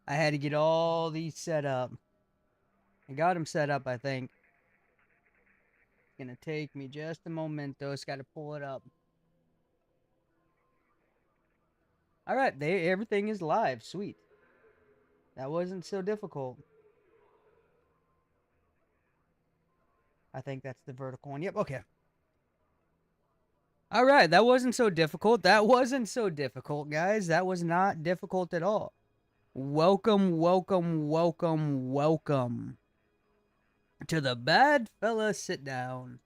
I had to get all these set up. I got them set up, I think. It's gonna take me just a moment, though. It's got to pull it up. All right, everything is live. Sweet. That wasn't so difficult. I think that's the vertical one. Yep. Okay. All right, that wasn't so difficult. That wasn't so difficult, guys. That was not difficult at all. Welcome, welcome, welcome, welcome to the Bad Fella Sit Down.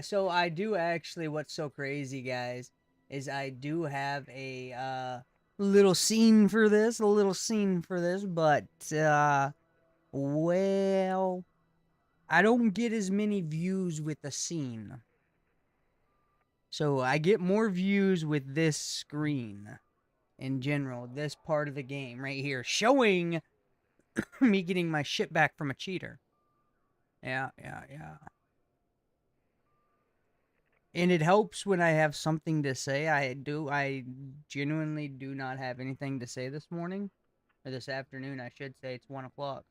So I do actually. What's so crazy, guys, is I do have a little scene for this. A little scene for this, but well, I don't get as many views with the scene. So I get more views with this screen in general, this part of the game right here, showing me getting my shit back from a cheater. Yeah, yeah, yeah. And it helps when I have something to say. I genuinely do not have anything to say this morning, or this afternoon, I should say. It's 1 o'clock.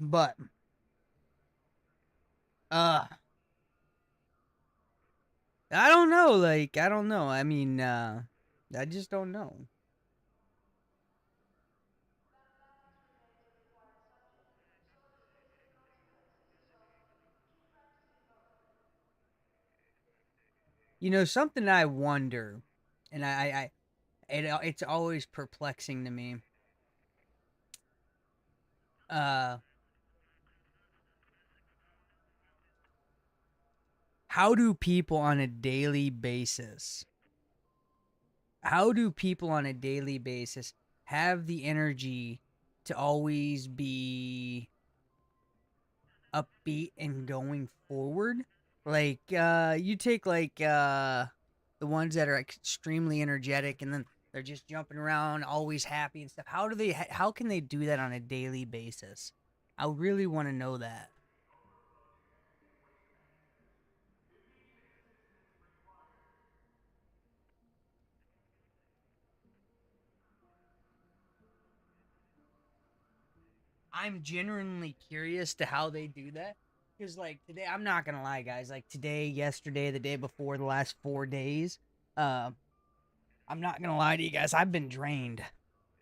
But, uh, I don't know. Like, I don't know. I mean, I just don't know. You know, something I wonder, and it's always perplexing to me. Uh, how do people on a daily basis, how do people on a daily basis have the energy to always be upbeat and going forward? Like, you take like the ones that are extremely energetic and then they're just jumping around, always happy and stuff. How can they do that on a daily basis? I really want to know that. I'm genuinely curious to how they do that. Because like today, I'm not gonna lie, guys. Like today, yesterday, the day before, the last 4 days, uh, I'm not gonna lie to you guys. I've been drained.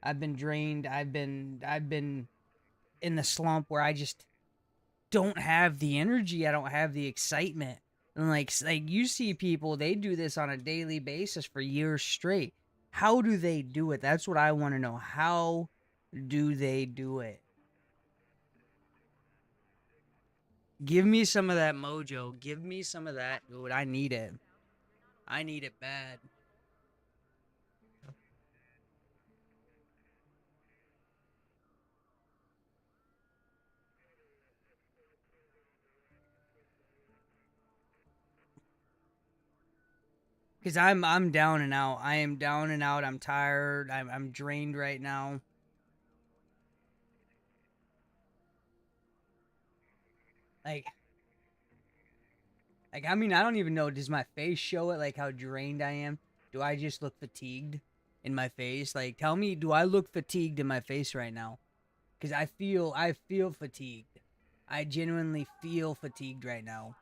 I've been drained. I've been in the slump where I just don't have the energy. I don't have the excitement. And like you see people, they do this on a daily basis for years straight. How do they do it? That's what I want to know. How do they do it? Give me some of that mojo. Give me some of that, dude. I need it. I need it bad. Cause I'm down and out. I am down and out. I'm tired. I'm drained right now. Like I mean I don't even know. Does my face show it? Like how drained I am? Do I just look fatigued in my face? Like tell me, do I look fatigued in my face right now? Cause I feel fatigued. I genuinely feel fatigued right now.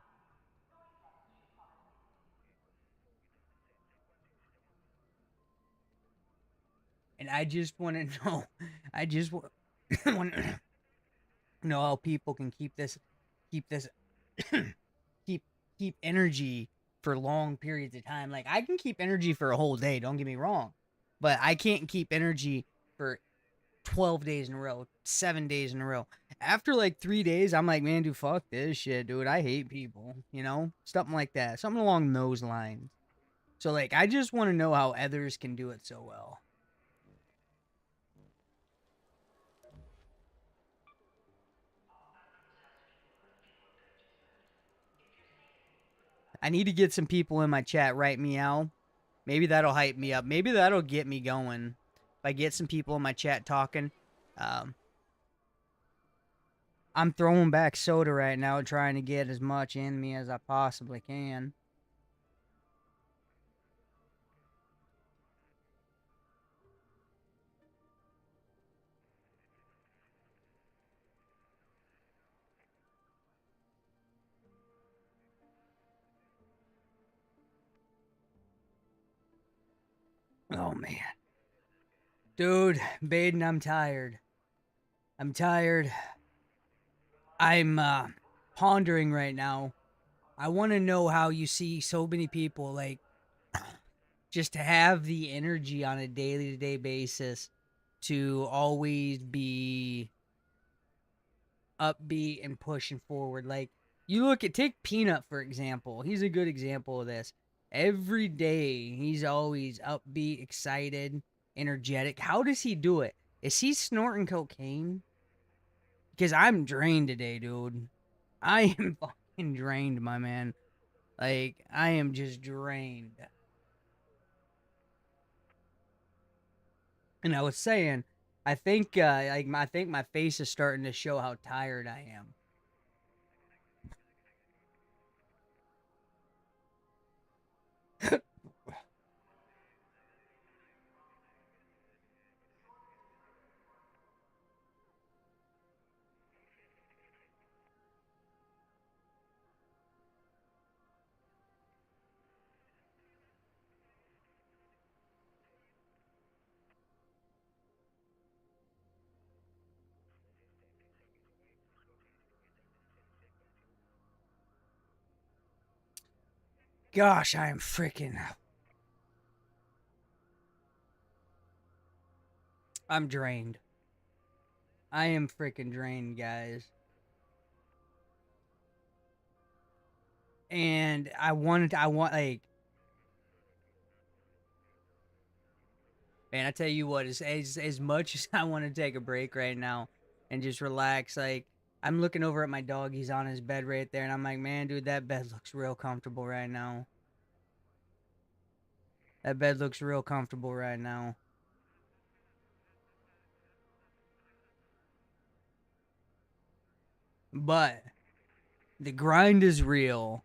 And I just want to know. I just want to know how people can keep this keep keep energy for long periods of time. Like I can keep energy for a whole day, don't get me wrong. But I can't keep energy for 12 days in a row, 7 days in a row. After like 3 days, I'm like, man, dude, fuck this shit, dude. I hate people, you know? Something like that. Something along those lines. So like I just want to know how others can do it so well. I need to get some people in my chat right meow. Maybe that'll hype me up. Maybe that'll get me going. If I get some people in my chat talking, um, I'm throwing back soda right now, trying to get as much in me as I possibly can. Oh man. Dude, Baden, I'm tired. I'm tired. I'm pondering right now. I want to know how you see so many people like just to have the energy on a daily to day basis to always be upbeat and pushing forward. Like you look at take Peanut for example. He's a good example of this. Every day he's always upbeat, excited, energetic. How does he do it? Is he snorting cocaine? Because I'm drained today, dude. I am fucking drained, my man. Like I am just drained. And I was saying, I think my face is starting to show how tired I am. Gosh, I am freaking. I'm drained. I am freaking drained, guys. And I want like, man, I tell you what, as much as I want to take a break right now and just relax, like I'm looking over at my dog. He's on his bed right there, and I'm like, man, dude, that bed looks real comfortable right now. That bed looks real comfortable right now. But the grind is real,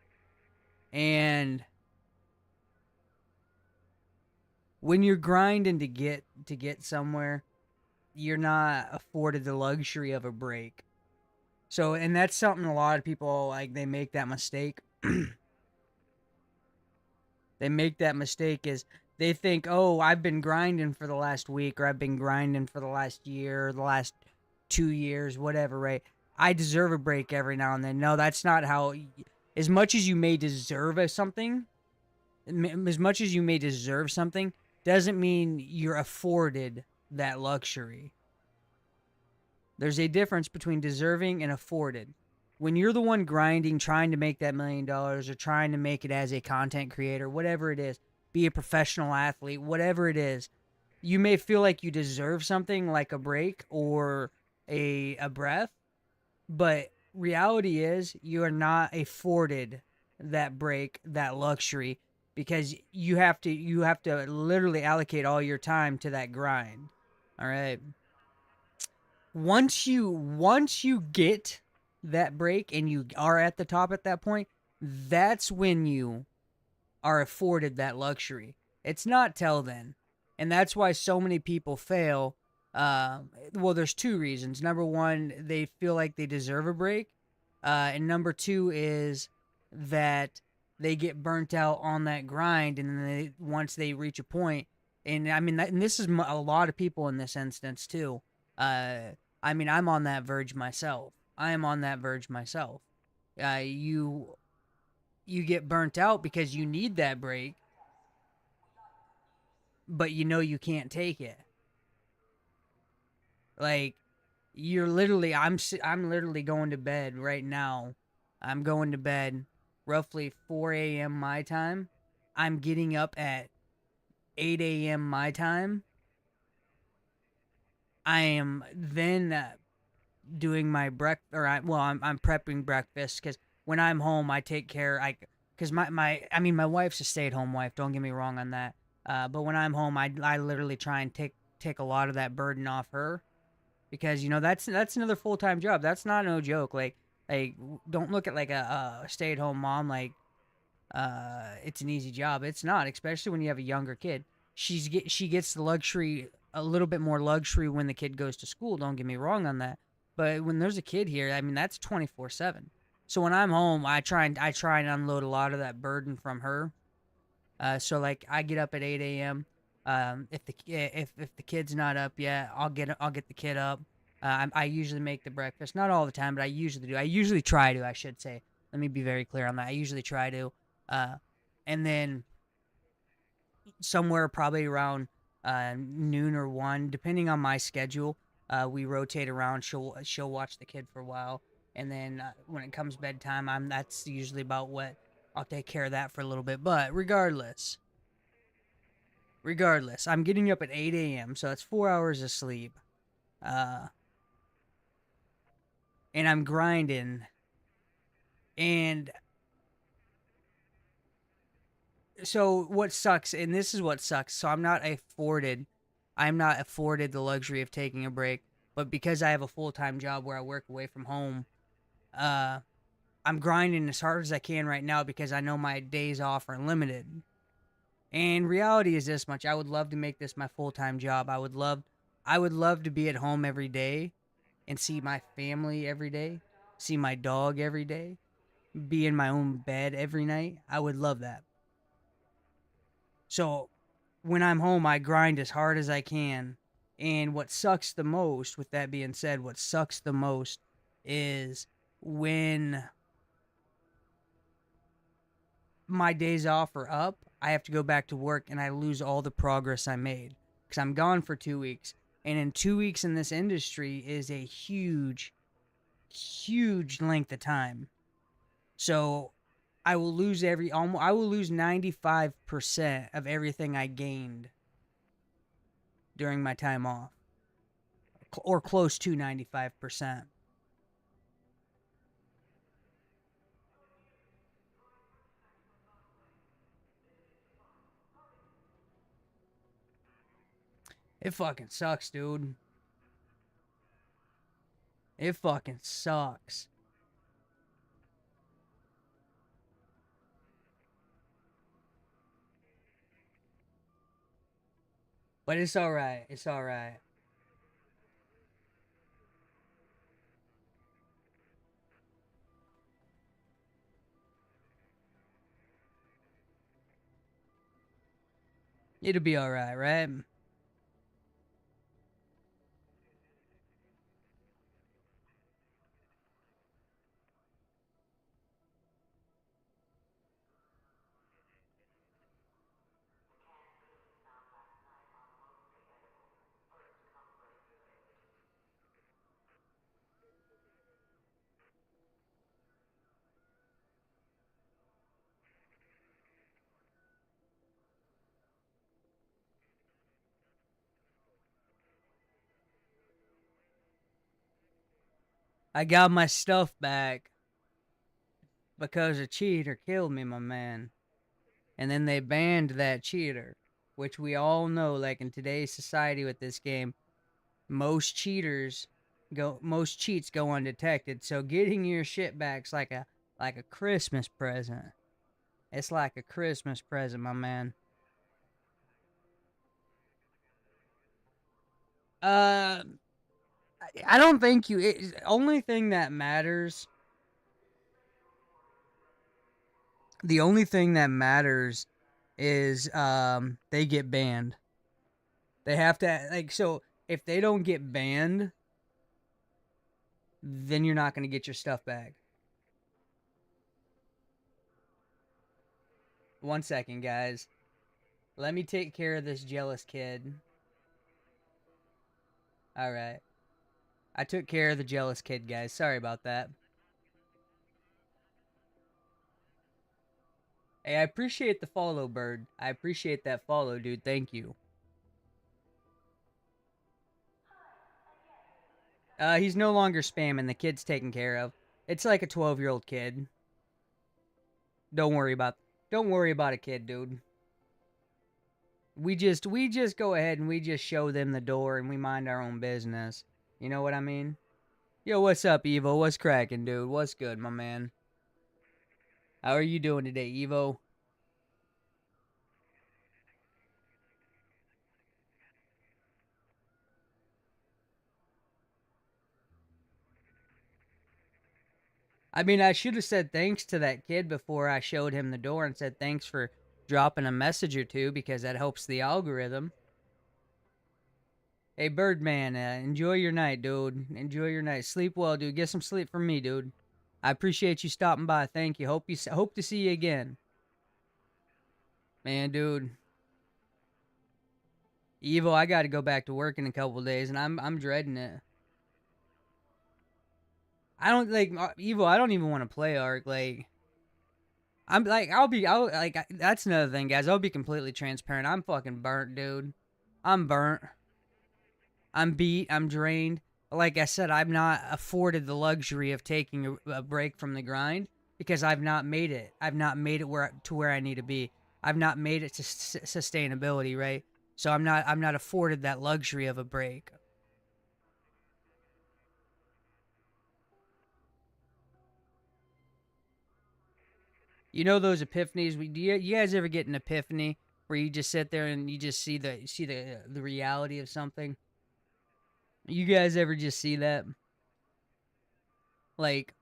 and when you're grinding to get somewhere, you're not afforded the luxury of a break. So, and that's something a lot of people like they make that mistake. They make that mistake is they think, "Oh, I've been grinding for the last week or I've been grinding for the last year or the last 2 years, whatever, right? I deserve a break every now and then." No, that's not how as much as you may deserve something, as much as you may deserve something, doesn't mean you're afforded that luxury. There's a difference between deserving and afforded. When you're the one grinding, trying to make that $1 million or trying to make it as a content creator, whatever it is, be a professional athlete, whatever it is, you may feel like you deserve something like a break or a breath, but reality is you are not afforded that break, that luxury because you have to literally allocate all your time to that grind. All right. Once you get that break and you are at the top at that point, that's when you are afforded that luxury. It's not till then. And that's why so many people fail. Well, there's two reasons. Number one, they feel like they deserve a break. And number two is that they get burnt out on that grind. And then once they reach a point, and I mean, and this is a lot of people in this instance too. I mean, I'm on that verge myself. I am on that verge myself. You get burnt out because you need that break, but you know you can't take it. Like you're literally I'm literally going to bed right now. I'm going to bed roughly 4 a.m. my time. I'm getting up at 8 a.m. my time. I am then doing my I'm prepping breakfast because when I'm home I take care because my wife's a stay-at-home wife, don't get me wrong on that, but when I'm home I literally try and take a lot of that burden off her because you know that's another full-time job. That's not no joke. Like don't look at like a stay-at-home mom like it's an easy job. It's not, especially when you have a younger kid. She gets the luxury, a little bit more luxury when the kid goes to school. Don't get me wrong on that, but when there's a kid here, I mean that's 24/7. So when I'm home, I try and unload a lot of that burden from her. So like I get up at 8 a.m. If the kid's not up yet, I'll get the kid up. I usually make the breakfast, not all the time, but I usually do. I usually try to, I should say. Let me be very clear on that. I usually try to, uh, and then somewhere probably around noon or 1, depending on my schedule. We rotate around. She'll watch the kid for a while, and then when it comes bedtime, that's usually about what I'll take care of that for a little bit. But regardless, I'm getting up at 8 a.m., so that's 4 hours of sleep, uh, and I'm grinding. And so what sucks, and this is what sucks. So I'm not afforded the luxury of taking a break, but because I have a full time job where I work away from home, uh, I'm grinding as hard as I can right now because I know my days off are limited. And reality is this much: I would love to make this my full time job. I would love to be at home every day and see my family every day, see my dog every day, be in my own bed every night. I would love that. So when I'm home, I grind as hard as I can. And what sucks the most, with that being said, what sucks the most is when my days off are up, I have to go back to work and I lose all the progress I made because I'm gone for 2 weeks. And in 2 weeks in this industry is a huge length of time. So I will lose 95% of everything I gained during my time off, or close to 95%. It fucking sucks, dude. It fucking sucks. But it's all right. It's all right. It'll be all right, right? I got my stuff back because a cheater killed me, my man. And then they banned that cheater, which we all know, like in today's society with this game, most cheats go undetected. So getting your shit back's like a Christmas present. It's like a Christmas present, my man. Uh, I don't think you. Only thing that matters. The only thing that matters is they get banned. They have to like so. If they don't get banned, then you're not going to get your stuff back. 1 second, guys. Let me take care of this jealous kid. All right. I took care of the jealous kid, guys. Sorry about that. Hey, I appreciate the follow, Bird. I appreciate that follow, dude. Thank you. He's no longer spamming. The kid's taken care of. It's like a 12-year-old kid. Don't worry about. Don't worry about a kid, dude. We just go ahead and we just show them the door and we mind our own business. You know what I mean? Yo, what's up, Evo? What's cracking, dude? What's good, my man? How are you doing today, Evo? I mean, I should have said thanks to that kid before I showed him the door and said thanks for dropping a message or two because that helps the algorithm. Hey, Birdman, enjoy your night, dude. Enjoy your night. Sleep well, dude. Get some sleep from me, dude. I appreciate you stopping by. Thank you. Hope to see you again. Man, dude. Evo, I got to go back to work in a couple days, and I'm dreading it. I don't like Evo. I don't even want to play Ark. Like, I'm like, that's another thing, guys. I'll be completely transparent. I'm fucking burnt, dude. I'm burnt. I'm beat. I'm drained. Like I said, I'm not afforded the luxury of taking a break from the grind because I've not made it. I've not made it where I need to be. I've not made it to sustainability, right? So I'm not afforded that luxury of a break. You know those epiphanies? You guys ever get an epiphany where you just sit there and you just see the reality of something? You guys ever just see that? Like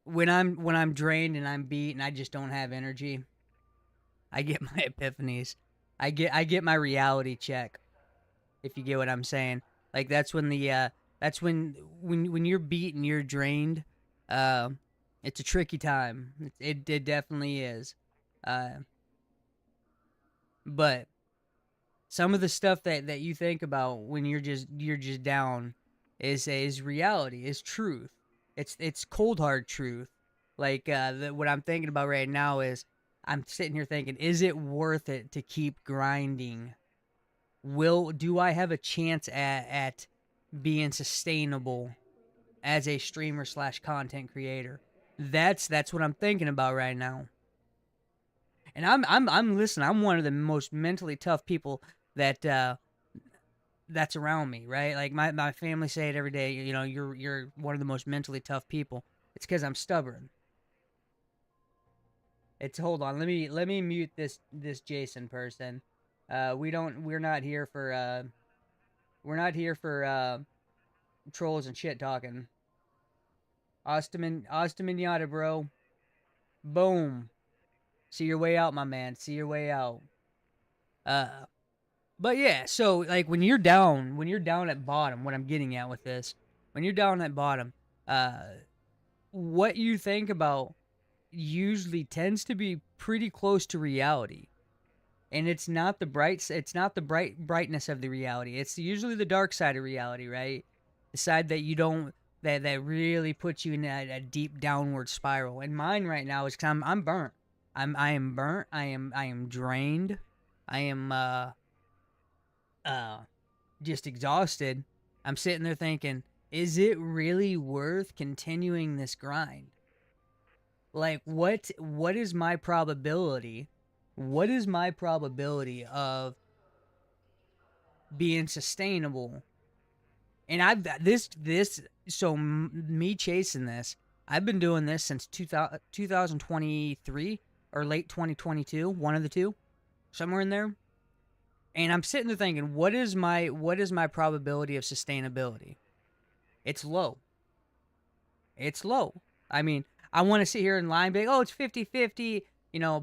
when I'm drained and I'm beat and I just don't have energy, I get my epiphanies. I get my reality check. If you get what I'm saying. Like that's when you're beat and you're drained, uh it's a tricky time. It definitely is. Uh but some of the stuff that you think about when you're just down is reality, is truth. It's cold hard truth. Like what I'm thinking about right now is I'm sitting here thinking, is it worth it to keep grinding? Will do I have a chance at being sustainable as a streamer slash content creator? That's what I'm thinking about right now. And I'm listening. I'm one of the most mentally tough people that that's around me, right? Like my family say it every day. You know, you're one of the most mentally tough people. It's because I'm stubborn. It's hold on. Let me mute this Jason person. We're not here for trolls and shit talking. Austin Mignata, bro. Boom. See your way out, my man. See your way out. Uh, but yeah, so like when you're down at bottom, what I'm getting at with this, when you're down at bottom, uh, what you think about usually tends to be pretty close to reality. And it's not the brightness of the reality. It's usually the dark side of reality, right? The side that you don't that really puts you in a deep downward spiral. And mine right now is 'cause I'm burnt. I am burnt. I am drained. I am uh just exhausted. I'm sitting there thinking, is it really worth continuing this grind? Like what is my probability? What is my probability of being sustainable? And I've this so me chasing this, I've been doing this since 2023 or late 2022, one of the two, somewhere in there. And I'm sitting there thinking, what is my probability of sustainability? It's low. It's low. I mean, I want to sit here and lie and be like, oh, it's 50-50,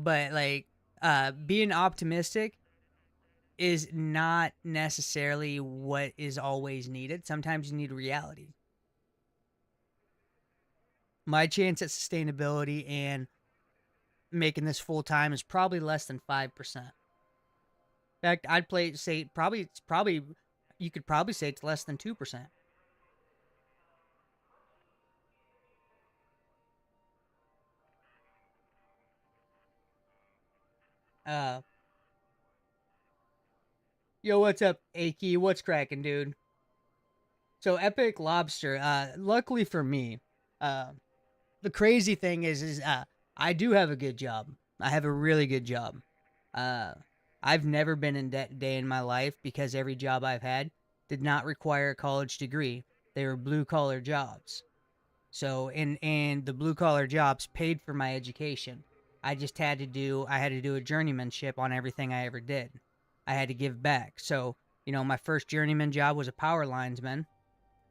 but like being optimistic is not necessarily what is always needed. Sometimes you need reality. My chance at sustainability and making this full time is probably less than 5%. In fact, say probably you could probably say it's less than 2%. Uh, yo, what's up, Aki? What's cracking, dude? So Epic Lobster. Luckily for me, uh, the crazy thing is I do have a good job. I have a really good job. Uh, I've never been in debt a day in my life because every job I've had did not require a college degree. They were blue collar jobs. So and the blue collar jobs paid for my education. I had to do a journeymanship on everything I ever did. I had to give back. So, my first journeyman job was a power linesman.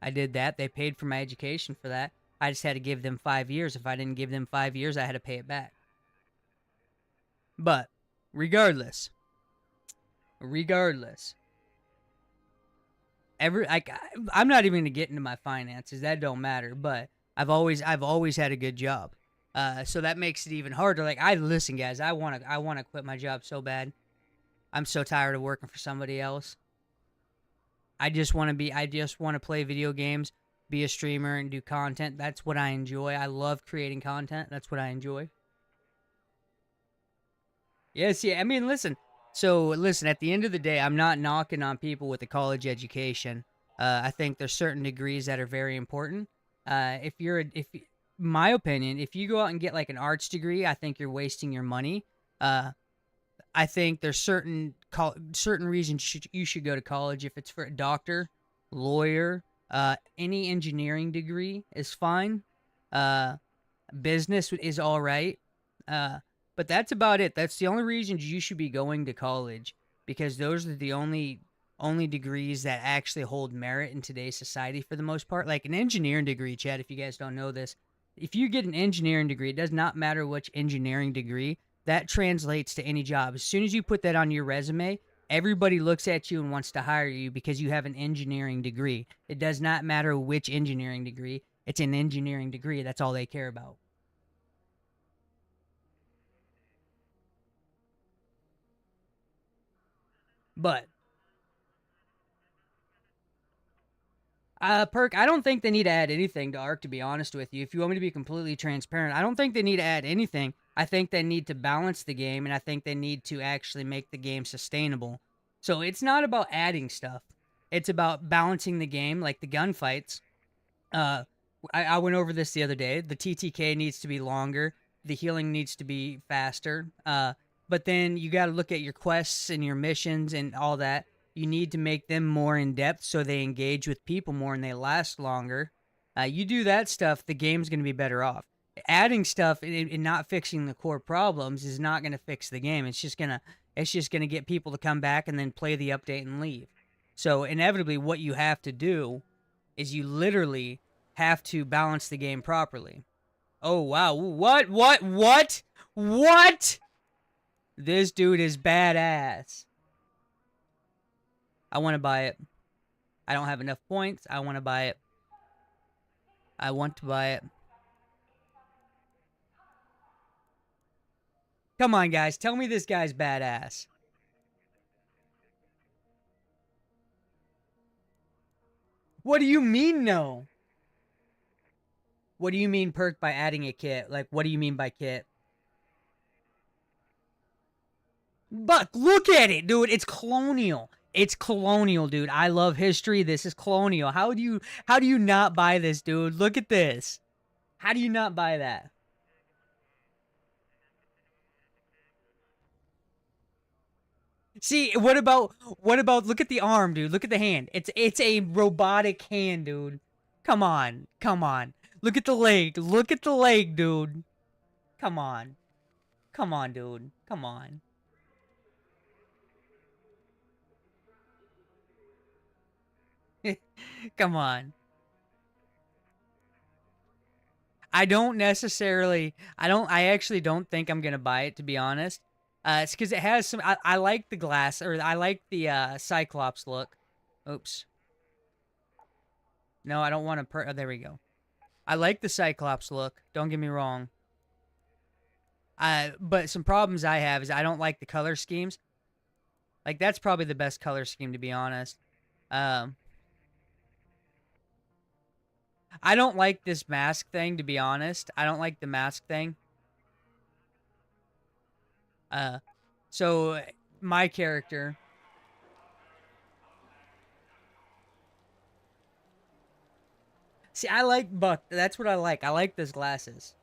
I did that. They paid for my education for that. I just had to give them 5 years. If I didn't give them 5 years, I had to pay it back. But regardless, I'm not even gonna get into my finances. That don't matter. But I've always had a good job. So that makes it even harder. Like, listen, guys. I wanna quit my job so bad. I'm so tired of working for somebody else. I just want to be. I just want to play video games, be a streamer, and do content. That's what I enjoy. I love creating content. That's what I enjoy. Yes, yeah. I mean, listen. So listen. At the end of the day, I'm not knocking on people with a college education. I think there's certain degrees that are very important. If you're, if my opinion, if you go out and get like an arts degree, I think you're wasting your money. Uh, I think there's certain reasons you should go to college. If it's for a doctor, lawyer, any engineering degree is fine. Uh, Business is all right. Uh, but that's about it. That's the only reasons you should be going to college, because those are the only degrees that actually hold merit in today's society for the most part. Like an engineering degree, Chad, if you guys don't know this, if you get an engineering degree, it does not matter which engineering degree, that translates to any job. As soon as you put that on your resume, everybody looks at you and wants to hire you because you have an engineering degree. It does not matter which engineering degree. It's an engineering degree. That's all they care about. But Perk, I don't think they need to add anything to Ark, to be honest with you. If you want me to be completely transparent, I don't think they need to add anything. I think they need to balance the game, and I think they need to actually make the game sustainable. So it's not about adding stuff. It's about balancing the game, like the gunfights. Uh, I went over this the other day. The TTK needs to be longer. The healing needs to be faster. But then you got to look at your quests and your missions and all that. You need to make them more in depth so they engage with people more and they last longer. You do that stuff, the game's going to be better off. Adding stuff and not fixing the core problems is not going to fix the game. It's just gonna get people to come back and then play the update and leave. So inevitably, what you have to do is you literally have to balance the game properly. Oh wow, what? This dude is badass. I want to buy it. I don't have enough points. I want to buy it. I want to buy it. Come on, guys. Tell me this guy's badass. What do you mean, no? What do you mean, Perk, by adding a kit? Like, what do you mean by kit? Buck, look at it, dude. It's colonial. It's colonial, dude. I love history. This is colonial. How do you not buy this, dude? Look at this. How do you not buy that? See, what about look at the arm, dude. Look at the hand. It's a robotic hand, dude. Come on. Come on. Look at the leg. Look at the leg, dude. Come on. Come on, dude. Come on. Come on. I actually don't think I'm gonna buy it, to be honest. It's because it has some. I like the glass, or I like the Cyclops look. Oops. No, I don't want to. Oh, there we go. I like the Cyclops look. Don't get me wrong. But some problems I have is I don't like the color schemes. Like, that's probably the best color scheme, to be honest. Um, I don't like this mask thing, to be honest. I don't like the mask thing. Uh, so my character. See, I like Buck. That's what I like. I like those glasses.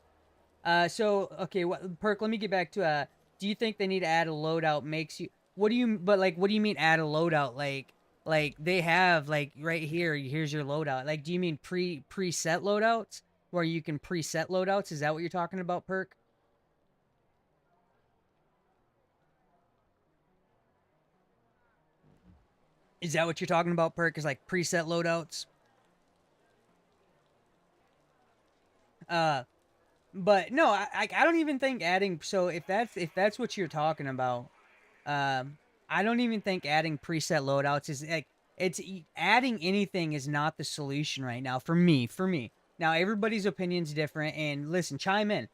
So okay, Perk? Let me get back to Do you think they need to add a loadout? Makes you. What do you? But like, what do you mean add a loadout? Like they have like right here. Here's your loadout. Like, do you mean preset loadouts where you can preset loadouts? Is that what you're talking about, Perk? Is that what you're talking about, Perk? Is like preset loadouts? Uh, but no, I don't even think adding. So if that's what you're talking about, I don't even think adding preset loadouts is like adding anything is not the solution right now for me. Now everybody's opinion's different, and listen, chime in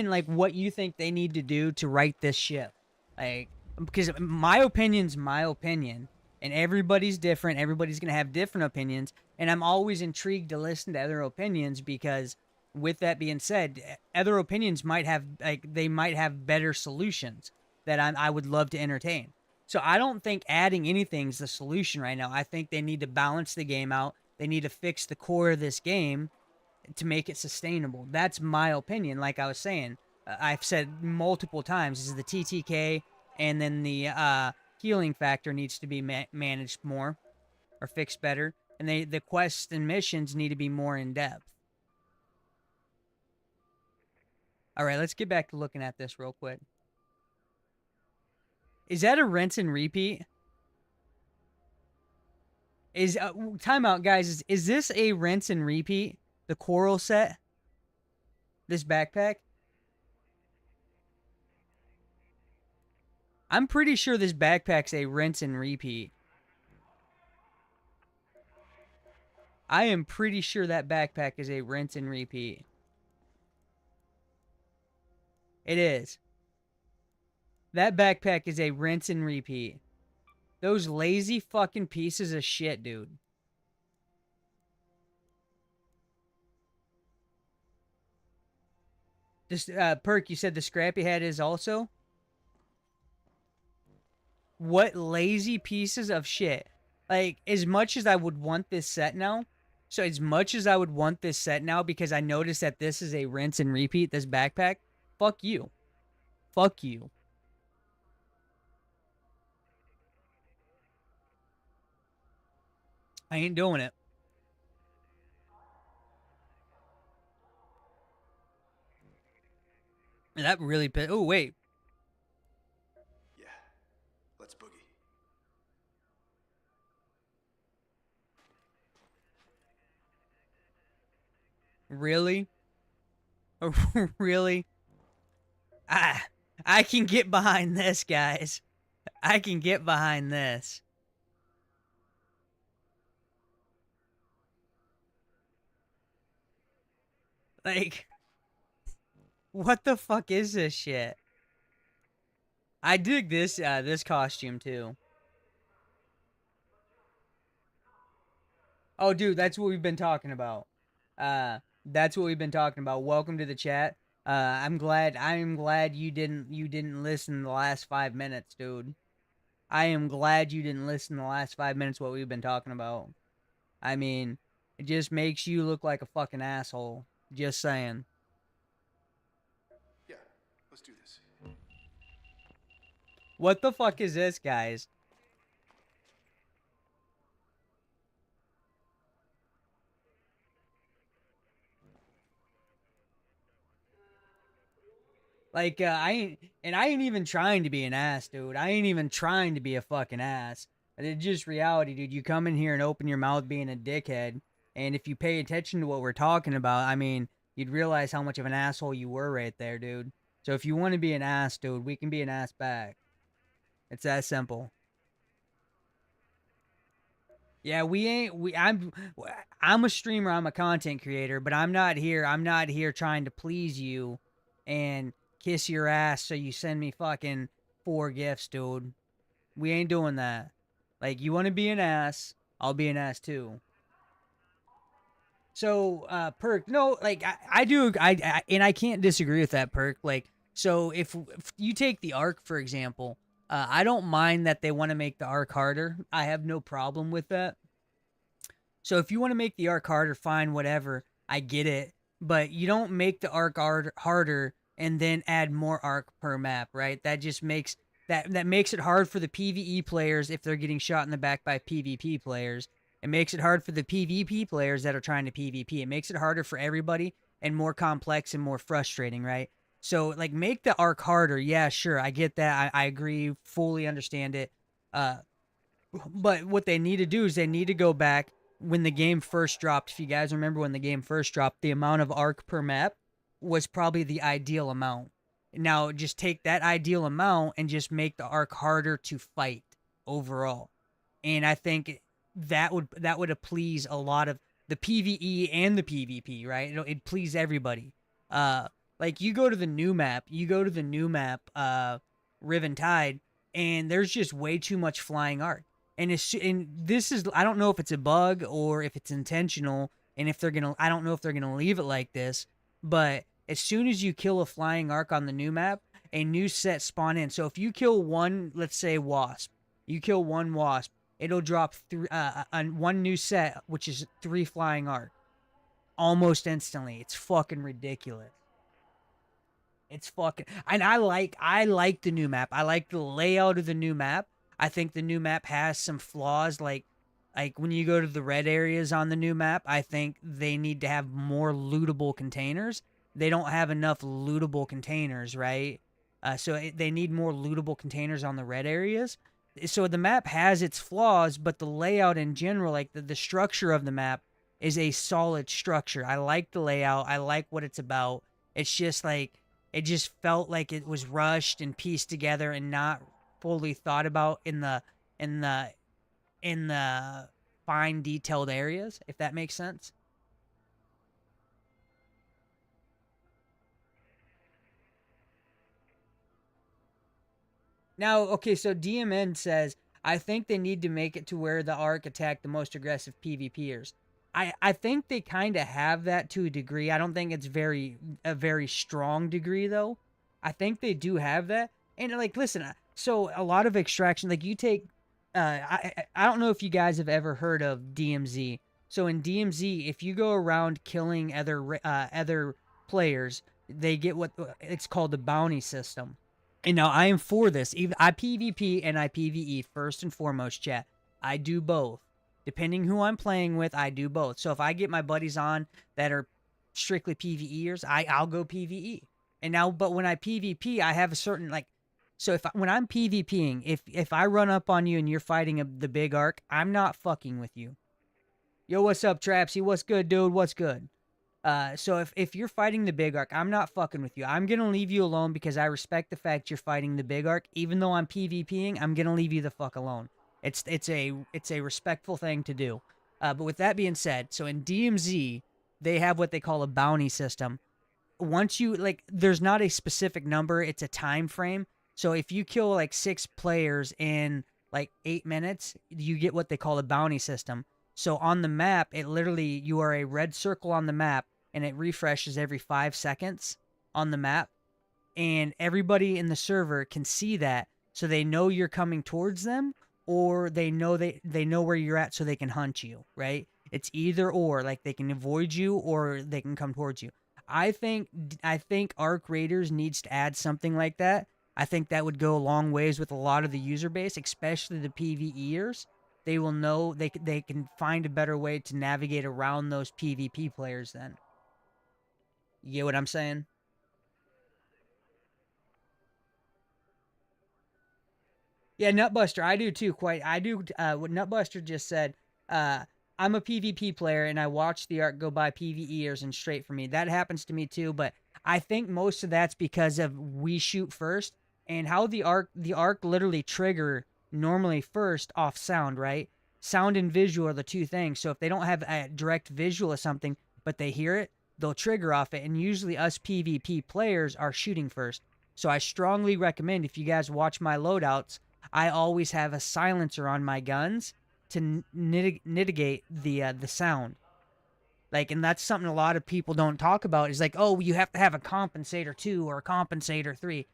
like what you think they need to do to right this ship, like because my opinion's my opinion, and everybody's different. Everybody's gonna have different opinions, and I'm always intrigued to listen to other opinions because with that being said, other opinions might have they might have better solutions that I would love to entertain. So I don't think adding anything is the solution right now. I think they need to balance the game out. They need to fix the core of this game to make it sustainable. That's my opinion. Like I was saying, I've said multiple times, this is the TTK, and then the healing factor needs to be managed more or fixed better, and the quests and missions need to be more in depth. All right, let's get back to looking at this real quick. Is that a rinse and repeat? Is timeout, guys? Is this a rinse and repeat? The coral set? This backpack? I'm pretty sure this backpack's a rinse and repeat. I am pretty sure that backpack is a rinse and repeat. It is. That backpack is a rinse and repeat. Those lazy fucking pieces of shit, dude. This Perk, you said the scrappy head is also? What lazy pieces of shit. Like, as much as I would want this set now, so as much as I would want this set now because I noticed that this is a rinse and repeat, this backpack, fuck you. Fuck you. I ain't doing it. That really pissed. Oh, wait. Yeah. Let's boogie. Really? Really? I can get behind this, guys. I can get behind this. Like, what the fuck is this shit? I dig this this costume too. Oh, dude, that's what we've been talking about. That's what we've been talking about. Welcome to the chat. I'm glad you didn't listen the last 5 minutes, dude. I am glad you didn't listen the last 5 minutes what we've been talking about. I mean, it just makes you look like a fucking asshole. Just saying. Yeah, let's do this. What the fuck is this, guys? Like, I ain't even trying to be an ass, dude. I ain't even trying to be a fucking ass. It's just reality, dude. You come in here and open your mouth being a dickhead, and if you pay attention to what we're talking about, I mean, you'd realize how much of an asshole you were right there, dude. So if you want to be an ass, dude, we can be an ass back. It's that simple. Yeah, we ain't I'm a streamer, I'm a content creator, but I'm not here trying to please you and kiss your ass so you send me fucking 4 gifts, dude. We ain't doing that. Like, you want to be an ass, I'll be an ass too. So, Perk, no, like I do and I can't disagree with that, Perk. Like, so if you take the arc for example, I don't mind that they want to make the arc harder. I have no problem with that. So if you want to make the arc harder, fine, whatever. I get it. But you don't make the arc harder and then add more arc per map, right? That just makes that makes it hard for the PvE players if they're getting shot in the back by PvP players. It makes it hard for the PvP players that are trying to PvP. It makes it harder for everybody and more complex and more frustrating, right? So like make the arc harder. Yeah, sure. I get that. I agree. Fully understand it. But what they need to do is they need to go back when the game first dropped. If you guys remember when the game first dropped, the amount of arc per map was probably the ideal amount. Now just take that ideal amount and just make the arc harder to fight overall. And I think that would please a lot of the PvE and the PvP, right? It'd please everybody. Uh, like you go to the new map, Riven Tide, and there's just way too much flying arc. And this is, I don't know if it's a bug or if it's intentional, and if they're gonna, I don't know if they're gonna leave it like this, but as soon as you kill a flying arc on the new map, a new set spawn in. So if you kill one, let's say wasp, you kill one wasp, it'll drop one new set, which is 3 flying arc, almost instantly. It's fucking ridiculous. It's fucking, and I like the new map. I like the layout of the new map. I think the new map has some flaws, like when you go to the red areas on the new map, I think they need to have more lootable containers. They don't have enough lootable containers, right? They need more lootable containers on the red areas. So the map has its flaws, but the layout in general, like the structure of the map, is a solid structure. I like the layout. I like what it's about. It's just like, it just felt like it was rushed and pieced together and not fully thought about in the in the fine detailed areas, if that makes sense. Now, okay, so DMN says, I think they need to make it to where the Ark attack the most aggressive PvPers. I think they kind of have that to a degree. I don't think it's a very strong degree though. I think they do have that. And like, listen, so a lot of extraction, like you take, I don't know if you guys have ever heard of DMZ. So in DMZ, if you go around killing other players, they get what it's called the bounty system. And now I am for this. Even I PvP and I PvE first and foremost, chat. I do both. Depending who I'm playing with, I do both. So if I get my buddies on that are strictly PvEers, I'll go PvE. And now, but when I PvP, I have a certain like. So when I'm PvPing, if I run up on you and you're fighting the big arc, I'm not fucking with you. Yo, what's up, Trapsy? What's good, dude? What's good? So if you're fighting the big arc, I'm not fucking with you. I'm gonna leave you alone because I respect the fact you're fighting the big arc. Even though I'm PvPing, I'm gonna leave you the fuck alone. It's a respectful thing to do. But with that being said, so in DMZ, they have what they call a bounty system. Once you like, there's not a specific number; it's a time frame. So if you kill like 6 players in like 8 minutes, you get what they call a bounty system. So on the map, it literally, you are a red circle on the map and it refreshes every 5 seconds on the map. And everybody in the server can see that, so they know you're coming towards them, or they know where you're at so they can hunt you, right? It's either or, like they can avoid you or they can come towards you. I think Arc Raiders needs to add something like that. I think that would go a long ways with a lot of the user base, especially the PvEers. They will know they can find a better way to navigate around those PvP players then. You get what I'm saying? Yeah, Nutbuster, I do too. I do. What Nutbuster just said. Uh, I'm a PvP player, and I watch the arc go by PvEers and straight for me. That happens to me too, but I think most of that's because of we shoot first and how the arc literally trigger normally first off sound, right? Sound and visual are the two things. So if they don't have a direct visual of something, but they hear it, they'll trigger off it. And usually us PvP players are shooting first. So I strongly recommend, if you guys watch my loadouts, I always have a silencer on my guns to mitigate the sound. Like, and that's something a lot of people don't talk about. Is like, oh, you have to have a compensator 2 or a compensator 3.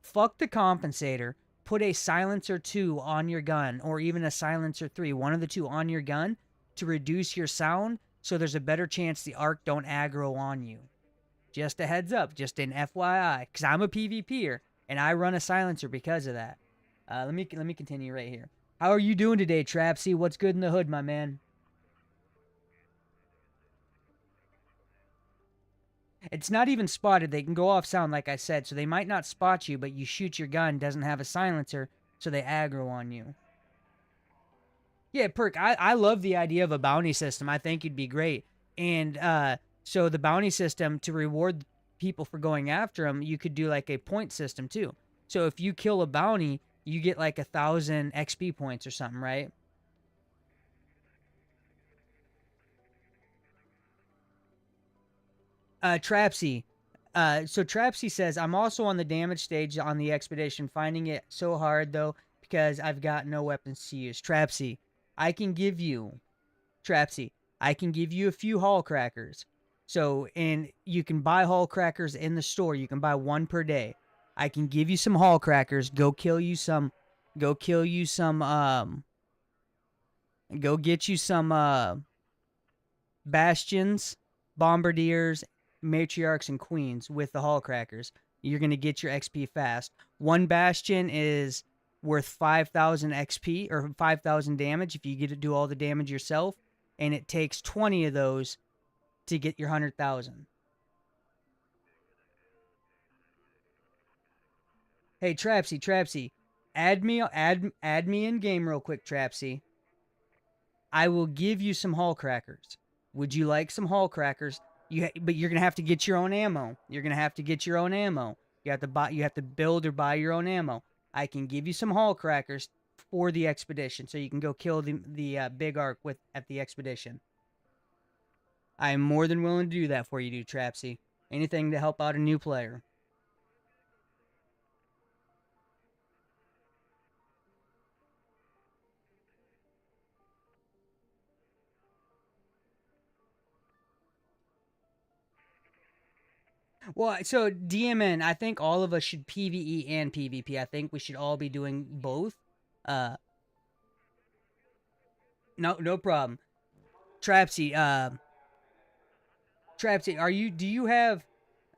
Fuck the compensator. Put a silencer 2 on your gun, or even a silencer 3, one of the two on your gun, to reduce your sound, so there's a better chance the arc don't aggro on you. Just a heads up, just an FYI, because I'm a PvPer and I run a silencer because of that. Let me continue right here. How are you doing today, Trapsy? What's good in the hood, my man? It's not even spotted. They can go off sound, like I said, so they might not spot you, but you shoot your gun, doesn't have a silencer, so they aggro on you. Yeah, Perk, I love the idea of a bounty system. I think it'd be great. And so the bounty system, people for going after them, you could do like a point system too. So if you kill a bounty, you get like 1,000 XP points or something, right? Trapsy. So Trapsy says, I'm also on the damage stage on the expedition, finding it so hard though because I've got no weapons to use. Trapsy, I can give you, Trapsy, I can give you a few Hall Crackers. So, and you can buy Hall Crackers in the store. You can buy one per day. I can give you some Hall Crackers. Go kill you some. Go kill you some. Go get you some. Bastions, Bombardiers, Matriarchs, and Queens with the Hall Crackers. You're going to get your XP fast. One Bastion is worth 5,000 XP or 5,000 damage if you get to do all the damage yourself, and it takes 20 of those to get your 100,000. Hey, Trapsy, add me in game real quick, Trapsy. I will give you some Hall Crackers. Would you like some Hall Crackers? But you're gonna have to get your own ammo. You're gonna have to get your own ammo. You have to buy. You have to build or buy your own ammo. I can give you some Hall Crackers for the expedition, so you can go kill the big arc with at the expedition. I am more than willing to do that for you, dude, Trapsy. Anything to help out a new player. Well, so DMN, I think all of us should PvE and PvP. I think we should all be doing both. Uh, no problem. Trapsy, Trapsy, do you have,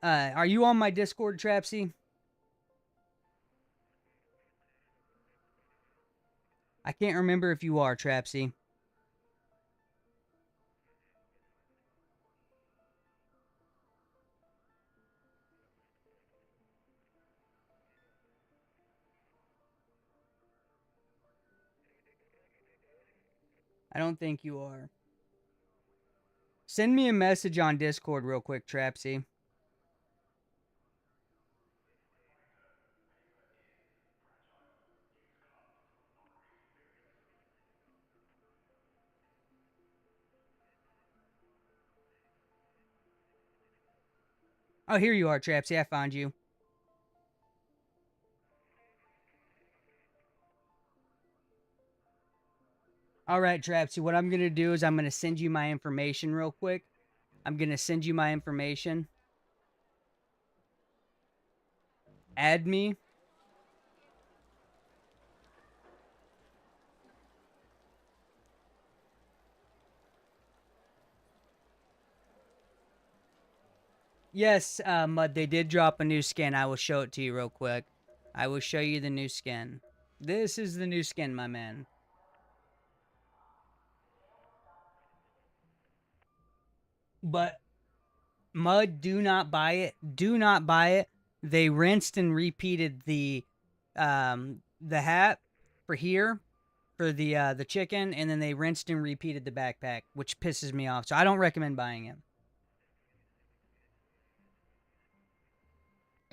are you on my Discord, Trapsy? I can't remember if you are, Trapsy. I don't think you are. Send me a message on Discord real quick, Trapsy. Oh, here you are, Trapsy. I found you. All right, Trapsy. What I'm going to do is I'm going to send you my information real quick. I'm going to send you my information. Add me. Yes, Mud, they did drop a new skin. I will show it to you real quick. I will show you the new skin. This is the new skin, my man. But Mud, do not buy it. Do not buy it. They rinsed and repeated the hat for here for the chicken, and then they rinsed and repeated the backpack, which pisses me off. So I don't recommend buying it.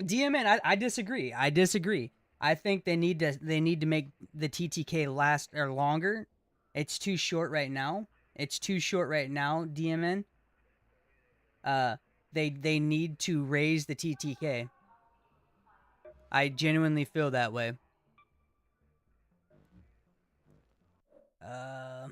DMN, I disagree. I disagree. I think they need to make the TTK last or longer. It's too short right now. It's too short right now, DMN. They need to raise the TTK. I genuinely feel that way. Uh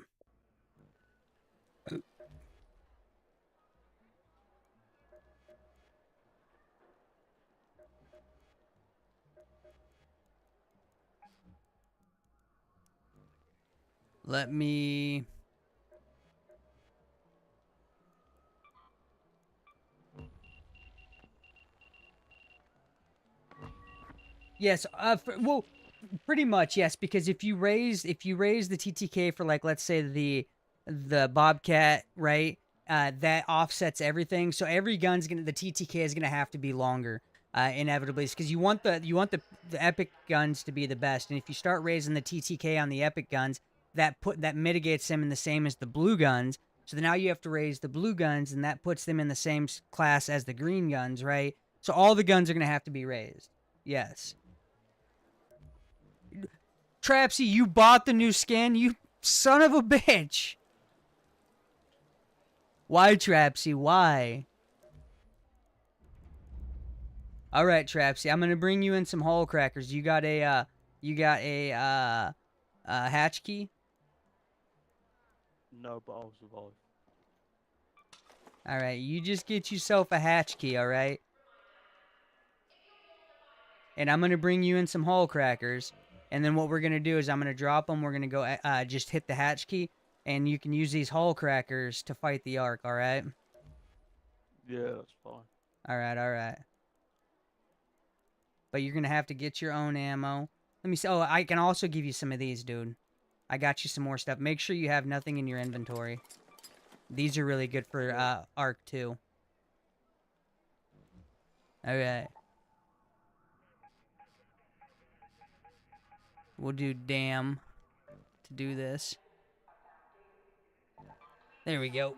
Let me. Yes. Well, pretty much yes. Because if you raise the TTK for, like, let's say the Bobcat, right? That offsets everything. So every gun's gonna the TTK is gonna have to be longer. Inevitably, because you want the epic guns to be the best, and if you start raising the TTK on the epic guns, that mitigates them in the same as the blue guns. So now you have to raise the blue guns, and that puts them in the same class as the green guns, right? So all the guns are going to have to be raised. Yes. Trapsy, you bought the new skin? You son of a bitch. Why, Trapsy? Why? All right, Trapsy. I'm going to bring you in some hole crackers. You got a hatch key? No, but I'll survive. All right, you just get yourself a hatch key, all right? And I'm going to bring you in some hole crackers. And then what we're going to do is I'm going to drop them. We're going to go just hit the hatch key. And you can use these hole crackers to fight the Ark, all right? Yeah, that's fine. All right, all right. But you're going to have to get your own ammo. Let me see. Oh, I can also give you some of these, dude. I got you some more stuff. Make sure you have nothing in your inventory. These are really good for Ark too. Okay. We'll do damn to do this. There we go.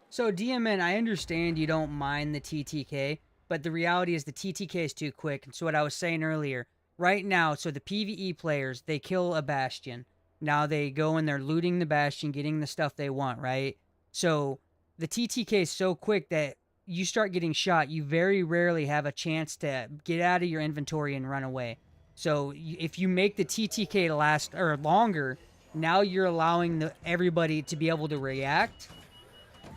So DMN, I understand you don't mind the TTK, but the reality is the TTK is too quick. And so what I was saying earlier, right now, so the PvE players, they kill a Bastion. Now they go and they're looting the Bastion, getting the stuff they want, right? So the TTK is so quick that you start getting shot, you very rarely have a chance to get out of your inventory and run away. So if you make the TTK last or longer, now you're allowing everybody to be able to react.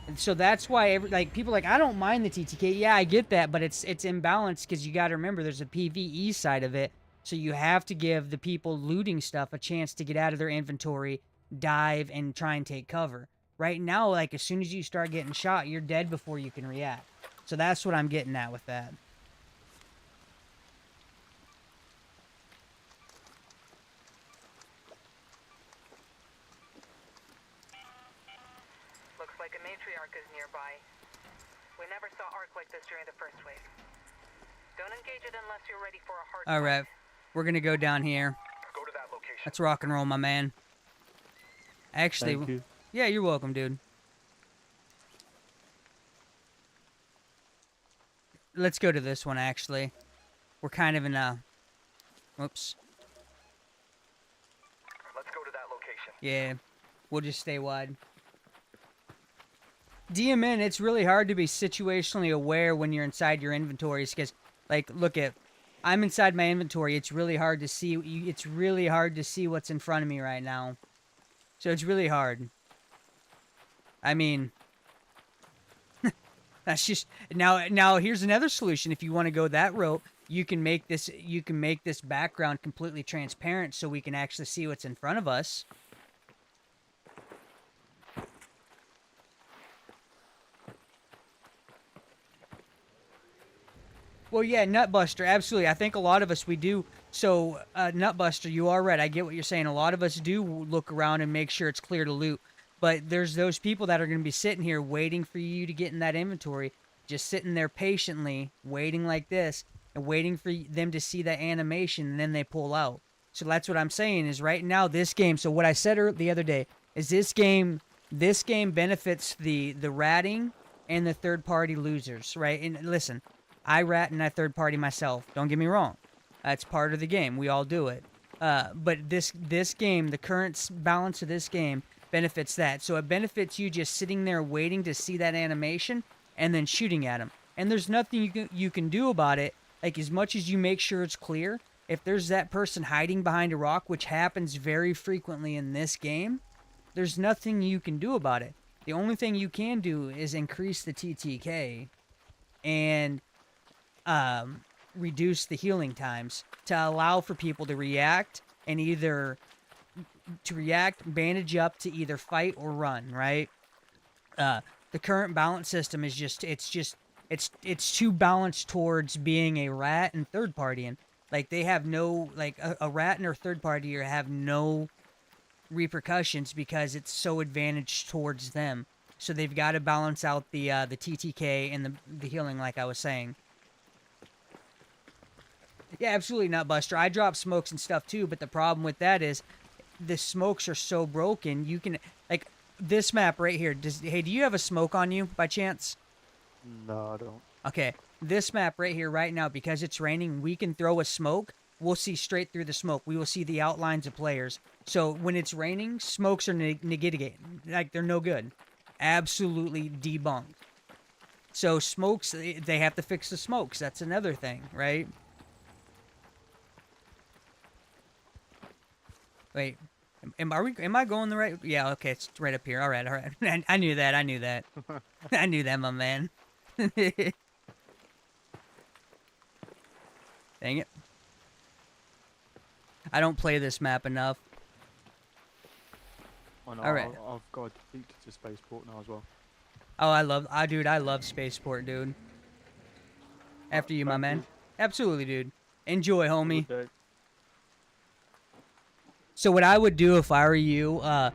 And so that's why people are like, I don't mind the TTK. Yeah, I get that, but it's imbalanced because you got to remember there's a PvE side of it. So you have to give the people looting stuff a chance to get out of their inventory, dive, and try and take cover. Right now, like, as soon as you start getting shot, you're dead before you can react. So that's what I'm getting at with that. Looks like a matriarch is nearby. We never saw Ark like this during the first wave. Don't engage it unless you're ready for a hard All right. We're going to go down here. Go to that location. Let's rock and roll, my man. Actually, Thank you. yeah, you're welcome, dude. Let's go to this one, actually. We're kind of in a... Whoops. Let's go to that location. Yeah, we'll just stay wide. DMN, it's really hard to be situationally aware when you're inside your inventories because, like, look at... I'm inside my inventory. It's really hard to see. It's really hard to see what's in front of me right now. So it's really hard. I mean... That's just now here's another solution. If you want to go that route, you can make this background completely transparent so we can actually see what's in front of us. Well, yeah, Nutbuster, absolutely. I think a lot of us, we do. So, Nutbuster, you are right. I get what you're saying. A lot of us do look around and make sure it's clear to loot. But there's those people that are going to be sitting here waiting for you to get in that inventory, just sitting there patiently, waiting like this, and waiting for them to see that animation, and then they pull out. So that's what I'm saying is right now this game, so what I said the other day, is this game benefits the ratting and the third-party losers, right? And listen, I rat and I third-party myself. Don't get me wrong. That's part of the game. We all do it. But this game, the current balance of this game, benefits that. So it benefits you just sitting there waiting to see that animation and then shooting at them. And there's nothing you can do about it. Like, as much as you make sure it's clear, if there's that person hiding behind a rock, which happens very frequently in this game, there's nothing you can do about it. The only thing you can do is increase the TTK and reduce the healing times to allow for people to react and either bandage up to either fight or run, right? The current balance system is it's too balanced towards being a rat and third partying. Like, they have no, like, a rat and a third party have no repercussions because it's so advantaged towards them. So they've got to balance out the TTK and the healing, like I was saying. Yeah, absolutely not, Buster. I drop smokes and stuff too, but the problem with that is the smokes are so broken. You can, like, this map right here. Hey, do you have a smoke on you by chance? No, I don't. Okay, this map right here, right now, because it's raining, we can throw a smoke. We'll see straight through the smoke. We will see the outlines of players. So when it's raining, smokes are negated. Like, they're no good. Absolutely debunked. So smokes, they have to fix the smokes. That's another thing, right? Wait, am I going the right? Yeah, okay, it's right up here. All right. I knew that. I knew that, my man. Dang it. I don't play this map enough. I know, Alright. I've got addicted to Spaceport now as well. Oh, dude, I love Spaceport, dude. After you, my Thank man. you. Absolutely, dude. Enjoy, homie. Good day. So what I would do if I were you, I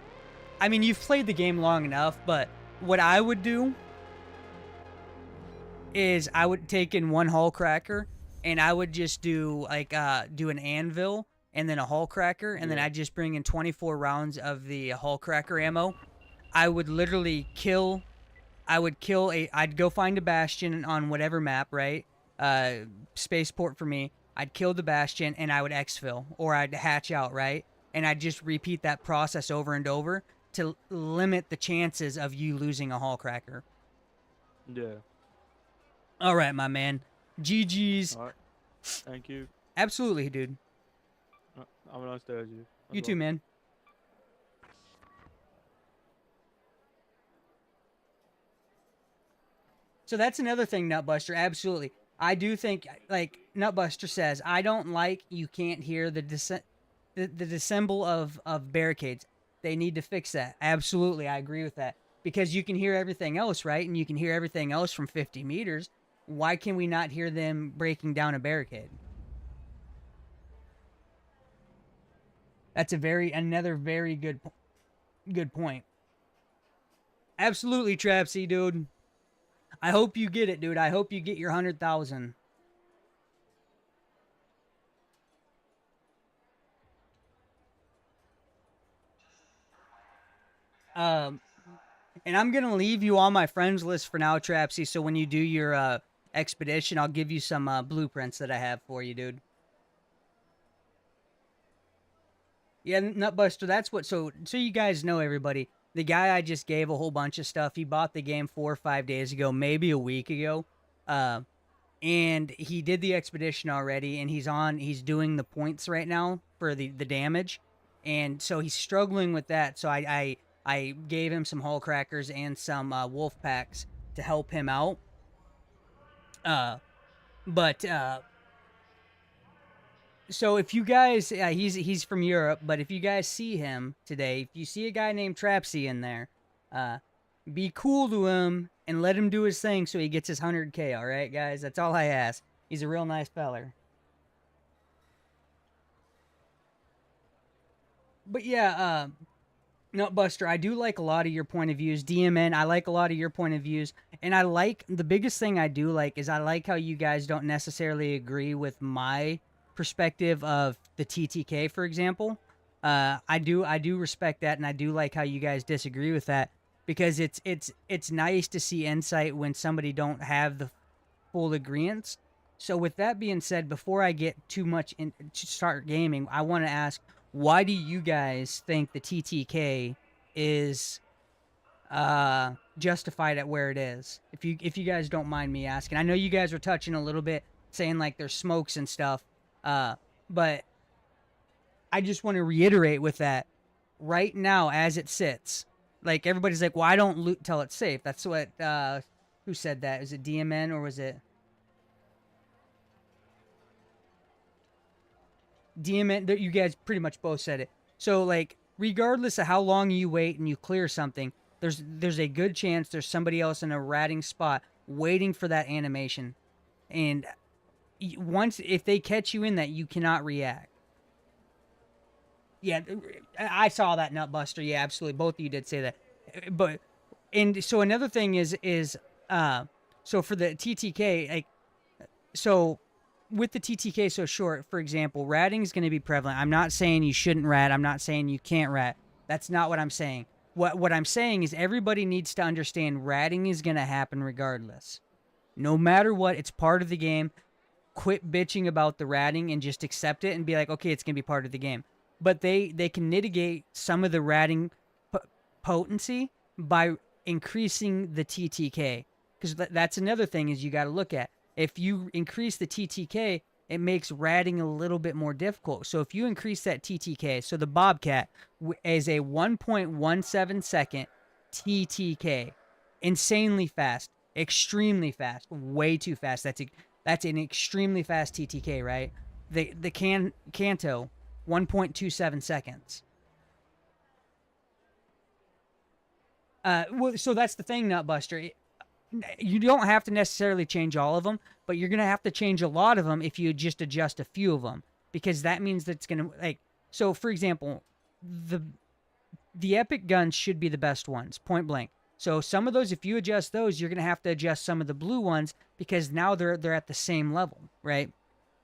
mean, you've played the game long enough, but what I would do is I would take in one hull cracker and I would just do like do an anvil and then a hull cracker and then Yeah. I'd just bring in 24 rounds of the hull cracker ammo. I would literally I'd go find a bastion on whatever map, right? Spaceport for me. I'd kill the bastion and I would exfil or I'd hatch out, right? And I'd just repeat that process over and over to limit the chances of you losing a hull cracker. Yeah. All right, my man. GG's. Alright. Thank you. Absolutely, dude. Have a nice day, as you. You too, man. So that's another thing, Nutbuster. Absolutely. I do think, like Nutbuster says, I don't like you can't hear the dissemble of barricades. They need to fix that. Absolutely, I agree with that. Because you can hear everything else, right? And you can hear everything else from 50 meters. Why can we not hear them breaking down a barricade? That's another very good point. Absolutely, Trapsy, dude. I hope you get it, dude. I hope you get your 100,000. And I'm gonna leave you on my friends list for now, Trapsy. So when you do your expedition, I'll give you some blueprints that I have for you, dude. Yeah, Nutbuster. That's what. So you guys know, everybody. The guy I just gave a whole bunch of stuff. He bought the game 4 or 5 days ago, maybe a week ago. And he did the expedition already, and he's doing the points right now for the damage, and so he's struggling with that. So I gave him some hull crackers and some wolf packs to help him out. So if you guys, he's from Europe, but if you guys see him today, if you see a guy named Trapsy in there, be cool to him and let him do his thing so he gets his 100K, all right, guys? That's all I ask. He's a real nice feller. But yeah, Nutbuster, I do like a lot of your point of views. DMN, I like a lot of your point of views. And I like, the biggest thing I do like is I like how you guys don't necessarily agree with my perspective of the TTK, for example. I do respect that, and I do like how you guys disagree with that, because it's nice to see insight when somebody don't have the full agreements. So with that being said, before I get too much in to start gaming, I want to ask, why do you guys think the TTK is justified at where it is? If you guys don't mind me asking. I know you guys were touching a little bit, saying like there's smokes and stuff, but I just want to reiterate with that right now as it sits. Like, everybody's like, well, I don't loot till it's safe. That's what, who said that? Is it DMN or was it? DMN, you guys pretty much both said it. So, like, regardless of how long you wait and you clear something, there's a good chance there's somebody else in a ratting spot waiting for that animation. And once, if they catch you in that, you cannot react. Yeah, I saw that, Nutbuster. Yeah, absolutely. Both of you did say that. But, and so another thing is so for the TTK, like, so with the TTK so short, for example, ratting is going to be prevalent. I'm not saying you shouldn't rat. I'm not saying you can't rat. That's not what I'm saying. what I'm saying is everybody needs to understand ratting is going to happen regardless. No matter what, it's part of the game. Quit bitching about the ratting and just accept it and be like, okay, it's going to be part of the game. But they can mitigate some of the ratting potency by increasing the TTK. Because that's another thing is you got to look at. If you increase the TTK, it makes ratting a little bit more difficult. So if you increase that TTK, so the Bobcat is a 1.17 second TTK, insanely fast, extremely fast, way too fast. That's an extremely fast TTK, right? The Kanto, 1.27 seconds. Well, so that's the thing, Nutbuster. You don't have to necessarily change all of them, but you're gonna have to change a lot of them if you just adjust a few of them, because that means that it's gonna like. So, for example, the epic guns should be the best ones, point blank. So some of those, if you adjust those, you're gonna have to adjust some of the blue ones because now they're at the same level, right?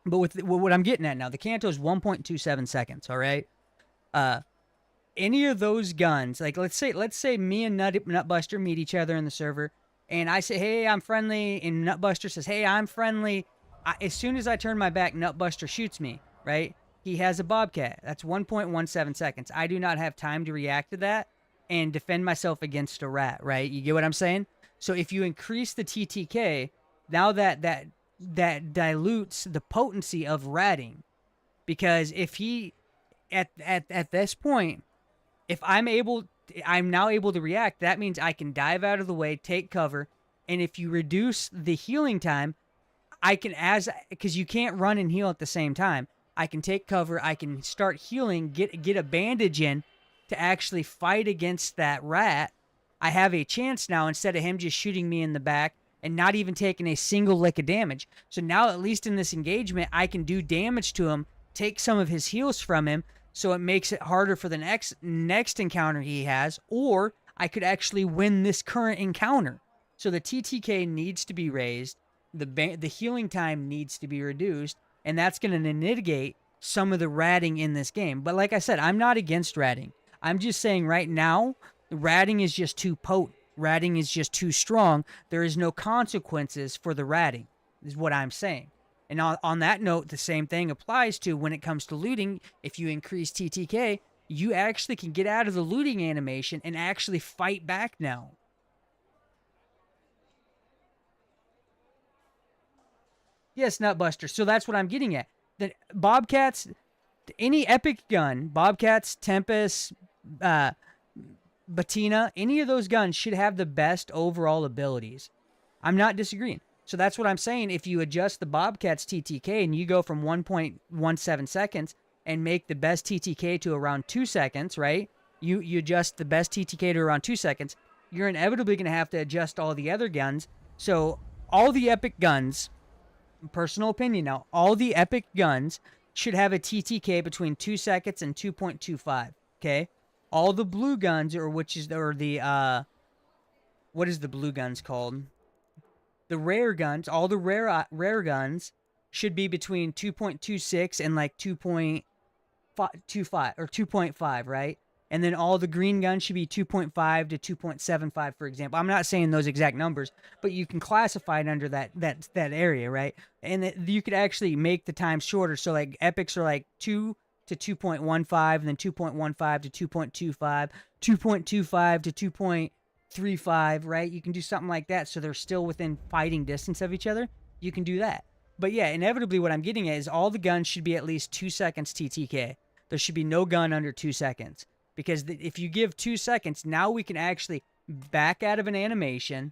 But with what I'm getting at now, the Kanto is 1.27 seconds. All right. Any of those guns, like let's say me and Nutbuster meet each other in the server. And I say, hey, I'm friendly. And Nutbuster says, hey, I'm friendly. As soon as I turn my back, Nutbuster shoots me, right? He has a Bobcat. That's 1.17 seconds. I do not have time to react to that and defend myself against a rat, right? You get what I'm saying? So if you increase the TTK, now that dilutes the potency of ratting. Because if he, at this point, if I'm now able to react, that means I can dive out of the way, take cover, and if you reduce the healing time, I can, because you can't run and heal at the same time, I can take cover, I can start healing, get a bandage in to actually fight against that rat. I have a chance now instead of him just shooting me in the back and not even taking a single lick of damage. So now, at least in this engagement, I can do damage to him, take some of his heals from him, so it makes it harder for the next encounter he has, or I could actually win this current encounter. So the TTK needs to be raised, the healing time needs to be reduced, and that's going to mitigate some of the ratting in this game. But like I said, I'm not against ratting. I'm just saying right now, ratting is just too potent. Ratting is just too strong. There is no consequences for the ratting, is what I'm saying. And on that note, the same thing applies to when it comes to looting. If you increase TTK, you actually can get out of the looting animation and actually fight back now. Yes, Nutbuster. So that's what I'm getting at. The Bobcats, any epic gun, Bobcats, Tempest, Batina, any of those guns should have the best overall abilities. I'm not disagreeing. So that's what I'm saying. If you adjust the Bobcat's TTK and you go from 1.17 seconds and make the best TTK to around 2 seconds, right? You adjust the best TTK to around 2 seconds, you're inevitably going to have to adjust all the other guns. So all the epic guns, personal opinion now, all the epic guns should have a TTK between 2 seconds and 2.25, okay? All the blue guns, what is the blue guns called? The rare guns, all the rare guns should be between 2.26 and like 2.25 or 2.5, right? And then all the green guns should be 2.5 to 2.75, for example. I'm not saying those exact numbers, but you can classify it under that area, right? And you could actually make the time shorter. So like epics are like 2 to 2.15, and then 2.15 to 2.25, 2.25 to 2.35, right? You can do something like that so they're still within fighting distance of each other. You can do that. But yeah, inevitably what I'm getting at is all the guns should be at least 2 seconds TTK. There should be no gun under 2 seconds. Because if you give 2 seconds, now we can actually back out of an animation,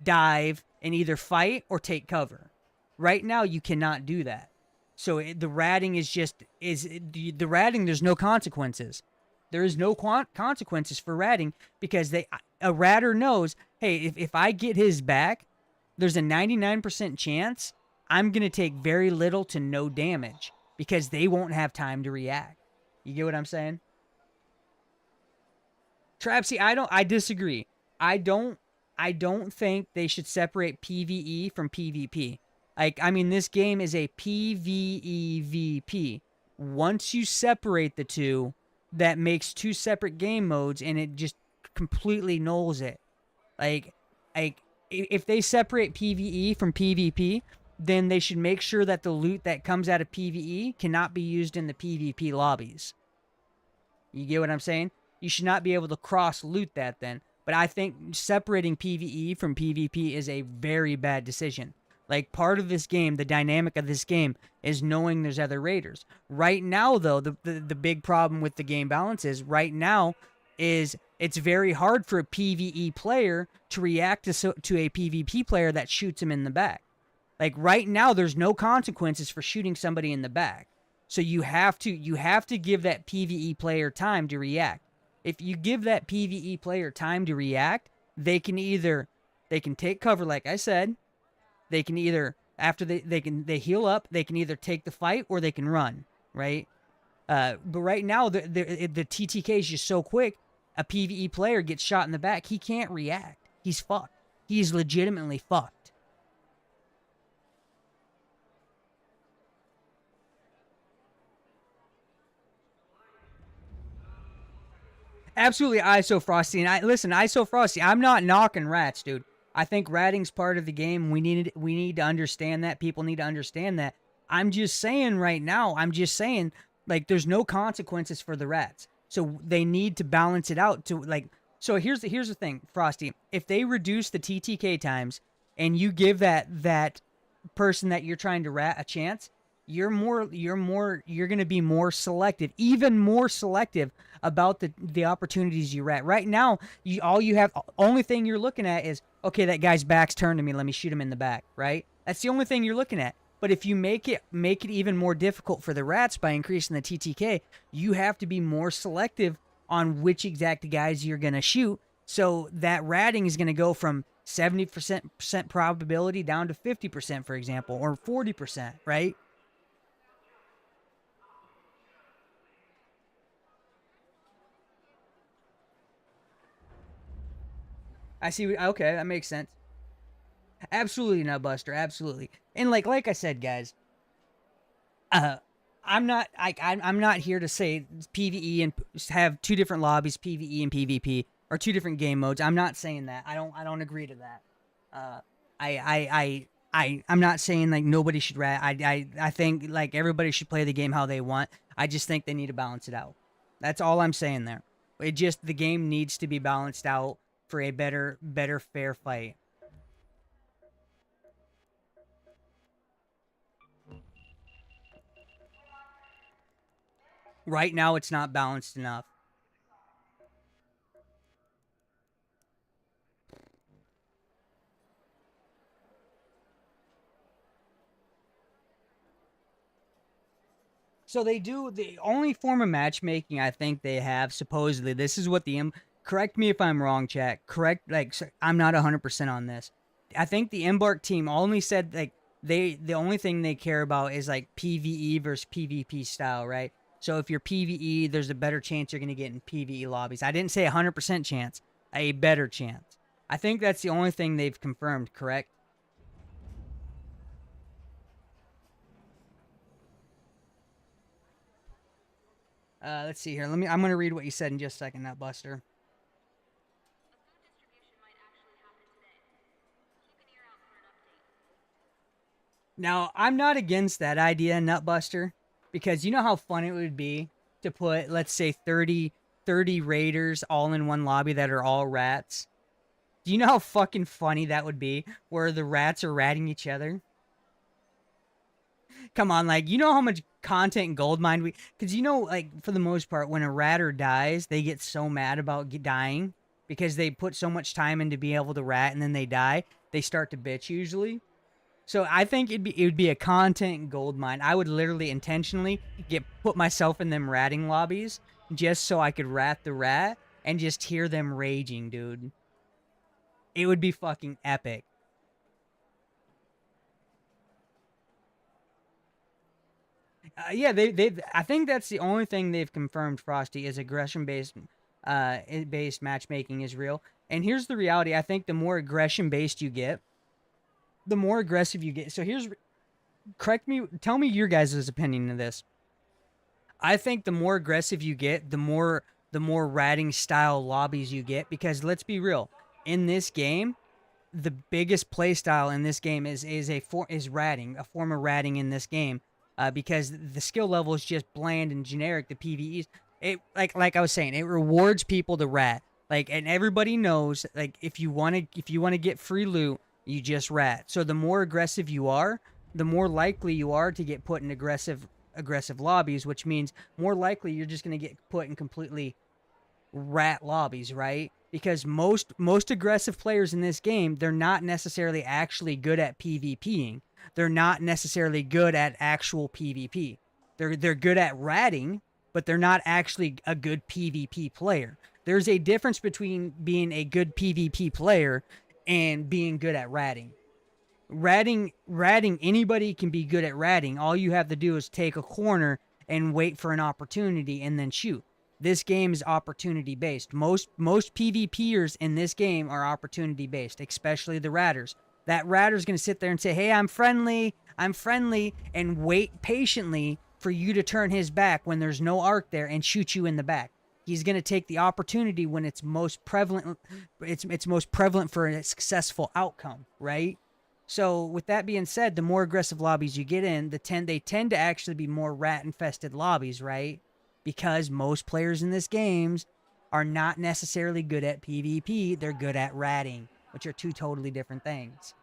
dive, and either fight or take cover. Right now, you cannot do that. So the ratting the ratting, there's no consequences. There is no consequences for ratting because a ratter knows, hey, if I get his back, there's a 99% chance I'm going to take very little to no damage because they won't have time to react. You get what I'm saying? Trapsy, I disagree. I don't think they should separate PvE from PvP. Like, I mean, this game is a PvEVP. Once you separate the two, that makes two separate game modes, and it just completely nulls it. Like, if they separate PvE from PvP, then they should make sure that the loot that comes out of PvE cannot be used in the PvP lobbies. You get what I'm saying? You should not be able to cross loot that then. But I think separating PvE from PvP is a very bad decision. Like, part of this game, the dynamic of this game, is knowing there's other raiders. Right now, though, the big problem with the game balance is, right now, is it's very hard for a PvE player to react to a PvP player that shoots him in the back. Like, right now, there's no consequences for shooting somebody in the back. So you have to give that PvE player time to react. If you give that PvE player time to react, they can take cover, like I said. They can either, after they heal up, they can either take the fight or they can run, right? But right now, the TTK is just so quick. A PvE player gets shot in the back, he can't react. He's fucked. He's legitimately fucked. Absolutely, ISO Frosty. And listen, ISO Frosty, I'm not knocking rats, dude. I think ratting's part of the game. We need to understand that. People need to understand that. I'm just saying right now, like, there's no consequences for the rats. So they need to balance it out to, like, so here's the thing, Frosty. If they reduce the TTK times and you give that person that you're trying to rat a chance, you're going to be more selective, even more selective about the opportunities you rat. Right now, only thing you're looking at is, okay, that guy's back's turned to me, let me shoot him in the back, right? That's the only thing you're looking at. But if you make it even more difficult for the rats by increasing the TTK, you have to be more selective on which exact guys you're going to shoot. So that ratting is going to go from 70% probability down to 50%, for example, or 40%, right? I see. Okay, that makes sense. Absolutely, Nutbuster. Absolutely. And like I said, guys, I'm not here to say PvE and have two different lobbies, PvE and PvP, or two different game modes. I'm not saying that. I don't agree to that. I'm not saying like nobody should rat. I think like everybody should play the game how they want. I just think they need to balance it out. That's all I'm saying there. The game needs to be balanced out for a better fair fight. Right now, it's not balanced enough. So they do, the only form of matchmaking I think they have, supposedly, this is what correct me if I'm wrong, chat. I'm not 100% on this. I think the Embark team only said, like, the only thing they care about is, like, PvE versus PvP style, right? So if you're PvE, there's a better chance you're going to get in PvE lobbies. I didn't say 100% chance, a better chance. I think that's the only thing they've confirmed, correct? Let's see here. I'm going to read what you said in just a second, Nutbuster. Now, I'm not against that idea, Nutbuster, because you know how fun it would be to put, let's say, 30 raiders all in one lobby that are all rats? Do you know how fucking funny that would be, where the rats are ratting each other? Come on, like, you know how much content in Goldmine because you know, like, for the most part, when a ratter dies, they get so mad about dying because they put so much time into being able to rat, and then they die. They start to bitch usually. So I think it would be a content goldmine. I would literally intentionally put myself in them ratting lobbies just so I could rat the rat and just hear them raging, dude. It would be fucking epic. Yeah, I think that's the only thing they've confirmed, Frosty, is aggression-based matchmaking is real. And here's the reality. I think the more aggression-based you get, the more aggressive you get. So tell me your guys' opinion of this. I think the more aggressive you get, the more ratting style lobbies you get. Because let's be real, in this game, the biggest play style in this game is ratting, a form of ratting in this game, because the skill level is just bland and generic. The PVEs, it like I was saying, it rewards people to rat. Like, and everybody knows, like, if you want to get free loot, you just rat. So the more aggressive you are, the more likely you are to get put in aggressive lobbies, which means more likely you're just going to get put in completely rat lobbies, right? Because most aggressive players in this game, they're not necessarily actually good at PvPing. They're not necessarily good at actual PvP. They're good at ratting, but they're not actually a good PvP player. There's a difference between being a good PvP player and being good at ratting. Ratting, anybody can be good at ratting. All you have to do is take a corner and wait for an opportunity and then shoot. This game is opportunity based. Most PvPers in this game are opportunity based, especially the ratters. That ratter's going to sit there and say, "Hey, I'm friendly," and wait patiently for you to turn his back when there's no arc there and shoot you in the back. He's going to take the opportunity when it's most prevalent. It's most prevalent for a successful outcome, right? So with that being said, the more aggressive lobbies you get in, they tend to actually be more rat infested lobbies, right? Because most players in this games are not necessarily good at PvP, they're good at ratting, which are two totally different things.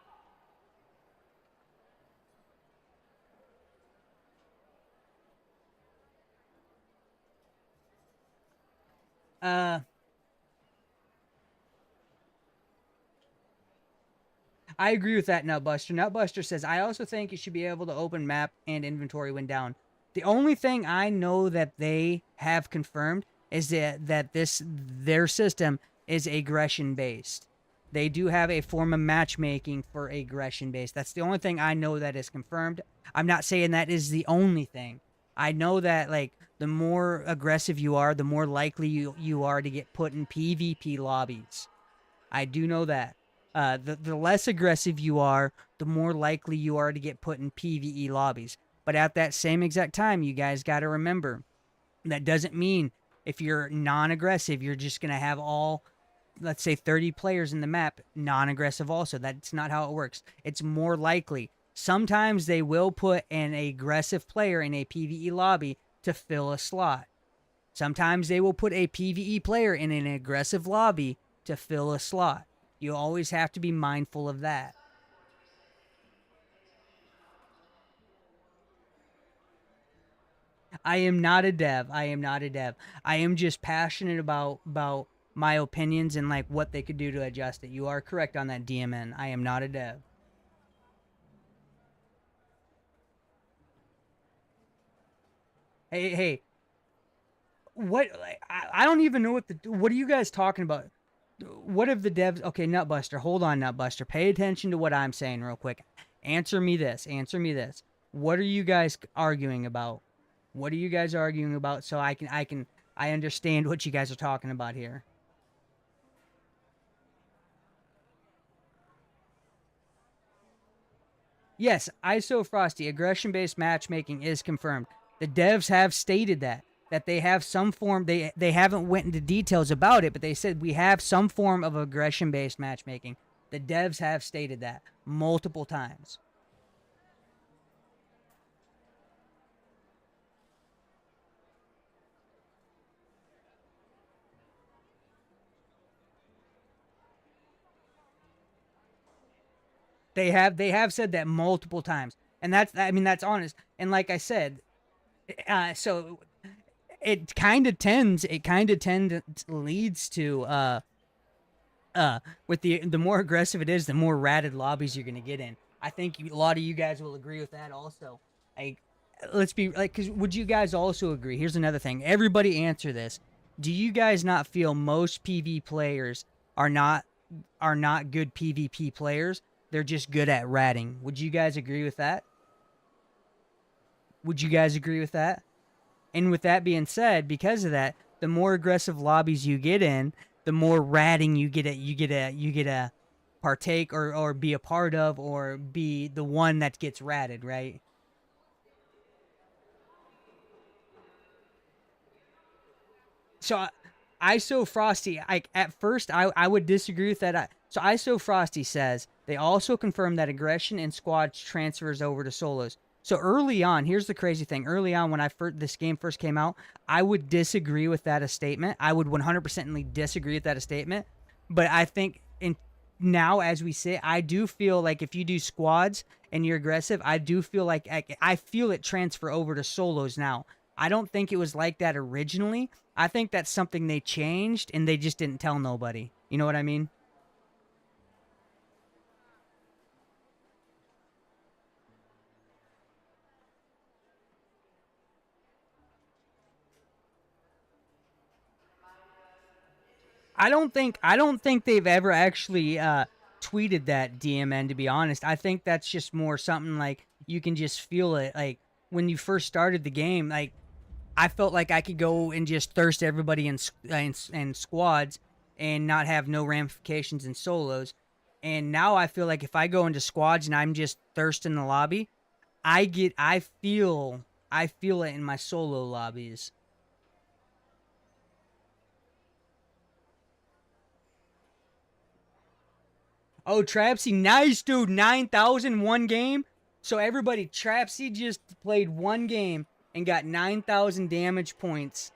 I agree with that, Nutbuster. Nutbuster says, I also think you should be able to open map and inventory when down. The only thing I know that they have confirmed is that their system is aggression based. They do have a form of matchmaking for aggression based. That's the only thing I know that is confirmed. I'm not saying that is the only thing. I know that, like, the more aggressive you are, the more likely you are to get put in PvP lobbies. I do know that. The less aggressive you are, the more likely you are to get put in PvE lobbies. But at that same exact time, you guys got to remember, that doesn't mean if you're non-aggressive, you're just going to have all, let's say, 30 players in the map non-aggressive also. That's not how it works. It's more likely. Sometimes they will put an aggressive player in a PvE lobby to fill a slot. Sometimes they will put a PvE player in an aggressive lobby to fill a slot. You always have to be mindful of that. I am not a dev. I am just passionate about my opinions and, like, what they could do to adjust it. You are correct on that, DMN. I am not a dev. Hey. What? I don't even know what are you guys talking about? What if the devs? Okay, Nutbuster, hold on, Nutbuster. Pay attention to what I'm saying real quick. Answer me this. What are you guys arguing about? What are you guys arguing about? So I understand what you guys are talking about here. Yes, ISO Frosty, aggression-based matchmaking is confirmed. The devs have stated that they have some form, they haven't went into details about it, but they said we have some form of aggression-based matchmaking. The devs have stated that multiple times. They have said that multiple times. And that's honest. And like I said, so it kind of leads to with the more aggressive it is, the more ratted lobbies you're going to get in. I think a lot of you guys will agree with that also. Like, let's be like, cuz would you guys also agree? Here's another thing. Everybody answer this. Do you guys not feel most PvP players are not good PvP players? They're just good at ratting. Would you guys agree with that? Would you guys agree with that? And with that being said, because of that, the more aggressive lobbies you get in, the more ratting you get to partake or be a part of, or be the one that gets ratted, right? So ISO Frosty, at first I would disagree with that. So ISO Frosty says they also confirmed that aggression in squads transfers over to solos. So early on, here's the crazy thing. Early on, when this game first came out, I would disagree with that statement. I would 100% disagree with that statement. But I think now, as we sit, I do feel like if you do squads and you're aggressive, I do feel like I feel it transfer over to solos now. I don't think it was like that originally. I think that's something they changed and they just didn't tell nobody. You know what I mean? I don't think they've ever actually tweeted that, DMN, to be honest. I think that's just more something like you can just feel it. Like when you first started the game, like I felt like I could go and just thirst everybody in squads and not have no ramifications in solos. And now I feel like if I go into squads and I'm just thirst in the lobby, I feel it in my solo lobbies. Oh, Trapsy, nice, dude. 9,000 one game. So everybody, Trapsy just played one game and got 9,000 damage points.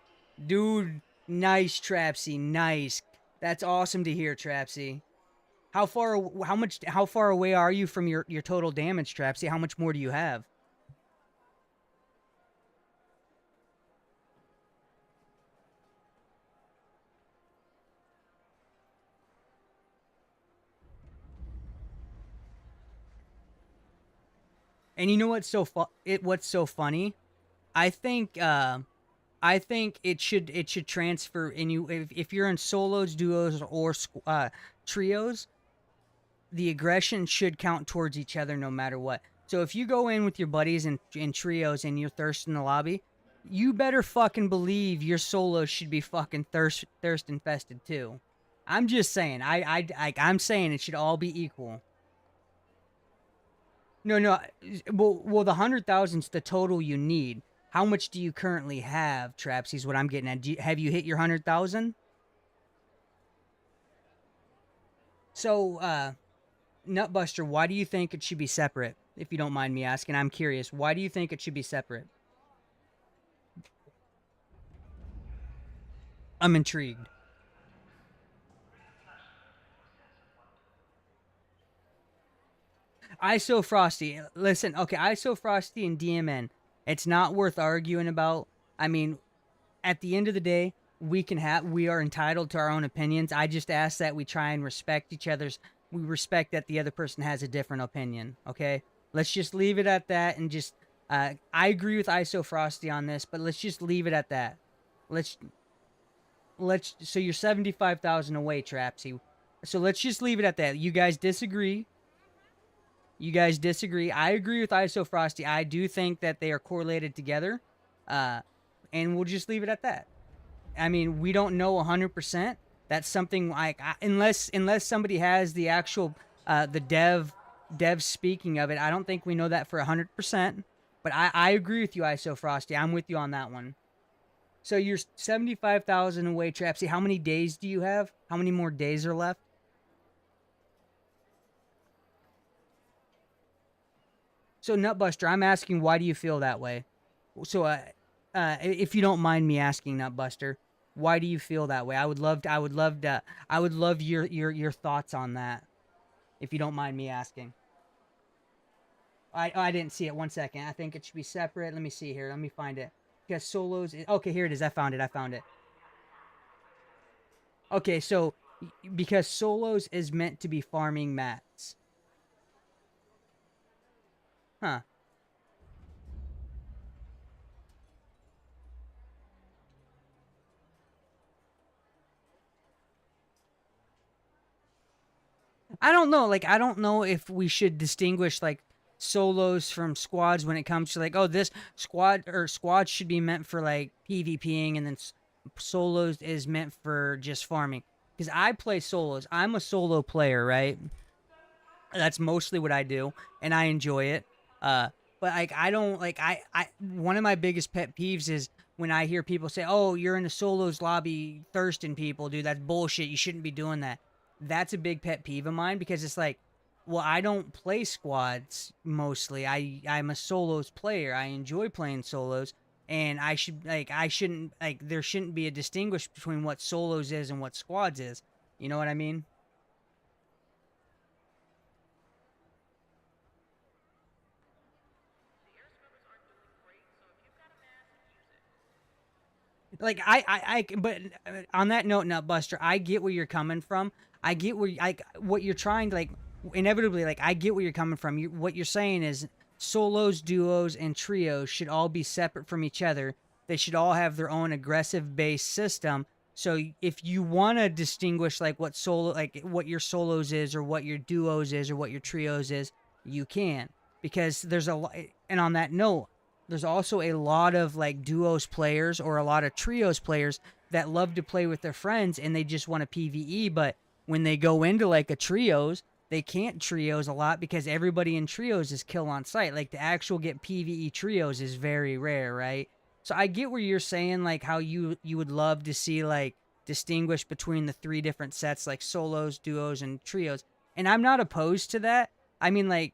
Dude, nice, Trapsy, nice. That's awesome to hear, Trapsy. How far away are you from your total damage, Trapsy? How much more do you have? And you know what's so funny? I think it should transfer in you if you're in solos, duos, or trios. The aggression should count towards each other no matter what. So if you go in with your buddies in trios and you're thirsting the lobby, you better fucking believe your solos should be fucking thirst infested too. I'm just saying. I'm saying it should all be equal. No, no. Well, the 100,000's the total you need. How much do you currently have, Trapsy? Is what I'm getting at. Have you hit your 100,000? So, Nutbuster, why do you think it should be separate? If you don't mind me asking, I'm curious. Why do you think it should be separate? I'm intrigued. ISO Frosty, listen, okay, ISO Frosty and DMN, it's not worth arguing about. I mean, at the end of the day, we are entitled to our own opinions. I just ask that we try and respect each other's. We respect that the other person has a different opinion. Okay, let's just leave it at that and just. I agree with ISO Frosty on this, but let's just leave it at that. Let's. So you're 75,000 away, Trapsy. So let's just leave it at that. You guys disagree. I agree with ISO Frosty. I do think that they are correlated together. And we'll just leave it at that. I mean, we don't know 100%. That's something like unless somebody has the actual the dev speaking of it. I don't think we know that for 100%. But I agree with you, ISO Frosty. I'm with you on that one. So you're 75,000 away, Trapsy. How many days do you have? How many more days are left? So Nutbuster, I'm asking, why do you feel that way? So, if you don't mind me asking, Nutbuster, why do you feel that way? I would love your thoughts on that, if you don't mind me asking. I didn't see it. 1 second. I think it should be separate. Let me see here. Let me find it. Because solos. Okay, here it is. I found it. Okay, so because solos is meant to be farming mats. Huh. I don't know. Like, I don't know if we should distinguish like solos from squads when it comes to like, oh, this squad should be meant for like PvPing, and then solos is meant for just farming. Because I play solos. I'm a solo player, right? That's mostly what I do, and I enjoy it. But like, I don't like I one of my biggest pet peeves is when I hear people say, "Oh, you're in the solos lobby thirsting people, dude. That's bullshit. You shouldn't be doing that." That's a big pet peeve of mine because it's like, well, I don't play squads mostly. I'm a solos player. I enjoy playing solos, and I shouldn't like there shouldn't be a distinguish between what solos is and what squads is. You know what I mean? Like but on that note, Nutbuster, I get where you're coming from. I get where what you're trying to like. Inevitably, like I get where you're coming from. What you're saying is solos, duos, and trios should all be separate from each other. They should all have their own aggressive based system. So if you want to distinguish like what your solos is or what your duos is or what your trios is, you can because there's a lot. And on that note, there's also a lot of like duos players or a lot of trios players that love to play with their friends and they just want a PvE, but when they go into like a trios, they can't trios a lot because everybody in trios is kill on sight. Like to actual get PvE trios is very rare, right? So I get where you're saying like how you would love to see like distinguish between the three different sets like solos, duos, and trios. And I'm not opposed to that. I mean like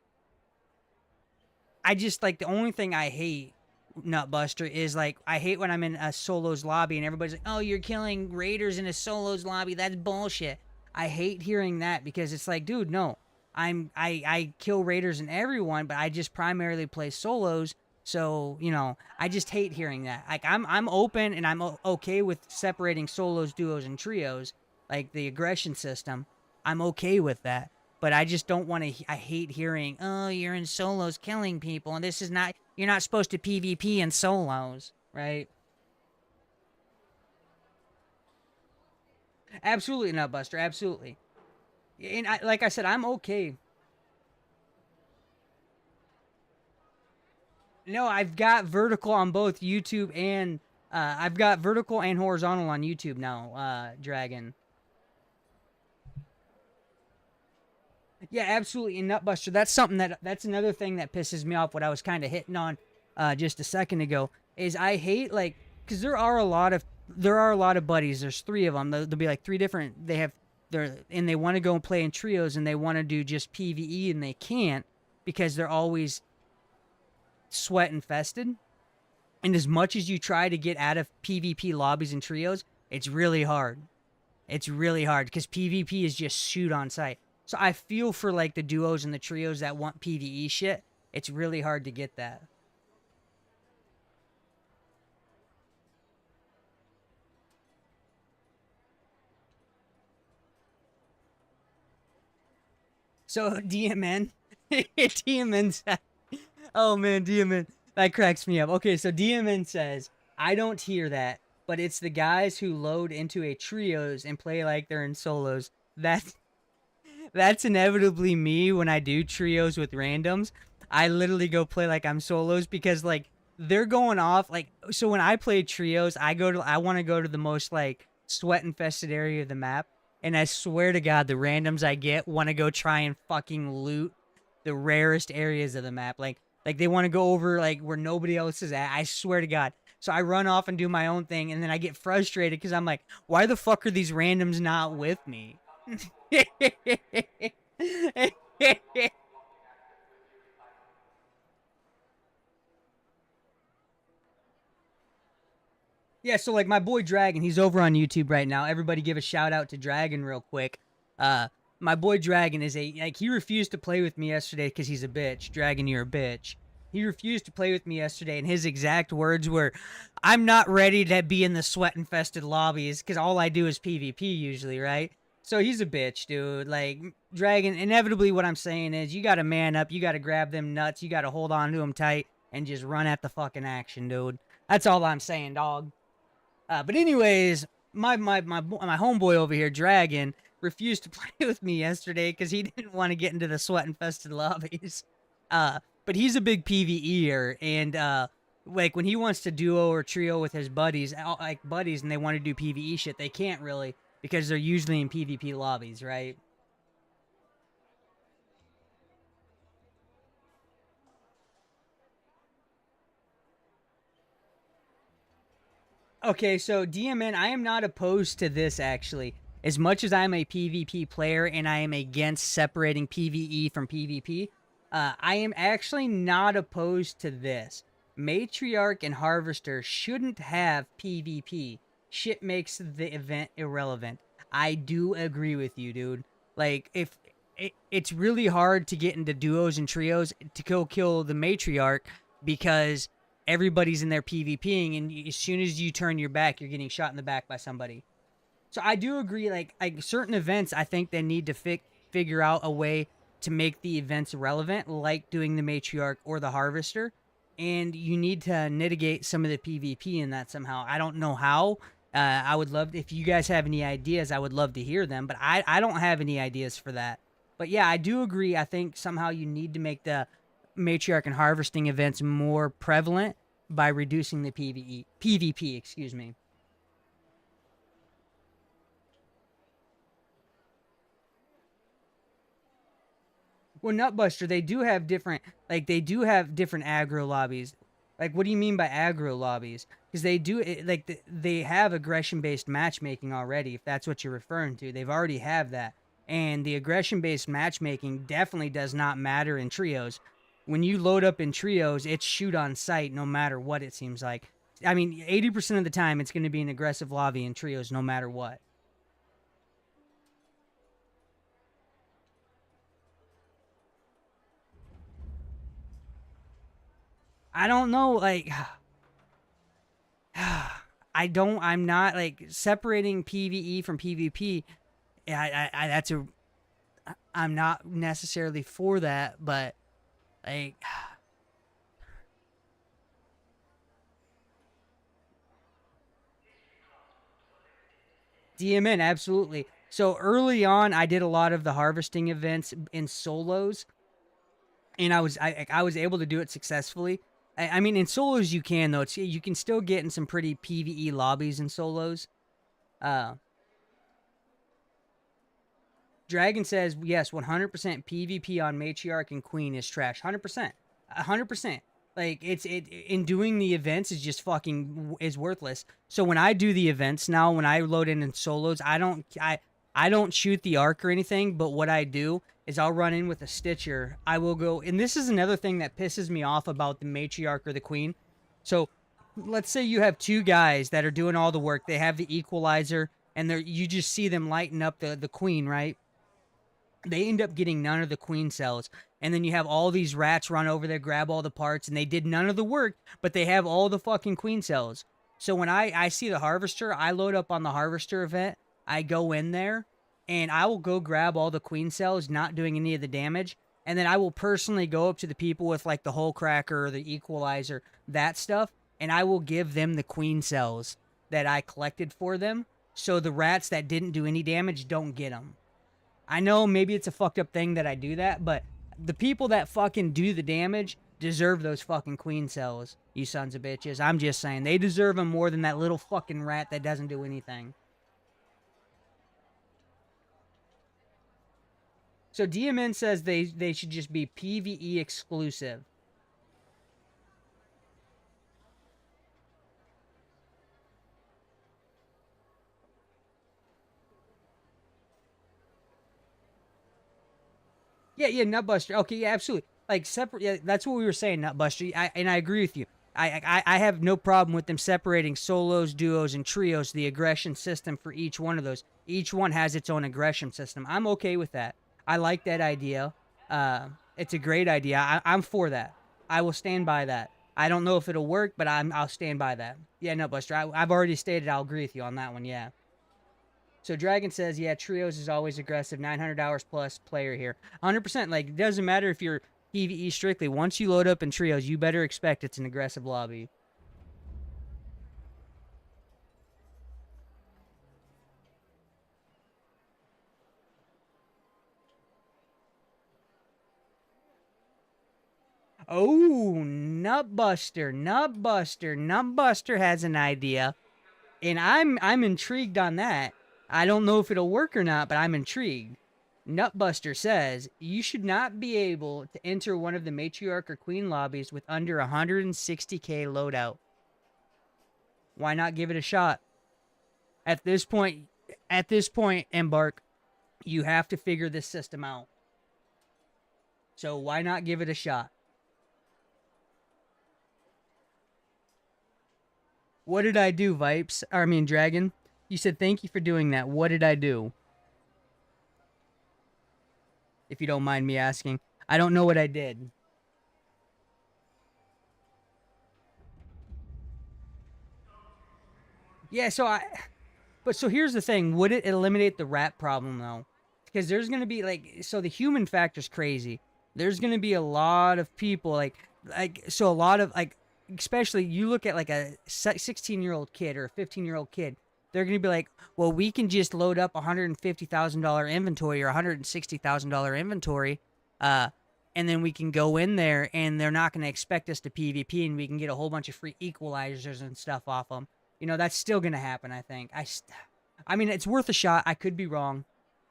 I just like the only thing I hate, Nutbuster, is like I hate when I'm in a solos lobby and everybody's like, "Oh, you're killing raiders in a solos lobby. That's bullshit." I hate hearing that because it's like, dude, no, I kill raiders and everyone, but I just primarily play solos. So I just hate hearing that. Like I'm open and I'm okay with separating solos, duos, and trios, like the aggression system. I'm okay with that. But I just don't want to. I hate hearing, "Oh, you're in solos killing people, and this is not. You're not supposed to PvP in solos, right?" Absolutely not, Buster. Absolutely. And like I said, I'm okay. No, I've got vertical on both YouTube and I've got vertical and horizontal on YouTube now. Dragon. Yeah, absolutely. And Nutbuster, that's another thing that pisses me off. What I was kind of hitting on just a second ago is I hate like because there are a lot of buddies. There's three of them. There'll be like three different. They want to go and play in trios and they want to do just PVE and they can't because they're always sweat infested. And as much as you try to get out of PvP lobbies and trios, it's really hard. It's really hard because PvP is just shoot on sight. So I feel for like the duos and the trios that want PvE shit. It's really hard to get that. So DMN, DMN said, "Oh man, DMN, that cracks me up." Okay, so DMN says, "I don't hear that, but it's the guys who load into a trios and play like they're in solos. That's inevitably me when I do trios with randoms. I literally go play like I'm solos because like they're going off like so when I play trios, I want to go to the most like sweat infested area of the map. And I swear to God, the randoms I get want to go try and fucking loot the rarest areas of the map. Like they want to go over like where nobody else is at. I swear to God. So I run off and do my own thing, and then I get frustrated because I'm like, why the fuck are these randoms not with me? Yeah, so like my boy Dragon, he's over on YouTube right now. Everybody give a shout out to Dragon real quick. Uh my boy Dragon is he refused to play with me yesterday because he's a bitch. Dragon, you're a bitch. He refused to play with me yesterday, and his exact words were, "I'm not ready to be in the sweat infested lobbies because all I do is PvP usually, right?" So he's a bitch, dude. Like Dragon, inevitably, what I'm saying is, you gotta man up. You gotta grab them nuts. You gotta hold on to them tight and just run at the fucking action, dude. That's all I'm saying, dog. But anyways, my homeboy over here, Dragon, refused to play with me yesterday because he didn't want to get into the sweat infested lobbies. But he's a big PVEer, and like when he wants to duo or trio with his buddies, and they want to do PVE shit, they can't really because they're usually in PvP lobbies, right? Okay, so DMN, I am not opposed to this actually. As much as I'm a PvP player and I am against separating PvE from PvP, I am actually not opposed to this. Matriarch and Harvester shouldn't have PvP. Shit makes the event irrelevant. I do agree with you, dude. Like, if it's really hard to get into duos and trios to go kill the Matriarch because everybody's in there PvPing, and as soon as you turn your back, you're getting shot in the back by somebody. So I do agree. Like certain events, I think they need to figure out a way to make the events relevant, like doing the Matriarch or the Harvester. And you need to mitigate some of the PvP in that somehow. I don't know how. I would love if you guys have any ideas. I would love to hear them, but I don't have any ideas for that. But yeah, I do agree. I think somehow you need to make the Matriarch and harvesting events more prevalent by reducing the PvP, excuse me. Well, Nutbuster, they do have different aggro lobbies. Like, what do you mean by aggro lobbies? Because they have aggression-based matchmaking already, if that's what you're referring to. They've already have that. And the aggression-based matchmaking definitely does not matter in trios. When you load up in trios, it's shoot on sight no matter what, it seems like. I mean, 80% of the time, it's going to be an aggressive lobby in trios no matter what. I don't know, like... I'm not, like, separating PvE from PvP. I'm not necessarily for that, but, like... DMN, absolutely. So early on, I did a lot of the harvesting events in solos, and I was able to do it successfully. I mean, in solos you can, though. You can still get in some pretty PvE lobbies in solos. Dragon says, yes, 100% PvP on Matriarch and Queen is trash. 100%. 100%. Like, in doing the events is just fucking is worthless. So when I do the events now, when I load in solos, I don't shoot the arc or anything, but what I do is I'll run in with a Stitcher. I will go, and this is another thing that pisses me off about the Matriarch or the Queen. So let's say you have two guys that are doing all the work. They have the equalizer, and you just see them lighten up the Queen, right? They end up getting none of the Queen cells. And then you have all these rats run over there, grab all the parts, and they did none of the work, but they have all the fucking Queen cells. So when I see the Harvester, I load up on the Harvester event, I go in there, and I will go grab all the Queen cells, not doing any of the damage, and then I will personally go up to the people with, like, the Hole Cracker or the Equalizer, that stuff, and I will give them the Queen cells that I collected for them, so the rats that didn't do any damage don't get them. I know maybe it's a fucked up thing that I do that, but the people that fucking do the damage deserve those fucking Queen cells, you sons of bitches. I'm just saying, they deserve them more than that little fucking rat that doesn't do anything. So DMN says they should just be PvE exclusive. Yeah, Nutbuster. Okay, yeah, absolutely. Like, separate. Yeah, that's what we were saying, Nutbuster. And I agree with you. I have no problem with them separating solos, duos, and trios, the aggression system for each one of those. Each one has its own aggression system. I'm okay with that. I like that idea. It's a great idea. I'm for that. I will stand by that. I don't know if it'll work, but I'll stand by that. Yeah, Nutbuster. I've already stated I'll agree with you on that one, yeah. So Dragon says, yeah, trios is always aggressive. 900 hours plus player here. 100%. Like, it doesn't matter if you're PvE strictly. Once you load up in trios, you better expect it's an aggressive lobby. Oh, Nutbuster. Nutbuster has an idea. And I'm intrigued on that. I don't know if it'll work or not, but I'm intrigued. Nutbuster says, you should not be able to enter one of the Matriarch or Queen lobbies with under 160k loadout. Why not give it a shot? At this point, Embark, you have to figure this system out. So why not give it a shot? What did I do, Vipes? Dragon. You said thank you for doing that. What did I do? If you don't mind me asking. I don't know what I did. Yeah, so here's the thing. Would it eliminate the rat problem, though? Because there's going to be, so the human factor's crazy. There's going to be a lot of people, so a lot of, especially you look at, a 16-year-old kid or a 15-year-old kid. They're going to be like, well, we can just load up $150,000 inventory or $160,000 inventory, and then we can go in there, and they're not going to expect us to PvP, and we can get a whole bunch of free equalizers and stuff off them. That's still going to happen, I think. I mean, it's worth a shot. I could be wrong.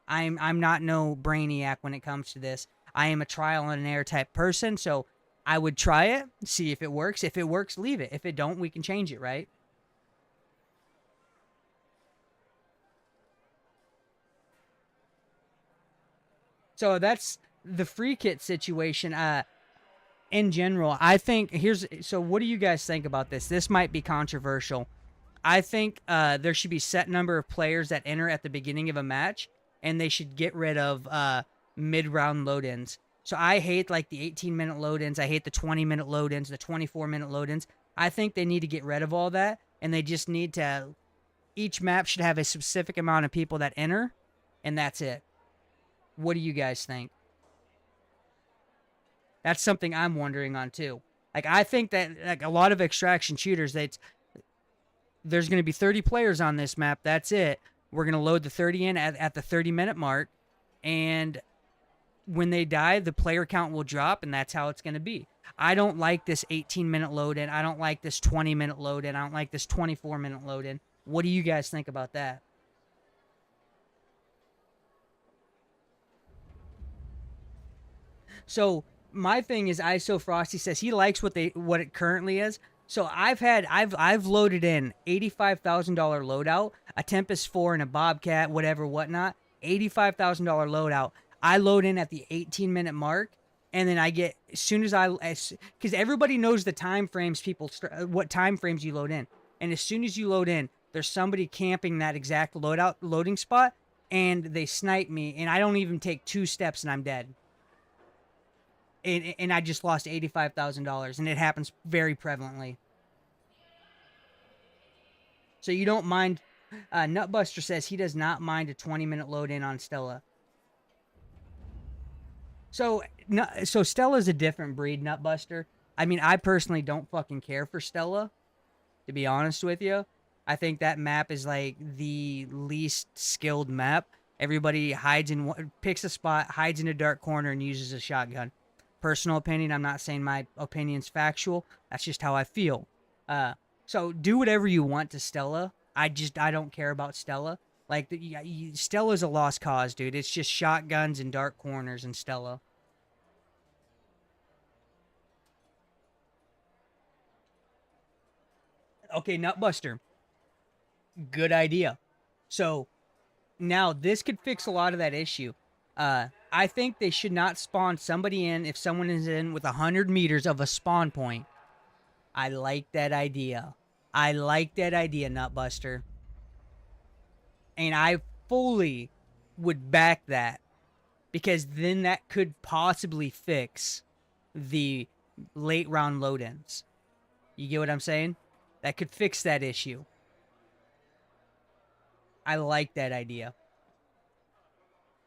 I'm not no brainiac when it comes to this. I am a trial and error type person, so I would try it, see if it works. If it works, leave it. If it don't, we can change it, right? So that's the free kit situation. In general, I think so what do you guys think about this? This might be controversial. I think there should be set number of players that enter at the beginning of a match, and they should get rid of mid-round load-ins. So I hate the 18-minute load-ins. I hate the 20-minute load-ins, the 24-minute load-ins. I think they need to get rid of all that, and they just need to... Each map should have a specific amount of people that enter, and that's it. What do you guys think? That's something I'm wondering on, too. I think that a lot of extraction shooters, there's going to be 30 players on this map. That's it. We're going to load the 30 in at the 30-minute mark. And when they die, the player count will drop, and that's how it's going to be. I don't like this 18-minute load-in. I don't like this 20-minute load-in. I don't like this 24-minute load-in. What do you guys think about that? So my thing is, ISO Frosty says he likes what it currently is. So I've loaded in $85,000 loadout, a Tempest 4 and a Bobcat, whatnot. $85,000 loadout. I load in at the 18-minute mark, and then I get because everybody knows the time frames what time frames you load in, and as soon as you load in, there's somebody camping that exact loading spot, and they snipe me, and I don't even take 2 steps, and I'm dead. And I just lost $85,000, and it happens very prevalently. So you don't mind... Nutbuster says he does not mind a 20-minute load-in on Stella. So Stella's a different breed, Nutbuster. I mean, I personally don't fucking care for Stella, to be honest with you. I think that map is, the least skilled map. Everybody picks a spot, hides in a dark corner, and uses a shotgun. Personal opinion, I'm not saying my opinion's factual. That's just how I feel. So do whatever you want to Stella. I don't care about Stella. Stella's a lost cause, dude. It's just shotguns and dark corners and Stella. Okay, Nutbuster. Good idea. So now this could fix a lot of that issue. I think they should not spawn somebody in if someone is in with 100 meters of a spawn point. I like that idea. Nutbuster. And I fully would back that, because then that could possibly fix the late round load-ins. You get what I'm saying? That could fix that issue. I like that idea.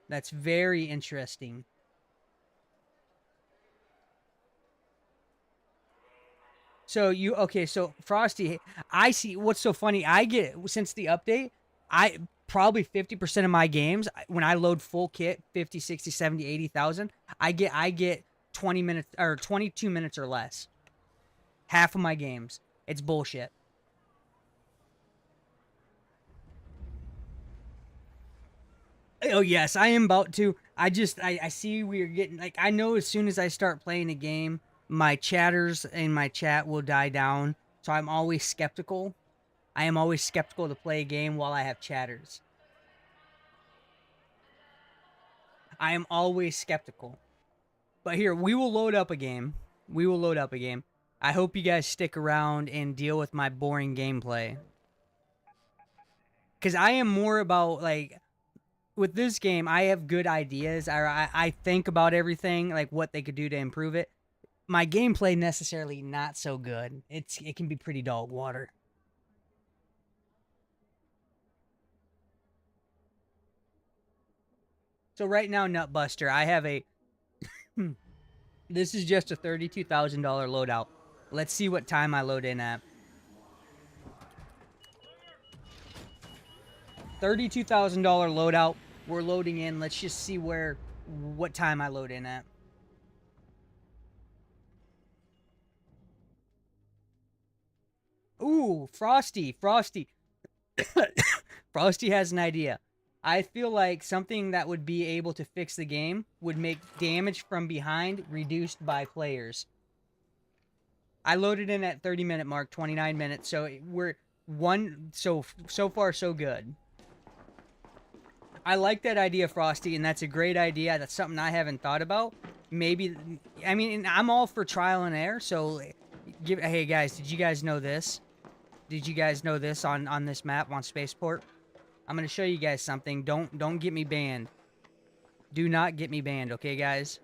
That's very interesting. So Frosty, I see what's so funny. I get, since the update, probably 50% of my games, when I load full kit, 50, 60, 70, 80,000, I get 20 minutes or 22 minutes or less. Half of my games. It's bullshit. Oh yes, I am about to. I see we're getting, I know as soon as I start playing a game, my chatters in my chat will die down. So I'm always skeptical. I am always skeptical to play a game while I have chatters. I am always skeptical. But here, we will load up a game. We will load up a game. I hope you guys stick around and deal with my boring gameplay. Because I am more about, like, with this game, I have good ideas. I think about everything, like what they could do to improve it. My gameplay necessarily not so good. It can be pretty dog water. So right now, Nutbuster, I have a... This is just a $32,000 loadout. Let's see what time I load in at. $32,000 loadout. We're loading in. Let's just see what time I load in at. Ooh, Frosty. Frosty has an idea. I feel like something that would be able to fix the game would make damage from behind reduced by players. I loaded in at 30-minute mark, 29 minutes, so we're so far so good. I like that idea, Frosty, and that's a great idea. That's something I haven't thought about. Maybe, I mean, I'm all for trial and error, so hey guys, did you guys know this? Did you guys know this on this map on Spaceport? I'm gonna show you guys something. Don't get me banned. Do not get me banned, okay, guys?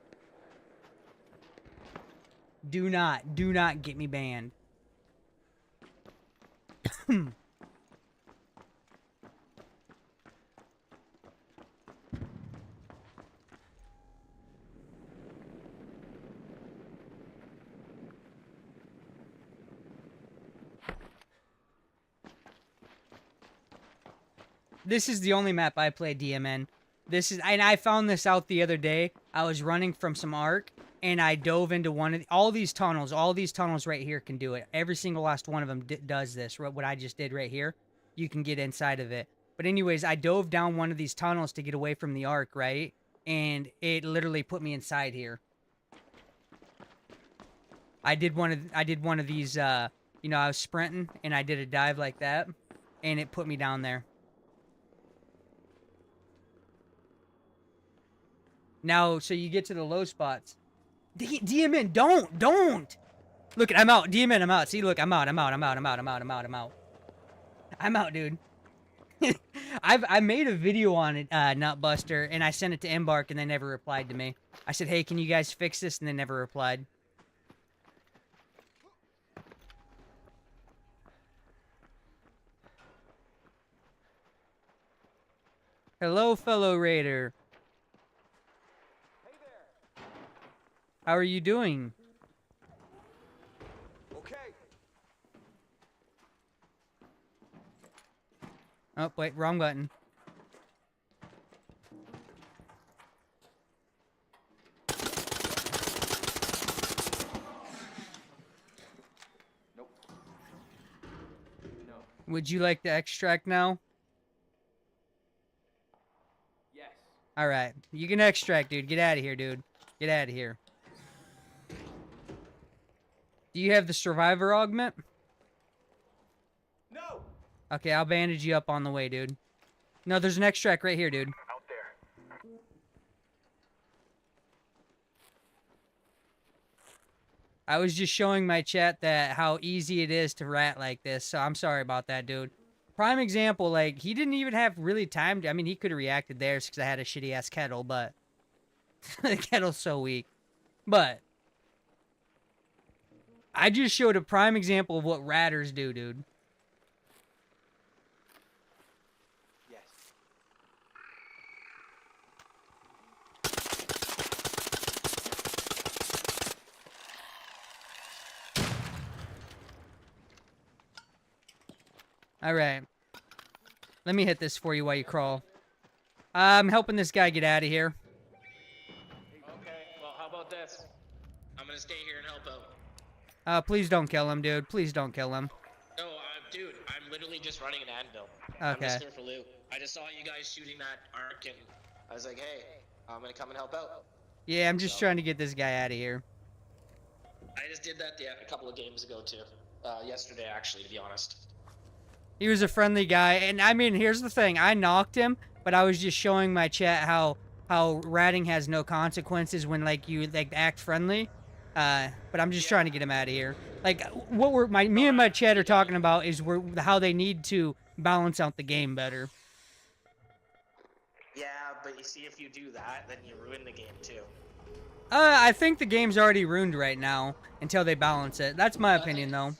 Do not get me banned. This is the only map I play DMN. And I found this out the other day. I was running from some ARC, and I dove into all these tunnels. All these tunnels right here can do it. Every single last one of them does this. What I just did right here, you can get inside of it. But anyways, I dove down one of these tunnels to get away from the ARC, right? And it literally put me inside here. I did one of these. I was sprinting, and I did a dive like that, and it put me down there. Now, so you get to the low spots. DMN, don't! Look, I'm out. DMN, I'm out. See, look, I'm out, dude. I made a video on it, Nutbuster, and I sent it to Embark, and they never replied to me. I said, hey, can you guys fix this? And they never replied. Hello, fellow raider. How are you doing? Okay. Oh, wait, wrong button. Nope. No. Would you like to extract now? Yes. Alright, you can extract, dude. Get out of here, dude. Get out of here. Do you have the survivor augment? No. Okay, I'll bandage you up on the way, dude. No, there's an extract right here, dude. Out there. I was just showing my chat that how easy it is to rat like this, so I'm sorry about that, dude. Prime example, like, he didn't even have really time to... I mean, he could have reacted there because I had a shitty-ass kettle, but... the kettle's so weak. But... I just showed a prime example of what ratters do, dude. Yes. Alright. Let me hit this for you while you crawl. I'm helping this guy get out of here. Okay, well, how about this? I'm gonna stay here and help out. Please don't kill him, dude. Please don't kill him. No, dude, I'm literally just running an anvil. Okay. I'm just here for loot. I just saw you guys shooting that arc, and I was like, hey, I'm gonna come and help out. Yeah, I'm just trying to get this guy out of here. I just did that a couple of games ago, too. Yesterday, actually, to be honest. He was a friendly guy, and I mean, here's the thing: I knocked him, but I was just showing my chat how ratting has no consequences when like you like act friendly. But I'm just trying to get him out of here. Like what me and my chat are talking about is how they need to balance out the game better. Yeah, but you see, if you do that, then you ruin the game too. I think the game's already ruined right now until they balance it. That's my opinion, though.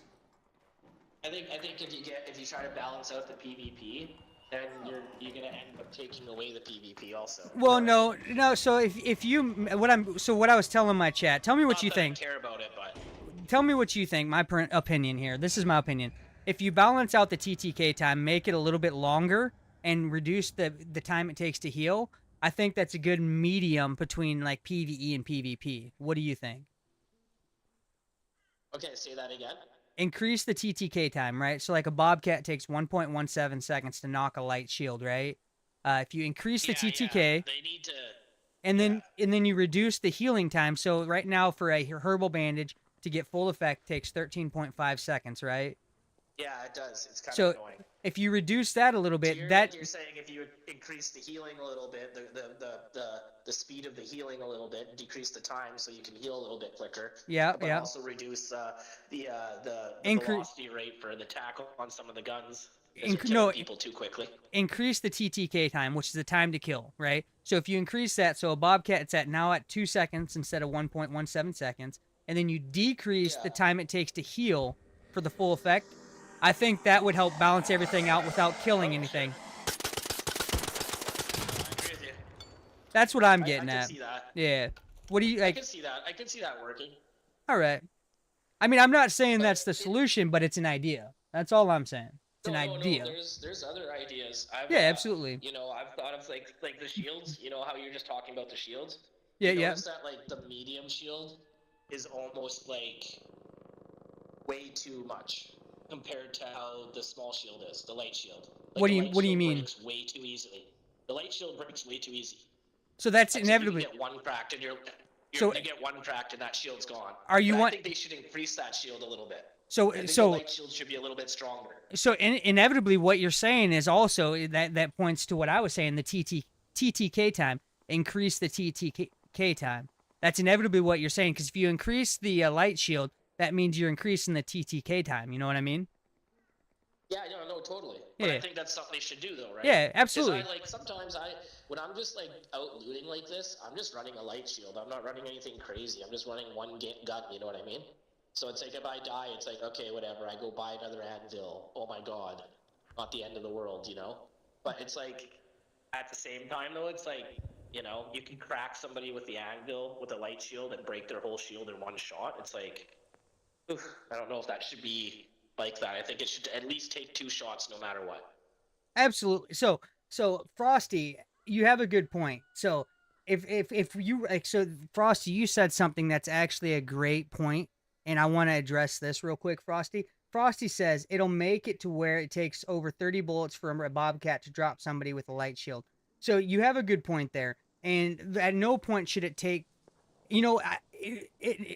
I think if you try to balance out the PvP, then you're gonna end up taking away the PvP also. Well, no. So if you what I was telling my chat, tell me what you think. I care about it, but Tell me what you think. My opinion here. This is my opinion. If you balance out the TTK time, make it a little bit longer, and reduce the time it takes to heal, I think that's a good medium between like PvE and PvP. What do you think? okay, say that again. Increase the TTK time, right? So like a Bobcat takes 1.17 seconds to knock a light shield, right? If you increase the TTK, they need to. and then you reduce the healing time. So right now for a herbal bandage to get full effect takes 13.5 seconds, right? Yeah, it does. It's kind So of annoying. if you reduce that a little bit, You're saying if you increase the healing a little bit, the speed of the healing a little bit, decrease the time so you can heal a little bit quicker. But also reduce the velocity rate for the tackle on some of the guns. People too quickly. Increase the TTK time, which is the time to kill, right? So if you increase that, so a Bobcat it's now at 2 seconds instead of 1.17 seconds, and then you decrease the time it takes to heal for the full effect, I think that would help balance everything out without killing anything. I agree with you. That's what I'm I getting can at. see that. Yeah. What do you I like? can see that. I can see that working. All right. I mean, I'm not saying that's the solution, but it's an idea. That's all I'm saying. It's an idea. No, there's other ideas. Absolutely. I've thought of like the shields. You know how you're just talking about the shields. Yeah, you yeah. Notice that like the medium shield is almost like way too much compared to how the small shield is, the light shield. Like, what do you mean? Breaks way too easily. The light shield breaks way too easy. So that's like, inevitably. You get one cracked and you get one cracked and that shield's gone. I think they should increase that shield a little bit. So the light shield should be a little bit stronger. So inevitably, what you're saying is also that points to what I was saying. The TTK time, increase the TTK time. That's inevitably what you're saying, because if you increase the light shield, that means you're increasing the TTK time. You know what I mean? Yeah, no, totally. But I think that's something they should do, though, right? Yeah, absolutely. Sometimes when I'm just like out looting like this, I'm just running a light shield. I'm not running anything crazy. I'm just running one gun. You know what I mean? So it's like if I die, it's like, okay, whatever. I go buy another anvil. Oh my god, not the end of the world, you know. But it's like at the same time, though, it's like, you know, you can crack somebody with the anvil with a light shield and break their whole shield in one shot. It's like, oof, I don't know if that should be like that. I think it should at least take 2 shots no matter what. Absolutely. So Frosty, you have a good point. So if you like, so Frosty, you said something that's actually a great point, and I want to address this real quick, Frosty. Frosty says it'll make it to where it takes over 30 bullets for a Bobcat to drop somebody with a light shield. So you have a good point there. And at no point should it take, you know,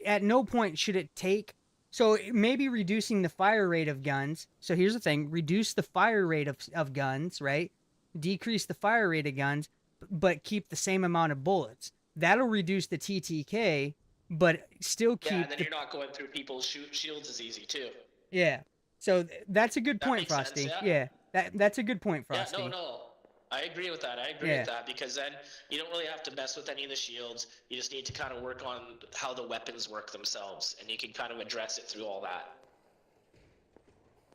at no point should it take, so maybe reducing the fire rate of guns. So here's the thing, reduce the fire rate of guns, right? Decrease the fire rate of guns, but keep the same amount of bullets. That'll reduce the TTK, but still keep... Yeah, and then you're not going through people's shields as easy, too. Yeah. So that's a good point, makes Frosty. sense, yeah. That's a good point, Frosty. Yeah, no. I agree with that. Because then you don't really have to mess with any of the shields. You just need to kind of work on how the weapons work themselves, and you can kind of address it through all that.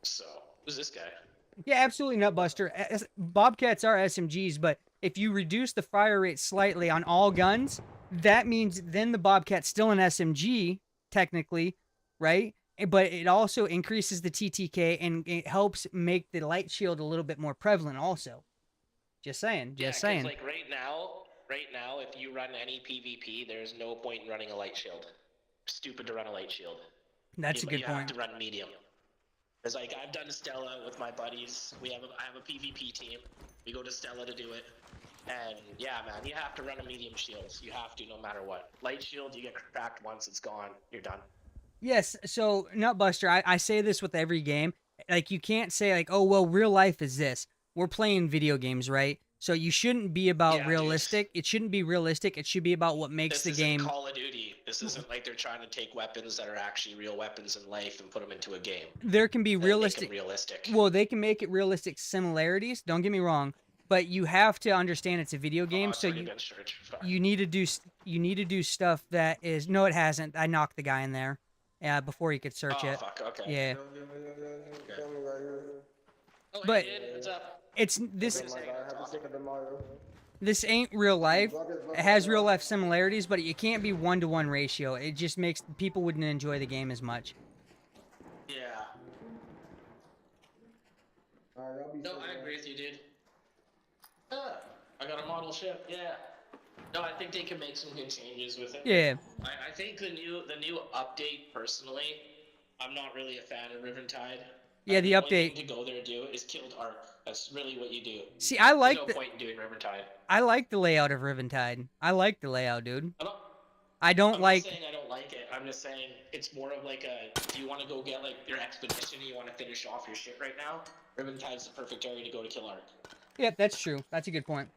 So, who's this guy? Yeah, absolutely, Nutbuster. Bobcats are SMGs, but if you reduce the fire rate slightly on all guns, that means then the Bobcat's still an SMG, technically, right? But it also increases the TTK, and it helps make the light shield a little bit more prevalent also. Just saying. Like right now, if you run any PvP, there's no point in running a light shield. Stupid to run a light shield. That's a good point. You have to run medium. It's like I've done Stella with my buddies. I have a PvP team. We go to Stella to do it. And yeah, man, you have to run a medium shield. You have to, no matter what. Light shield, you get cracked once, it's gone. You're done. Yes, so Nutbuster, I say this with every game. Like, you can't say like, oh well, real life is this. We're playing video games, right? So you shouldn't be about Yeah, dude. realistic. It shouldn't be realistic. It should be about what makes This the isn't game. Call of Duty. This isn't like they're trying to take weapons that are actually real weapons in life and put them into a game. There can be And make 'em realistic. realistic. Well, they can make it realistic similarities. Don't get me wrong, but you have to understand it's a video game. it's So already you been searched. Fuck. you need to do stuff that is. No, it hasn't. I knocked the guy in there. Before he could search Oh, it. fuck. Okay. Yeah, Oh, hey, But- dude, what's up? it's this. Just hanging out talking. This ain't real life. It has real life similarities, but it can't be 1-to-1 ratio. It just makes people wouldn't enjoy the game as much. Yeah. No, I agree with you, dude. I got a model ship. Yeah. No, I think they can make some good changes with it. Yeah. I think the new update, personally, I'm not really a fan of Riventide. Yeah, the only update. thing to go there and do is kill Ark. That's really what you do. See, I like There's the no point in doing Riventide. I like the layout of Riventide. I like the layout, dude. I'm not, I don't I'm like. not saying I don't like it. I'm just saying it's more of like a. Do you want to go get like your expedition and you want to finish off your shit right now? Riventide's the perfect area to go to kill Ark. Yep, that's true. That's a good point.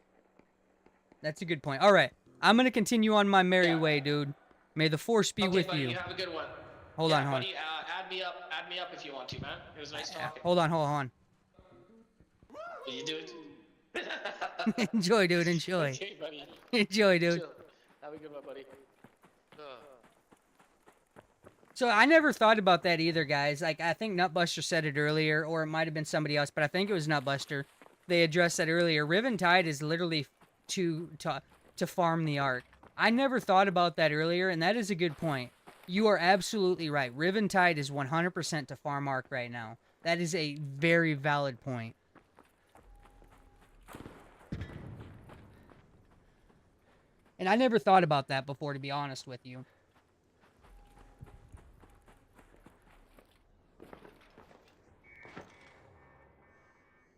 That's a good point. All right, I'm gonna continue on my merry Yeah. way, dude. May the force be Okay, with buddy, you. You have a good one. Hold Yeah, on, hold on. buddy, add me up. Add me up if you want to, man. It was nice talking. Hold on, hold on. Will you do it? Enjoy, dude. Enjoy. Okay, buddy. Enjoy, dude. Chill. Have a good one, buddy. So I never thought about that either, guys. Like, I think Nutbuster said it earlier, or it might have been somebody else, but I think it was Nutbuster. They addressed that earlier. Riventide is literally to farm the Ark. I never thought about that earlier, and that is a good point. You are absolutely right. Riventide is 100% to farm Ark right now. That is a very valid point. And I never thought about that before, to be honest with you.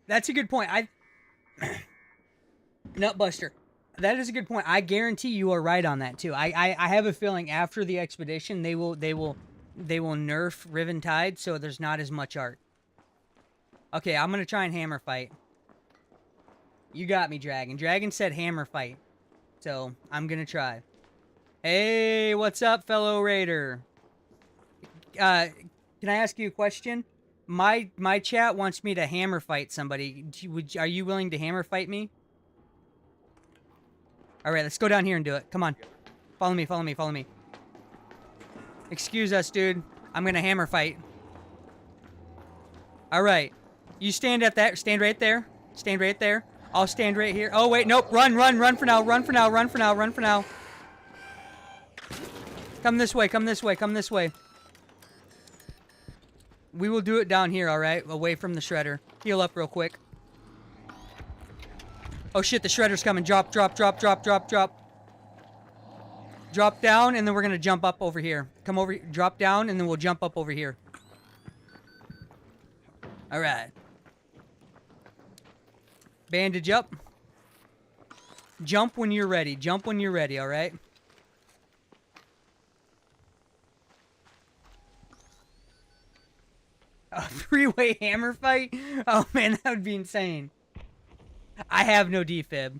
That's a good point. Nutbuster, that is a good point. I guarantee you are right on that too. I have a feeling after the expedition they will nerf Riventide so there's not as much art. Okay, I'm gonna try and hammer fight. You got me, Dragon. Dragon said hammer fight, so I'm gonna try. Hey, what's up, fellow raider? Can I ask you a question? My chat wants me to hammer fight somebody. Are you willing to hammer fight me? All right, let's go down here and do it. Come on. Follow me, follow me, follow me. Excuse us, dude. I'm going to hammer fight. All right. You stand at that. Stand right there. Stand right there. I'll stand right here. Oh, wait. Nope. Run, run, run for now. Run for now. Run for now. Run for now. Come this way. Come this way. Come this way. We will do it down here, all right? Away from the shredder. Heal up real quick. Oh, shit. The shredder's coming. Drop, drop, drop, drop, drop, drop. Drop down, and then we're going to jump up over here. Come over. Drop down, and then we'll jump up over here. All right. Bandage up. Jump when you're ready. Jump when you're ready, all right? A three-way hammer fight? Oh man, that would be insane. I have no defib,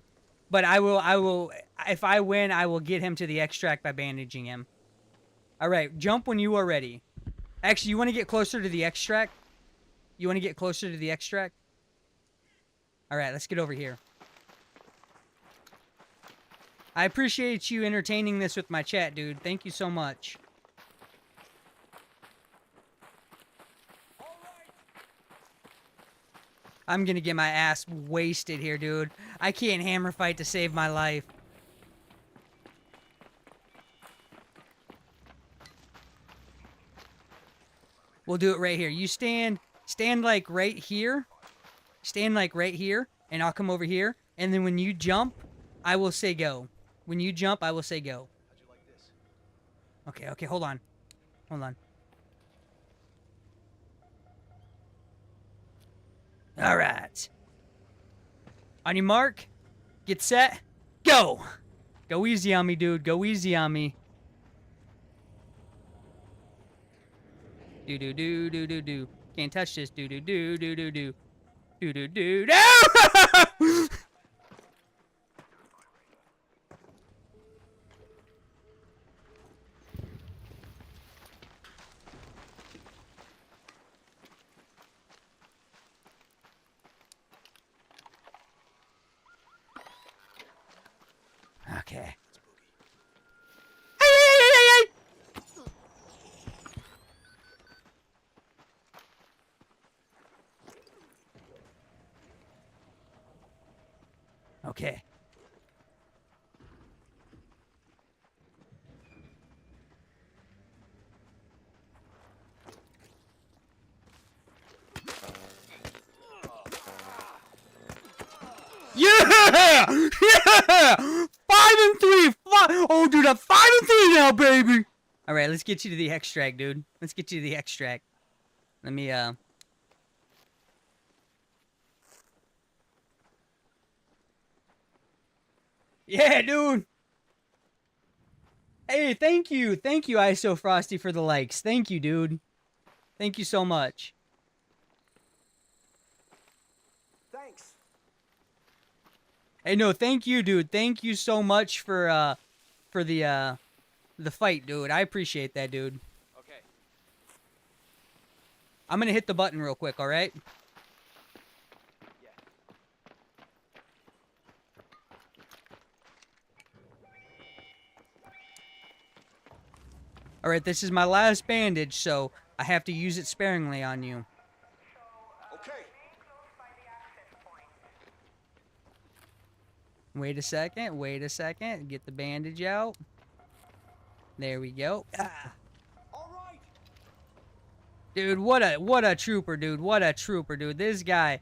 but I will, if I win, I will get him to the extract by bandaging him. Alright, jump when you are ready. Actually, you want to get closer to the extract? You want to get closer to the extract? Alright, let's get over here. I appreciate you entertaining this with my chat, dude. Thank you so much. I'm gonna get my ass wasted here, dude. I can't hammer fight to save my life. We'll do it right here. You stand like right here. Stand like right here, and I'll come over here. And then when you jump, I will say go. When you jump, I will say go. Okay, okay, hold on. Hold on. All right. On your mark, get set, go. Go easy on me, dude. Go easy on me. Do. Can't Can't touch this. Do do do do do do. Do do do. No! Okay. Ay, ay, ay, ay, ay! Okay. Yeah! Yeah! 5-3! Oh, dude, I'm 5-3 now, baby! Alright, let's get you to the extract, dude. Let's get you to the extract. Let me, Yeah, dude! Hey, thank you! Thank you, ISO Frosty, for the likes. Thank you, dude. Thank you so much. Thanks. Hey, no, thank you, dude. Thank you so much for the fight, dude. I appreciate that, dude. Okay. I'm gonna hit the button real quick, alright? Yeah. Alright, this is my last bandage, so I have to use it sparingly on you. Okay. Wait a second, wait a second. Get the bandage out. There we go. Ah. All right. Dude, what a trooper, dude. What a trooper, dude. This guy,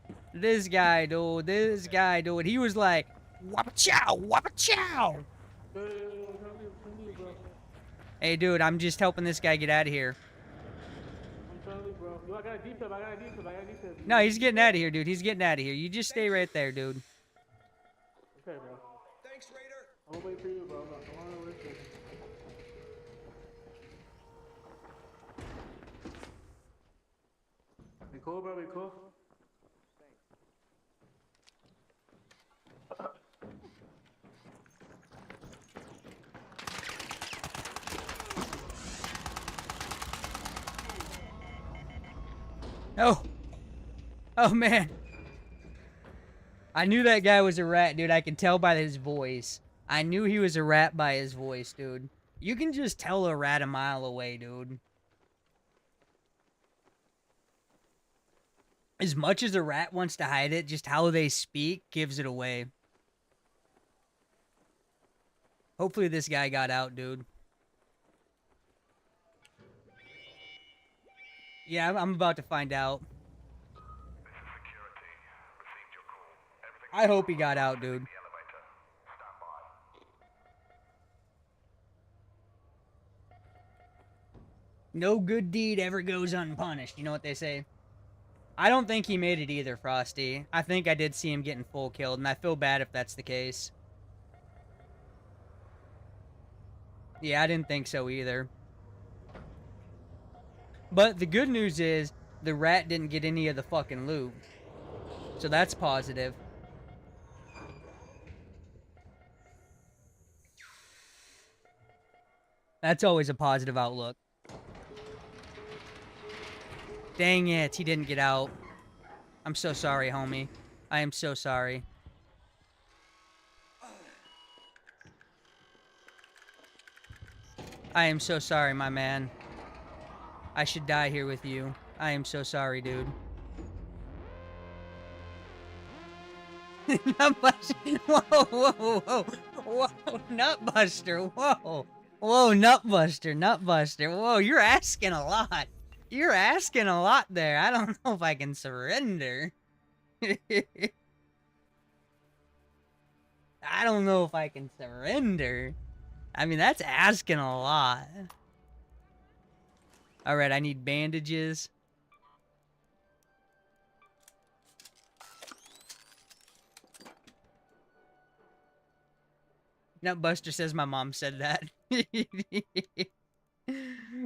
dude. He was like, wappa chow. Hey, dude, I'm just helping this guy get out of here. No, he's getting out of here, dude. He's getting out of here. You just stay right there, dude. Okay, bro. Thanks, Raider. I'm gonna wait for you, bro. I'm gonna wait for you. We cool, bro? We cool? Oh. Oh, man. I knew that guy was a rat, dude. I could tell by his voice. I knew he was a rat by his voice, dude. You can just tell a rat a mile away, dude. As much as a rat wants to hide it, just how they speak gives it away. Hopefully this guy got out, dude. Yeah, I'm about to find out. I hope he got out, dude. No good deed ever goes unpunished. You know what they say? I don't think he made it either, Frosty. I think I did see him getting full killed, and I feel bad if that's the case. Yeah, I didn't think so either. But the good news is, the rat didn't get any of the fucking loot. So that's positive. That's always a positive outlook. Dang it, he didn't get out. I'm so sorry, homie. I am so sorry. I am so sorry, my man. I should die here with you. I am so sorry, dude. Nutbuster. Whoa, whoa, whoa. Whoa, Nutbuster. Whoa. Whoa, Nutbuster. Whoa, you're asking a lot. You're asking a lot there. I don't know if I can surrender. I don't know if I can surrender. I mean, that's asking a lot. Alright, I need bandages. Nutbuster says my mom said that.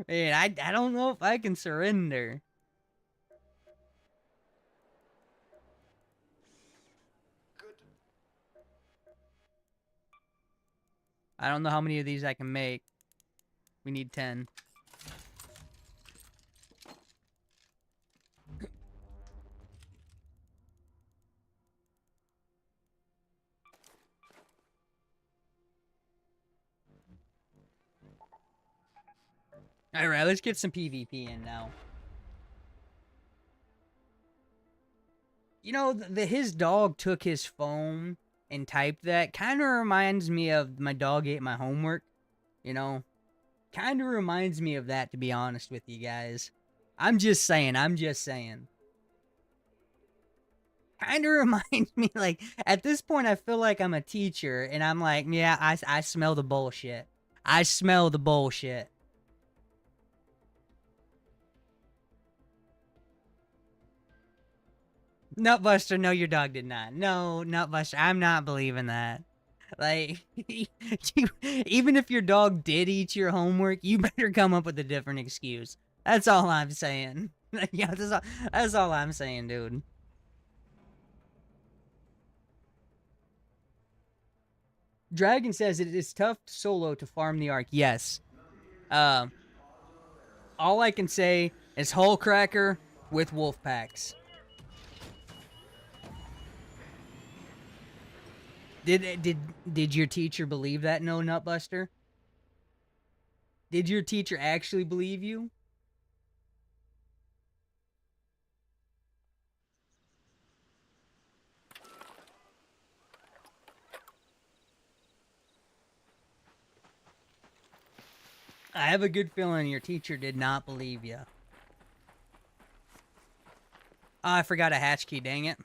Man, I don't know if I can surrender. I don't know how many of these I can make. We need 10. Alright, let's get some PvP in now. You know, his dog took his phone and typed that. Kind of reminds me of my dog ate my homework. You know? Kind of reminds me of that, to be honest with you guys. I'm just saying. Kind of reminds me, like, at this point, I feel like I'm a teacher, and I'm like, yeah, I smell the bullshit. I smell the bullshit. Nutbuster, no, your dog did not. No, Nutbuster, I'm not believing that. Like, even if your dog did eat your homework, you better come up with a different excuse. That's all I'm saying. Yeah, that's all I'm saying, dude. Dragon says it is tough solo to farm the Ark. Yes. All I can say is Hullcracker with wolf packs. Did your teacher believe that? No, Nutbuster? Did your teacher actually believe you? I have a good feeling your teacher did not believe you. Oh, I forgot a hatch key, dang it.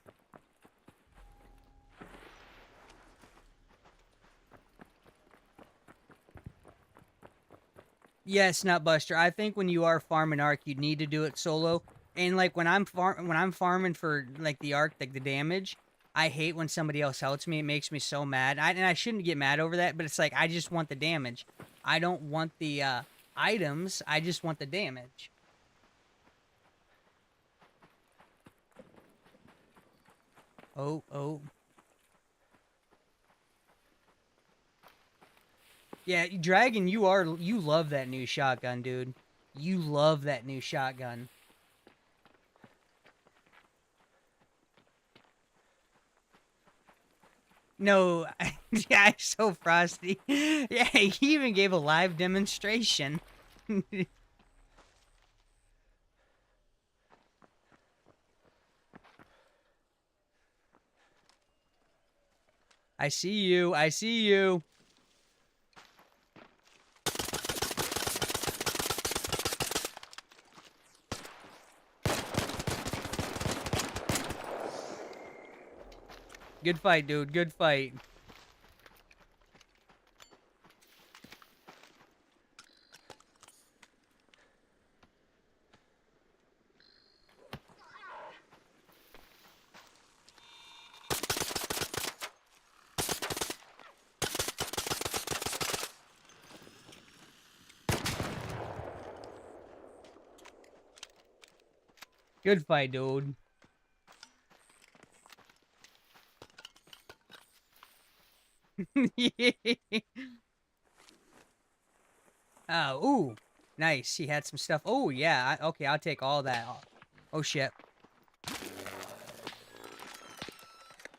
Yes, Nutbuster. I think when you are farming Ark, you need to do it solo. And like when I'm farming for like the Ark, like the damage, I hate when somebody else helps me. It makes me so mad. And I shouldn't get mad over that, but it's like I just want the damage. I don't want the items. I just want the damage. Oh. Yeah, Dragon, you love that new shotgun, dude. You love that new shotgun. No, yeah, so Frosty. Yeah, he even gave a live demonstration. I see you. I see you. Good fight, dude. Good fight. Good fight, dude. Ooh. Nice. He had some stuff. Oh, yeah. Okay, I'll take all that. Oh, shit.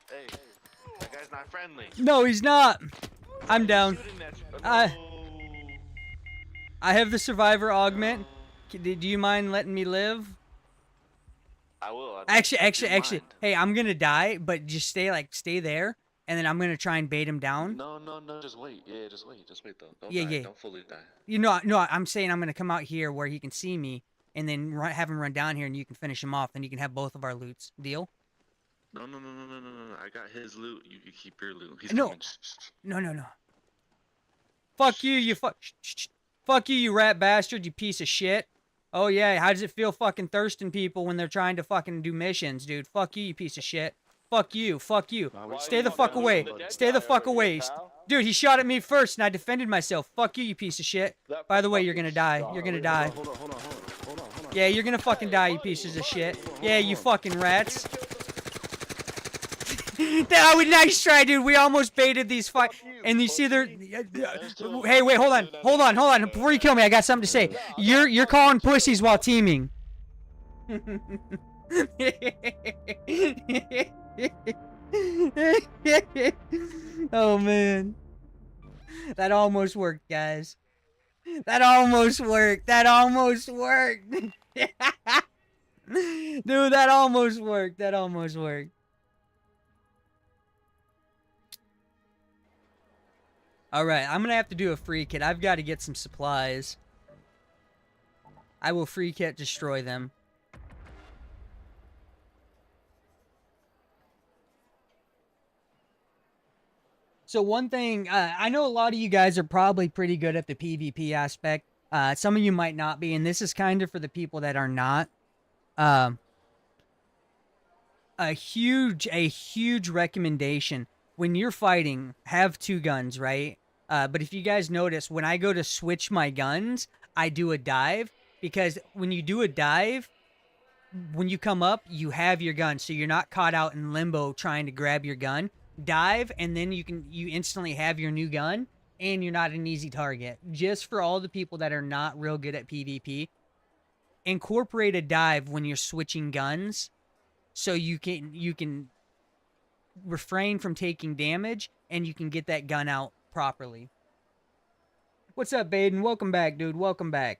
Hey, that guy's not friendly. No, he's not. I'm down. Shooting at you. I have the survivor augment. Do you mind letting me live? I will. Actually. Hey, I'm gonna die, but just stay there, and then I'm gonna try and bait him down. No, just wait. Yeah, just wait though. Don't Yeah, die. yeah. Don't fully die. You know, no, I'm saying I'm gonna come out here where he can see me, and then have him run down here, and you can finish him off, and you can have both of our loots. Deal? No. I got his loot. You keep your loot. He's No. coming. No. Fuck you, fuck you, you rat bastard, you piece of shit. Oh yeah, how does it feel fucking thirsting people when they're trying to fucking do missions, dude? Fuck you, you piece of shit. Fuck you. Stay the fuck away. Stay the fuck away. Dude, he shot at me first and I defended myself. Fuck you, you piece of shit. By the way, you're gonna die. You're gonna die. Hold on. Yeah, you're gonna fucking die, you pieces of shit. Yeah, you fucking rats. That was nice try, dude. We almost baited these fight. And you see they're. Hey, wait, hold on. Before you kill me, I got something to say. You're calling pussies while teaming. Oh man, that almost worked, guys. That almost worked. Dude, that almost worked. Alright, I'm gonna have to do a free kit. I've got to get some supplies. I will free kit destroy them. So one thing, I know a lot of you guys are probably pretty good at the PvP aspect. Some of you might not be, and this is kind of for the people that are not. A huge recommendation. When you're fighting, have 2 guns, right? But if you guys notice, when I go to switch my guns, I do a dive. Because when you do a dive, when you come up, you have your gun. So you're not caught out in limbo trying to grab your gun. Dive, and then you instantly have your new gun, and you're not an easy target. Just for all the people that are not real good at PvP, incorporate a dive when you're switching guns, so you can refrain from taking damage, and you can get that gun out properly. What's up, Baden? Welcome back, dude. Welcome back.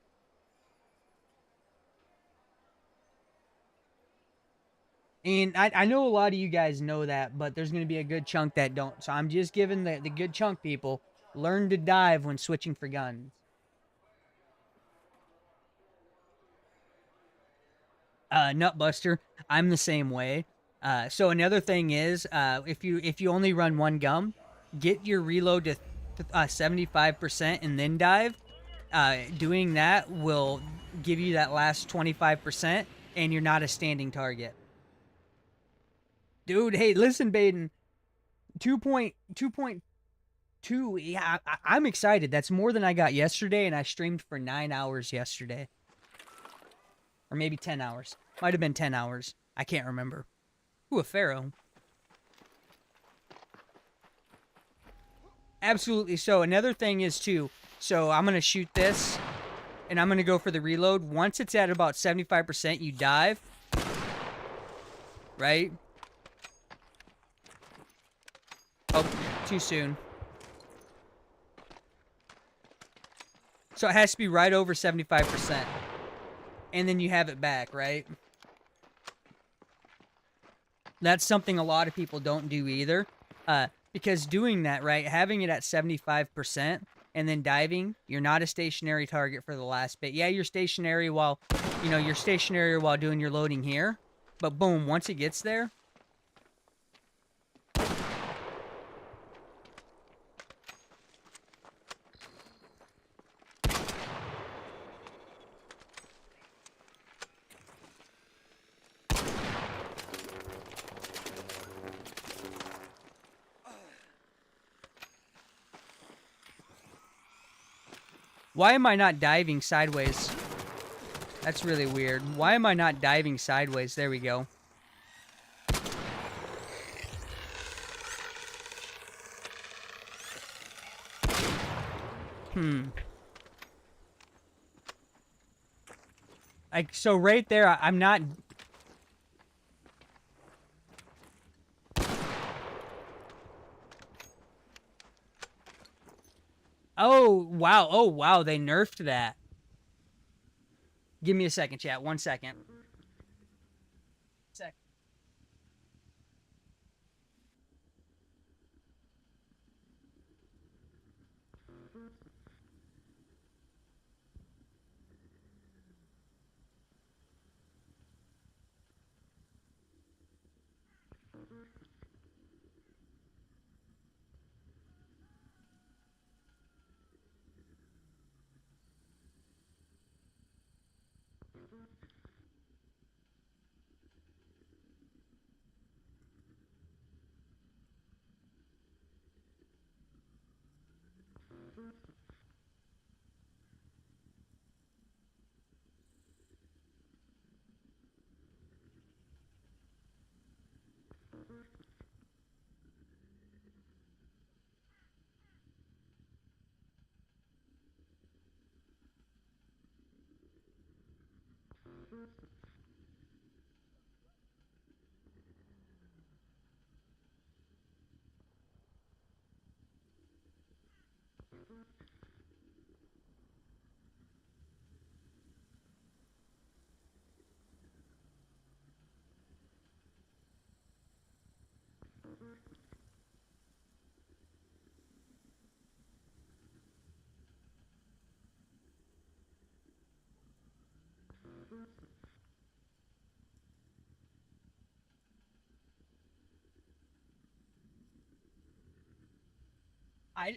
And I know a lot of you guys know that, but there's going to be a good chunk that don't. So I'm just giving the good chunk people, learn to dive when switching for guns. Nutbuster, I'm the same way. So another thing is, if you only run 1 gun, get your reload to 75% and then dive. Doing that will give you that last 25%, and you're not a standing target. Dude, hey, listen, Baden. 2.2. Yeah, I'm excited. That's more than I got yesterday, and I streamed for 9 hours yesterday. Or maybe 10 hours. Might have been 10 hours. I can't remember. Ooh, a pharaoh. Absolutely. So another thing is, too, so I'm going to shoot this, and I'm going to go for the reload. Once it's at about 75%, you dive. Right? Oh, too soon. So it has to be right over 75%. And then you have it back, right? That's something a lot of people don't do either. Because doing that, right, having it at 75% and then diving, you're not a stationary target for the last bit. Yeah, you're stationary while doing your loading here. But boom, once it gets there, why am I not diving sideways? That's really weird. Why am I not diving sideways? There we go. Like, so right there, I'm not... Oh, wow. Oh, wow. They nerfed that. Give me a second, chat. 1 second.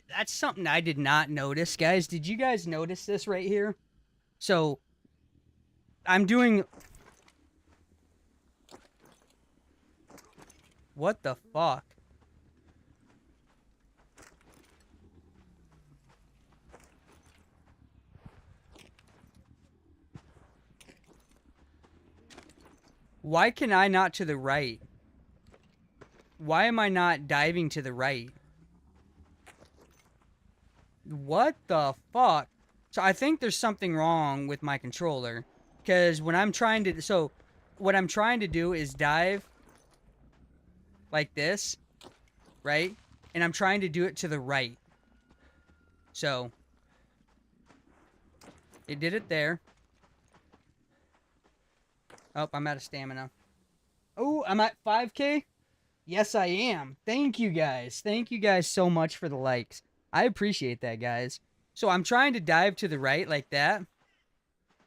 That's something I did not notice, guys. Did you guys notice this right here? So I'm doing. What the fuck? Why can I not to the right? Why am I not diving to the right? What the fuck? So I think there's something wrong with my controller. Because when I'm trying to... So, what I'm trying to do is dive like this, right? And I'm trying to do it to the right. So, it did it there. Oh, I'm out of stamina. Oh, I'm at 5K? Yes, I am. Thank you guys. Thank you guys so much for the likes. I appreciate that, guys. So I'm trying to dive to the right like that.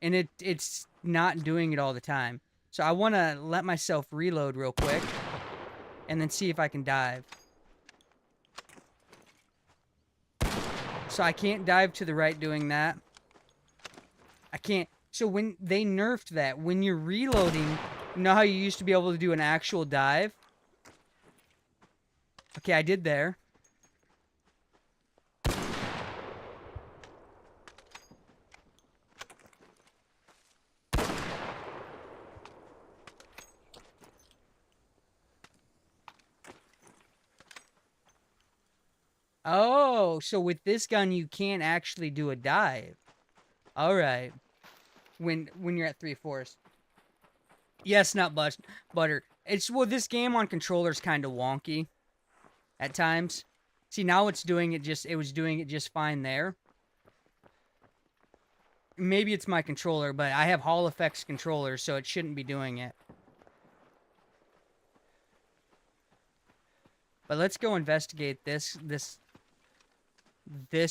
And it's not doing it all the time. So I want to let myself reload real quick. And then see if I can dive. So I can't dive to the right doing that. I can't. So when they nerfed that, when you're reloading, you know how you used to be able to do an actual dive? Okay, I did there. Oh, so with this gun you can't actually do a dive. All right. When you're at 3/4. Yes, not butter. It's well, this game on controller's kind of wonky at times. See, now it's doing it just it was doing it just fine there. Maybe it's my controller, but I have Hall Effects controller, so it shouldn't be doing it. But let's go investigate this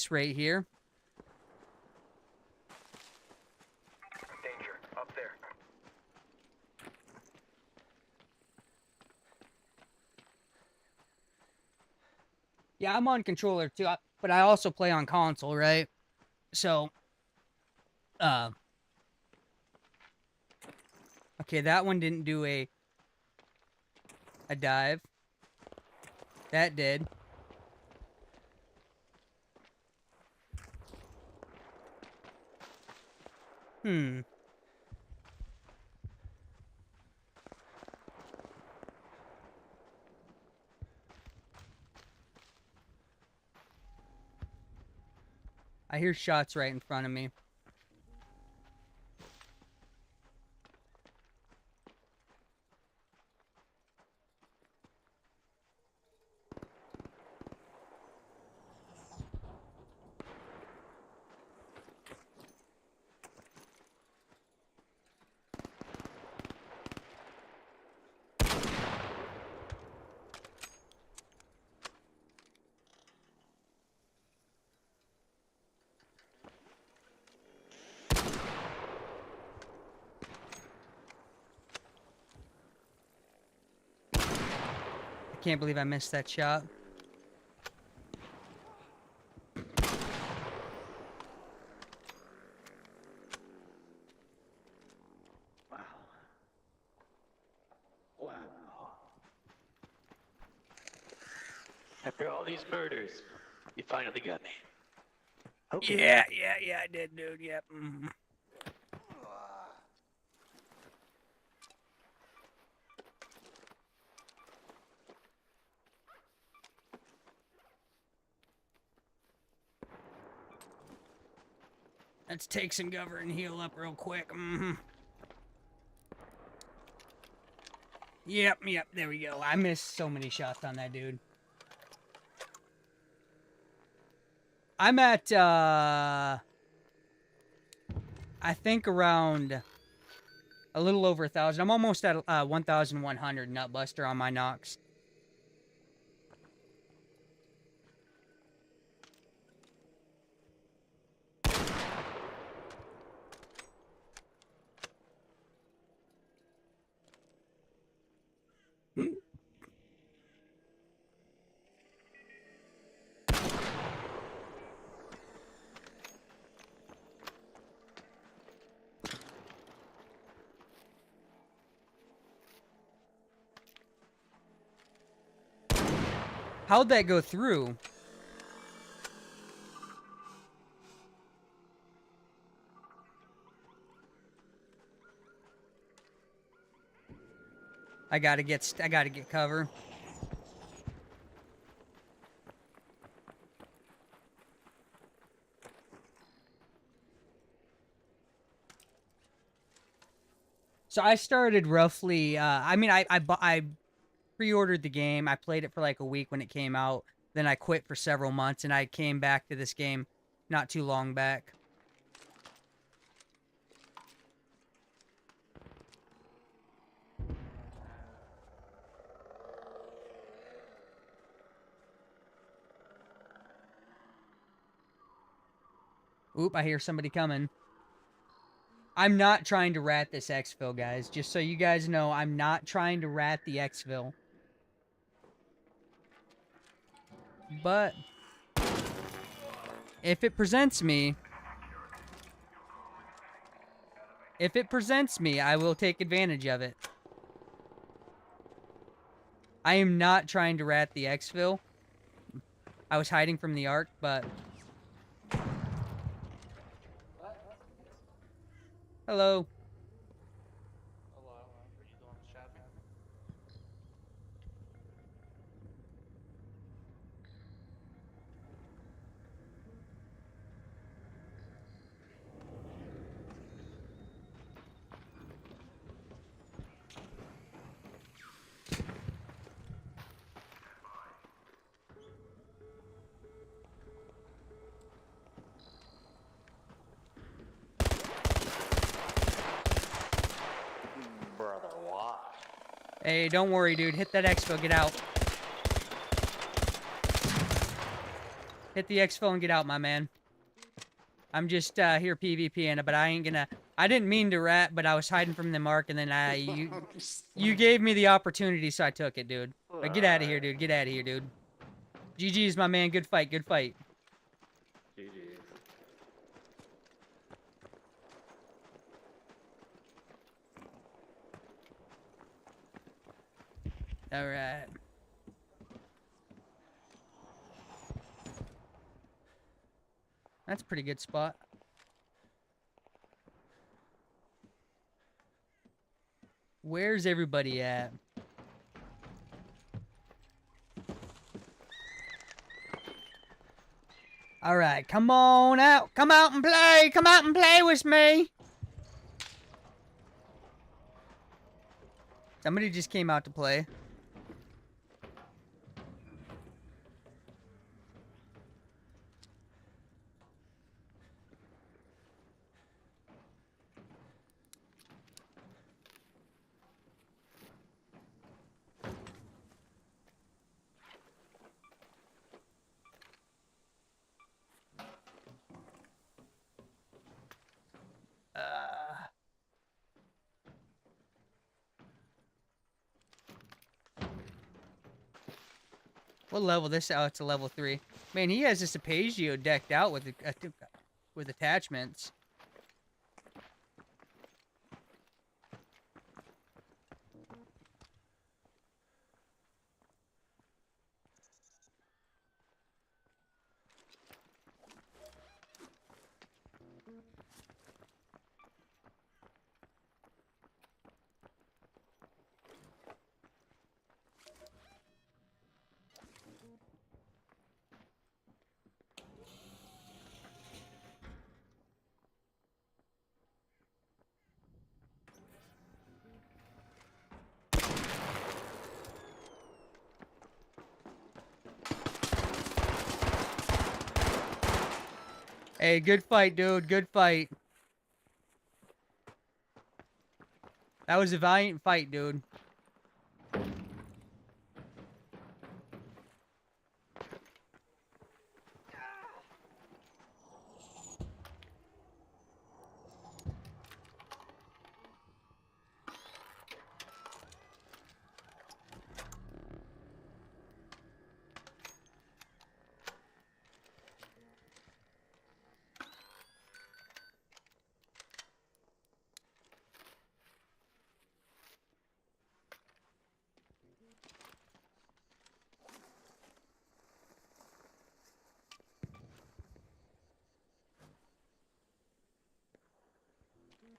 right here. Danger. Up there. Yeah, I'm on controller too, but I also play on console, right? So, okay, that one didn't do a dive. That did. I hear shots right in front of me. I can't believe I missed that shot. After all these murders, you finally got me. Yeah, I did, dude. Yep. Let's take some cover and heal up real quick. Yep, there we go. I missed so many shots on that dude. I'm at, I think around a little over 1,000. I'm almost at 1,100 Nutbuster on my Nox. How'd that go through? I gotta get cover. So I started roughly, I mean, I pre-ordered the game. I played it for like a week when it came out. Then I quit for several months, and I came back to this game not too long back. Oop, I hear somebody coming. I'm not trying to rat this exfil, guys. Just so you guys know, I'm not trying to rat the exfil. But if it presents me, I will take advantage of it. I am not trying to rat the exfil. I was hiding from the arc, but... Hello. Brother, why? Hey, don't worry, dude. Hit that exfil, get out. Hit the exfil and get out, my man. I'm just here PvPing, but I ain't gonna... I didn't mean to rat, but I was hiding from the mark, and then you gave me the opportunity, so I took it, dude. But get out of here, dude. Get out of here, dude. GG's, my man. Good fight, good fight. GG. Alright. That's a pretty good spot. Where's everybody at? Alright, come on out. Come out and play. Come out and play with me. Somebody just came out to play. What level this? Oh, it's a level 3. Man, he has this Apagio decked out with attachments. Hey, good fight, dude. Good fight. That was a valiant fight, dude.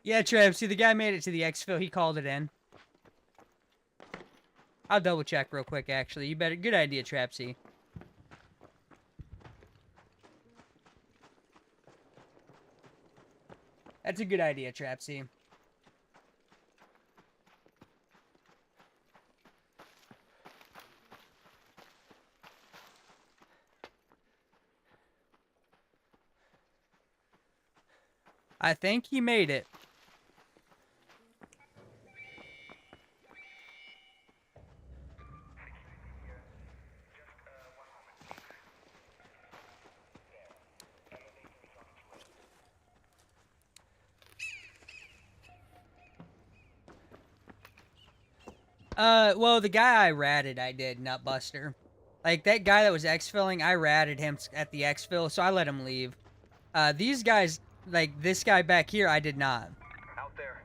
Yeah, Trev, see, the guy made it to the exfil. He called it in. I'll double check real quick, actually. You better. Good idea, Trapsy. That's a good idea, Trapsy. I think he made it. Well, the guy I ratted, I did, Nutbuster. Like, that guy that was exfilling, I ratted him at the exfil, so I let him leave. These guys, like, this guy back here, I did not. Out there.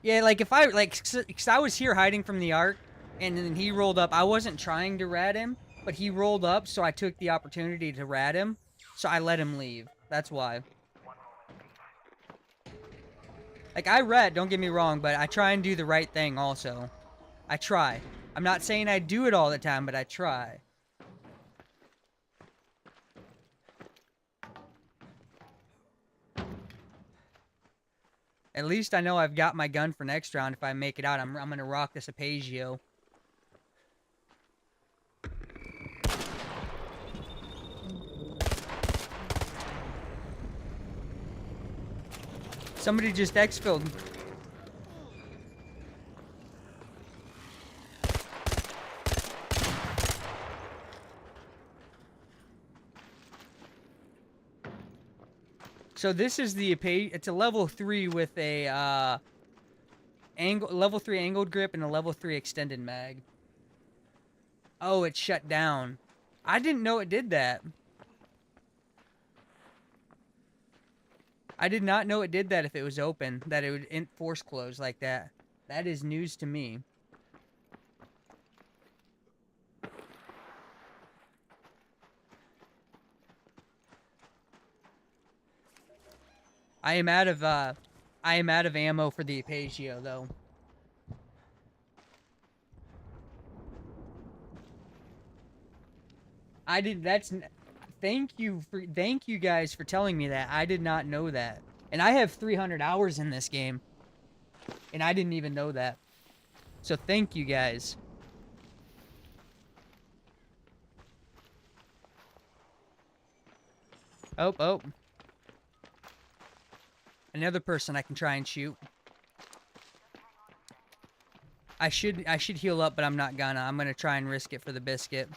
Yeah, like, if I, like, cause I was here hiding from the arc, and then he rolled up. I wasn't trying to rat him, but he rolled up, so I took the opportunity to rat him, so I let him leave. That's why. Like, I rat, don't get me wrong, but I try and do the right thing also. I try. I'm not saying I do it all the time, but I try. At least I know I've got my gun for next round. If I make it out, I'm gonna rock this Apagio. Somebody just exfilled. So this is the it's a level 3 with a level 3 angled grip and a level 3 extended mag. Oh, it's shut down. I didn't know it did that. I did not know it did that if it was open, that it would force close like that. That is news to me. I am out of ammo for the Apagio though. I did thank you guys for telling me that. I did not know that. And I have 300 hours in this game. And I didn't even know that. So thank you guys. Oh. Another person I can try and shoot. I should heal up, but I'm not gonna. I'm gonna try and risk it for the biscuit.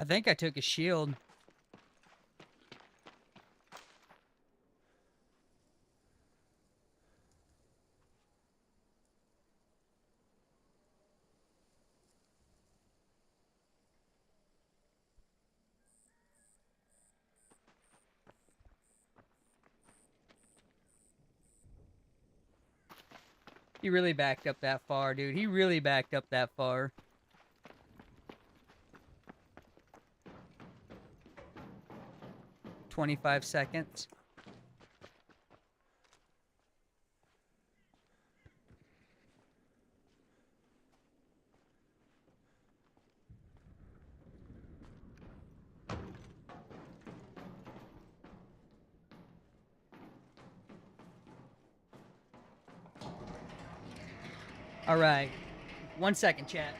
I think I took a shield. He really backed up that far, dude. He really backed up that far. "25 seconds. All right. 1 second, chat.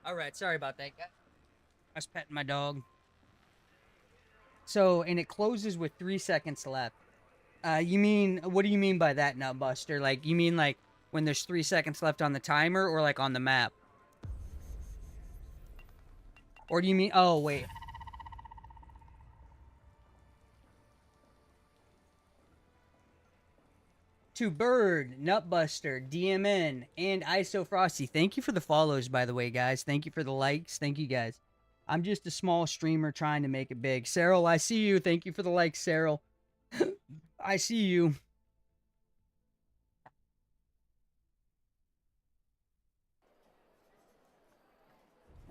All right, sorry about that, guys. I was petting my dog. So, and it closes with 3 seconds left. You mean, what do you mean by that, Nutbuster? Like, you mean like when there's 3 seconds left on the timer, or like on the map? Or do you mean, oh, wait. To Bird, Nutbuster, DMN, and ISO Frosty. Thank you for the follows, by the way, guys. Thank you for the likes. Thank you, guys. I'm just a small streamer trying to make it big. Cyril, I see you. Thank you for the likes, Cyril. I see you.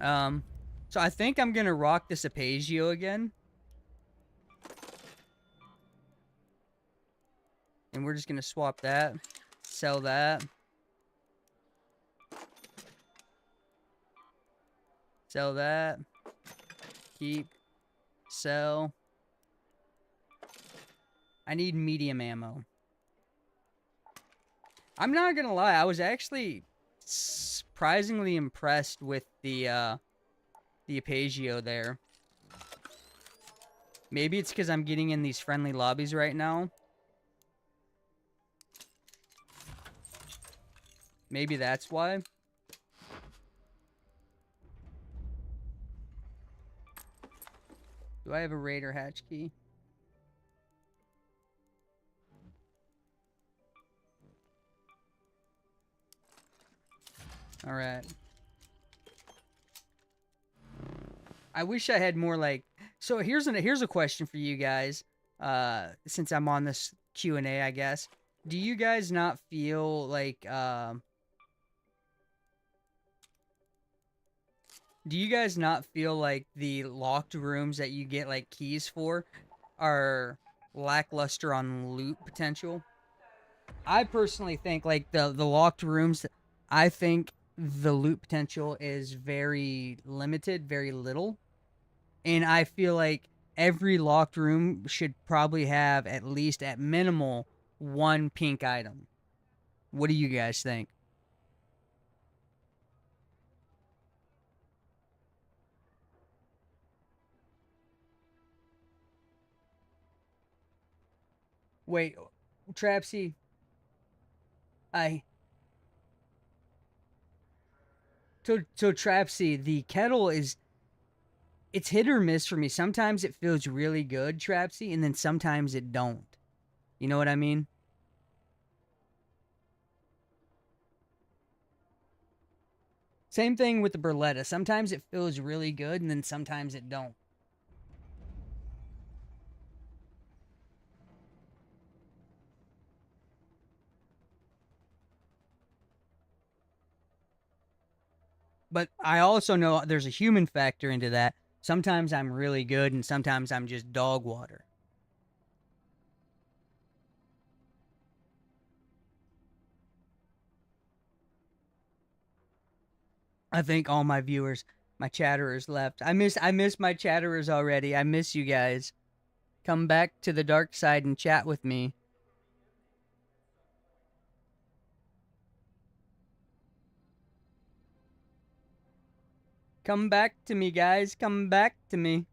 So I think I'm gonna rock this Apagio again. And we're just gonna swap that. Sell that. Sell that. Keep. Sell. I need medium ammo. I'm not gonna lie, I was actually surprisingly impressed with the Apagio there. Maybe it's because I'm getting in these friendly lobbies right now. Maybe that's why. Do I have a Raider hatch key? All right. I wish I had more like. So here's a question for you guys. Since I'm on this Q&A, I guess. Do you guys not feel like do you guys not feel like the locked rooms that you get like keys for are lackluster on loot potential? I personally think like the locked rooms, I think the loot potential is very limited, very little. And I feel like every locked room should probably have at least at minimal one pink item. What do you guys think? Wait, Trapsy. So Trapsy, the kettle is it's hit or miss for me. Sometimes it feels really good, Trapsy, and then sometimes it don't. You know what I mean? Same thing with the Berletta. Sometimes it feels really good, and then sometimes it don't. But I also know there's a human factor into that. Sometimes I'm really good, and sometimes I'm just dog water. I think all my viewers, my chatterers left. I miss my chatterers already. I miss you guys. Come back to the dark side and chat with me. Come back to me, guys. Come back to me.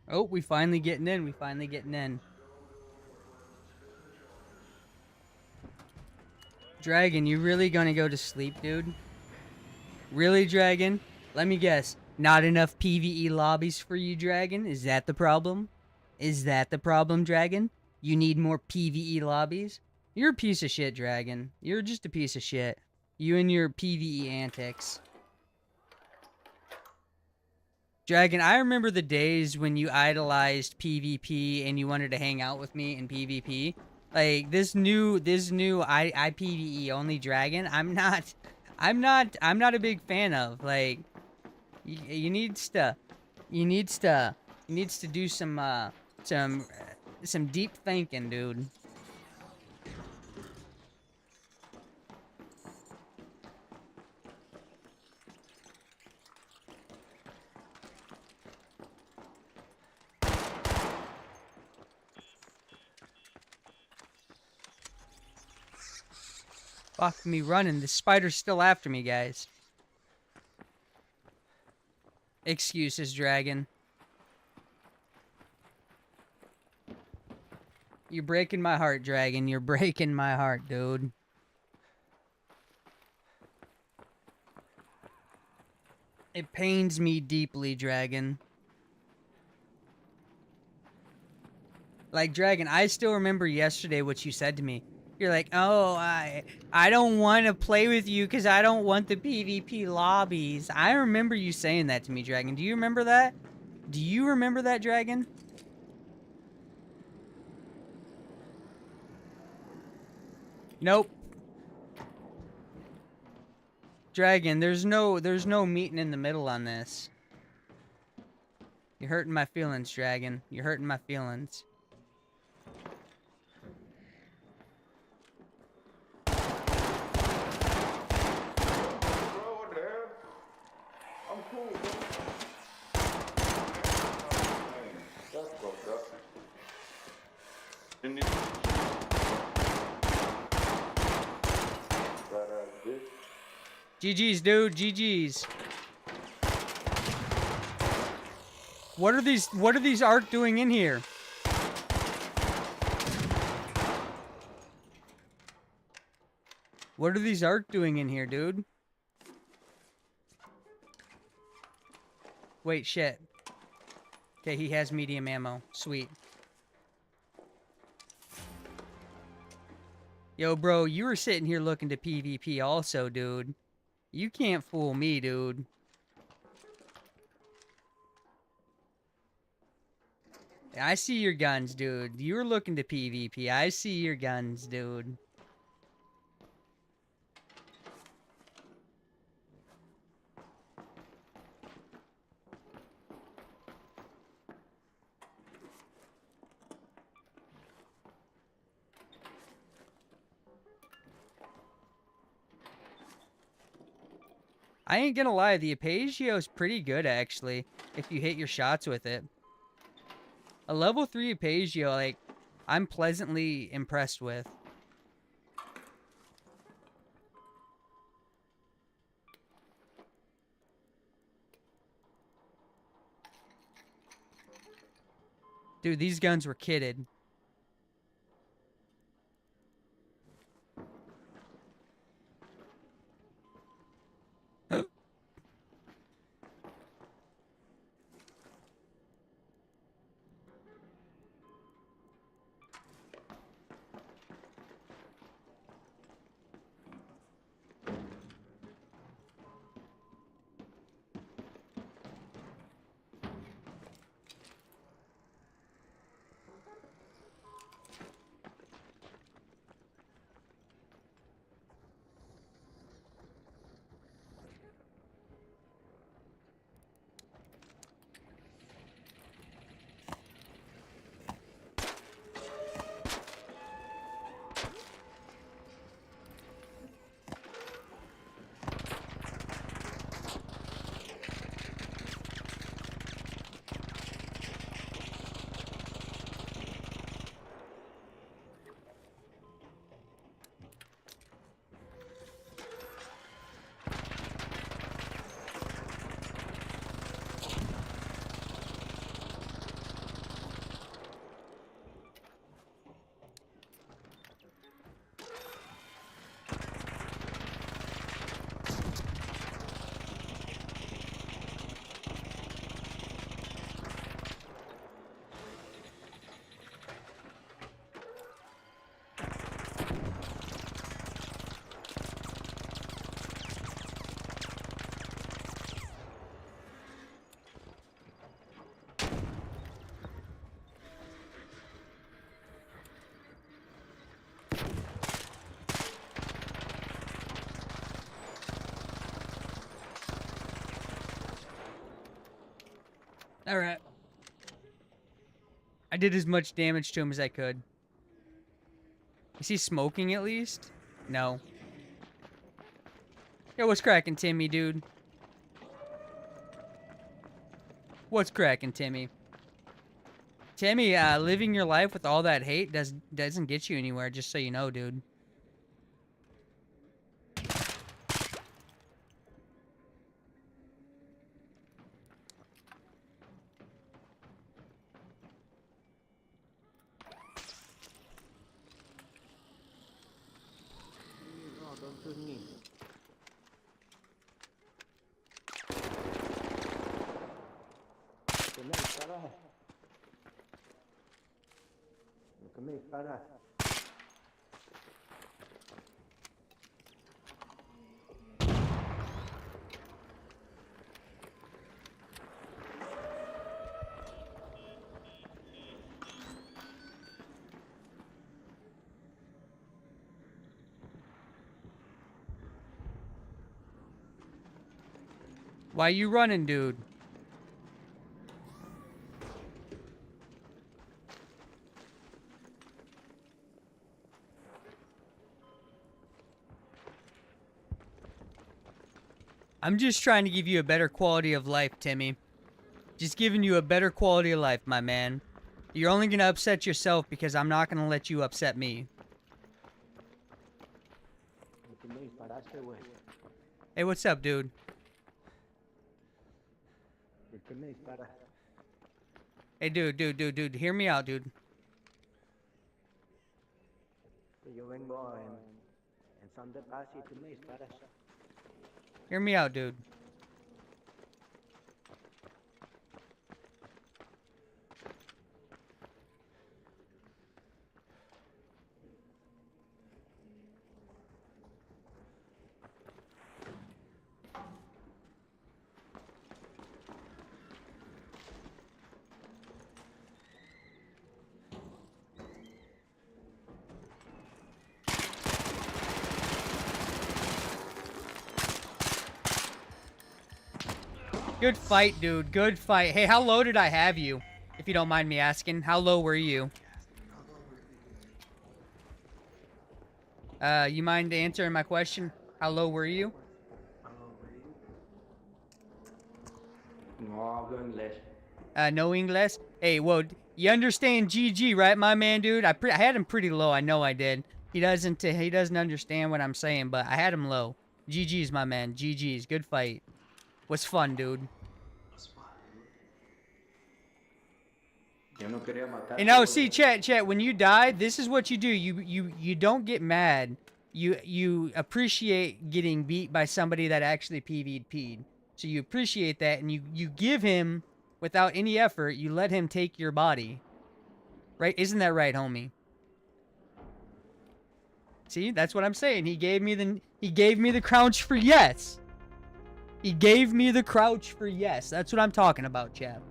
Oh, we finally getting in. We finally getting in. Dragon, you really gonna go to sleep, dude? Really, Dragon? Let me guess. Not enough PvE lobbies for you, Dragon? Is that the problem? Is that the problem, Dragon? You need more PvE lobbies? You're a piece of shit, Dragon. You're just a piece of shit. You and your PvE antics. Dragon, I remember the days when you idolized PvP and you wanted to hang out with me in PvP. Like this new I PvE only Dragon, I'm not a big fan of. Like you needs to do some deep thinking, dude. Fuck me running. The spider's still after me, guys. Excuses, Dragon. You're breaking my heart, Dragon. You're breaking my heart, dude. It pains me deeply, Dragon. Like, Dragon, I still remember yesterday what you said to me. You're like, oh, I don't want to play with you because I don't want the PvP lobbies. I remember you saying that to me, Dragon. Do you remember that? Do you remember that, Dragon? Nope. Dragon, there's no meeting in the middle on this. You're hurting my feelings, Dragon. You're hurting my feelings. GG's, dude. GG's. What are these ARC doing in here? What are these ARC doing in here, dude? Wait, shit. Okay, he has medium ammo. Sweet. Yo, bro, you were sitting here looking to PvP also, dude. You can't fool me, dude. I see your guns, dude. You were looking to PvP. I see your guns, dude. I ain't gonna lie, the Apagio is pretty good, actually, if you hit your shots with it. A level 3 Apagio, like, I'm pleasantly impressed with. Dude, these guns were kitted. Alright. I did as much damage to him as I could. Is he smoking at least? No. Yo, what's cracking, Timmy, dude? What's cracking, Timmy? Timmy, living your life with all that hate doesn't get you anywhere, just so you know, dude. No, don't shoot me. Que me disparas. Que me disparas. Why you running, dude? I'm just trying to give you a better quality of life, Timmy. Just giving you a better quality of life, my man. You're only gonna upset yourself because I'm not gonna let you upset me. Que me disparaste, güey. Hey, what's up, dude? ¿Por qué me disparas? Hey, dude. Hear me out, dude. Que yo vengo en son de paz y tú me disparas. Hear me out, dude. Good fight, dude. Good fight. Hey, how low did I have you? If you don't mind me asking, how low were you? You mind answering my question? How low were you? No hablo inglés. No English? Hey, well, you understand GG, right, my man, dude? I had him pretty low. I know I did. He doesn't understand what I'm saying, but I had him low. GG's, my man. GG's. Good fight. Was fun, dude. Yo no quería matar. And now, see, chat. When you die, this is what you do. You don't get mad. You appreciate getting beat by somebody that actually PvP'd. So you appreciate that, and you give him without any effort. You let him take your body. Right? Isn't that right, homie? See, that's what I'm saying. He gave me the crouch for yes. He gave me the crouch for yes. That's what I'm talking about, chat.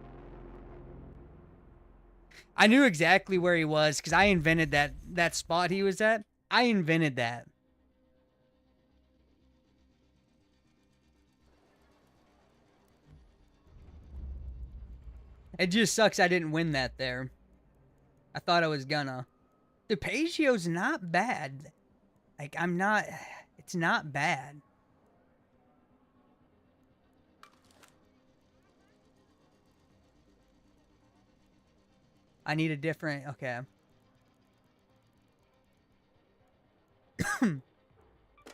I knew exactly where he was because I invented that spot he was at. I invented that. It just sucks I didn't win that there. I thought I was gonna. The Pagio's not bad. Like, it's not bad. I need a different, okay.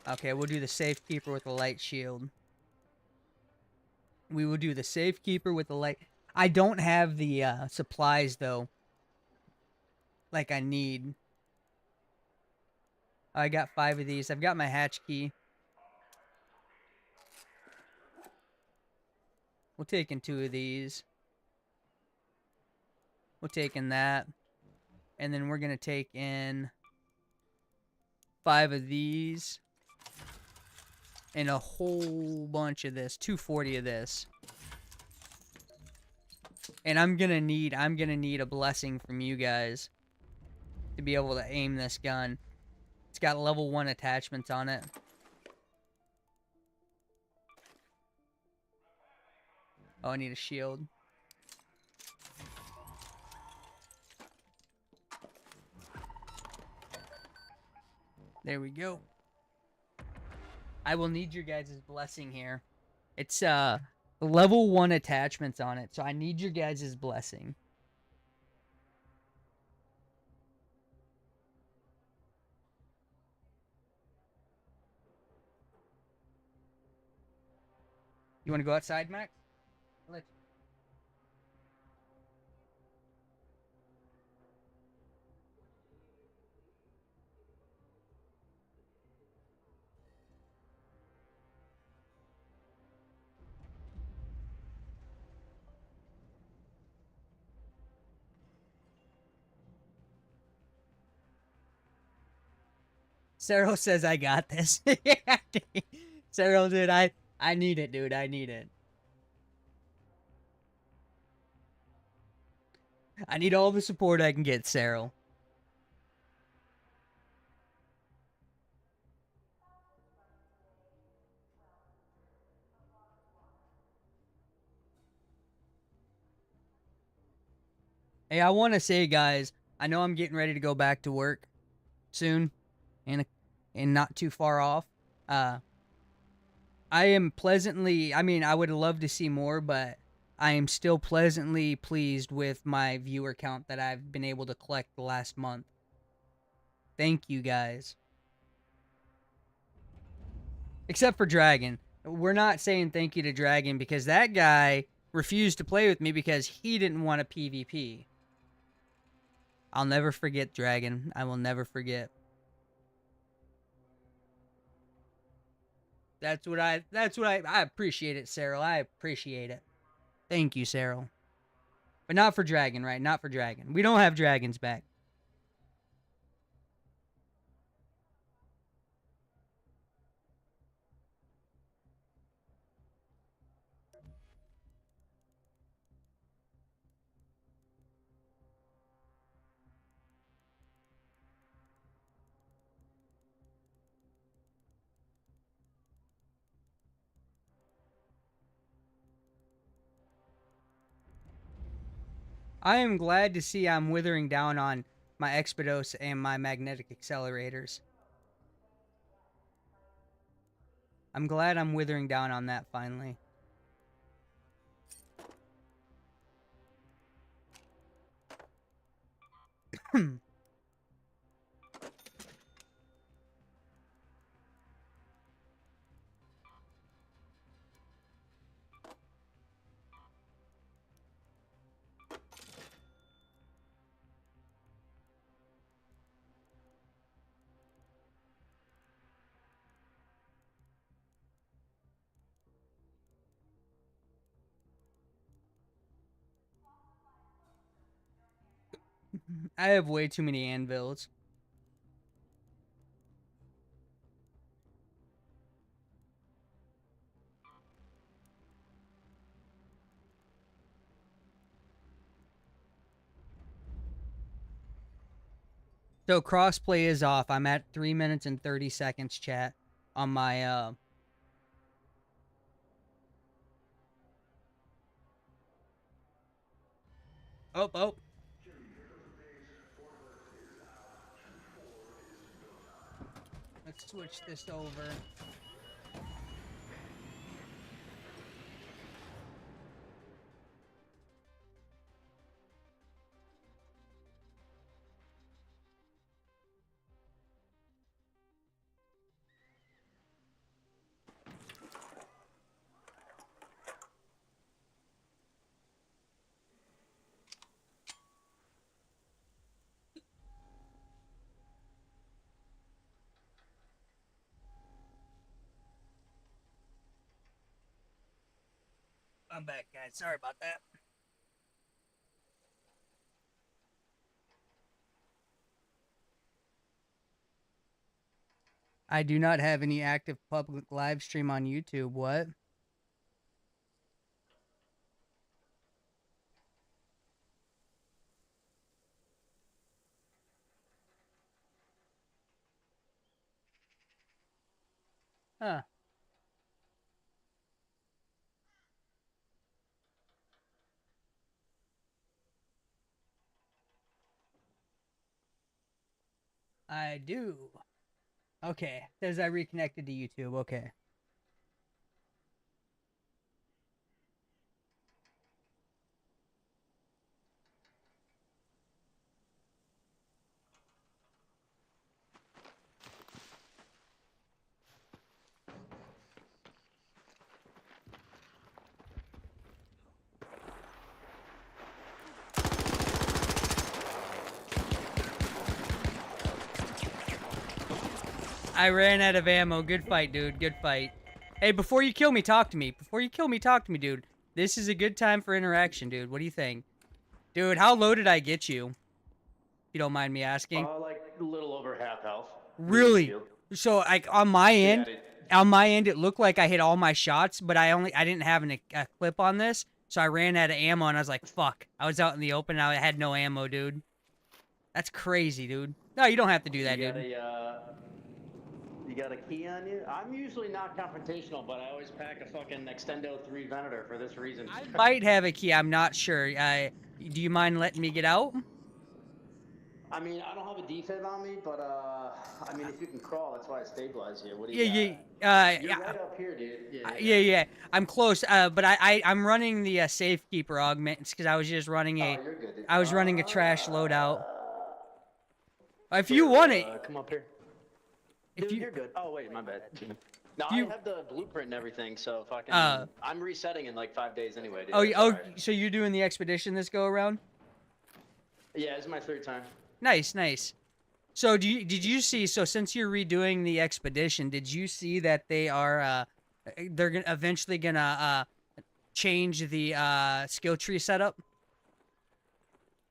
Okay, we'll do the Safekeeper with the light shield. We will do the Safekeeper with the light. I don't have the supplies, though. Like I need. I got 5 of these. I've got my hatch key. We'll take in 2 of these. We'll take in that. And then we're going to take in 5 of these. And a whole bunch of this. 240 of this. And I'm gonna need a blessing from you guys to be able to aim this gun. It's got level 1 attachments on it. Oh, I need a shield. There we go. I will need your guys' blessing here. It's level 1 attachments on it, so I need your guys' blessing. You want to go outside, Max? Let's. Cyril says I got this. Cyril, dude, I need it, dude. I need it. I need all the support I can get, Cyril. Hey, I want to say, guys, I know I'm getting ready to go back to work soon, and not too far off. I am pleasantly, I mean, I would love to see more, but I am still pleasantly pleased with my viewer count that I've been able to collect the last month. Thank you, guys. Except for Dragon. We're not saying thank you to Dragon because that guy refused to play with me because he didn't want a PvP. I'll never forget Dragon. I will never forget. That's what I appreciate it, Cyril. I appreciate it. Thank you, Cyril. But not for Dragon, right? Not for Dragon. We don't have dragons back. I am glad to see I'm withering down on my Expedos and my magnetic accelerators. I'm glad I'm withering down on that finally. I have way too many anvils. So crossplay is off. I'm at 3 minutes and 30 seconds, chat, on my Oh. Let's switch this over. I'm back, guys. Sorry about that. I do not have any active public live stream on YouTube. What? Huh. I do. Okay. Says I reconnected to YouTube. Okay. I ran out of ammo. Good fight, dude. Good fight. Hey, before you kill me, talk to me. Before you kill me, talk to me, dude. This is a good time for interaction, dude. What do you think? Dude, how low did I get you? If you don't mind me asking. Like a little over half health. Really? So, like, on my end, it looked like I hit all my shots, but I didn't have a clip on this, so I ran out of ammo, and I was like, fuck. I was out in the open, and I had no ammo, dude. That's crazy, dude. No, you don't have to do that, dude. You got a key on you? I'm usually not confrontational, but I always pack a fucking Extendo 3 Venator for this reason. I might have a key. I'm not sure. Do you mind letting me get out? I mean, I don't have a defib on me, but I mean, if you can crawl, that's why I stabilize you. What do you got? You're right up here, dude. Yeah. I'm close. But I'm running the Safekeeper augments because I was just running you're good, dude. I was running a trash loadout. If you want it, come up here. if Dude, you you're good. Oh wait, my bad. No, Do you- I have the blueprint and everything, so fucking. Uh, I'm resetting in like 5 days anyway, dude. Oh, That's oh, alright. so you're doing the expedition this go around? Yeah, this is my 3rd time. Nice, nice. So did you see, so since you're redoing the expedition, did you see that they are they're gonna eventually gonna change the skill tree setup?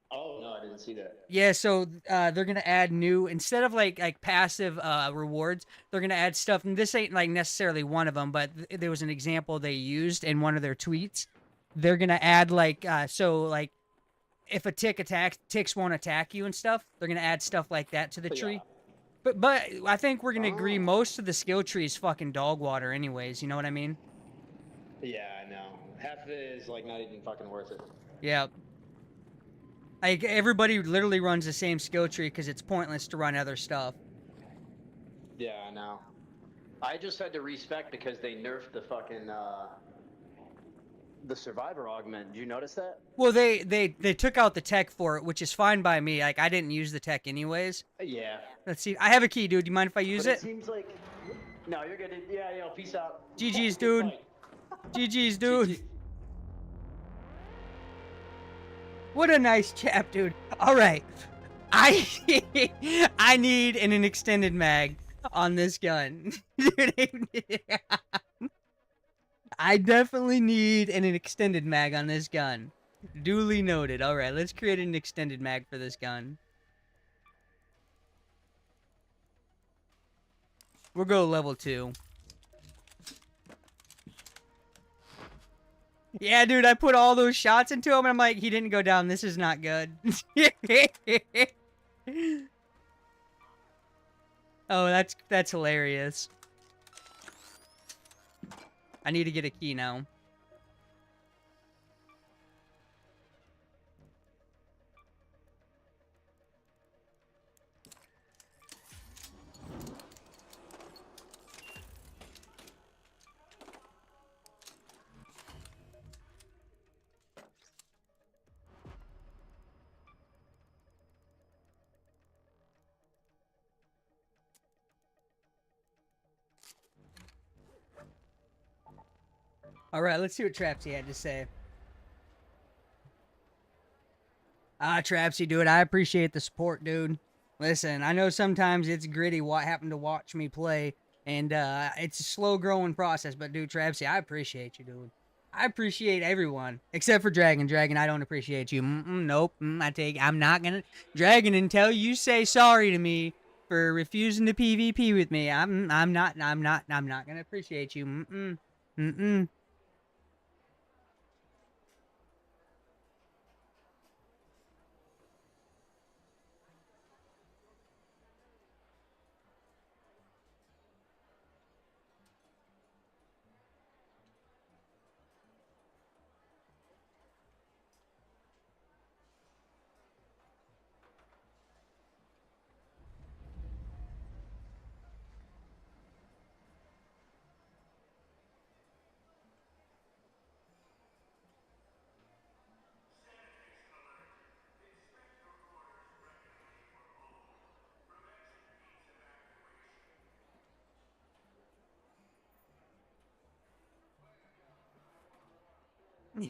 Oh no, I didn't see that. Yeah, so they're gonna add new, instead of like passive rewards, they're gonna add stuff. And this ain't like necessarily one of them, but there was an example they used in one of their tweets. They're gonna add like so like if a ticks won't attack you and stuff, they're gonna add stuff like that to the Yeah. tree. But I think we're gonna agree most of the skill tree is fucking dog water, anyways. You know what I mean? Yeah, I know. Half of it is like not even fucking worth it. Yeah. Like everybody literally runs the same skill tree because it's pointless to run other stuff. Yeah, I know. I just had to respec because they nerfed the fucking the survivor augment. Did you notice that? Well, they took out the tech for it, which is fine by me. Like I didn't use the tech anyways. Yeah. Let's see. I have a key, dude. Do you mind if I use But it? seems like. No, you're good. Yeah, yeah. Peace out. GG's, Good dude. fight. GG's, dude. GG. What a nice chap, dude. All right. I need an extended mag on this gun. Dude, I definitely need an extended mag on this gun. Duly noted. All right, let's create an extended mag for this gun. We'll go level 2. Yeah, dude, I put all those shots into him, and I'm like, he didn't go down. This is not good. Oh, that's hilarious. I need to get a key now. All right, let's see what Trapsy had to say. Trapsy, dude, I appreciate the support, dude. Listen, I know sometimes it's gritty what happened to watch me play, and it's a slow-growing process, but, dude, Trapsy, I appreciate you, dude. I appreciate everyone, except for Dragon. Dragon, I don't appreciate you. Nope, I'm not gonna... Dragon, until you say sorry to me for refusing to PvP with me, I'm not gonna appreciate you.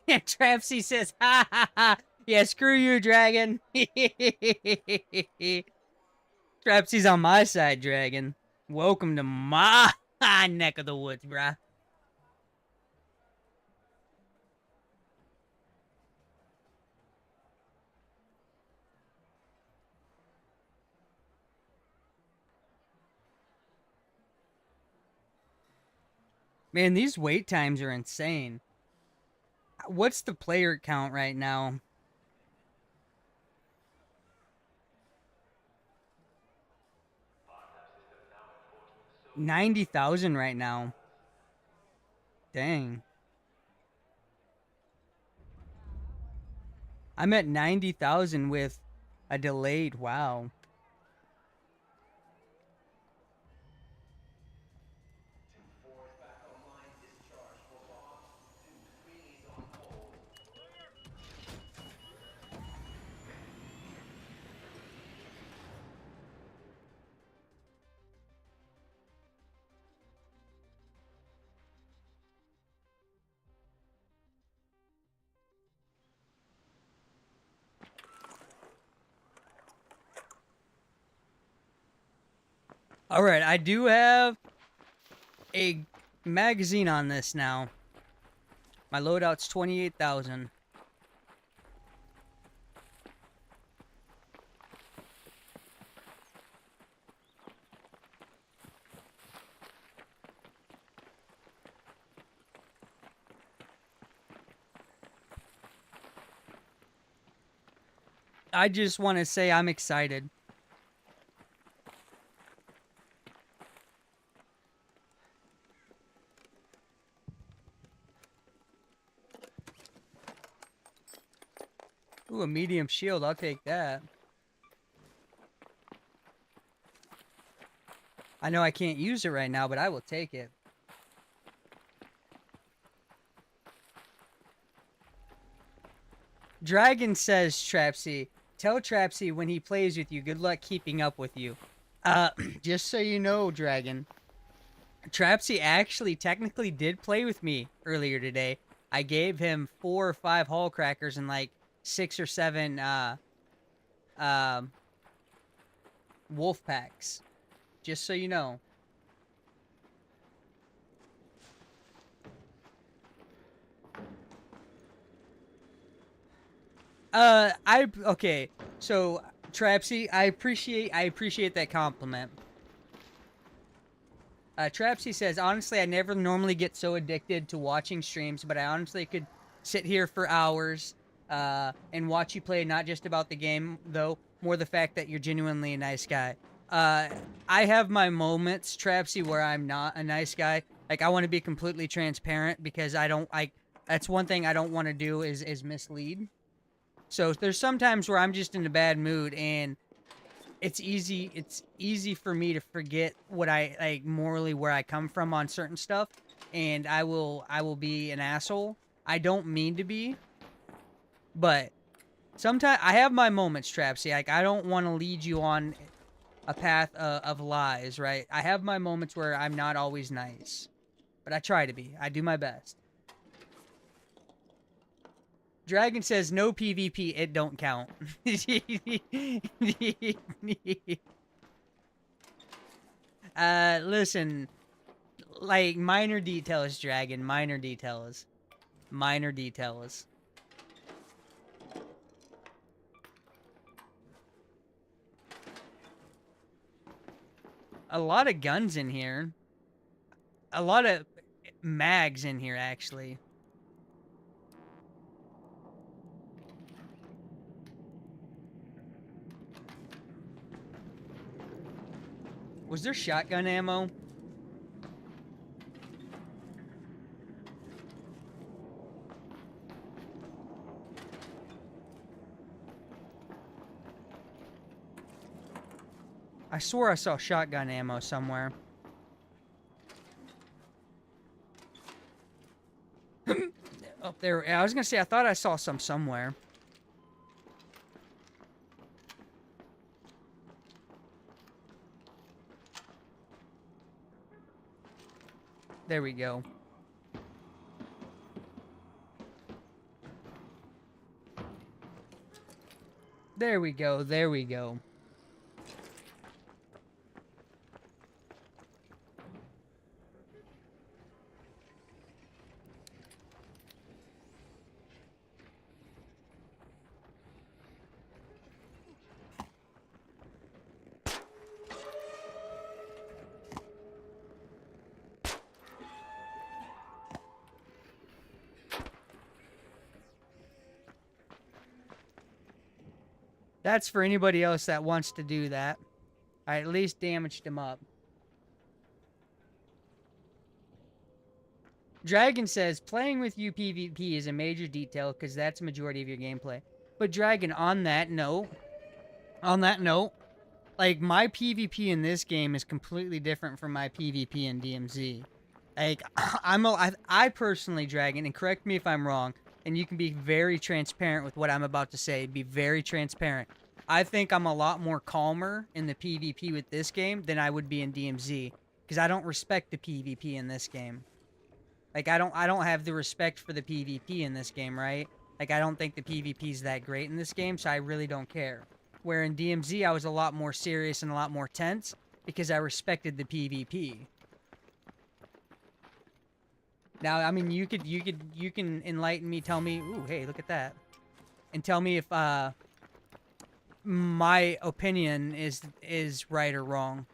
Yeah, Trapsy says, ha ha ha. Yeah, screw you, Dragon. Trapsy's on my side, Dragon. Welcome to my neck of the woods, bruh. Man, these wait times are insane. What's the player count right now? $90,000 right now. Dang. I'm at 90,000 with a delayed. Wow. All right, I do have a magazine on this now. My loadout's 28,000. I just want to say I'm excited. Ooh, a medium shield. I'll take that. I know I can't use it right now, but I will take it. Dragon says, Trapsy, tell Trapsy when he plays with you, good luck keeping up with you. Just so you know, Dragon, Trapsy actually technically did play with me earlier today. I gave him 4 or 5 Hall Crackers and like 6 or 7 wolf packs. Just so you know. Okay. So, Trapsy, I appreciate that compliment. Trapsy says, honestly, I never normally get so addicted to watching streams, but I honestly could sit here for hours and watch you play, not just about the game, though, more the fact that you're genuinely a nice guy. I have my moments, Trapsy, where I'm not a nice guy. Like, I want to be completely transparent because that's one thing I don't want to do is mislead. So there's sometimes where I'm just in a bad mood and it's easy for me to forget what I like morally where I come from on certain stuff, and I will be an asshole. I don't mean to be, but sometimes I have my moments, Trapsy. Like, I don't want to lead you on a path of lies, right? I have my moments where I'm not always nice, but I try to be. I do my best. Dragon says no PvP, it don't count. Listen, like minor details, Dragon, minor details. Minor details. A lot of guns in here. A lot of mags in here, actually. Was there shotgun ammo? I swore I saw shotgun ammo somewhere. Oh, there. I was gonna say I thought I saw some somewhere. There we go. There we go. There we go. That's for anybody else that wants to do that. I at least damaged him up. Dragon says, playing with you PvP is a major detail because that's the majority of your gameplay. But Dragon, on that note, like, my PvP in this game is completely different from my PvP in DMZ. Like, I personally, Dragon, and correct me if I'm wrong, and you can be very transparent with what I'm about to say. Be very transparent. I think I'm a lot more calmer in the PvP with this game than I would be in DMZ, because I don't respect the PvP in this game. Like, I don't have the respect for the PvP in this game, right? Like, I don't think the PvP is that great in this game, so I really don't care. Where in DMZ, I was a lot more serious and a lot more tense, because I respected the PvP. Now, I mean, you can enlighten me, tell me, ooh, hey, look at that, and tell me if my opinion is right or wrong.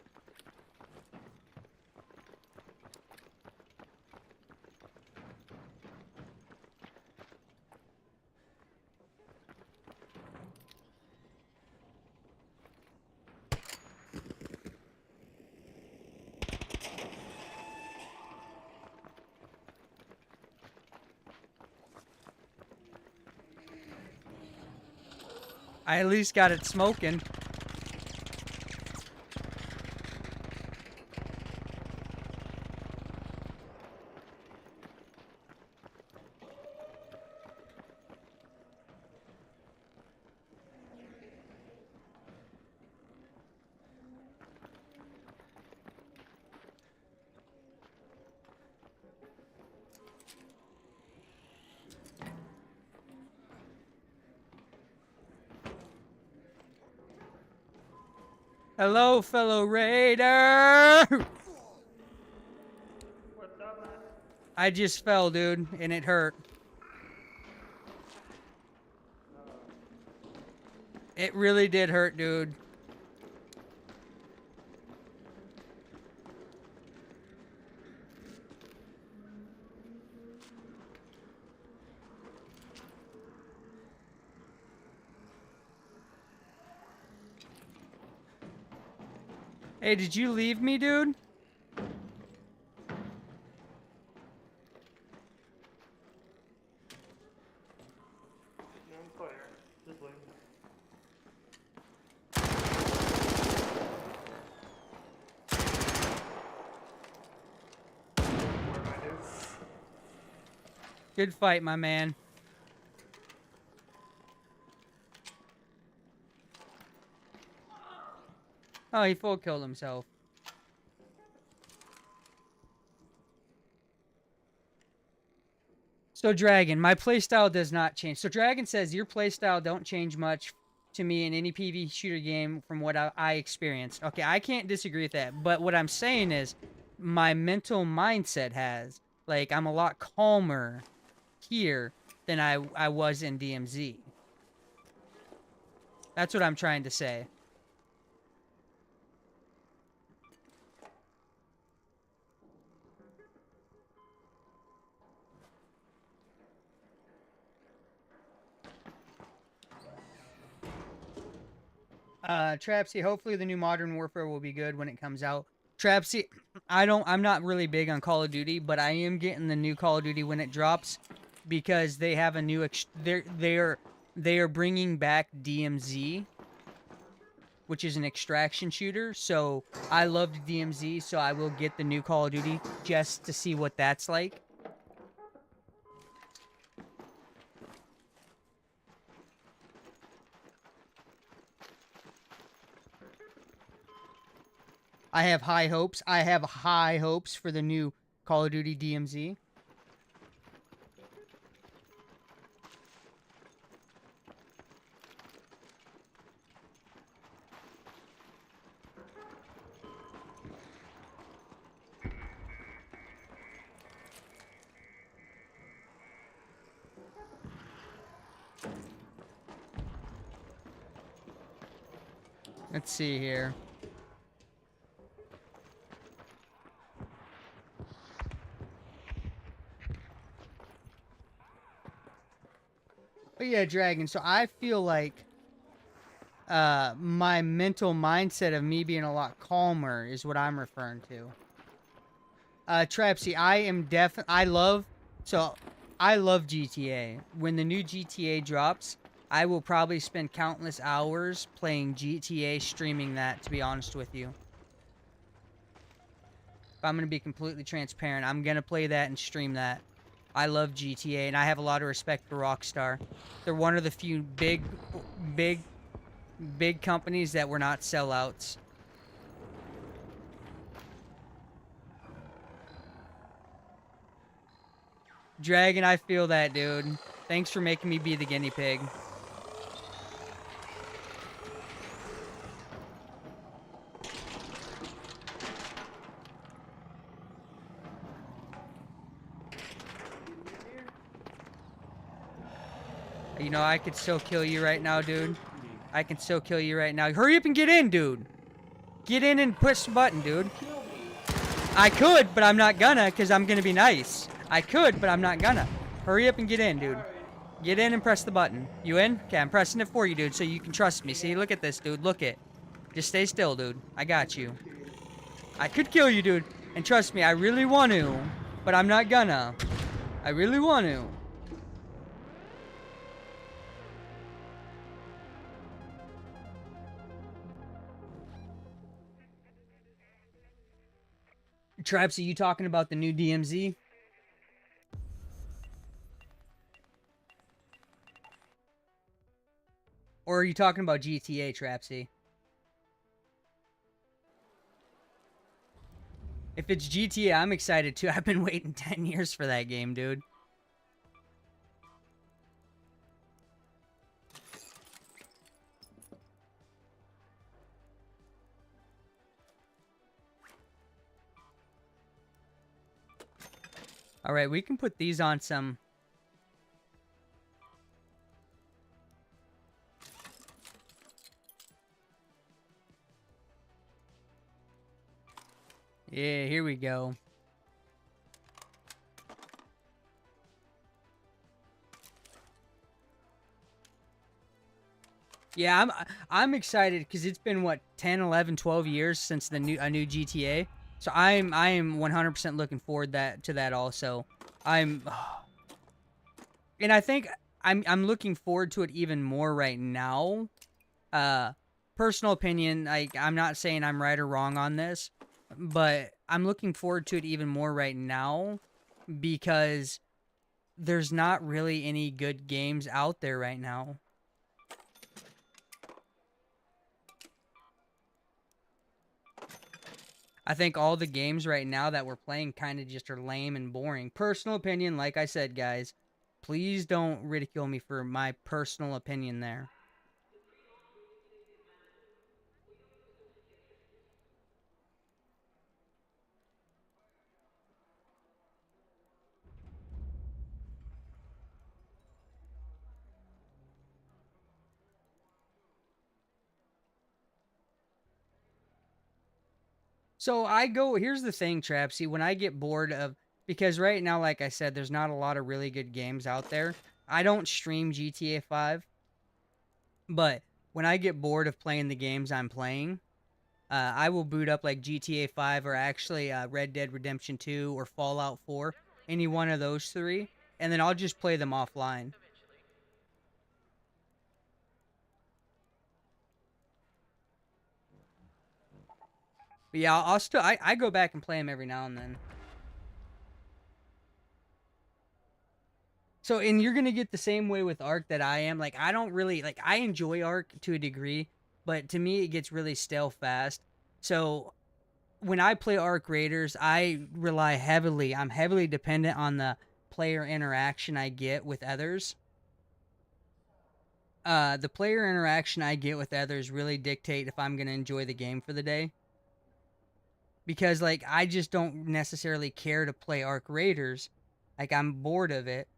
I at least got it smoking. Hello, fellow raider! What's up, man? I just fell, dude, and it hurt. It really did hurt, dude. Hey, did you leave me, dude? Yeah, I'm clear. Just leave. Where am I, dude? Good fight, my man. Oh, he full killed himself. So Dragon, my playstyle does not change. So Dragon says your playstyle don't change much to me in any PvP shooter game from what I experienced. Okay, I can't disagree with that. But what I'm saying is my mental mindset has. Like, I'm a lot calmer here than I was in DMZ. That's what I'm trying to say. Trapsy, hopefully the new Modern Warfare will be good when it comes out. Trapsy, I'm not really big on Call of Duty, but I am getting the new Call of Duty when it drops because they have a new they are bringing back DMZ, which is an extraction shooter. So I loved DMZ, so I will get the new Call of Duty just to see what that's like. I have high hopes. I have high hopes for the new Call of Duty DMZ. Let's see here. But yeah, Dragon, so I feel like my mental mindset of me being a lot calmer is what I'm referring to. Trapsy, I love GTA. When the new GTA drops, I will probably spend countless hours playing GTA, streaming that, to be honest with you. If I'm going to be completely transparent, I'm going to play that and stream that. I love GTA, and I have a lot of respect for Rockstar. They're one of the few big companies that were not sellouts. Dragon, I feel that, dude. Thanks for making me be the guinea pig. You know, I could still kill you right now, dude. I can still kill you right now. Hurry up and get in, dude. Get in and push the button, dude. I could, but I'm not gonna, because I'm gonna be nice. I could, but I'm not gonna. Hurry up and get in, dude. Get in and press the button. You in? Okay, I'm pressing it for you, dude, so you can trust me. See, look at this, dude. Look it. Just stay still, dude. I got you. I could kill you, dude. And trust me, I really want to, but I'm not gonna. I really want to. Traps, are you talking about the new DMZ? Or are you talking about GTA, Trapsy? If it's GTA, I'm excited too. I've been waiting 10 years for that game, dude. Alright, we can put these on some... Yeah, here we go. Yeah, I'm excited because it's been what 10, 11, 12 years since a new GTA. So I am 100% looking forward to that also. And I think I'm looking forward to it even more right now. Personal opinion, I'm not saying I'm right or wrong on this, but I'm looking forward to it even more right now because there's not really any good games out there right now. I think all the games right now that we're playing kind of just are lame and boring. Personal opinion, like I said, guys, please don't ridicule me for my personal opinion there. So here's the thing, Trapsy, when I get bored of, because right now, like I said, there's not a lot of really good games out there. I don't stream GTA 5, but when I get bored of playing the games I'm playing, I will boot up like GTA 5 or actually Red Dead Redemption 2 or Fallout 4, any one of those three, and then I'll just play them offline. But yeah, I go back and play them every now and then. So, and you're going to get the same way with Ark that I am. Like, I don't really, like, I enjoy Ark to a degree, but to me, it gets really stale fast. So, when I play Ark Raiders, I'm heavily dependent on the player interaction I get with others. The player interaction I get with others really dictate if I'm going to enjoy the game for the day. Because, like, I just don't necessarily care to play Ark Raiders. Like, I'm bored of it.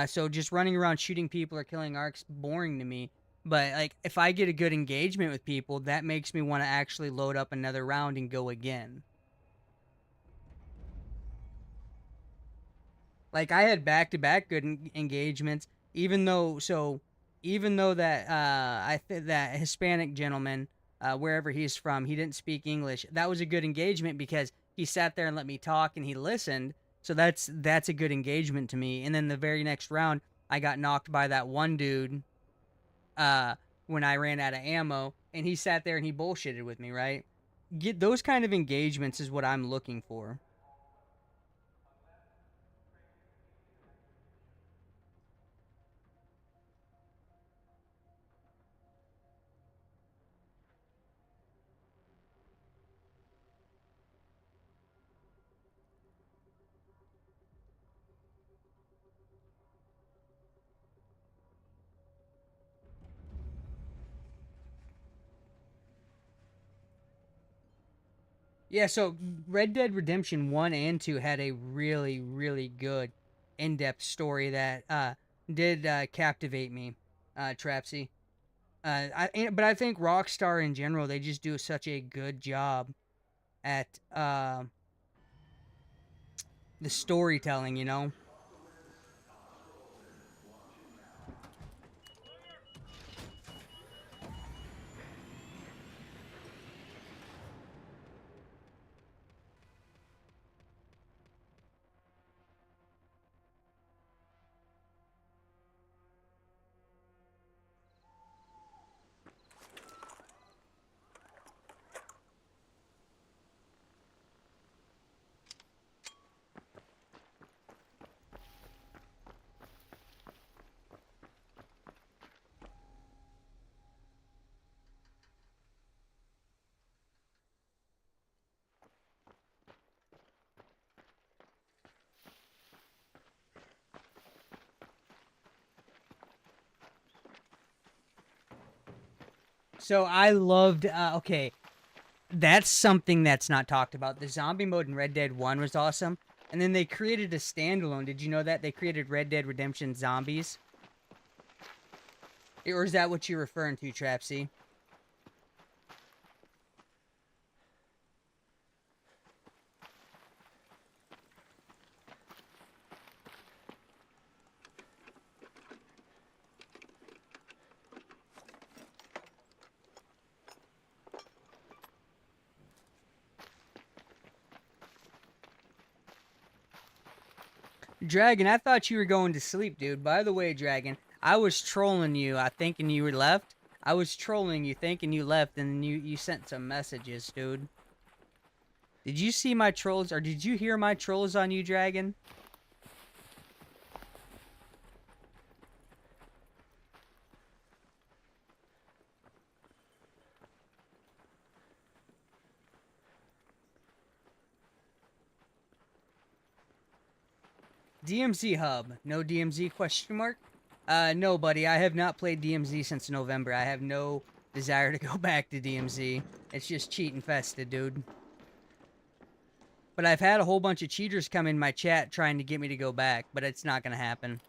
So just running around shooting people or killing Ark's boring to me. But, like, if I get a good engagement with people, that makes me want to actually load up another round and go again. Like, I had back-to-back good engagements, even though that, that Hispanic gentleman... wherever he's from, he didn't speak English. That was a good engagement because he sat there and let me talk and he listened. So that's a good engagement to me. And then the very next round, I got knocked by that one dude when I ran out of ammo, and he sat there and he bullshitted with me, right? Get those kind of engagements is what I'm looking for. Yeah, so Red Dead Redemption 1 and 2 had a really, really good in-depth story that did captivate me. Trapsy. But I think Rockstar in general, they just do such a good job at the storytelling, you know? So I loved, okay, that's something that's not talked about. The zombie mode in Red Dead 1 was awesome. And then they created a standalone. Did you know that? They created Red Dead Redemption Zombies. Or is that what you're referring to, Trapsy? Dragon, I thought you were going to sleep, dude. By the way, Dragon, I was trolling you. I thinking you were left. I was trolling you, thinking you left, and then you sent some messages, dude. Did you see my trolls, or did you hear my trolls on you, Dragon? DMZ hub. No DMZ question mark? No, buddy. I have not played DMZ since November. I have no desire to go back to DMZ. It's just cheat infested, dude. But I've had a whole bunch of cheaters come in my chat trying to get me to go back, but it's not gonna happen.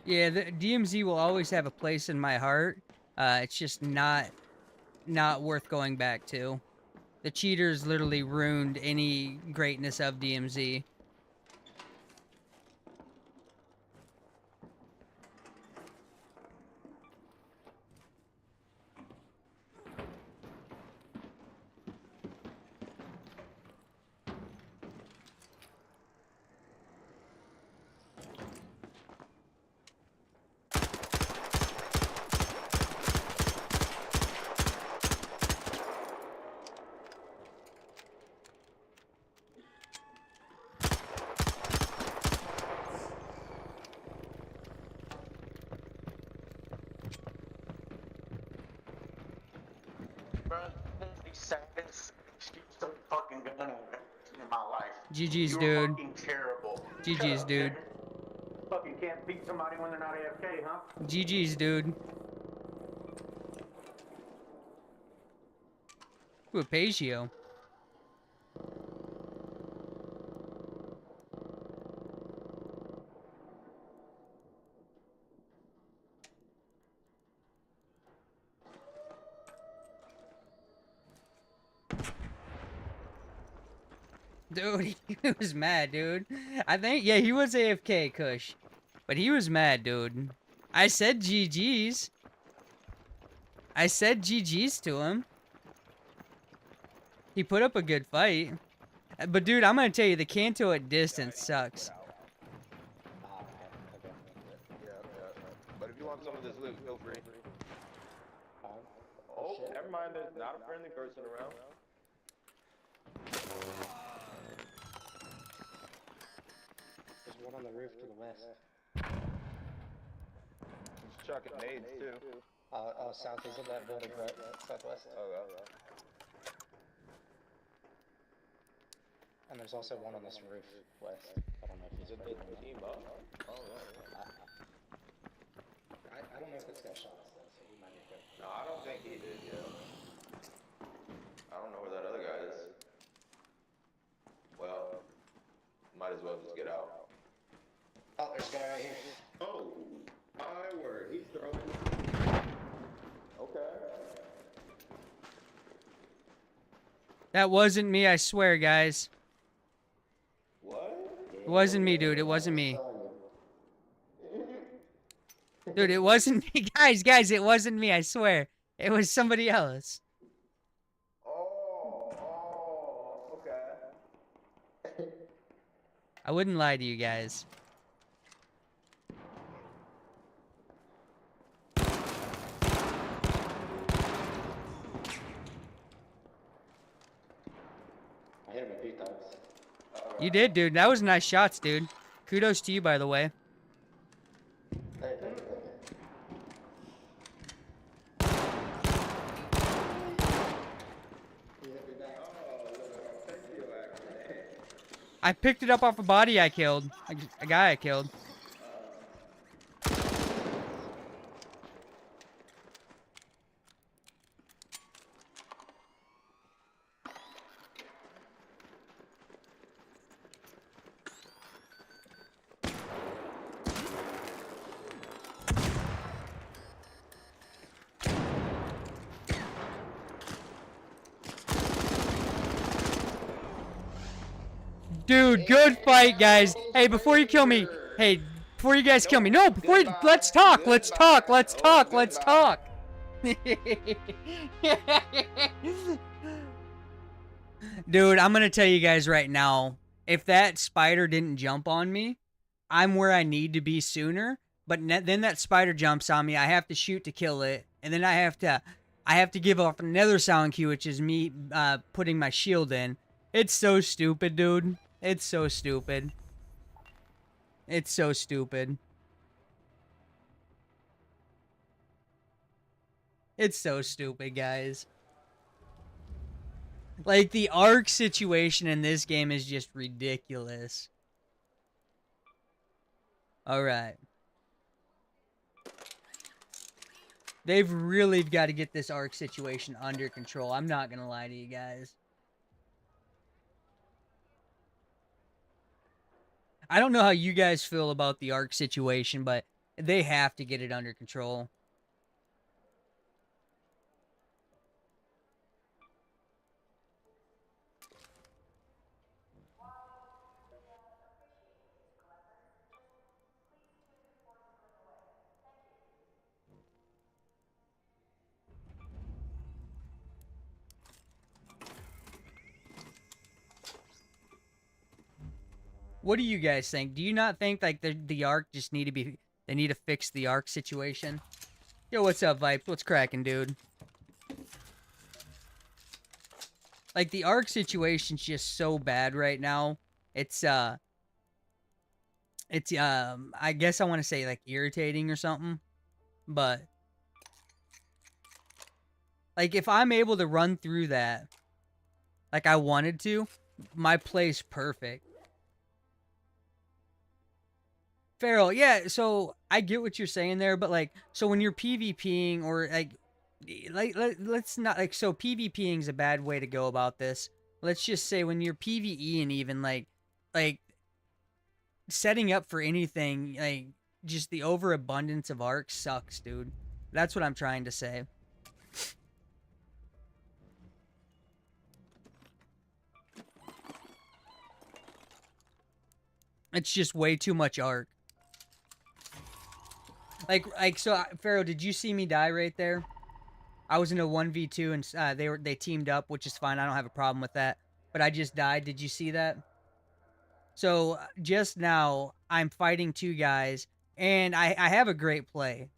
Yeah, the DMZ will always have a place in my heart. It's just not worth going back to. The cheaters literally ruined any greatness of DMZ. Bro, 30 seconds. Shoot some fucking gun in my life. GG's, You're dude. fucking terrible. GG's, dude. Fucking can't beat somebody when they're not AFK, huh? GG's, dude. Ooh, Pagio. Dude, he was mad, dude. I think, yeah, he was AFK, Kush. But he was mad, dude. I said GG's. I said GG's to him. He put up a good fight. But, dude, I'm gonna tell you, the Kanto at distance sucks. But if you want some of this loot, feel free. Oh, never mind, there's not a friendly person around. There's one on the roof to the west. He's chucking nades too. Southeast of that building, right? Southwest. Oh, yeah. And there's also one on this roof west. I don't know if he's Did they team up? Oh, yeah. I don't know if this guy shot us though, so he might be good. No, I don't think he did, yeah. I don't know where that other guy is. Well, might as well just get out. Oh, there's a guy right here. Oh, my word, he's throwing. Okay. That wasn't me, I swear, guys. What? It wasn't me, dude. It wasn't me. Dude, it wasn't me. Guys, it wasn't me, I swear. It was somebody else. Oh, okay. I wouldn't lie to you guys. I hit him a few times. You did, dude. That was nice shots, dude. Kudos to you, by the way. Hey, thank you. I picked it up off a body I killed. A guy I killed. Dude, good fight, guys. Hey, before you kill me. Hey, before you guys kill me. No, before you, let's talk. Let's talk. Let's talk. Let's talk. Dude, I'm going to tell you guys right now. If that spider didn't jump on me, I'm where I need to be sooner. But then that spider jumps on me. I have to shoot to kill it. And then I have to give off another sound cue, which is me putting my shield in. It's so stupid, dude. It's so stupid. It's so stupid. It's so stupid, guys. Like, the arc situation in this game is just ridiculous. Alright. They've really got to get this arc situation under control. I'm not gonna lie to you guys. I don't know how you guys feel about the arc situation, but they have to get it under control. What do you guys think? Do you not think like the arc just need to be, they need to fix the arc situation? Yo, what's up, Vipes? What's cracking, dude? Like, the arc situation's just so bad right now. It's I guess I want to say like irritating or something. But like, if I'm able to run through that like I wanted to, my play's perfect. Farrell, yeah, so I get what you're saying there, but like, so when you're PvPing or like let's not, like, so PvPing is a bad way to go about this. Let's just say when you're PvEing, even like setting up for anything, like, just the overabundance of arcs sucks, dude. That's what I'm trying to say. It's just way too much arc. Like, so, Pharaoh, did you see me die right there? I was in a 1v2 and they teamed up, which is fine. I don't have a problem with that. But I just died. Did you see that? So just now, I'm fighting two guys, and I have a great play.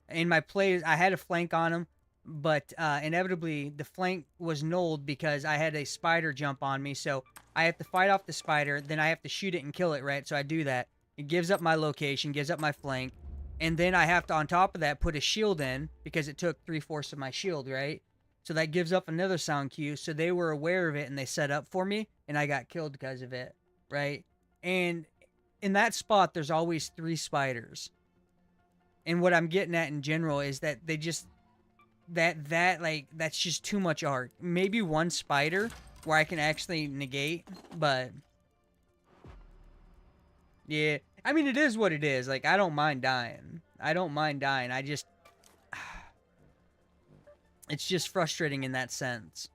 In my plays, I had a flank on them, but inevitably the flank was nulled because I had a spider jump on me. So I have to fight off the spider, then I have to shoot it and kill it, right? So I do that. It gives up my location, gives up my flank, and then I have to, on top of that, put a shield in because it took 3/4 of my shield, right? So that gives up another sound cue. So they were aware of it and they set up for me, and I got killed because of it, right? And in that spot, there's always 3 spiders. And what I'm getting at in general is that they just that's just too much arc. Maybe 1 spider where I can actually negate, but yeah, I mean it is what it is. Like I don't mind dying. I just it's just frustrating in that sense.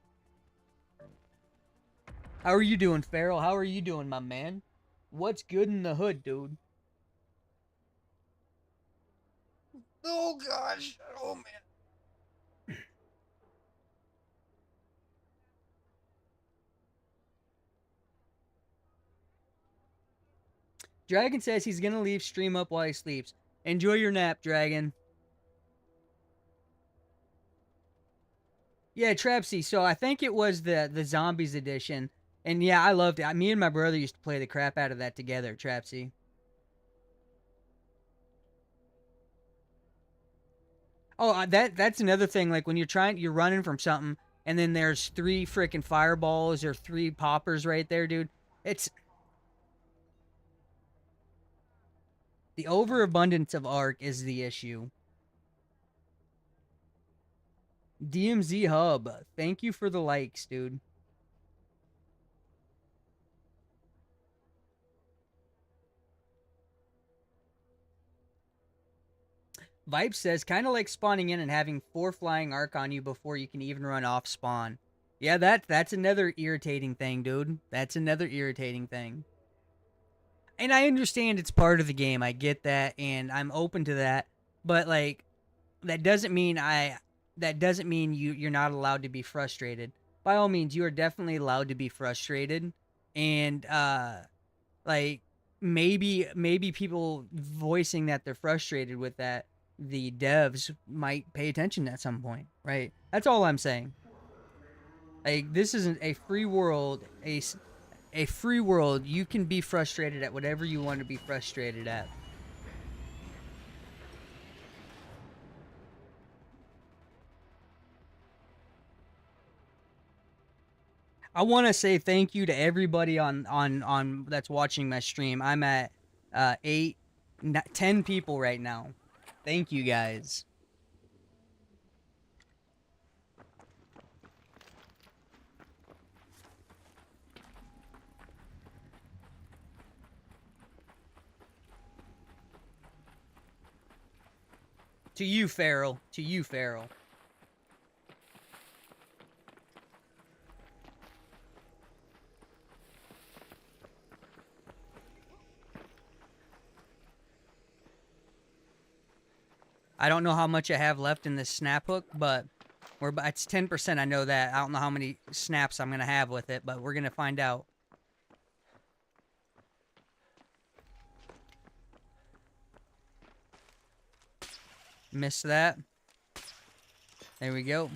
How are you doing, Farrell? How are you doing, my man? What's good in the hood, dude? Oh gosh. Oh man. Dragon says he's gonna leave stream up while he sleeps. Enjoy your nap, Dragon. Yeah, Trapsy. So I think it was the Zombies edition. And yeah, I loved it. Me and my brother used to play the crap out of that together, Trapsy. Oh, that's another thing. Like when you're running from something, and then there's 3 freaking fireballs or 3 poppers right there, dude. It's the overabundance of arc is the issue. DMZ Hub, thank you for the likes, dude. Vibe says, kind of like spawning in and having 4 flying arc on you before you can even run off spawn. Yeah, that's another irritating thing, dude. That's another irritating thing. And I understand it's part of the game. I get that, and I'm open to that. But like, that doesn't mean you're not allowed to be frustrated. By all means, you are definitely allowed to be frustrated, and like maybe people voicing that they're frustrated with that, the devs might pay attention at some point, right? That's all I'm saying. Like, this isn't a free world. A free world, you can be frustrated at whatever you want to be frustrated at. I want to say thank you to everybody on that's watching my stream. I'm at 10 people right now. Thank you guys. To you, Farrell. To you, Farrell. I don't know how much I have left in this snap hook, but it's 10%. I know that. I don't know how many snaps I'm going to have with it, but we're going to find out. Missed that. There we go.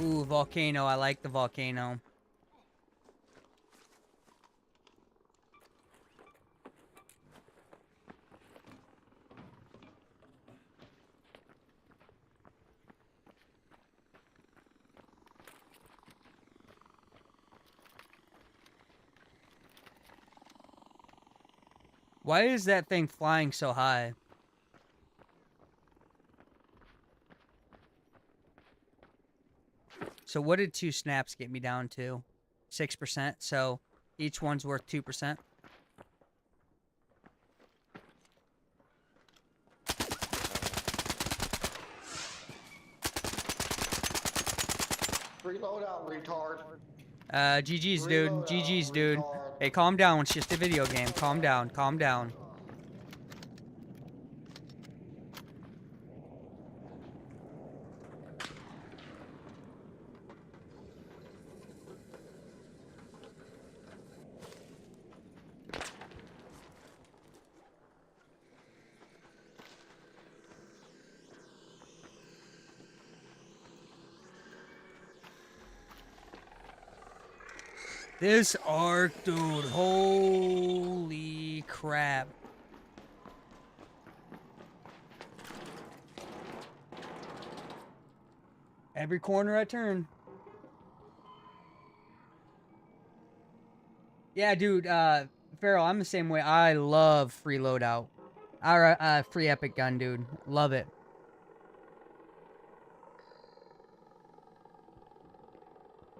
Ooh, volcano. I like the volcano. Why is that thing flying so high? So what did 2 snaps get me down to? 6%. So each one's worth 2%. Reload out, retard. GG's, dude. GG's, dude. Hey, calm down. It's just a video game. Calm down. Calm down. This arc, dude, holy crap. Every corner I turn. Yeah, dude, Farrell, I'm the same way. I love free loadout. Free epic gun, dude. Love it.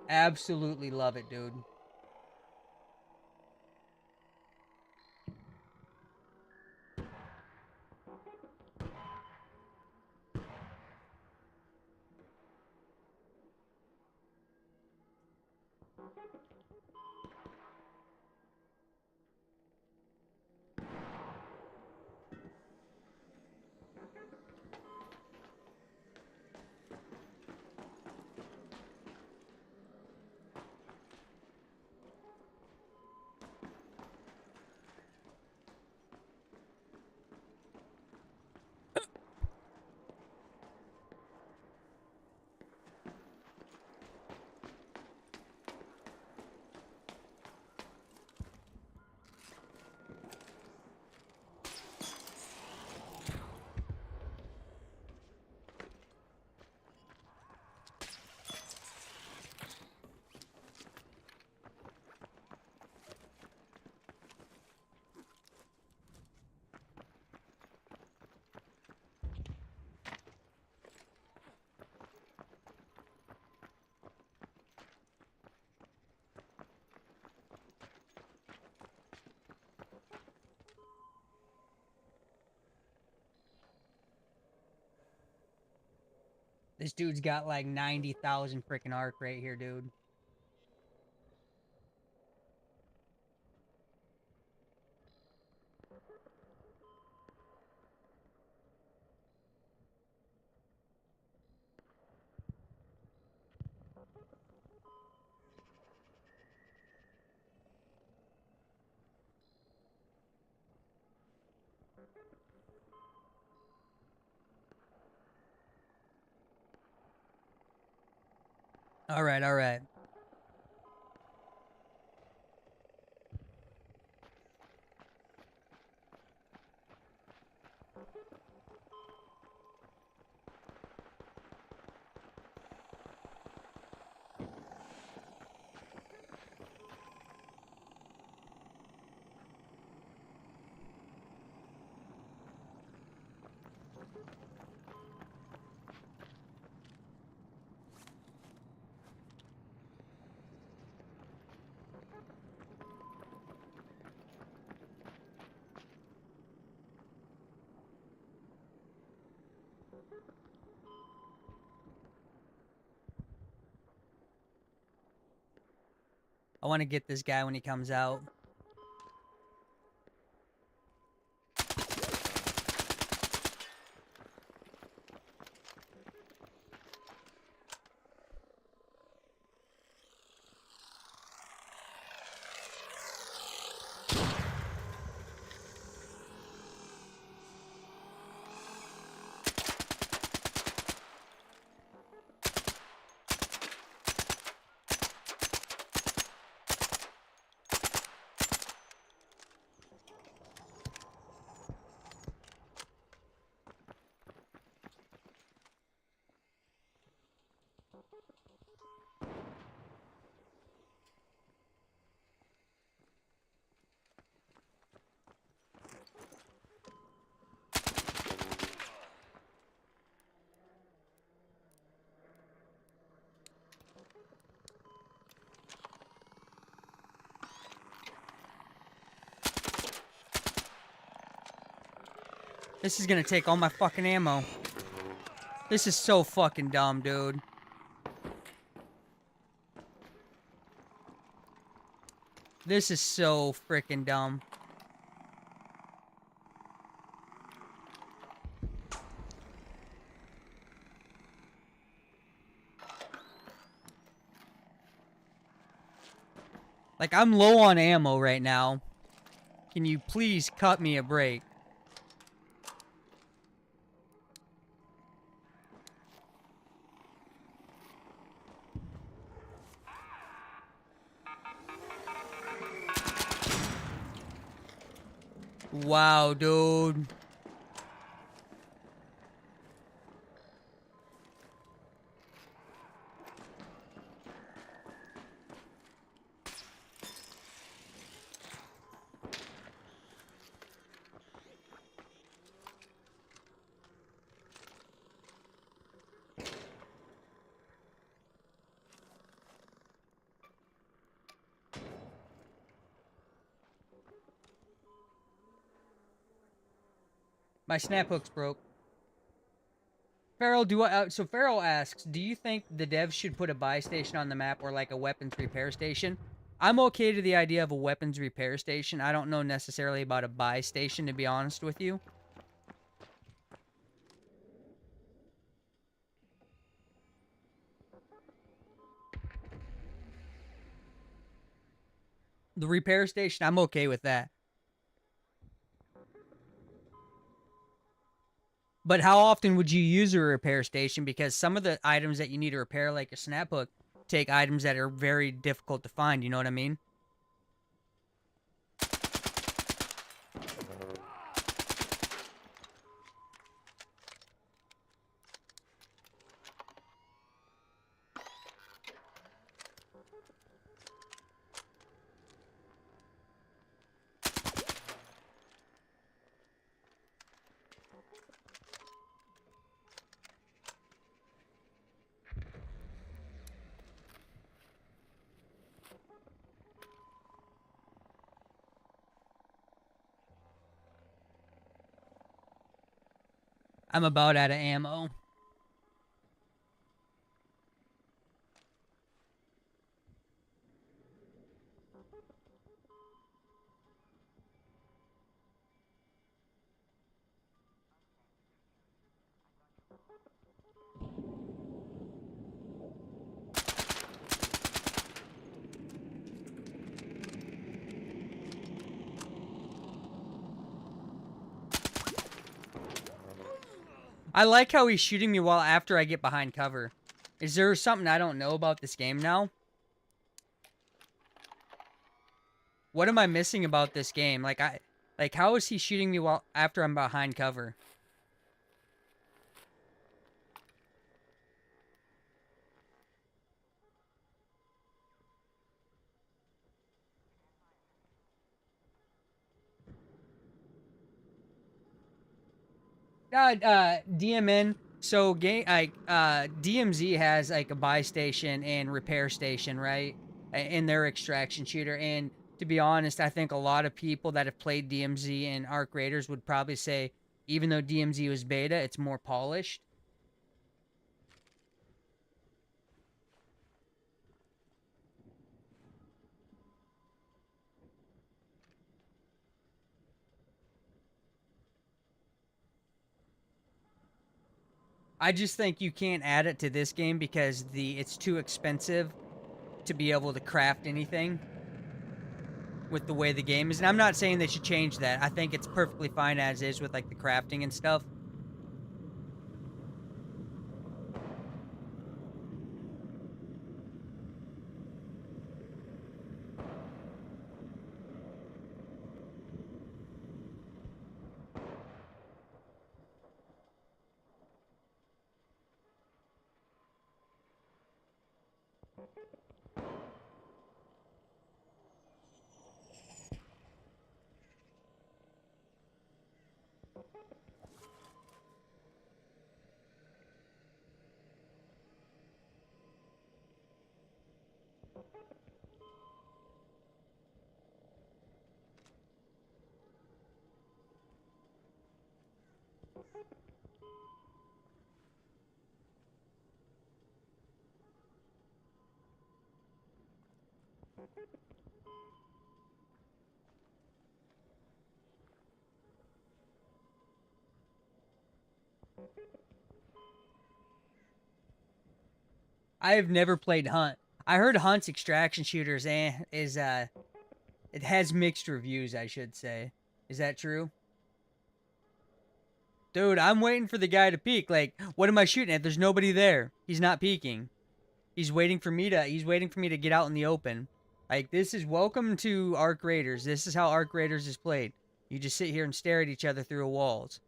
Absolutely love it, dude. This dude's got like 90,000 freaking arc right here, dude. All right, all right. I want to get this guy when he comes out. This is gonna take all my fucking ammo. This is so fucking dumb, dude. This is so freaking dumb. Like, I'm low on ammo right now. Can you please cut me a break? Wow, dude. My snap hook's broke. Farrell, so Farrell asks, do you think the devs should put a buy station on the map or like a weapons repair station? I'm okay to the idea of a weapons repair station. I don't know necessarily about a buy station, to be honest with you. The repair station, I'm okay with that. But how often would you use a repair station? Because some of the items that you need to repair, like a snap hook, take items that are very difficult to find. You know what I mean? I'm about out of ammo. I like how he's shooting me while after I get behind cover. Is there something I don't know about this game now? What am I missing about this game? Like how is he shooting me while after I'm behind cover? DMN. So DMZ has like a buy station and repair station, right? In their extraction shooter. And to be honest, I think a lot of people that have played DMZ and Arc Raiders would probably say, even though DMZ was beta, it's more polished. I just think you can't add it to this game because it's too expensive to be able to craft anything with the way the game is. And I'm not saying they should change that. I think it's perfectly fine as is with like the crafting and stuff. I have never played Hunt. I heard Hunt's extraction shooters it has mixed reviews, I should say. Is that true? Dude, I'm waiting for the guy to peek. Like, what am I shooting at? There's nobody there. He's not peeking. He's waiting for me to get out in the open. Like, this is welcome to Arc Raiders. This is how Arc Raiders is played. You just sit here and stare at each other through walls.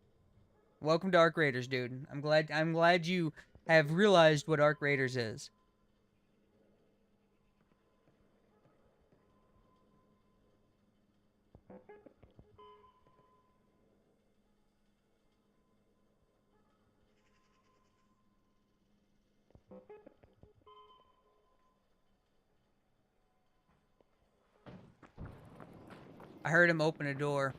Welcome to Arc Raiders, dude. I'm glad you have realized what Arc Raiders is. I heard him open a door.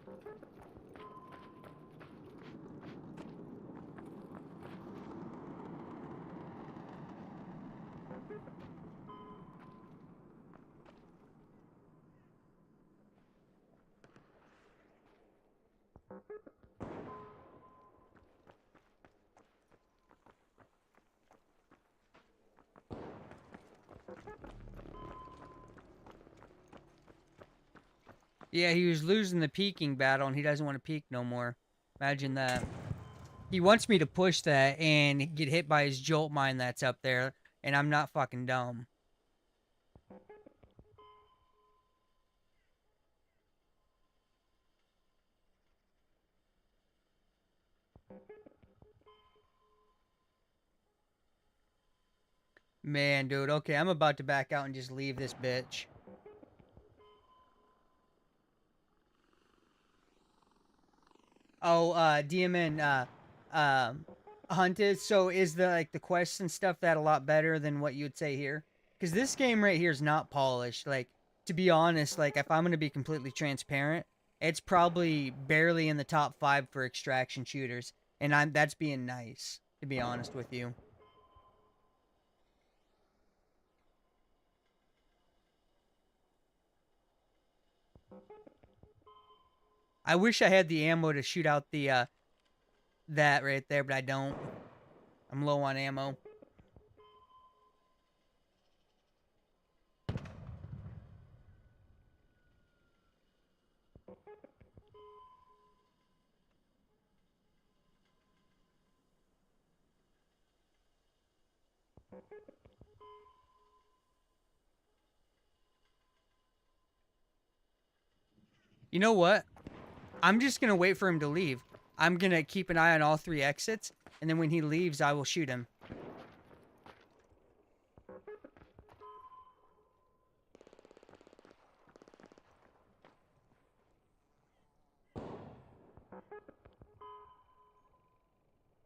Yeah, he was losing the peeking battle, and he doesn't want to peek no more. Imagine that. He wants me to push that and get hit by his jolt mine that's up there, and I'm not fucking dumb. Man, dude, okay, I'm about to back out and just leave this bitch. Oh, DMN, Hunted, so is the quests and stuff that a lot better than what you would say here? Because this game right here is not polished. Like, to be honest, like, if I'm going to be completely transparent, it's probably barely in the top 5 for extraction shooters. And that's being nice, to be honest with you. I wish I had the ammo to shoot out the, that right there, but I don't. I'm low on ammo. You know what? I'm just going to wait for him to leave. I'm going to keep an eye on all 3 exits, and then when he leaves, I will shoot him.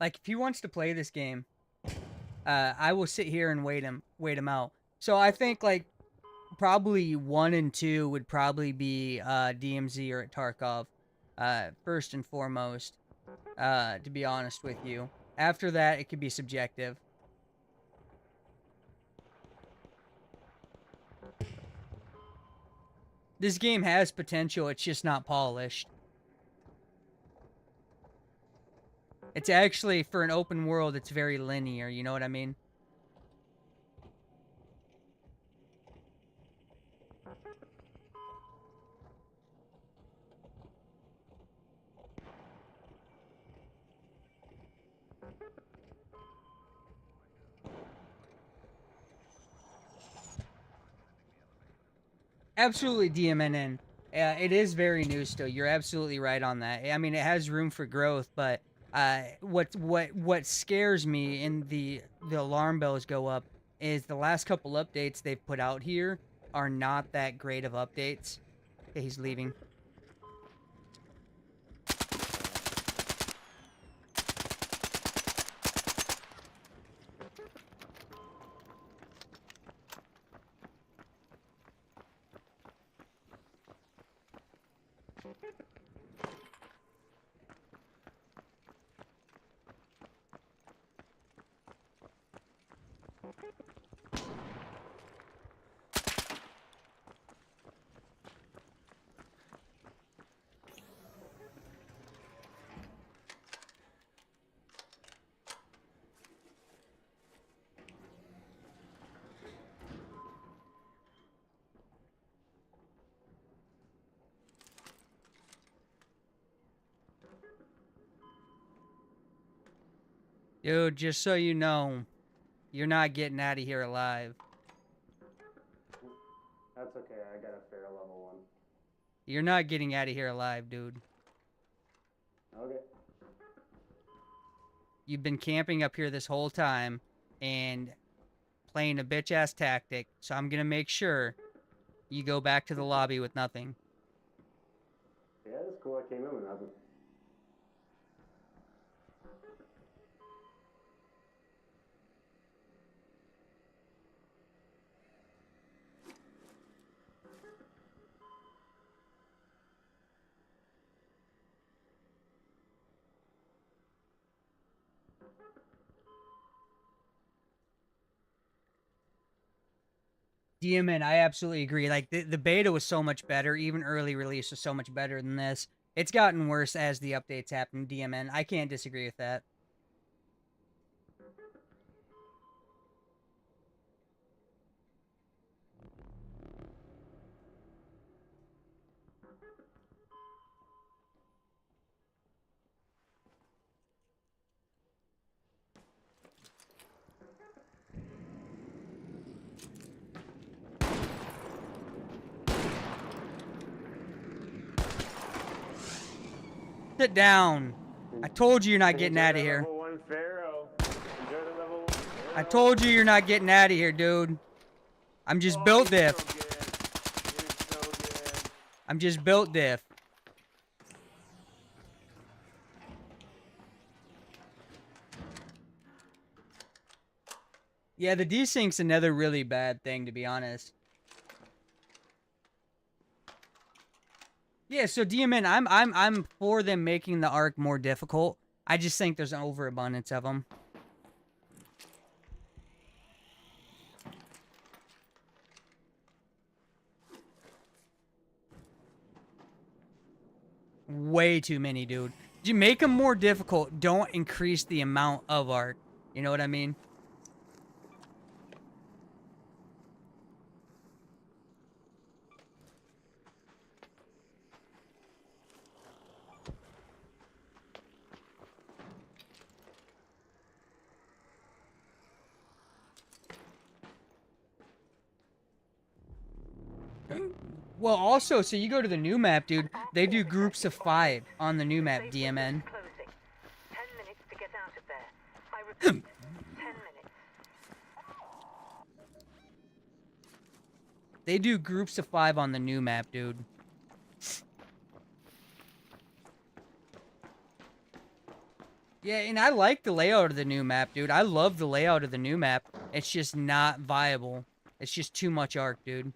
Like, if he wants to play this game, I will sit here and wait him out. So I think, like, probably 1 and 2 would probably be DMZ or at Tarkov, first and foremost, to be honest with you. After that, it could be subjective. This game has potential, it's just not polished. It's actually, for an open world, it's very linear, you know what I mean? Absolutely DMNN. It is very new still. You're absolutely right on that. I mean, it has room for growth, but what scares me and the alarm bells go up is the last couple updates they've put out here are not that great of updates. Okay, he's leaving. Dude, just so you know, you're not getting out of here alive. That's okay, I got a fair level 1. You're not getting out of here alive, dude. You've been camping up here this whole time and playing a bitch-ass tactic, so I'm gonna make sure you go back to the lobby with nothing. Yeah, that's cool. I came in with nothing. DMN, I absolutely agree. Like the beta was so much better, even early release was so much better than this. It's gotten worse as the updates happen. DMN, I can't disagree with that. Sit down. I told you you're not getting out of here. Level 1 Pharaoh. Enjoy the level 1 Pharaoh. I told you you're not getting out of here, dude. I'm just built diff. So good. I'm just built diff. Yeah, the desync's another really bad thing, to be honest. Yeah, so DMN, I'm for them making the arc more difficult. I just think there's an overabundance of them. Way too many, dude. You make them more difficult, don't increase the amount of arc. You know what I mean? Well, also, so you go to the new map, dude. They do groups of 5 on the new map, DMN. Closing. 10 minutes to get out of there. I repeat, 10 minutes. They do groups of 5 on the new map, dude. Yeah, and I like the layout of the new map, dude. I love the layout of the new map. It's just not viable. It's just too much arc, dude.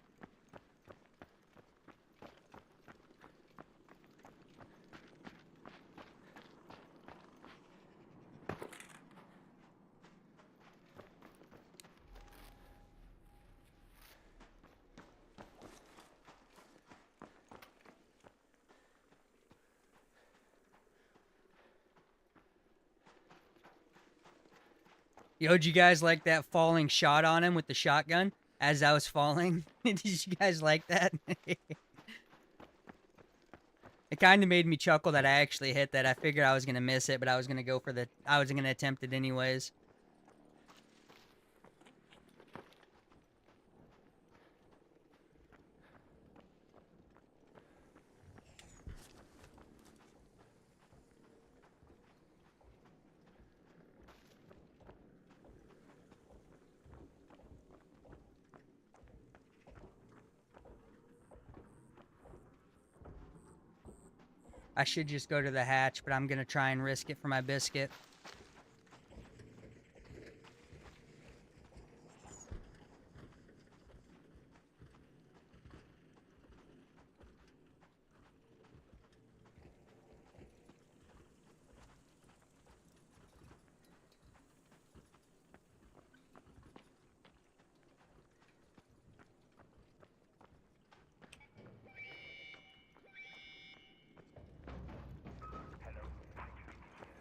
Yo, did you guys like that falling shot on him with the shotgun as I was falling? Did you guys like that? It kind of made me chuckle that I actually hit that. I figured I was going to miss it, but I was going to go for the... I was going to attempt it anyways. I should just go to the hatch, but I'm going to try and risk it for my biscuit.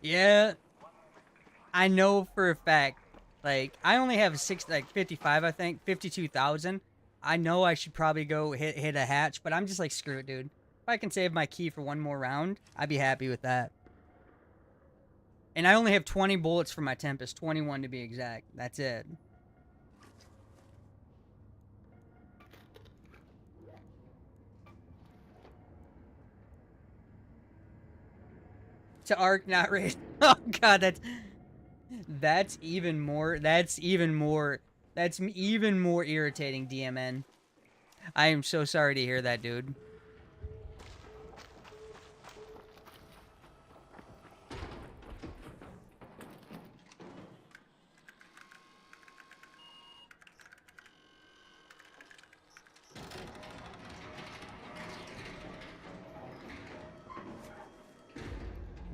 Yeah, I know for a fact. Like, I only have 55, I think, 52,000. I know I should probably go hit a hatch, but I'm just like, screw it, dude. If I can save my key for one more round, I'd be happy with that. And I only have 20 bullets for my Tempest, 21 to be exact. That's it. To arc, not raid. Oh god, that's... That's even more. That's even more irritating, DMN. I am so sorry to hear that, dude.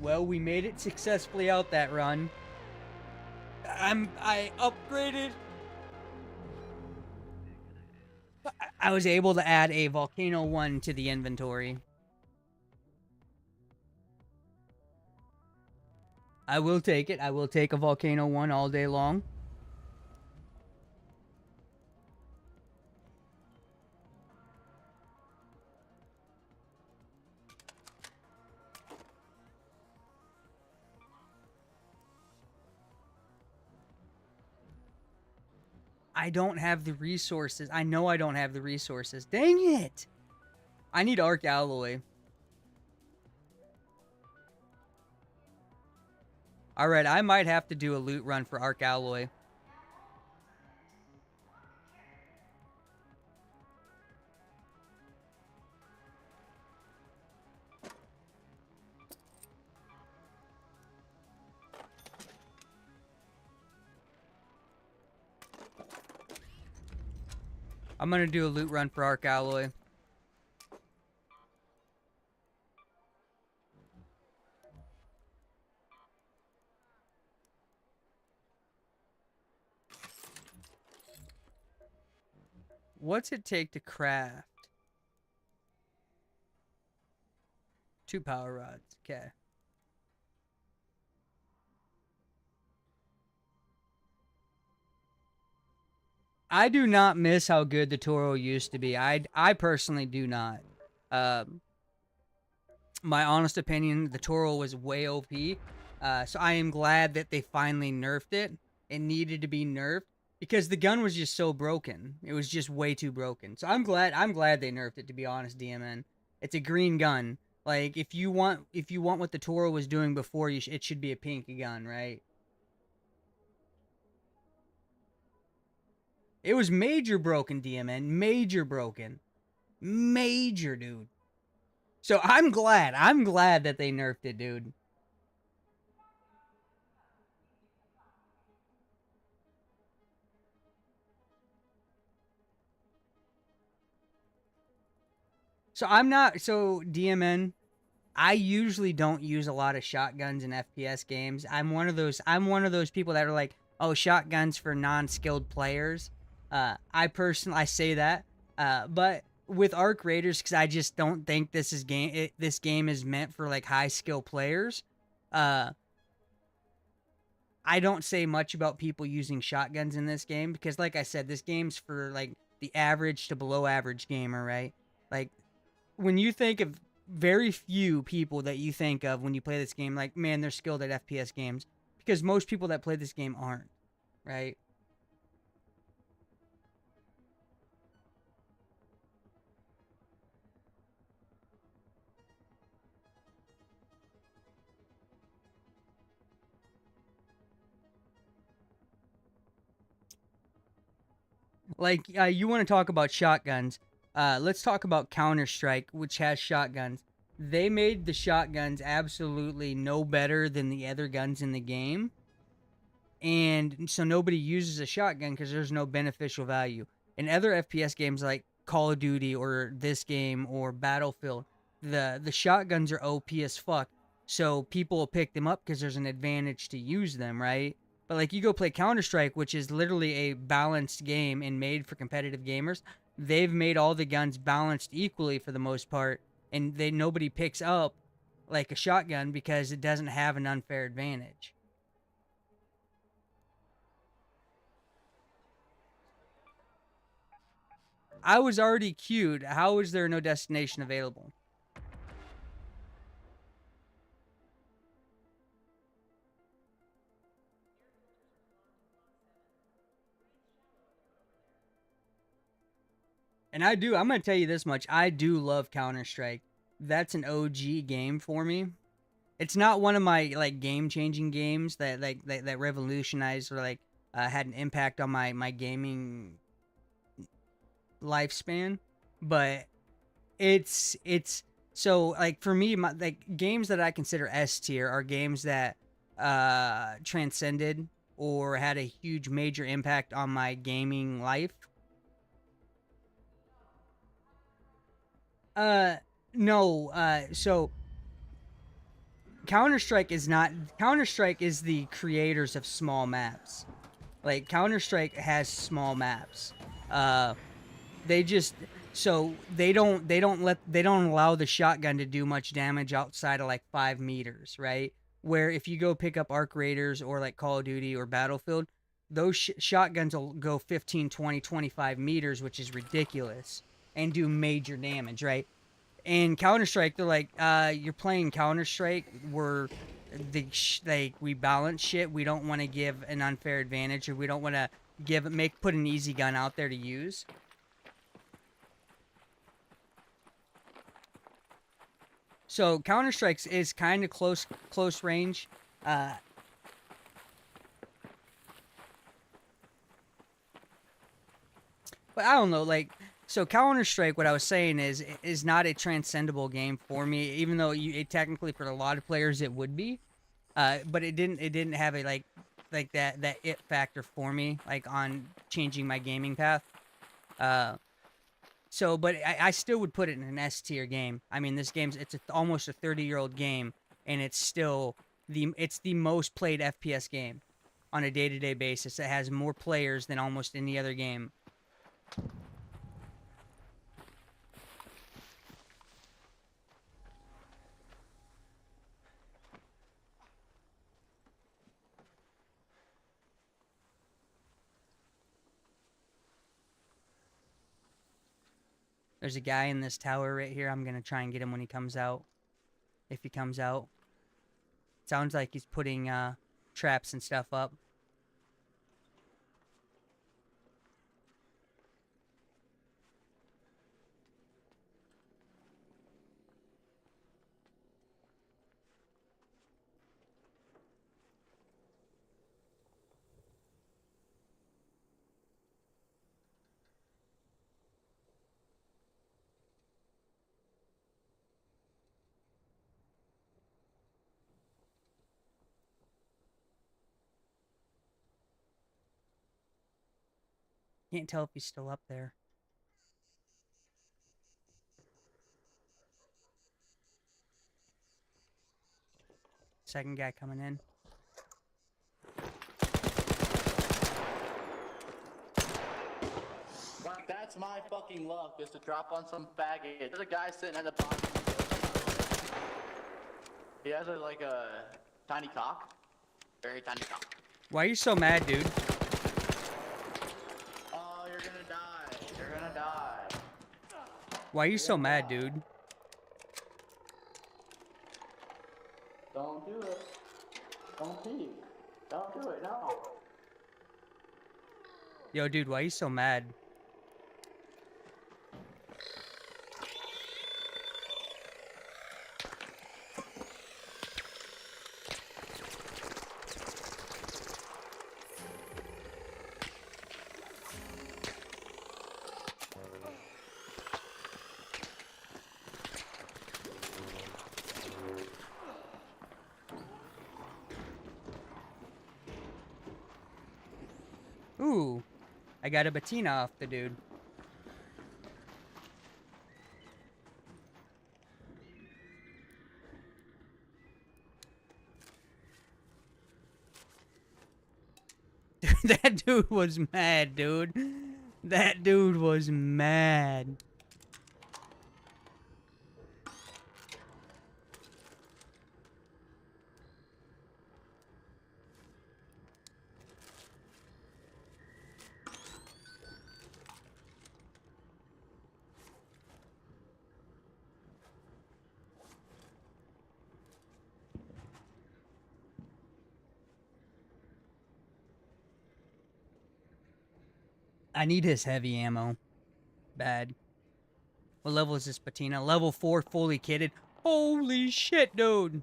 Well, we made it successfully out that run. I upgraded. I was able to add a Volcano 1 to the inventory. I will take it. I will take a Volcano 1 all day long. I don't have the resources. I know I don't have the resources. Dang it! I need Arc Alloy. Alright, I might have to do a loot run for Arc Alloy. I'm gonna do a loot run for Arc Alloy. What's it take to craft? 2 power rods. Okay. I do not miss how good the Toro used to be. I personally do not. My honest opinion, the Toro was way OP. So I am glad that they finally nerfed it. It needed to be nerfed because the gun was just so broken. It was just way too broken. So I'm glad they nerfed it, to be honest, DMN. It's a green gun. Like if you want what the Toro was doing before, it should be a pink gun, right? It was major broken, DMN. Major broken. Major, dude. So I'm glad that they nerfed it, dude. So DMN, I usually don't use a lot of shotguns in FPS games. I'm one of those people that are like, oh, shotguns for non-skilled players. I say that. But with Arc Raiders, because I just don't think this game is meant for like high skill players. I don't say much about people using shotguns in this game because, like I said, this game's for like the average to below average gamer, right? Like when you think of very few people that you think of when you play this game, like, man, they're skilled at FPS games, because most people that play this game aren't, right? Like, you want to talk about shotguns. Let's talk about Counter-Strike, which has shotguns. They made the shotguns absolutely no better than the other guns in the game. And so nobody uses a shotgun because there's no beneficial value. In other FPS games like Call of Duty or this game or Battlefield, the shotguns are OP as fuck. So people will pick them up because there's an advantage to use them, right? But like you go play Counter-Strike, which is literally a balanced game and made for competitive gamers. They've made all the guns balanced equally for the most part, and nobody picks up like a shotgun because it doesn't have an unfair advantage. I was already queued. How is there no destination available? And I'm going to tell you this much. I do love Counter-Strike. That's an OG game for me. It's not one of my like game-changing games that like that revolutionized or like had an impact on my gaming lifespan, but it's so like for me, my like games that I consider S tier are games that transcended or had a huge major impact on my gaming life. No, so Counter-Strike is not. Counter-Strike is the creators of small maps. Like Counter-Strike has small maps. They just they don't allow the shotgun to do much damage outside of like 5 meters, right? Where if you go pick up Arc Raiders or like Call of Duty or Battlefield, those shotguns will go 15, 20, 25 meters, which is ridiculous, and do major damage, right? In Counter-Strike, they're like, you're playing Counter-Strike, we balance shit. We don't want to give an unfair advantage, or we don't want to put an easy gun out there to use. So Counter-Strike is kind of close range. But I don't know, like, so Counter-Strike, what I was saying is not a transcendable game for me, even though technically for a lot of players it would be. But it didn't have a like that it factor for me, like on changing my gaming path. But I still would put it in an S tier game. I mean, this game's almost a 30-year-old game, and it's still the most played FPS game on a day-to-day basis. It has more players than almost any other game. There's a guy in this tower right here. I'm going to try and get him when he comes out. If he comes out. Sounds like he's putting traps and stuff up. Can't tell if he's still up there. Second guy coming in. Like, that's my fucking luck, is to drop on some faggot. There's a guy sitting at the bottom. He has like a tiny cock. Very tiny cock. Why are you so mad, dude? Oh, you're gonna die. You're gonna die. Why are you so mad, dude? Don't do it. Don't peek. Don't do it, no. Yo, dude, why are you so mad? Ooh, I got a patina off the dude. That dude was mad, dude. That dude was mad. I need his heavy ammo. Bad. What level is this patina? Level 4, fully kitted. Holy shit, dude.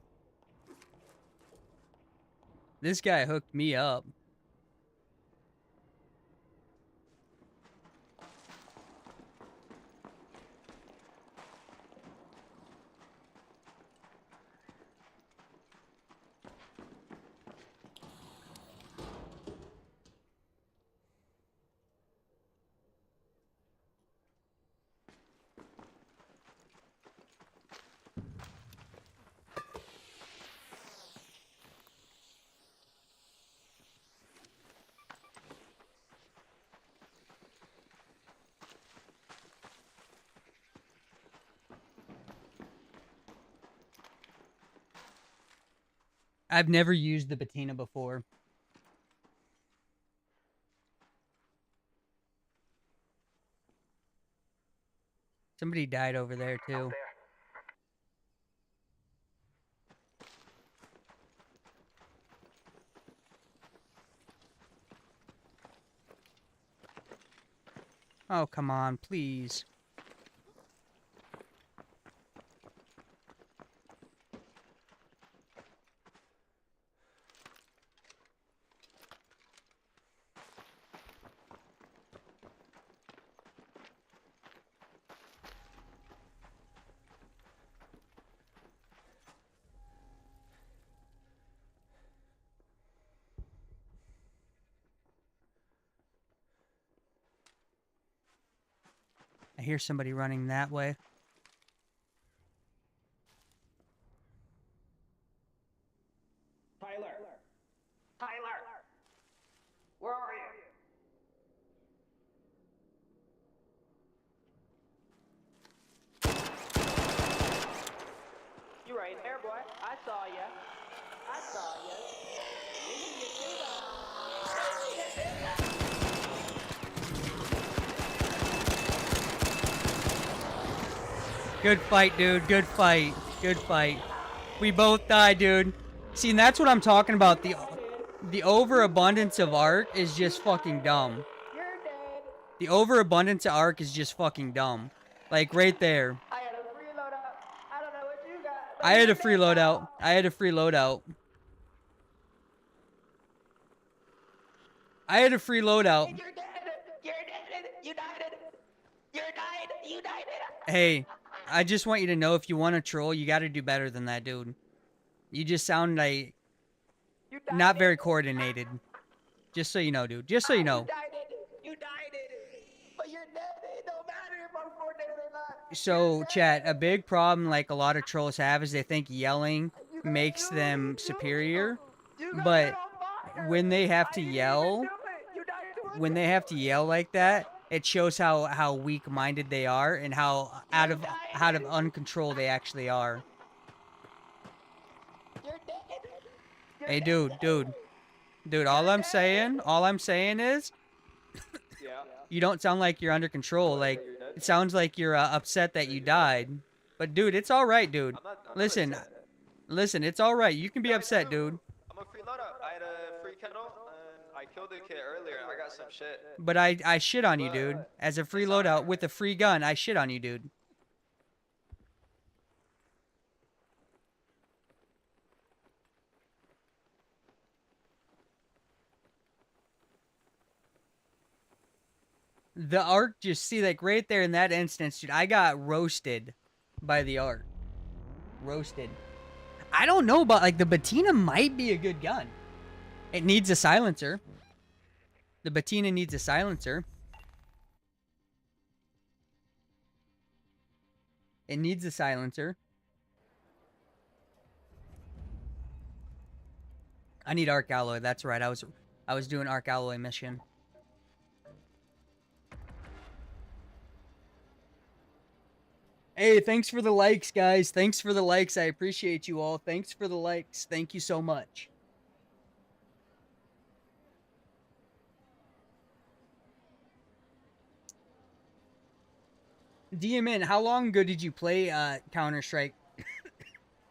This guy hooked me up. I've never used the patina before. Somebody died over there too. Oh, come on, please. I hear somebody running that way. Tyler! Tyler! Where are you? You right there, boy. I saw ya. I saw ya. Good fight, dude. Good fight. Good fight. We both died, dude. See, and that's what I'm talking about. The overabundance of arc is just fucking dumb. The overabundance of arc is just fucking dumb. Like, right there. I had a free loadout. I don't know what you got. I had a free loadout. I had a free loadout. I had a free loadout. You're dead. You're dead. You died. You're died. You died. Hey, I just want you to know, if you want to troll, you got to do better than that, dude. You just sound like not very coordinated. Just so you know, dude. Just so you know. You died. But you're dead. It don't matter if I'm coordinated or not. So, chat, a big problem like a lot of trolls have is they think yelling makes them superior. But when they have to yell, like that, it shows how weak-minded they are and how out of uncontrol they actually are. Hey, dude, all I'm saying is, you don't sound like you're under control. Like, it sounds like you're upset that you died. But, dude, it's all right, dude. Listen, it's all right. You can be upset, dude. I'm a free loadout. I had a free kettle, and I killed a kid earlier, and I got some shit. But I shit on you, dude. As a free loadout with a free gun, I shit on you, dude. The arc, just see, like, right there in that instance, dude, I got roasted by the arc. Roasted. I don't know about, like, the Patina might be a good gun. It needs a silencer. The Patina needs a silencer. It needs a silencer. I need arc alloy. That's right. I was doing arc alloy mission. Hey, thanks for the likes, guys. Thanks for the likes. I appreciate you all. Thanks for the likes. Thank you so much. DMN, how long ago did you play Counter-Strike?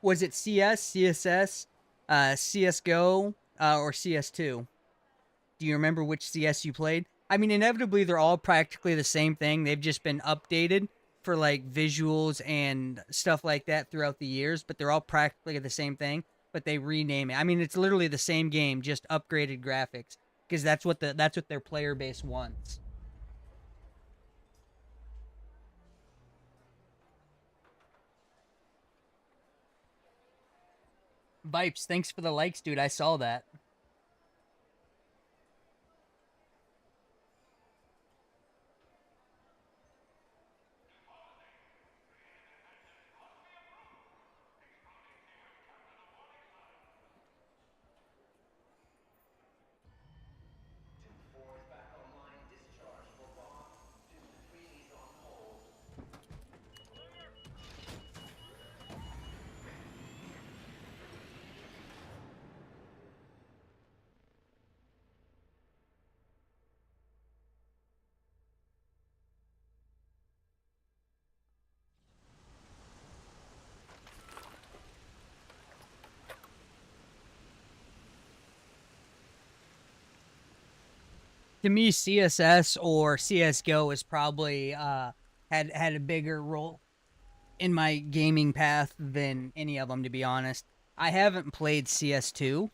Was it CS, CSS, CSGO, or CS2? Do you remember which CS you played? I mean, inevitably, they're all practically the same thing. They've just been updated for, like, visuals and stuff like that throughout the years, but they're all practically the same thing. but they rename it. I mean, it's literally the same game, just upgraded graphics, because that's what their player base wants. Vipes, thanks for the likes, dude. I saw that. To me, CSS or CS:GO is probably had a bigger role in my gaming path than any of them, to be honest. I haven't played CS2,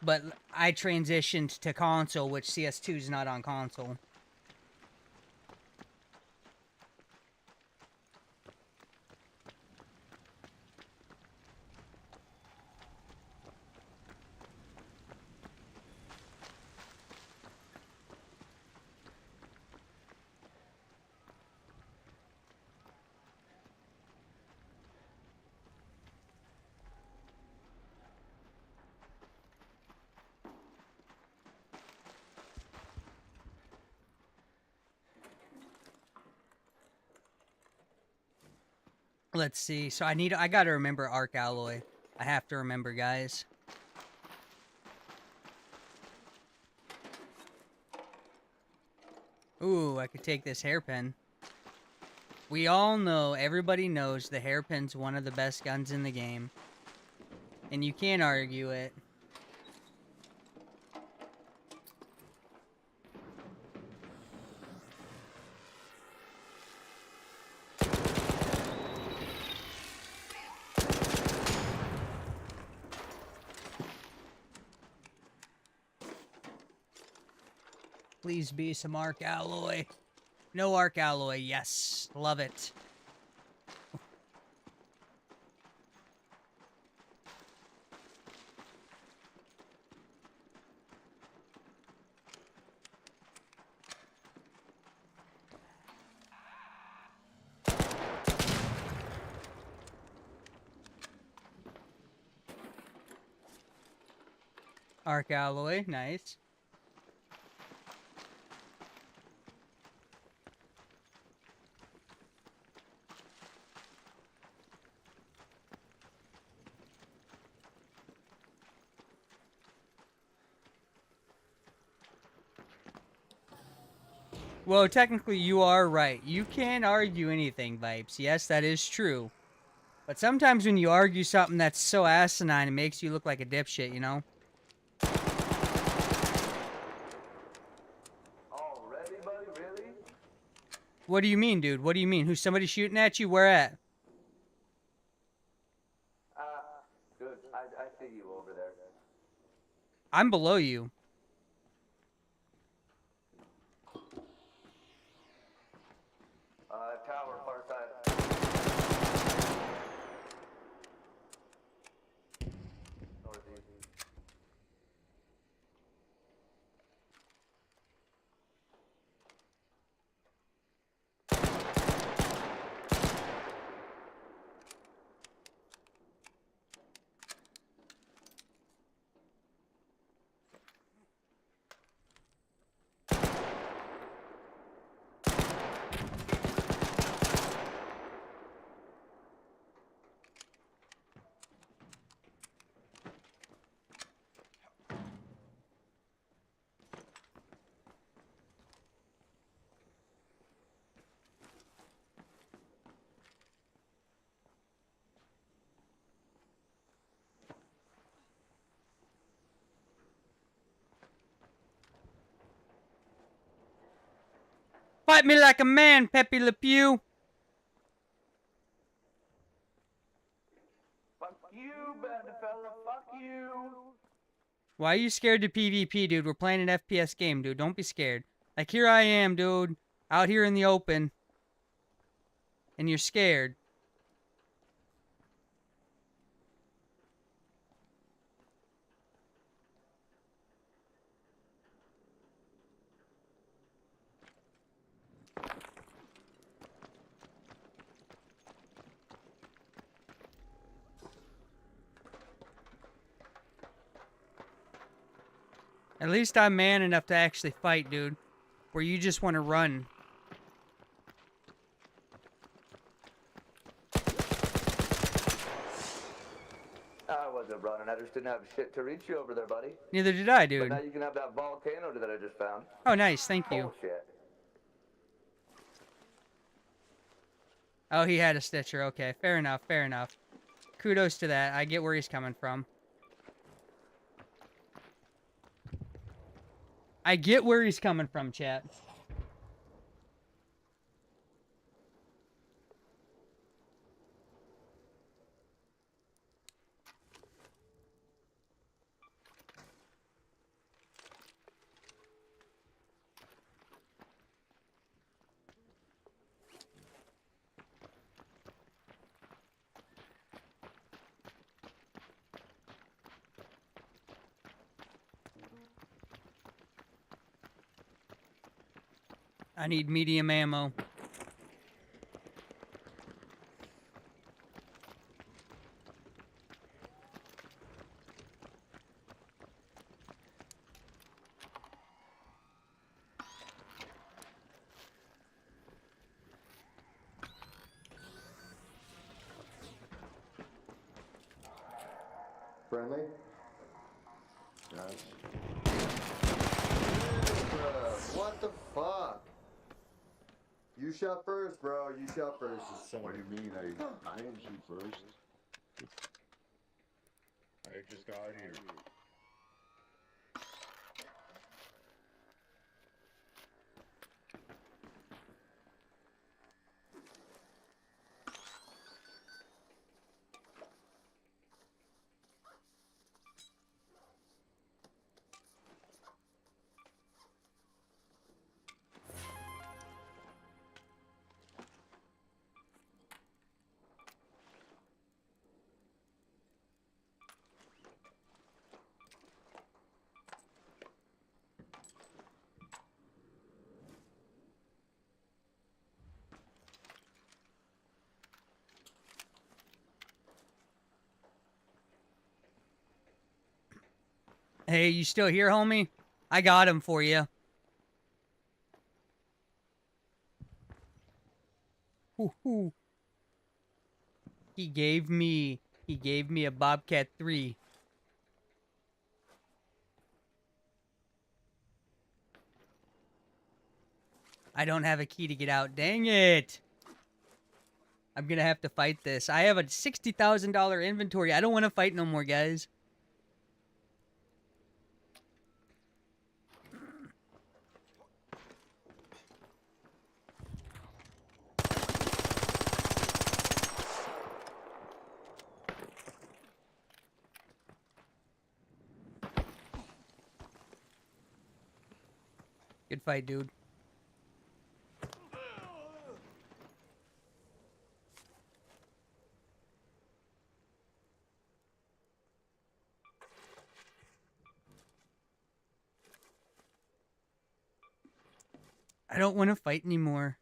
but I transitioned to console, which CS2 is not on console. Let's see. So I gotta remember Arc Alloy. I have to remember, guys. Ooh, I could take this hairpin. We all know, everybody knows the hairpin's one of the best guns in the game. And you can't argue it. Please be some Arc Alloy. No Arc Alloy, yes. Love it. Arc Alloy, nice. Well, technically you are right. You can't argue anything, Vipes. Yes, that is true. But sometimes when you argue something that's so asinine, it makes you look like a dipshit, you know? Already, buddy? Really? What do you mean, dude? What do you mean? Who's somebody shooting at you? Where at? Dude, I see you over there. I'm below you. Tower, far side. Northeast. Fight me like a man, Pepe Le Pew. Fuck you, bad fella. Fuck you. Why are you scared to PvP, dude? We're playing an FPS game, dude. Don't be scared. Like, here I am, dude. Out here in the open. And you're scared. At least I'm man enough to actually fight, dude. Where you just want to run. I wasn't running. I just didn't have shit to reach you over there, buddy. Neither did I, dude. But now you can have that volcano that I just found. Oh, nice. Thank you. Bullshit. Oh, he had a Stitcher. Okay, fair enough, fair enough. Kudos to that. I get where he's coming from. I get where he's coming from, chat. I need medium ammo. Friendly? Nice. What the fuck? You shot first, bro. You shot first. What do you mean? I didn't shoot first. I just got here. Hey, you still here, homie? I got him for you. Hoo-hoo. He gave me a Bobcat 3. I don't have a key to get out. Dang it. I'm gonna have to fight this. I have a $60,000 inventory. I don't want to fight no more, guys. Good fight, dude. I don't want to fight anymore.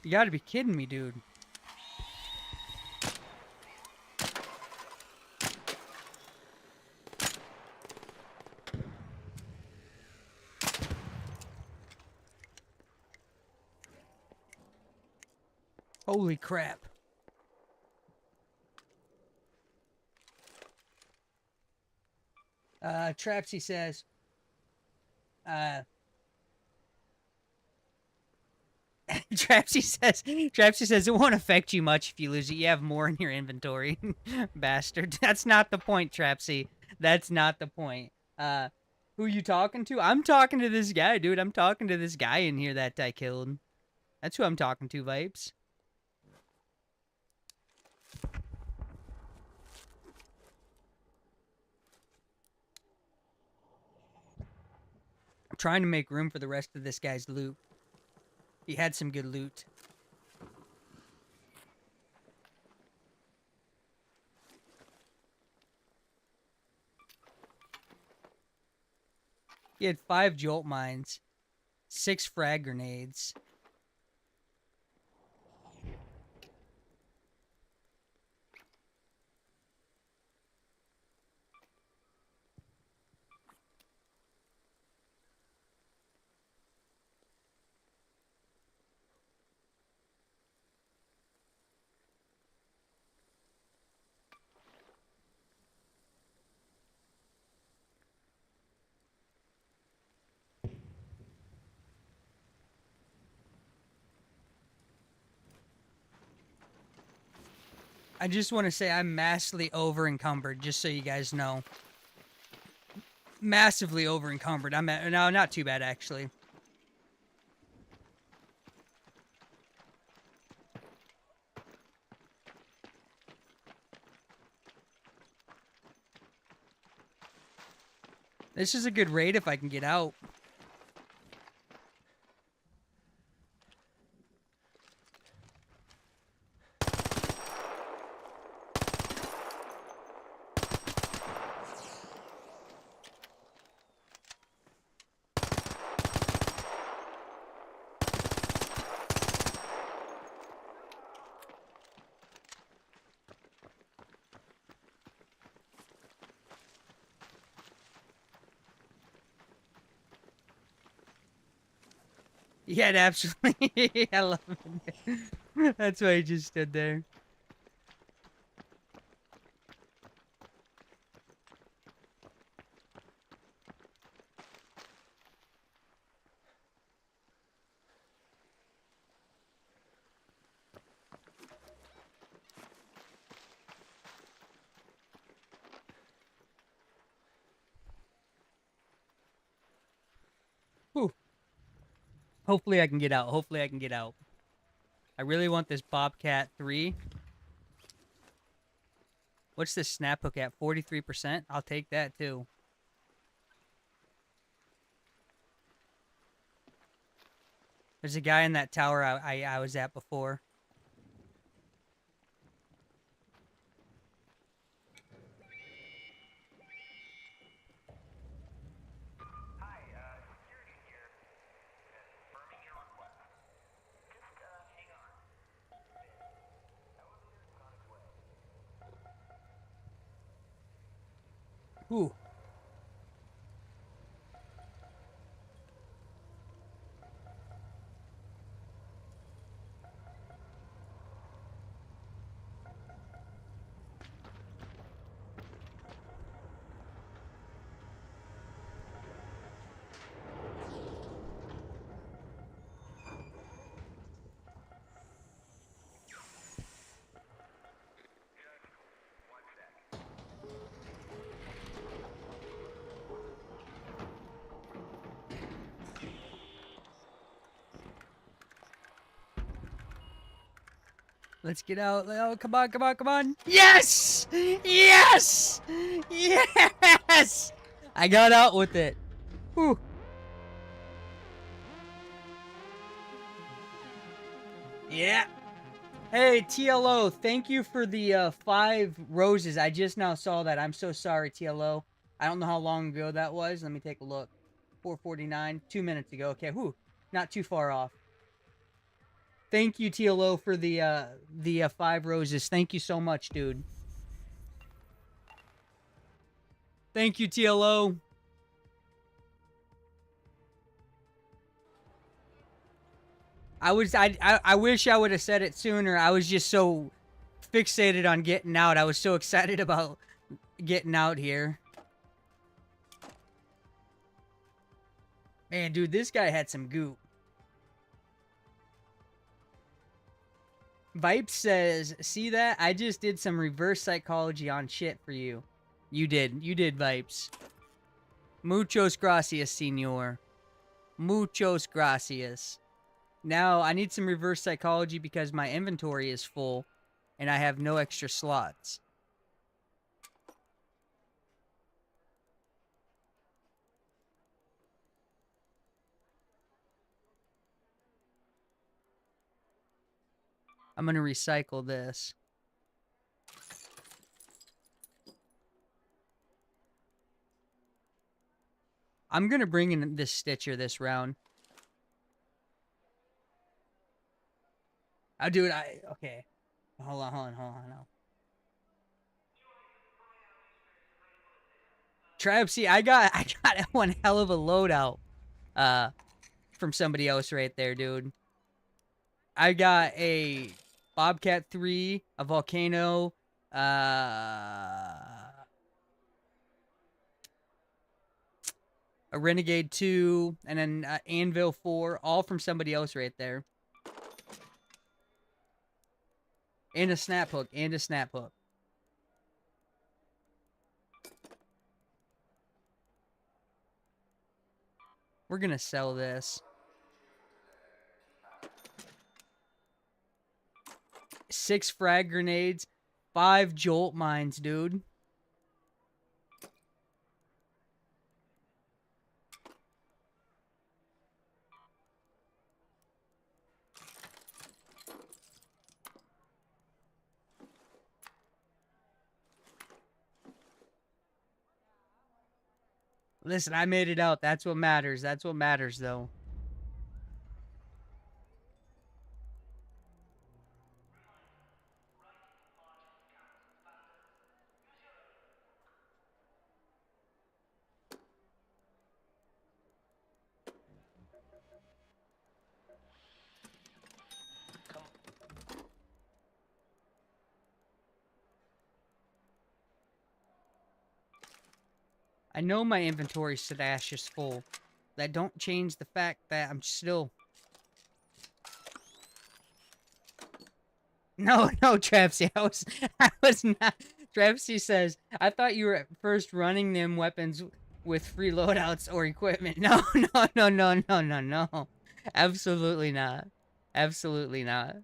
You gotta be kidding me, dude. Holy crap. Trapsy says, Trapsy says it won't affect you much if you lose it. You have more in your inventory, bastard. That's not the point, Trapsy. That's not the point. Who you talking to? I'm talking to this guy, dude. I'm talking to this guy in here that I killed. That's who I'm talking to, Vipes. I'm trying to make room for the rest of this guy's loot. He had some good loot. He had 5 jolt mines, 6 frag grenades. I just want to say I'm massively over encumbered, just so you guys know. Massively over encumbered. I'm at, no, not too bad actually. This is a good raid if I can get out. Yeah, absolutely. I love it. That's why he just stood there. Whew. Hopefully I can get out. Hopefully I can get out. I really want this Bobcat 3. What's this snap hook at? 43%? I'll take that too. There's a guy in that tower I was at before. Ooh. Let's get out. Oh, come on, come on, come on. Yes! Yes! Yes! I got out with it. Whew. Yeah. Hey, TLO, thank you for the 5 roses. I just now saw that. I'm so sorry, TLO. I don't know how long ago that was. Let me take a look. 4:49, 2 minutes ago. Okay, whew. Not too far off. Thank you, TLO, for the 5 roses. Thank you so much, dude. Thank you, TLO. I wish I would have said it sooner. I was just so fixated on getting out. I was so excited about getting out here. Man, dude, this guy had some goop. Vipe says, see that? I just did some reverse psychology on shit for you. You did, Vipes. Muchos gracias, senor. Muchos gracias. Now, I need some reverse psychology because my inventory is full and I have no extra slots. I'm going to recycle this. I'm going to bring in this Stitcher this round. Oh, dude, okay. Hold on. Trapsy, I got one hell of a loadout from somebody else right there, dude. I got a Bobcat 3, a Volcano, a Renegade 2, and then Anvil 4, all from somebody else right there. And a snap hook, We're gonna sell this. 6 frag grenades, 5 jolt mines, dude. Listen, I made it out. That's what matters. That's what matters, though. I know my inventory stash is full. That don't change the fact that I'm still... No, Trapsy, I was not... Trapsy says, I thought you were at first running them weapons with free loadouts or equipment. No. Absolutely not. Absolutely not.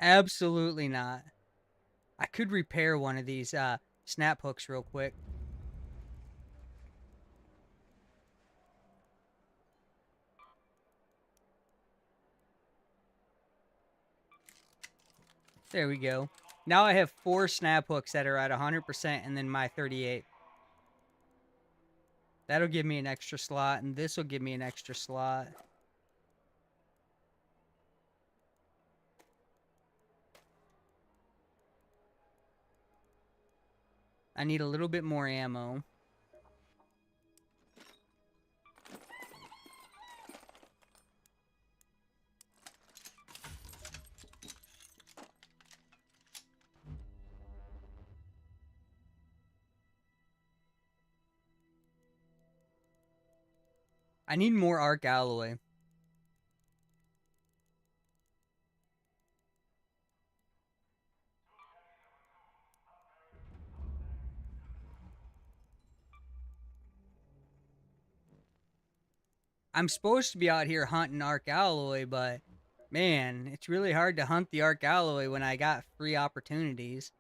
Absolutely not. I could repair one of these snap hooks real quick. There we go. Now I have 4 snap hooks that are at 100% and then my 38. That'll give me an extra slot, and this will give me an extra slot. I need a little bit more ammo. I need more arc alloy. I'm supposed to be out here hunting arc alloy, but man, it's really hard to hunt the arc alloy when I got free opportunities.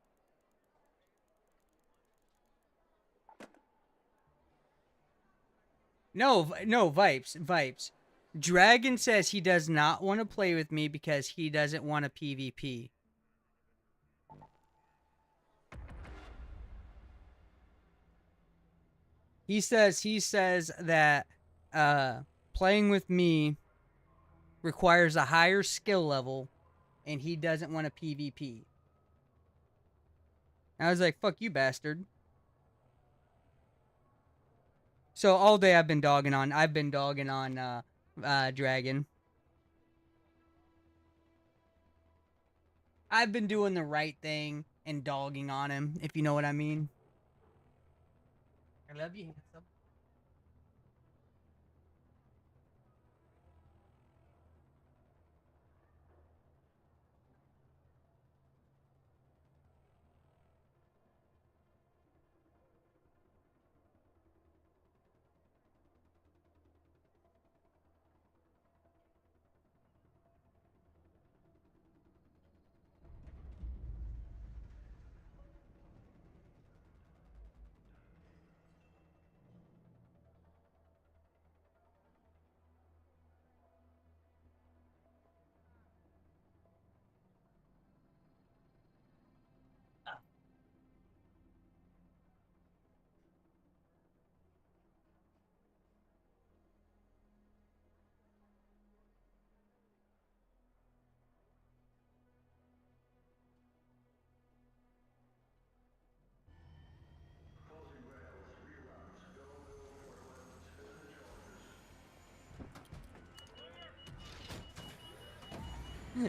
No, Vipes. Dragon says he does not want to play with me because he doesn't want a PvP. He says that playing with me requires a higher skill level, and he doesn't want a PvP. I was like, fuck you, bastard. So all day I've been dogging on Dragon. I've been doing the right thing and dogging on him, if you know what I mean. I love you, handsome.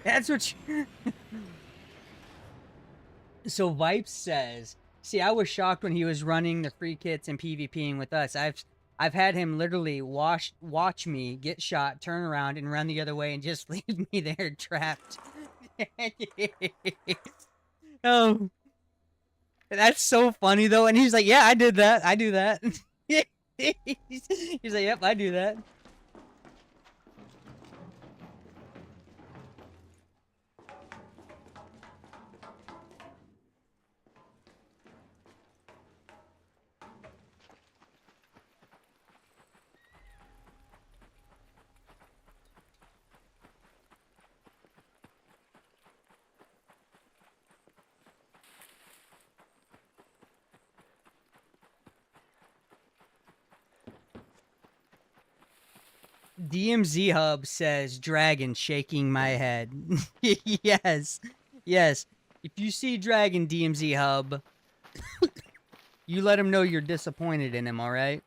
That's what you... So Vipes says, see, I was shocked when he was running the free kits and PvPing with us. I've had him literally watch me get shot, turn around, and run the other way and just leave me there trapped. Oh, that's so funny though. And he's like, yeah, I did that. I do that. He's like, yep, I do that. DMZ Hub says Dragon shaking my head. Yes. If you see Dragon, DMZ Hub, you let him know you're disappointed in him, alright?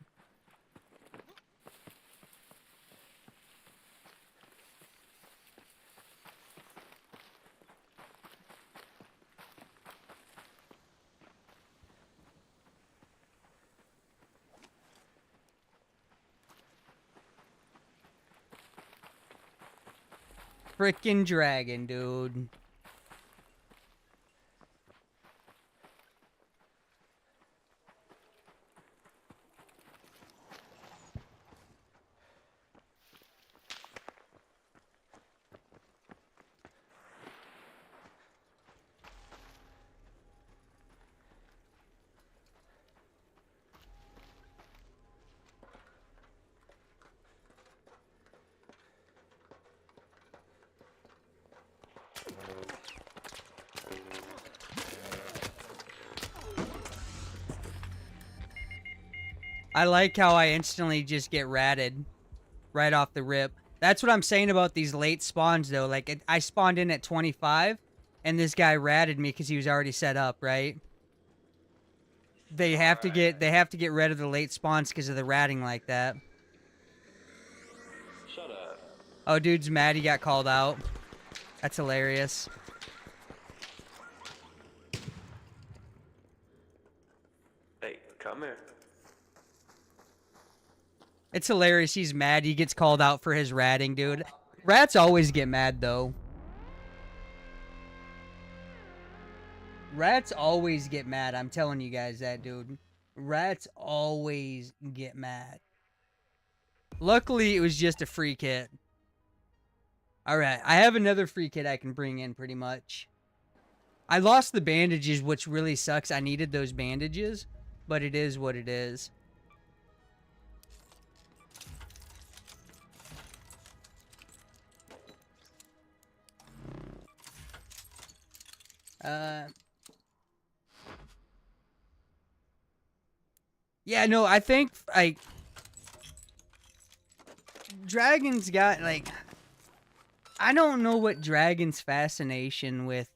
Frickin' Dragon, dude. I like how I instantly just get ratted right off the rip. That's what I'm saying about these late spawns, though. Like, I spawned in at 25, and this guy ratted me because he was already set up, right? They have to get rid of the late spawns because of the ratting like that. Shut up. Oh, dude's mad he got called out. That's hilarious. Hey, come here. It's hilarious. He's mad. He gets called out for his ratting, dude. Rats always get mad, though. Rats always get mad. I'm telling you guys that, dude. Rats always get mad. Luckily, it was just a free kit. Alright, I have another free kit I can bring in, pretty much. I lost the bandages, which really sucks. I needed those bandages, but it is what it is. Yeah, no, I think like Dragon's got like I don't know what Dragon's fascination with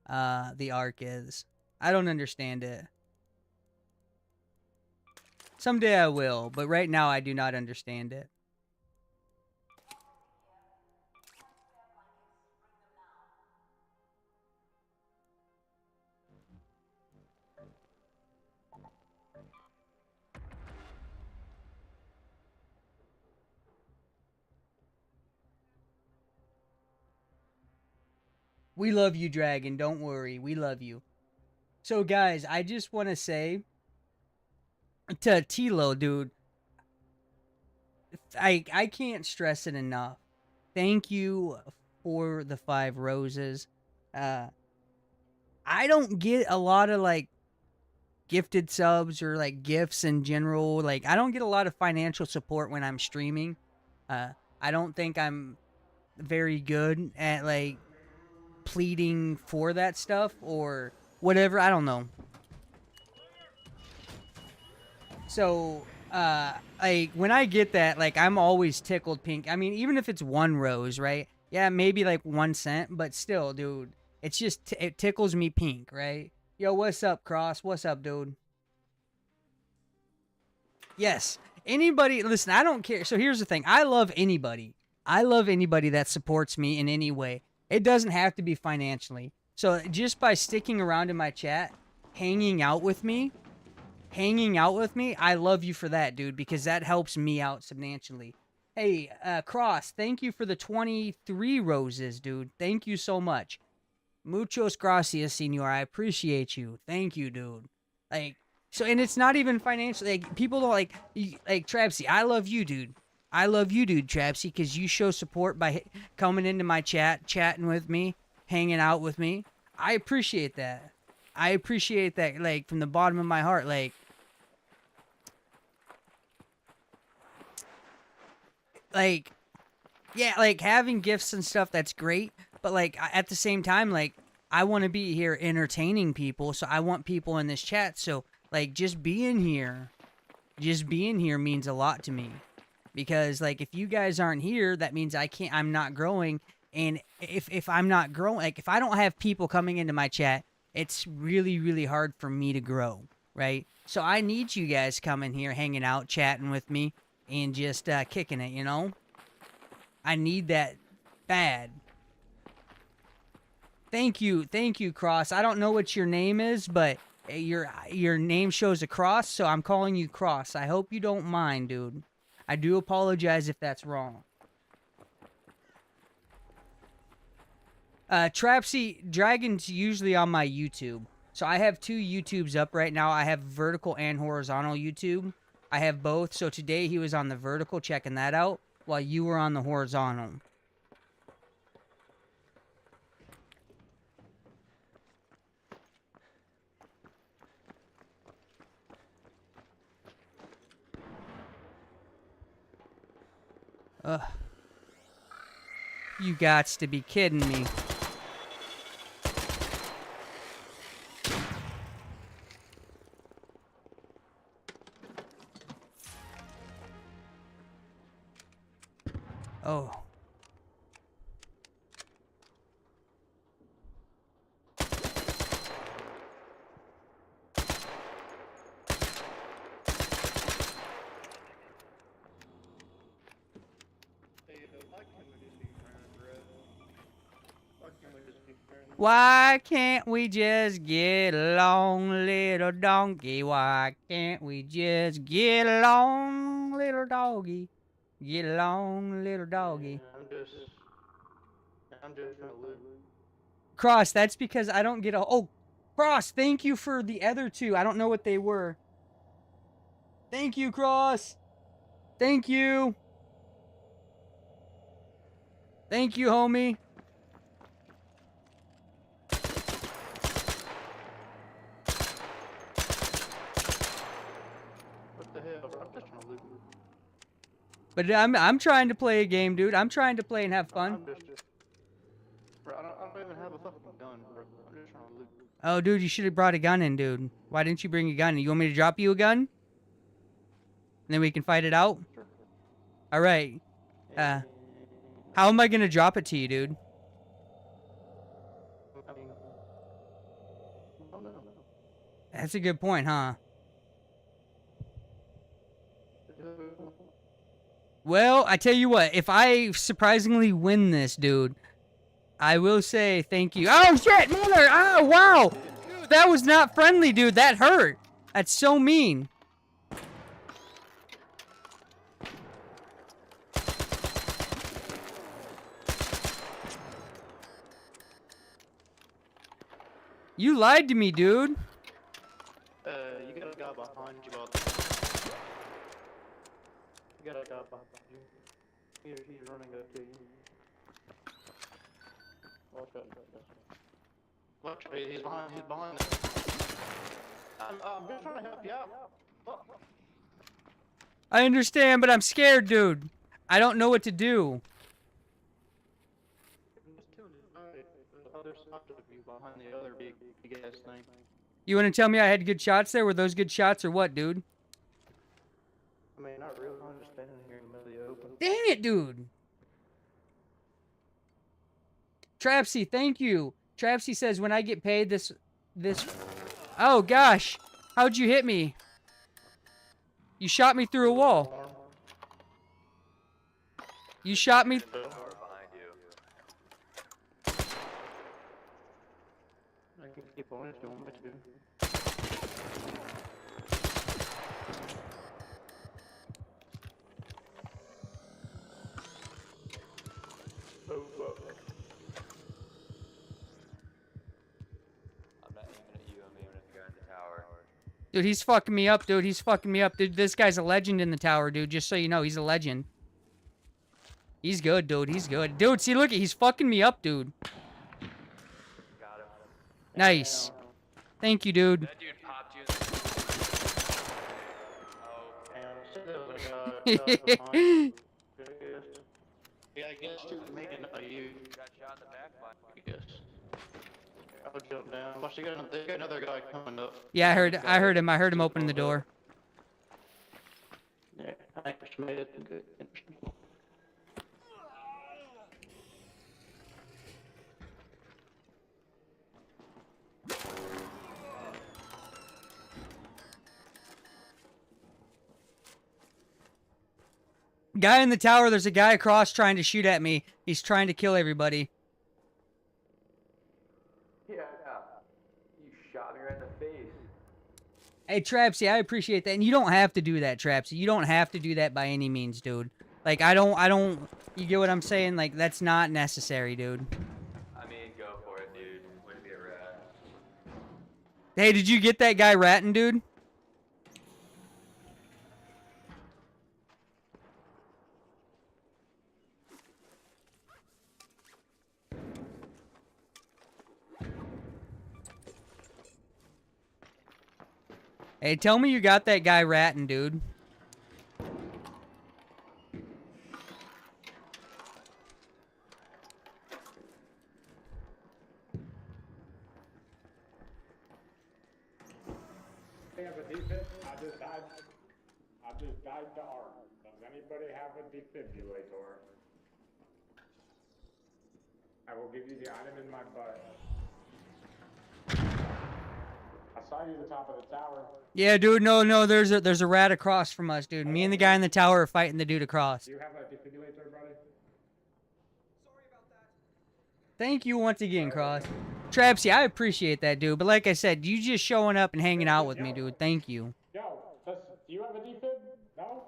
the Ark is. I don't understand it. Someday I will, but right now I do not understand it. We love you, Dragon. Don't worry. We love you. So, guys, I just want to say to Tilo, dude, I can't stress it enough. Thank you for the 5 roses. I don't get a lot of, like, gifted subs or, like, gifts in general. Like, I don't get a lot of financial support when I'm streaming. I don't think I'm very good at, like, pleading for that stuff or whatever. I don't know. So, like, when I get that, like, I'm always tickled pink. I mean, even if it's 1 rose, right? Yeah, maybe, like, 1 cent, but still, dude, it's just, it tickles me pink, right? Yo, what's up, Cross? What's up, dude? Yes. Anybody, listen, I don't care. So here's the thing. I love anybody. I love anybody that supports me in any way. It doesn't have to be financially. So just by sticking around in my chat, hanging out with me, I love you for that, dude, because that helps me out substantially. Hey, Cross, thank you for the 23 roses, dude. Thank you so much. Muchos gracias, senor. I appreciate you. Thank you, dude. Like, so, and it's not even financial. Like, people don't like Trapsy. I love you, dude. I love you, dude, Trapsy, because you show support by coming into my chat, chatting with me, hanging out with me. I appreciate that. I appreciate that, like, from the bottom of my heart. Like, yeah, like, having gifts and stuff, that's great. But, like, at the same time, like, I want to be here entertaining people, so I want people in this chat. So, like, just being here means a lot to me. Because, like, if you guys aren't here, that means I'm not growing. And if I'm not growing, like, if I don't have people coming into my chat, it's really, really hard for me to grow, right? So I need you guys coming here, hanging out, chatting with me, and just kicking it, you know? I need that bad. Thank you, Cross. I don't know what your name is, but your name shows a cross, so I'm calling you Cross. I hope you don't mind, dude. I do apologize if that's wrong. Trapsy, Dragon's usually on my YouTube. So I have 2 YouTubes up right now. I have vertical and horizontal YouTube. I have both. So today he was on the vertical, checking that out, while you were on the horizontal. You gots to be kidding me. Oh. Why can't we just get along, little donkey? Why can't we just get along, little doggy? Get along, little doggy. I'm just gonna lose. Cross, that's because I don't get a... Oh, Cross, thank you for the other 2. I don't know what they were. Thank you, Cross. Thank you. Thank you, homie. What the hell, bro? I'm just gonna lose. But I'm trying to play a game, dude. I'm trying to play and have fun. Bro, I don't even have a fucking gun, bro. I'm just trying to loot. Oh, dude, you should have brought a gun in, dude. Why didn't you bring a gun? You want me to drop you a gun? And then we can fight it out? Sure. All right. How am I gonna drop it to you, dude? I mean, I don't know. That's a good point, huh? Well, I tell you what, if I surprisingly win this, dude, I will say thank you. Oh, shit, mother! Oh, wow! Dude, that was not friendly, dude. That hurt. That's so mean. You lied to me, dude. You got a guy behind you, You got a guy behind you. He's running up to you. Watch out, watch out. He's behind us. I'm just trying to help you out. Fuck. I understand, but I'm scared, dude. I don't know what to do. The other side of you, behind the other big ass thing. You want to tell me I had good shots there? Were those good shots or what, dude? I mean, not really. I'm just standing here in the middle of the open. Dang it, dude. Trapsy, thank you. Trapsy says when I get paid this... Oh, gosh. How'd you hit me? You shot me through a wall. You shot me... I can keep on if you want me to. Dude, he's fucking me up, dude. He's fucking me up, dude. This guy's a legend in the tower, dude. Just so you know, he's a legend. He's good, dude. He's good. Dude, see, look, he's fucking me up, dude. Nice. Thank you, dude. That dude popped you. Yeah, I guess you can make it you. Got shot in the back by. I guess. I'll jump down. Watch, they got another guy coming up. Yeah, I heard him. I heard him opening the door. Yeah, I think we made it good. Interesting. Guy in the tower, there's a guy across trying to shoot at me. He's trying to kill everybody. Yeah. You shot me right in the face. Hey, Trapsy, I appreciate that. And you don't have to do that, Trapsy. You don't have to do that by any means, dude. Like, I don't, you get what I'm saying? Like, that's not necessary, dude. I mean, go for it, dude. Way to be a rat. Hey, did you get that guy ratting, dude? Hey, tell me you got that guy ratting, dude. I just died to arm. Does anybody have a defibrillator? I will give you the item in my butt. I saw you at the top of the tower. Yeah, dude, no, there's a rat across from us, dude. Me and the guy in the tower are fighting the dude across. Do you have a defibrillator, brother? Thank you once again, Cross. Trapsy, I appreciate that, dude. But like I said, you just showing up and hanging out with me, dude. Thank you. Yo, do you have a defib? No?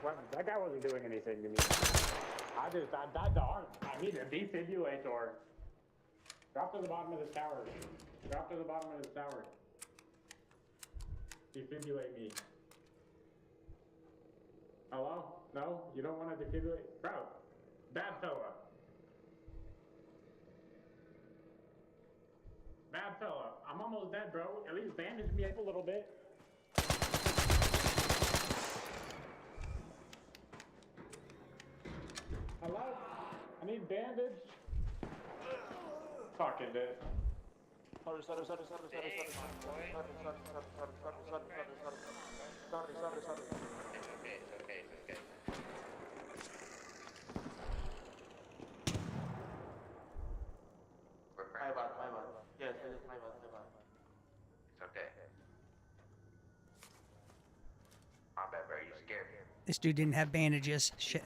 Well, that guy wasn't doing anything to me. I died to arm. I need a defibrillator. Drop to the bottom of this tower. Drop to the bottom of this tower. Defibrillate me. Hello? No? You don't want to defibrillate? Bro, bad fella. Bad fella. I'm almost dead, bro. At least bandage me up a little bit. Hello? I need bandage. Fucking dude. Sorry. It's okay. My bad. Yes, my bad. It's okay. My bad, bro. You scared me. This dude didn't have bandages. Shit.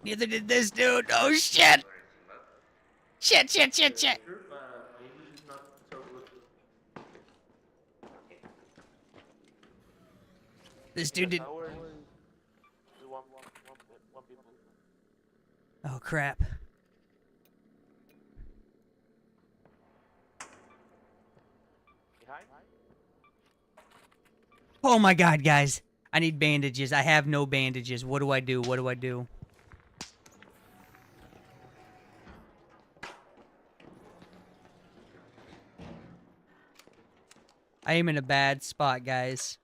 Neither did this dude. Oh shit. Shit. Maybe he's not so good. This dude did. One people. Oh crap. Behind? Oh my god, guys. I need bandages. I have no bandages. What do I do? I am in a bad spot, guys.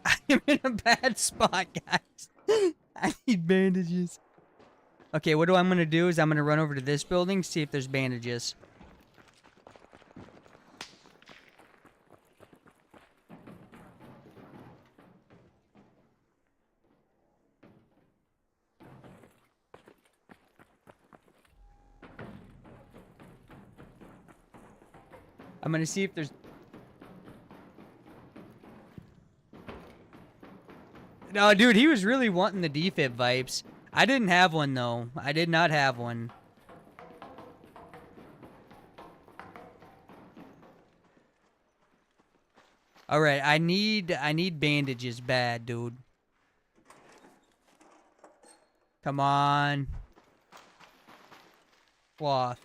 I am in a bad spot, guys. I need bandages. Okay, what I'm gonna do is I'm gonna run over to this building, see if there's bandages. I'm gonna see if there's... No, dude, he was really wanting the defib vibes. I didn't have one, though. I did not have one. Alright, I need bandages bad, dude. Come on. Cloth.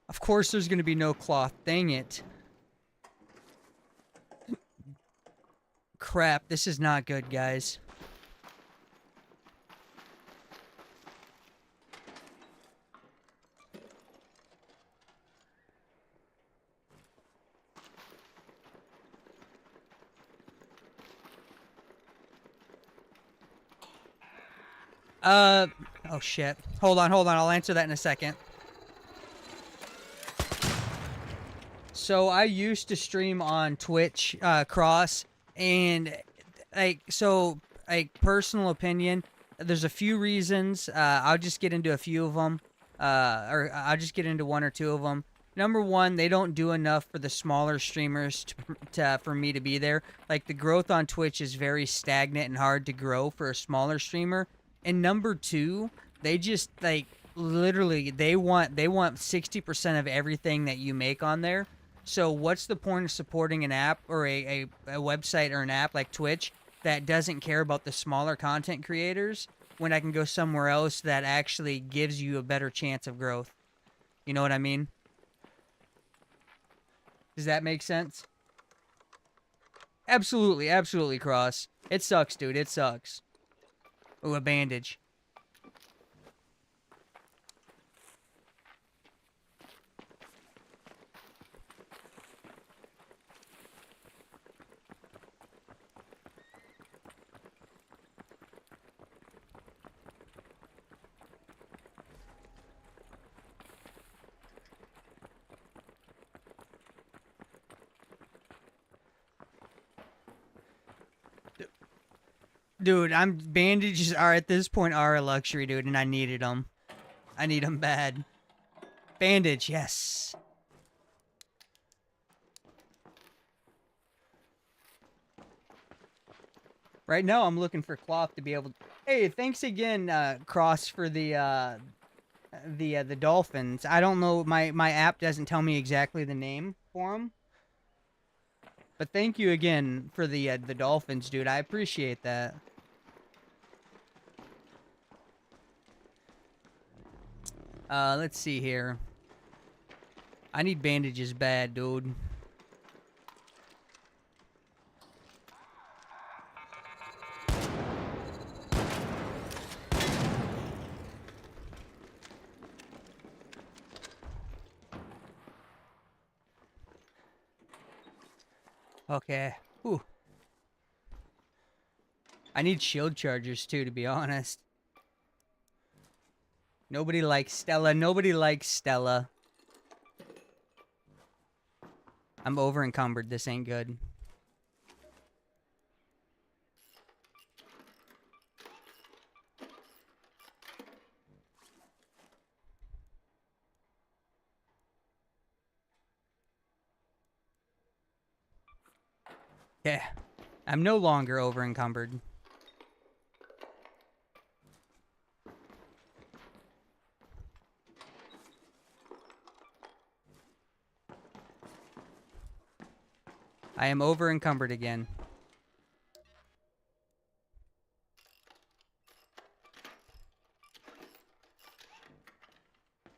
Of course there's gonna be no cloth, dang it. Crap, this is not good, guys. Oh shit. Hold on, I'll answer that in a second. So I used to stream on Twitch, Cross, and personal opinion, there's a few reasons. I'll just get into a few of them, or I'll just get into one or two of them. Number one, they don't do enough for the smaller streamers for me to be there. Like, the growth on Twitch is very stagnant and hard to grow for a smaller streamer. And number two, they just, like, literally, they want 60% of everything that you make on there. So what's the point of supporting an app or a website or an app like Twitch that doesn't care about the smaller content creators when I can go somewhere else that actually gives you a better chance of growth? You know what I mean? Does that make sense? Absolutely, Cross. It sucks, dude. It sucks. Ooh, a bandage. Dude, bandages are at this point are a luxury, dude, and I needed them. I need them bad. Bandage, yes. Right now, I'm looking for cloth to be able to... Hey, thanks again, Cross, for the dolphins. I don't know, my app doesn't tell me exactly the name for them. But thank you again for the dolphins, dude. I appreciate that. Let's see here. I need bandages bad, dude. Okay. Whew. I need shield chargers too, to be honest. Nobody likes Stella. Nobody likes Stella. I'm over encumbered. This ain't good. Yeah. I'm no longer over encumbered. I am over encumbered again.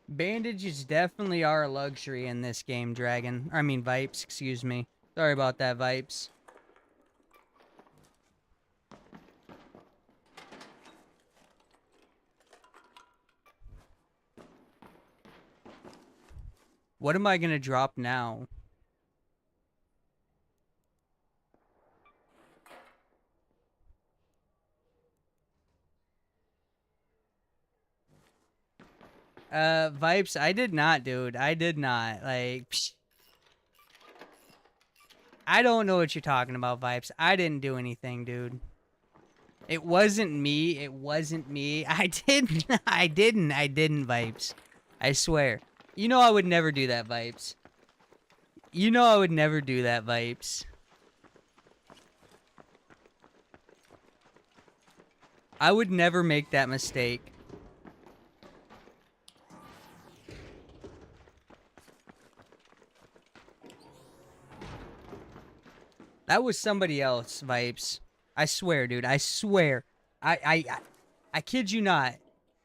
Bandages definitely are a luxury in this game, Dragon. I mean, Vipes, excuse me. Sorry about that, Vipes. What am I gonna drop now? Vipes, I did not, dude. I did not. Like, psh. I don't know what you're talking about, Vipes. I didn't do anything, dude. It wasn't me. It wasn't me. I didn't, Vipes. I swear. You know I would never do that, Vipes. You know I would never do that, Vipes. I would never make that mistake. That was somebody else, Vipes. I swear, dude. I swear. I kid you not.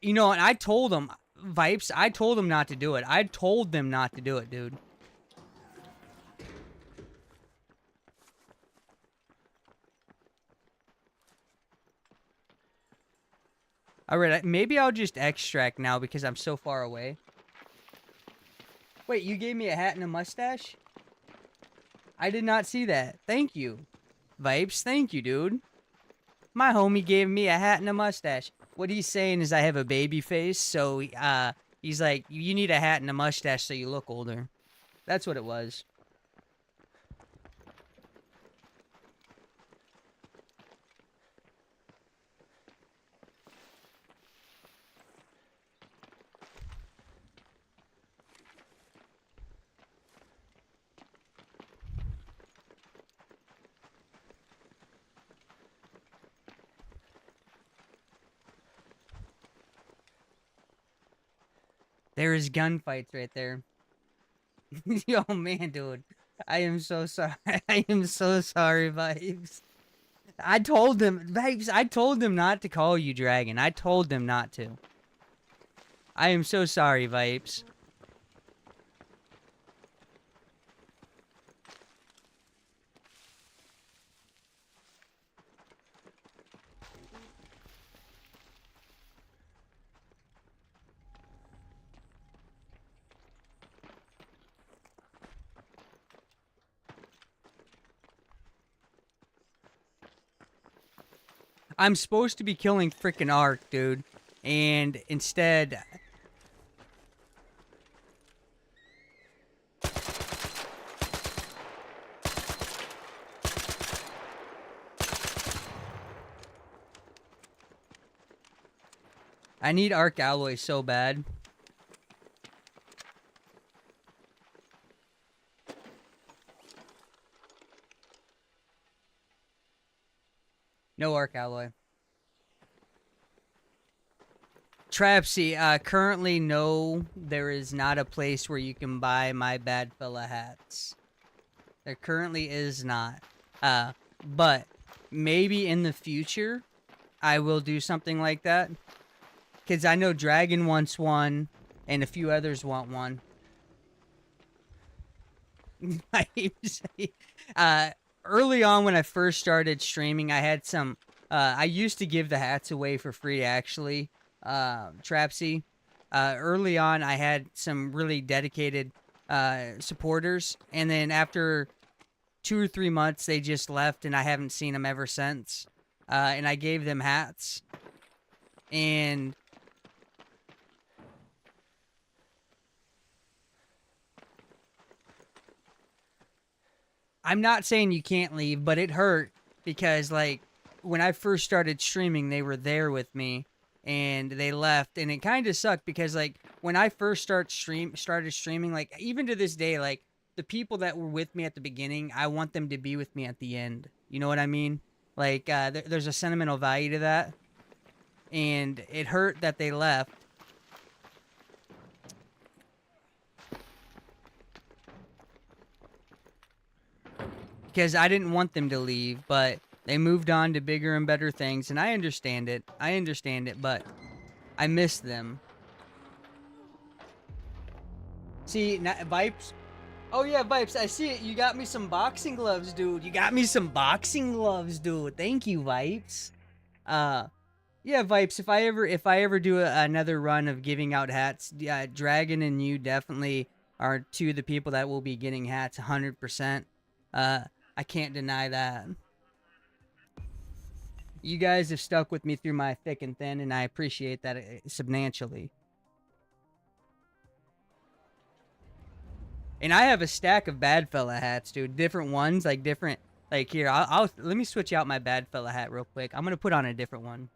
You know, and I told them, Vipes, I told them not to do it. I told them not to do it, dude. Alright, maybe I'll just extract now because I'm so far away. Wait, you gave me a hat and a mustache? I did not see that. Thank you. Vipes, thank you, dude. My homie gave me a hat and a mustache. What he's saying is I have a baby face, so he's like, you need a hat and a mustache so you look older. That's what it was. There is gunfights right there. Yo, man, dude. I am so sorry. I am so sorry, Vibes. I told them, Vibes, I told them not to call you Dragon. I told them not to. I am so sorry, Vibes. I'm supposed to be killing frickin' Ark, dude. And instead... I need Arc Alloy so bad. No Arc Alloy. Trapsy, currently no, there is not a place where you can buy my Bad Fella hats. There currently is not. But maybe in the future, I will do something like that. Because I know Dragon wants one, and a few others want one. Early on when I first started streaming, I had some... I used to give the hats away for free, actually. Trapsy. Early on, I had some really dedicated supporters. And then after 2 or 3 months they just left, and I haven't seen them ever since. And I gave them hats, and I'm not saying you can't leave, but it hurt because, like, when I first started streaming, they were there with me, and they left, and it kind of sucked because, like, when I first started streaming, like, even to this day, like, the people that were with me at the beginning, I want them to be with me at the end. You know what I mean? Like, there's a sentimental value to that, and it hurt that they left. Because I didn't want them to leave, but they moved on to bigger and better things, and I understand it. But I miss them. See, Vipes. Oh yeah, Vipes, I see it. You got me some boxing gloves, dude. Thank you, Vipes. Yeah, Vipes, if I ever do another run of giving out hats, Dragon and you definitely are two of the people that will be getting hats 100%. I can't deny that. You guys have stuck with me through my thick and thin, and I appreciate that substantially. And I have a stack of Bad Fella hats, dude. Different ones, like different. Like here, let me switch out my Bad Fella hat real quick. I'm gonna put on a different one.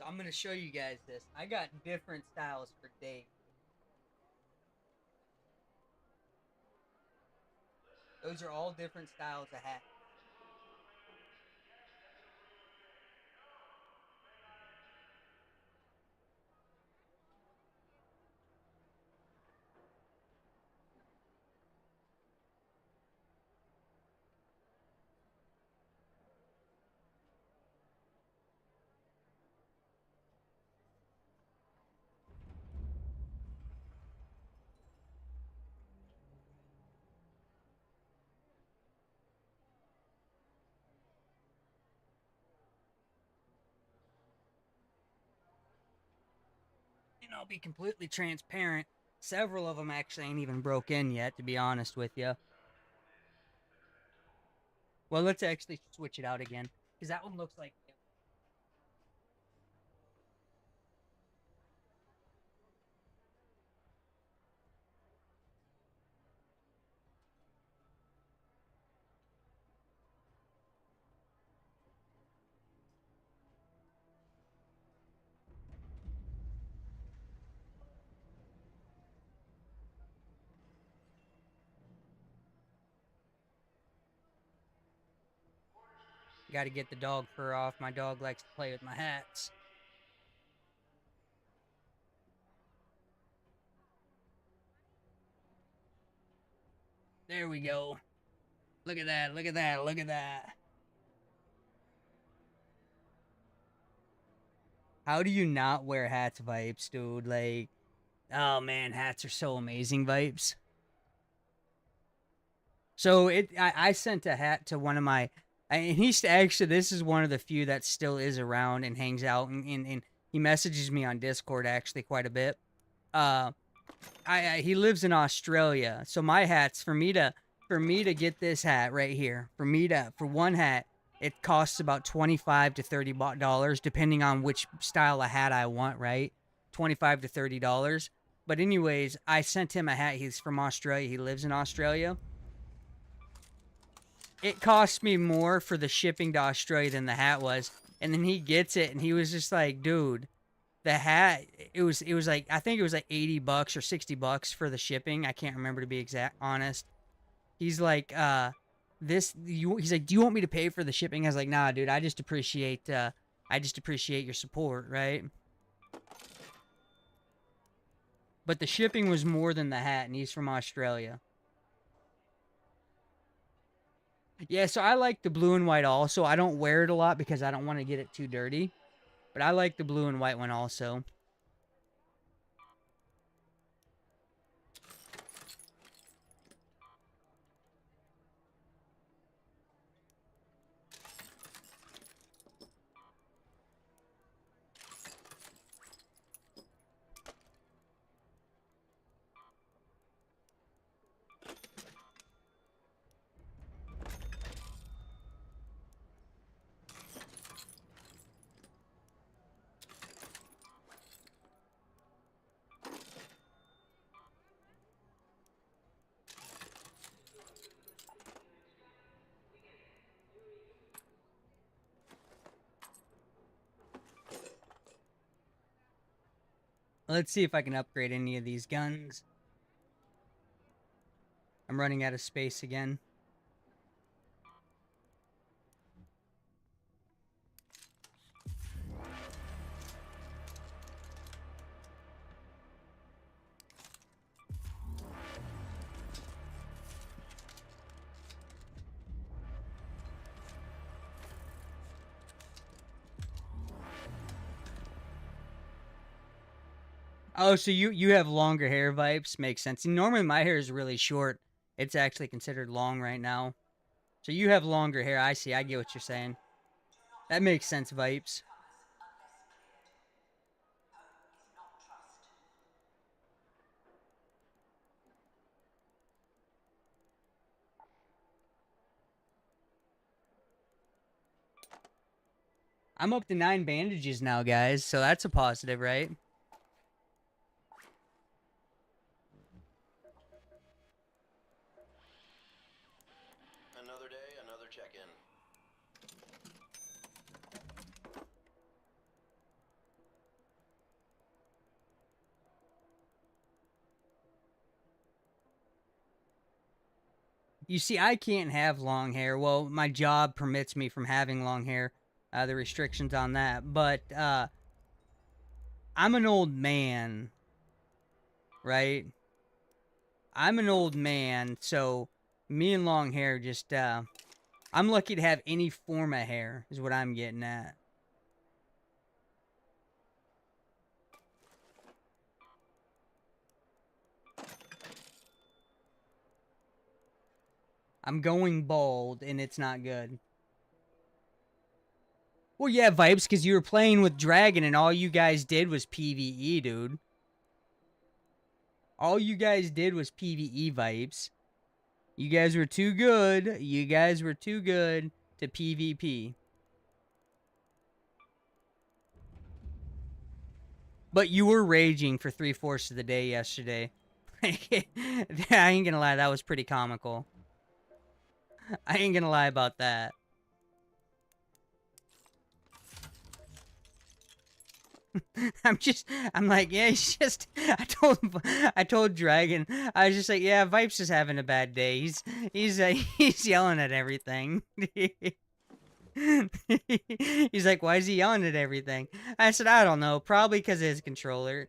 I'm gonna show you guys this. I got different styles for days. Those are all different styles of hats. And I'll be completely transparent. Several of them actually ain't even broke in yet, to be honest with you. Well, let's actually switch it out again, because that one looks like... Got to get the dog fur off. My dog likes to play with my hats. There we go. Look at that, look at that, look at that. How do you not wear hats, Vipes, dude? Like, oh man, hats are so amazing, Vipes. So I sent a hat to one of my... And he's actually, this is one of the few that still is around and hangs out, and he messages me on Discord actually quite a bit. He lives in Australia, so my hats, for me to get this hat right here, for one hat, it costs about $25 to $30 depending on which style of hat I want, right? $25 to $30. But anyways, I sent him a hat. He's from Australia. He lives in Australia. It cost me more for the shipping to Australia than the hat was. And then he gets it, and he was just like, dude, the hat, it was like, I think it was like $80 or $60 for the shipping. I can't remember, to be honest. He's like, he's like, do you want me to pay for the shipping? I was like, nah, dude, I just appreciate your support, right? But the shipping was more than the hat, and he's from Australia. Yeah, so I like the blue and white also. I don't wear it a lot because I don't want to get it too dirty. But I like the blue and white one also. Let's see if I can upgrade any of these guns. I'm running out of space again. Oh, so you have longer hair, Vipes. Makes sense. And normally my hair is really short. It's actually considered long right now. So you have longer hair. I see. I get what you're saying. That makes sense, Vipes. I'm up to 9 bandages now, guys. So that's a positive, right? Another day, another check-in. You see, I can't have long hair. Well, my job permits me from having long hair. The restrictions on that. But I'm an old man, right? I'm an old man, so me and long hair just, I'm lucky to have any form of hair, is what I'm getting at. I'm going bald, and it's not good. Well, yeah, Vibes, because you were playing with Dragon, and all you guys did was PvE, dude. All you guys did was PvE, Vibes. You guys were too good. You guys were too good to PvP. But you were raging for 3/4 of the day yesterday. I ain't gonna lie, that was pretty comical. I ain't gonna lie about that. I'm like, yeah, he's just, I told Dragon, I was just like, yeah, Vipes is having a bad day. He's yelling at everything. He's like, why is he yelling at everything? I said, I don't know, probably because of his controller.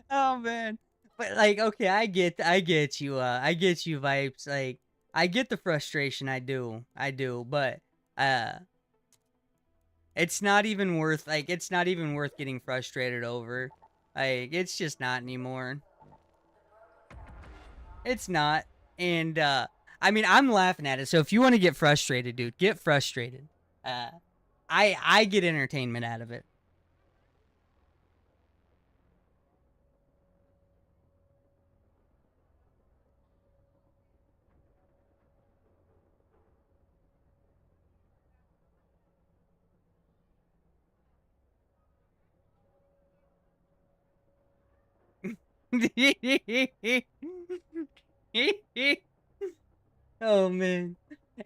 Oh man, but like, okay, I get you, I get you, Vipes. Like, I get the frustration, I do, but it's not even worth, like, it's not even worth getting frustrated over. Like, it's just not anymore. It's not, and I mean, I'm laughing at it. So if you want to get frustrated, dude, get frustrated. I get entertainment out of it. Oh man.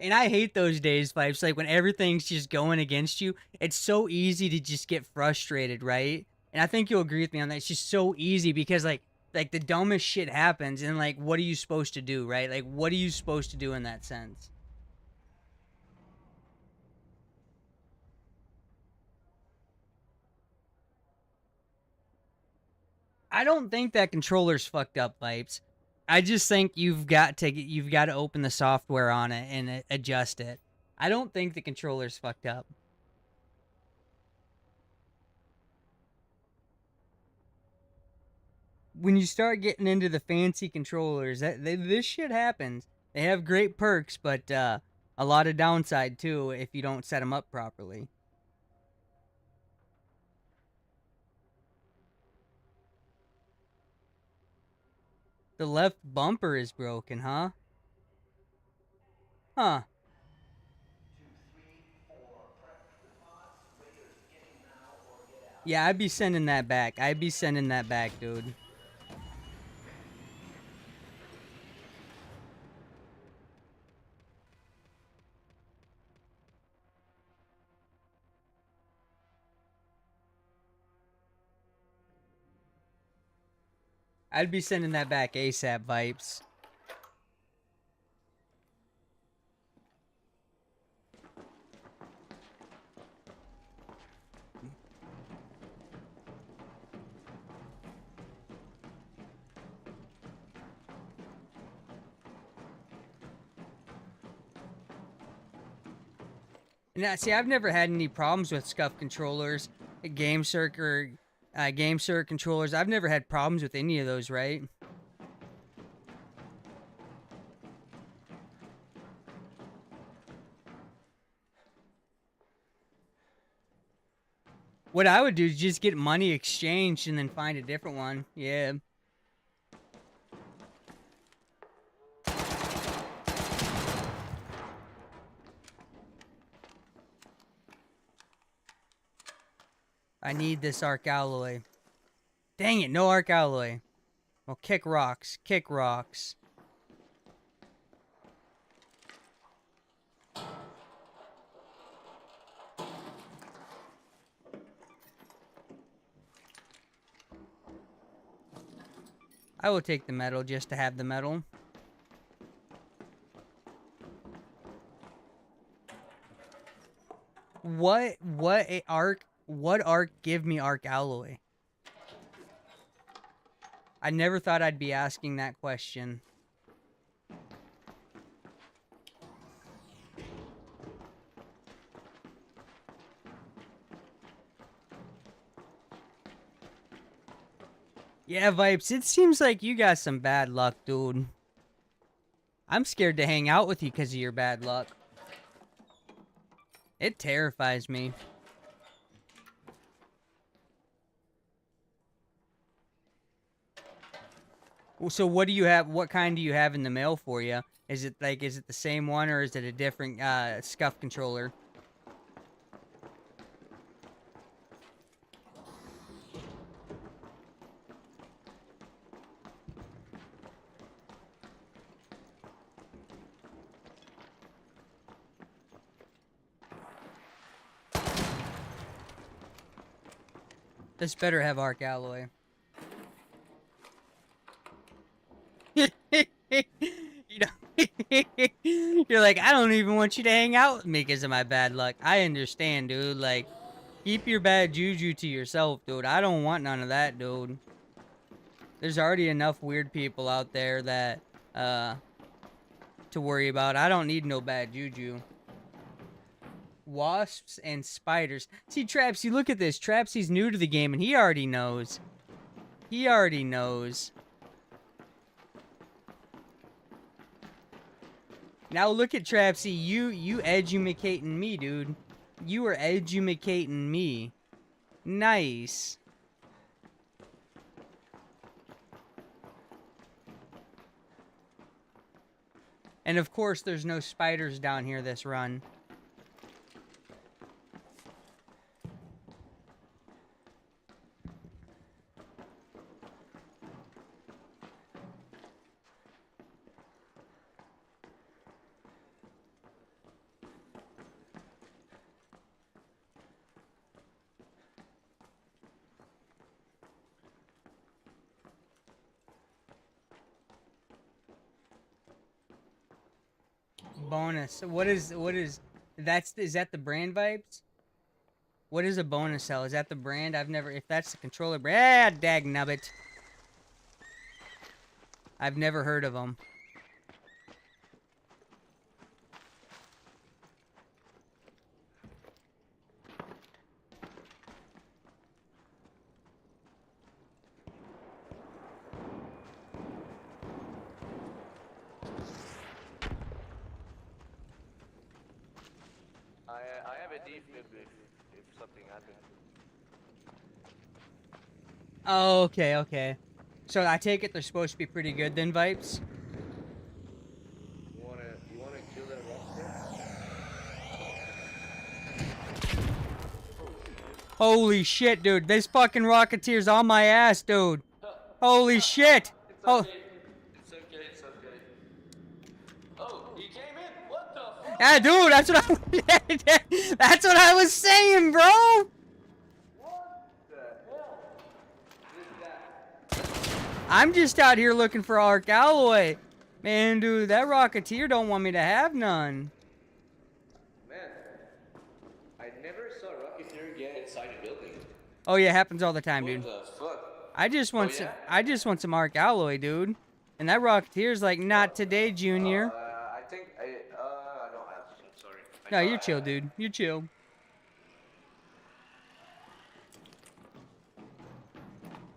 And I hate those days, Vibes. Like when everything's just going against you, it's so easy to just get frustrated, right? And I think you'll agree with me on that. It's just so easy because like the dumbest shit happens and like what are you supposed to do, right? Like what are you supposed to do in that sense? I don't think that controller's fucked up, Vibes. I just think you've got to open the software on it and adjust it. I don't think the controller's fucked up. When you start getting into the fancy controllers, this shit happens. They have great perks, but a lot of downside too if you don't set them up properly. The left bumper is broken, huh? Huh. Yeah, I'd be sending that back. I'd be sending that back, dude. I'd be sending that back ASAP, Vipes. Now, see, I've never had any problems with SCUF controllers, GameCert or GameCert controllers. I've never had problems with any of those, right? What I would do is just get money exchanged and then find a different one. Yeah. I need this arc alloy. Dang it, no arc alloy. Well, kick rocks. Kick rocks. I will take the metal just to have the metal. What arc give me arc alloy? I never thought I'd be asking that question. Yeah, Vipes, it seems like you got some bad luck, dude. I'm scared to hang out with you because of your bad luck. It terrifies me. So what do you have? What kind do you have in the mail for you? Is it the same one or is it a different SCUF controller? This better have arc alloy. You know, you're like, I don't even want you to hang out with me because of my bad luck. I understand, dude. Like, keep your bad juju to yourself, dude. I don't want none of that, dude. There's already enough weird people out there that, to worry about. I don't need no bad juju. Wasps and spiders. See, Trapsy, look at this. Trapsy's new to the game, and he already knows. He already knows. Now look at Trapsy. You edumacating me, dude. You are edumacating me. Nice. And of course, there's no spiders down here this run. Bonus. What is is that the brand, Vibes? What is a bonus cell? Is that the brand? I've never, if that's the controller brand, dagnubbit. I've never heard of them. I have a defib if something happens. Oh, okay, okay. So I take it they're supposed to be pretty good then, Vipes? You wanna kill that roster? Holy shit, dude. This fucking Rocketeer's on my ass, dude. Holy shit. Oh, It's okay, it's okay. Oh, he came in. What the fuck? yeah, dude, that's what that's what I was saying, bro. What the hell is that? I'm just out here looking for Arc Alloy. Man, dude, that Rocketeer don't want me to have none. Man, I never saw Rocketeer get inside a building. Oh yeah, it happens all the time, dude. What the fuck? I just want Oh, some, yeah? I just want some Arc Alloy, dude. And that Rocketeer's like, not today, Junior. I think I don't have some, sorry. No, you're chill, dude. You're chill.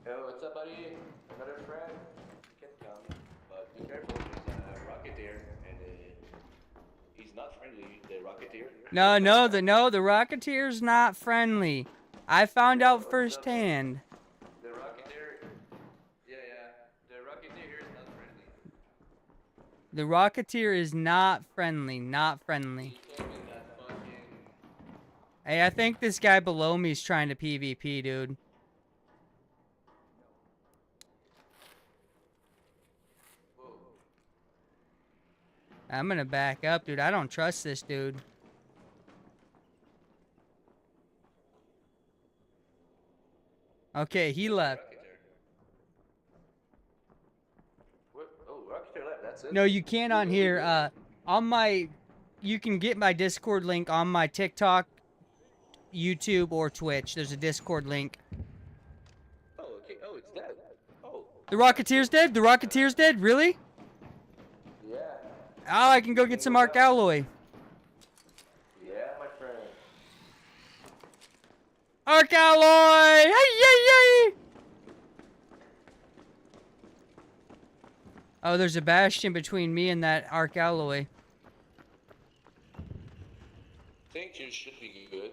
Yo, what's up, buddy? Another friend? Can come, but be careful. He's a Rocketeer, and he's not friendly. The Rocketeer. The Rocketeer's not friendly. I found out firsthand. The Rocketeer. Yeah. The Rocketeer here is not friendly. The Rocketeer is not friendly. Not friendly. He came in that fucking. Hey, I think this guy below me is trying to PvP, dude. Whoa. I'm gonna back up, dude. I don't trust this dude. Okay, he left. What? Oh, Rocketeer left. That's it. No, you can't on here. On my, you can get my Discord link on my TikTok, YouTube, or Twitch. There's a Discord link. Oh, okay. Oh, it's dead. Oh. The Rocketeer's dead? The Rocketeer's dead? Really? Yeah. Oh, I can go get some Arc Alloy. Yeah, my friend. Arc Alloy! Hey, yay, yay! Oh, there's a bastion between me and that Arc Alloy. Think you should be good.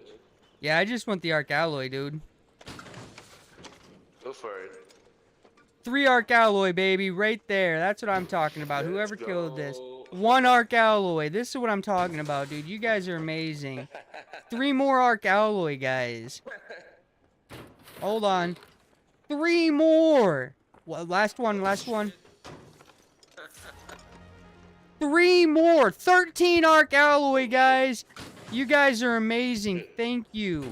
Yeah, I just want the Arc Alloy, dude. Go for it. 3 Arc Alloy, baby, right there. That's what I'm talking about. Let's Whoever killed this. go. 1 Arc Alloy. This is what I'm talking about, dude. You guys are amazing. 3 more Arc Alloy, guys. Hold on. 3 more. Well, last one. 3 more. 13 Arc Alloy, guys. You guys are amazing. Thank you.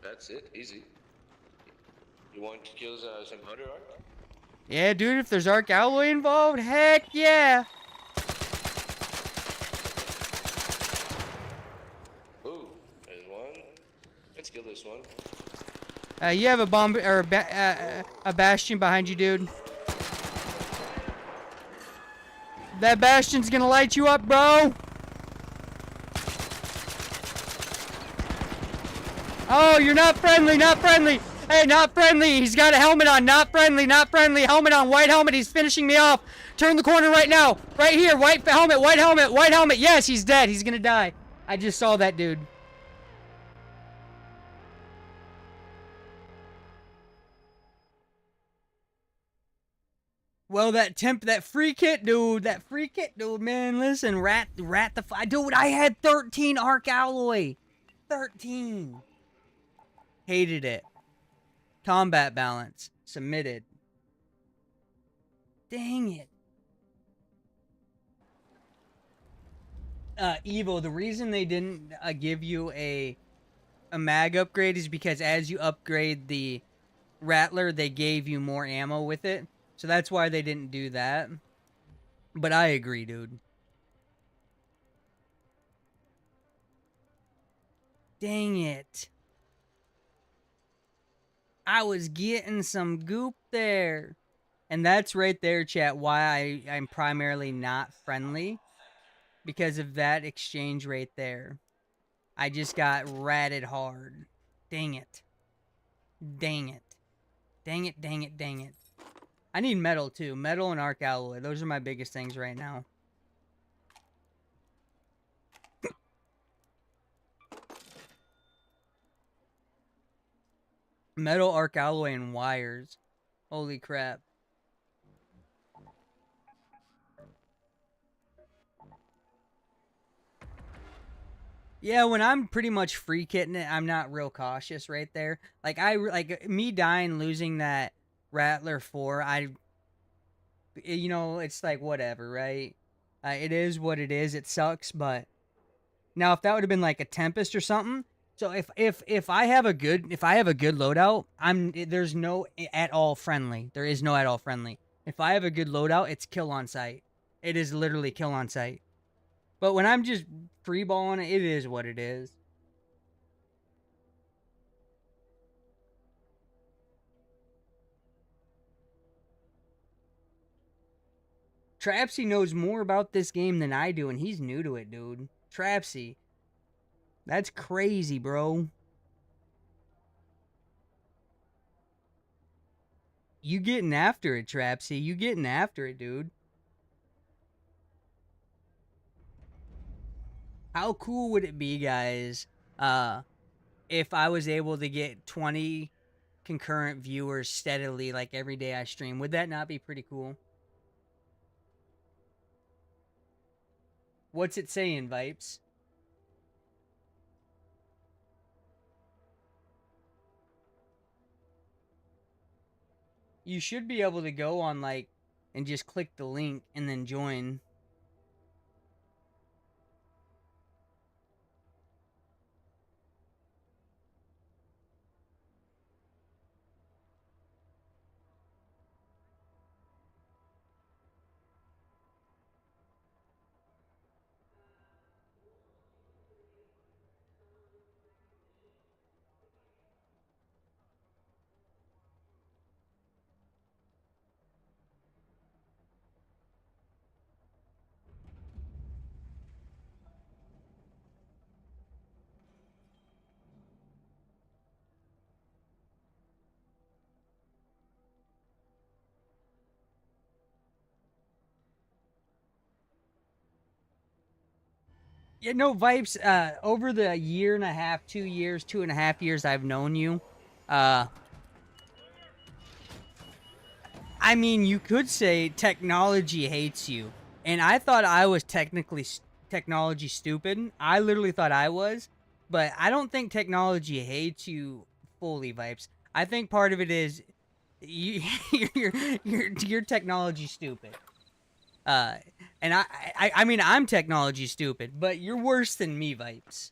That's it. Easy. You want to kill some other arc? Yeah, dude, if there's Arc Alloy involved, heck yeah. Ooh, there's one. Let's kill this one. You have a bomb or a bastion behind you, dude. That bastion's gonna light you up, bro. Oh, you're not friendly, not friendly. Hey, not friendly. He's got a helmet on. Not friendly, not friendly. Helmet on, white helmet. He's finishing me off. Turn the corner right now. Right here, white helmet, white helmet, white helmet. Yes, he's dead. He's gonna die. I just saw that dude. Well, that free kit, dude. That free kit, dude, man. Listen, rat the dude, I had 13 Arc Alloy. 13. Hated it. Combat balance. Submitted. Dang it. Evo, the reason they didn't give you a mag upgrade is because as you upgrade the Rattler, they gave you more ammo with it. So that's why they didn't do that. But I agree, dude. Dang it. I was getting some goop there. And that's right there, chat, why I'm primarily not friendly. Because of that exchange right there. I just got ratted hard. Dang it. Dang it. Dang it, dang it, dang it. I need metal too. Metal and Arc Alloy. Those are my biggest things right now. Metal, Arc Alloy, and wires. Holy crap. Yeah, when I'm pretty much free kitting it, I'm not real cautious right there. Like like me dying losing that Rattler 4, it's like whatever, right? It is what it is. It sucks, but now if that would have been like a Tempest or something, so if I have a good loadout, there's no at all friendly. There is no at all friendly. If I have a good loadout, it's kill on sight. It is literally kill on sight. But when I'm just freeballing it, it is what it is. Trapsy knows more about this game than I do, and he's new to it, dude. Trapsy. That's crazy, bro. You getting after it, Trapsy. You getting after it, dude. How cool would it be, guys, if I was able to get 20 concurrent viewers steadily, like every day I stream? Would that not be pretty cool? What's it saying, Vipes? You should be able to go on, like, and just click the link and then join. Yeah, no, Vipes, over the year and a half, 2 years, 2.5 years I've known you, I mean, you could say technology hates you. And I thought I was technology stupid. I literally thought I was. But I don't think technology hates you fully, Vipes. I think part of it is you're technology stupid. And I mean, I'm technology stupid, but you're worse than me, Vipes.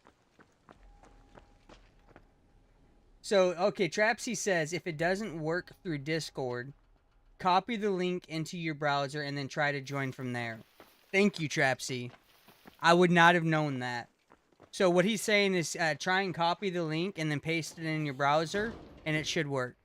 So, okay, Trapsy says if it doesn't work through Discord, copy the link into your browser and then try to join from there. Thank you, Trapsy. I would not have known that. So what he's saying is try and copy the link and then paste it in your browser, and it should work.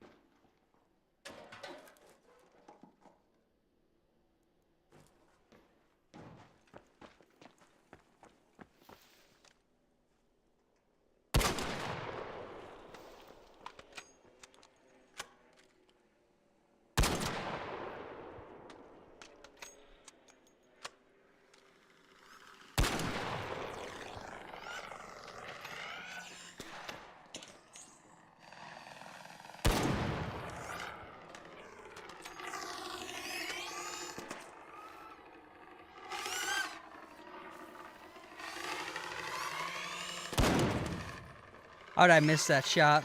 How'd I miss that shot?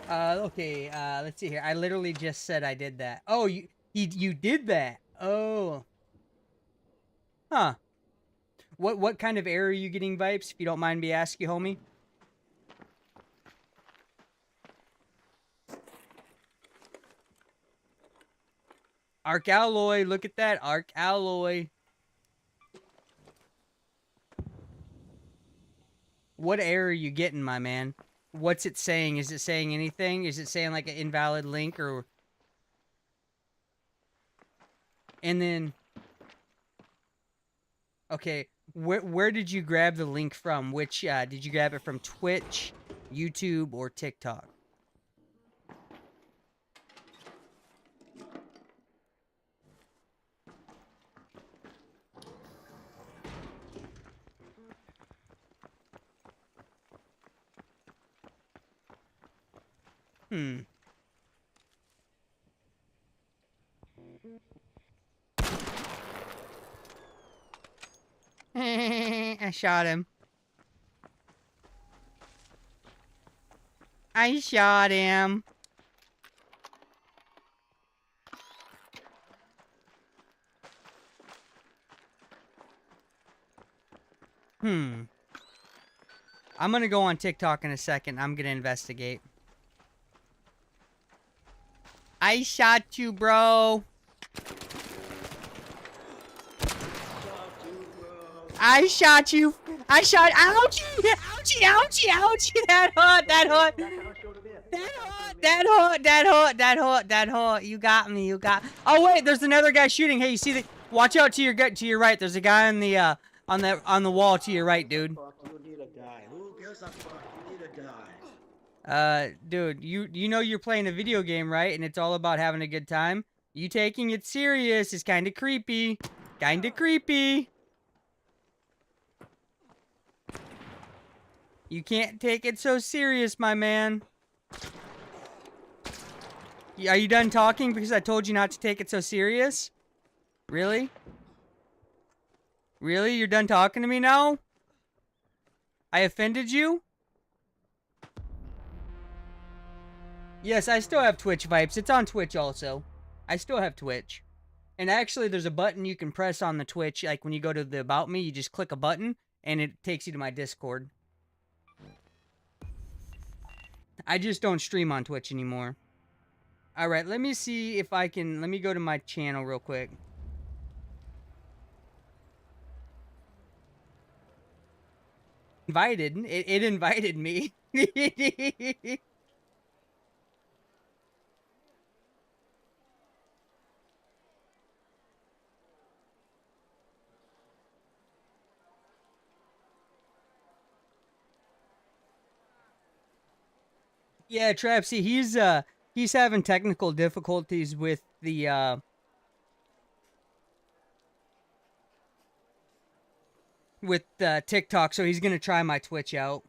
Okay, let's see here. I literally just said I did that. Oh, you did that. Oh. Huh. What kind of error are you getting, Vipes, if you don't mind me asking, homie? Arc Alloy, look at that. Arc Alloy. What error are you getting, my man? What's it saying? Is it saying anything? Is it saying like an invalid link or... And then... Okay, where did you grab the link from? Which, did you grab it from Twitch, YouTube, or TikTok? I shot him. I shot him. I'm gonna go on TikTok in a second. I'm gonna investigate. I shot you, bro. I shot you. I shot. Ouchie! Ouchie! Ouchie! Ouchie! That hurt! That hurt! That hurt! You got me. You got. Oh wait, there's another guy shooting. Hey, you see the? Watch out to your right. There's a guy on the on the wall to your right, dude. You need a guy. Who gives a fuck? You need a guy. Dude, you know you're playing a video game, right? And it's all about having a good time. You taking it serious is kind of creepy. Kind of creepy. You can't take it so serious, my man. Are you done talking because I told you not to take it so serious? Really? Really? You're done talking to me now? I offended you? Yes, I still have Twitch Vipes. It's on Twitch also. I still have Twitch. And actually, there's a button you can press on the Twitch. Like, when you go to the About Me, you just click a button, and it takes you to my Discord. I just don't stream on Twitch anymore. Alright, let me see if I can... Let me go to my channel real quick. Invited. It invited me. Yeah, Trapsy, he's having technical difficulties with the TikTok, so he's gonna try my Twitch out.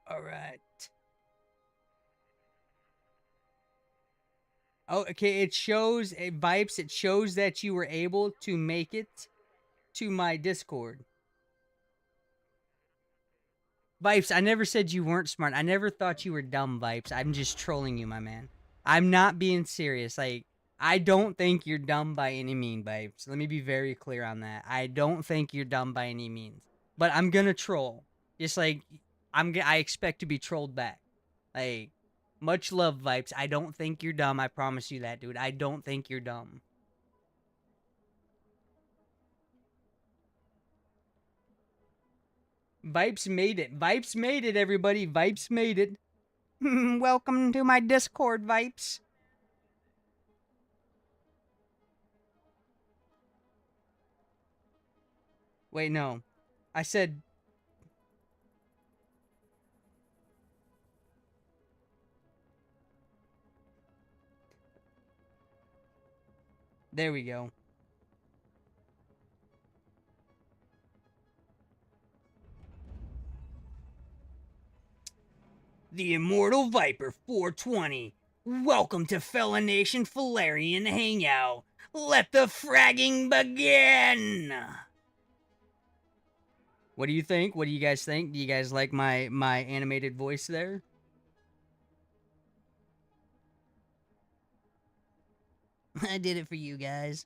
All right. Oh, okay. It shows Vipes. It shows that you were able to make it to my Discord. Vipes, I never said you weren't smart. I never thought you were dumb, Vipes. I'm just trolling you, my man. I'm not being serious. Like, I don't think you're dumb by any means, Vipes. Let me be very clear on that. I don't think you're dumb by any means. But I'm gonna troll. Just like I expect to be trolled back. Like, much love, Vipes. I don't think you're dumb. I promise you that, dude. I don't think you're dumb. Vipes made it. Vipes made it, everybody. Vipes made it. Welcome to my Discord, Vipes. Wait, no. I said... There we go. The Immortal Viper 420. Welcome to Felon Nation Falarian Hangout. Let the fragging begin! What do you think? What do you guys think? Do you guys like my animated voice there? I did it for you guys.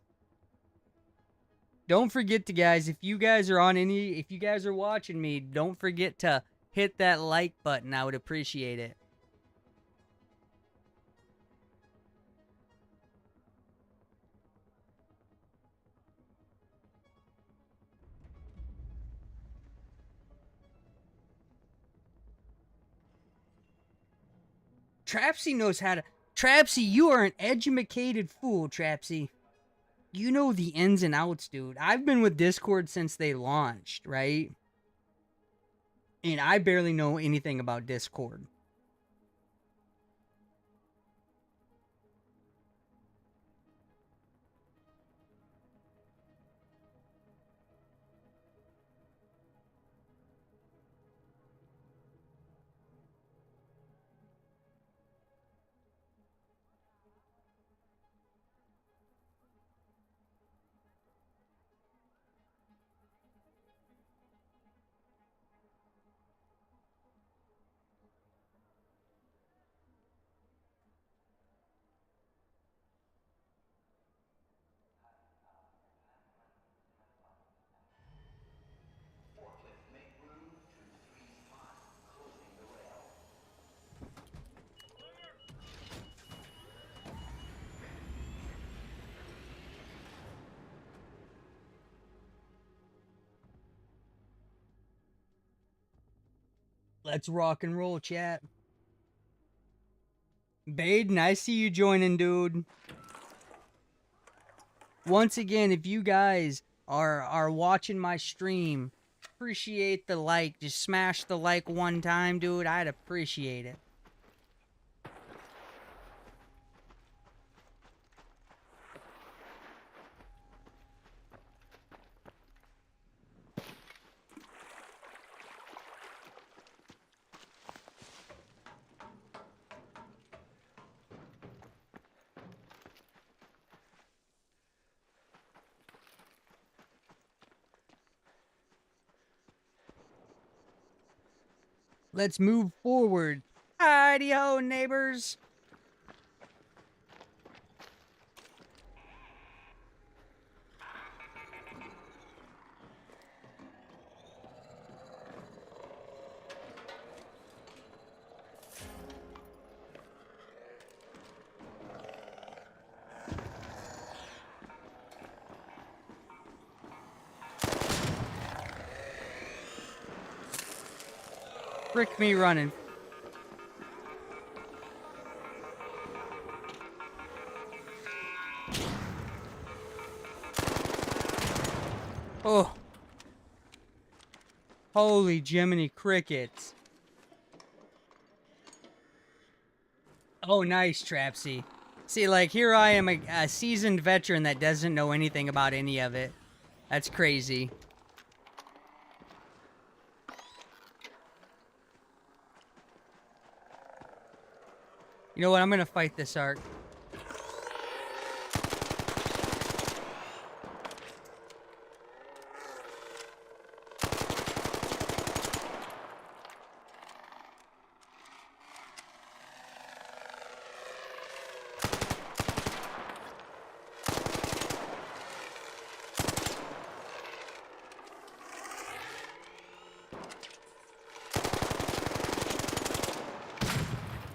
Don't forget to, guys, if you guys are watching me, don't forget to hit that like button. I would appreciate it. Trapsy knows how to... Trapsy, you are an educated fool, Trapsy. You know the ins and outs, dude. I've been with Discord since they launched, right? And I barely know anything about Discord. Let's rock and roll, chat. Baden, I see you joining, dude. Once again, if you guys are watching my stream, appreciate the like. Just smash the like one time, dude. I'd appreciate it. Let's move forward. Howdy-ho, neighbors. Frick me running. Oh. Holy Jiminy Crickets. Oh, nice, Trapsy. See, like, here I am, a seasoned veteran that doesn't know anything about any of it. That's crazy. You know what? I'm gonna fight this arc.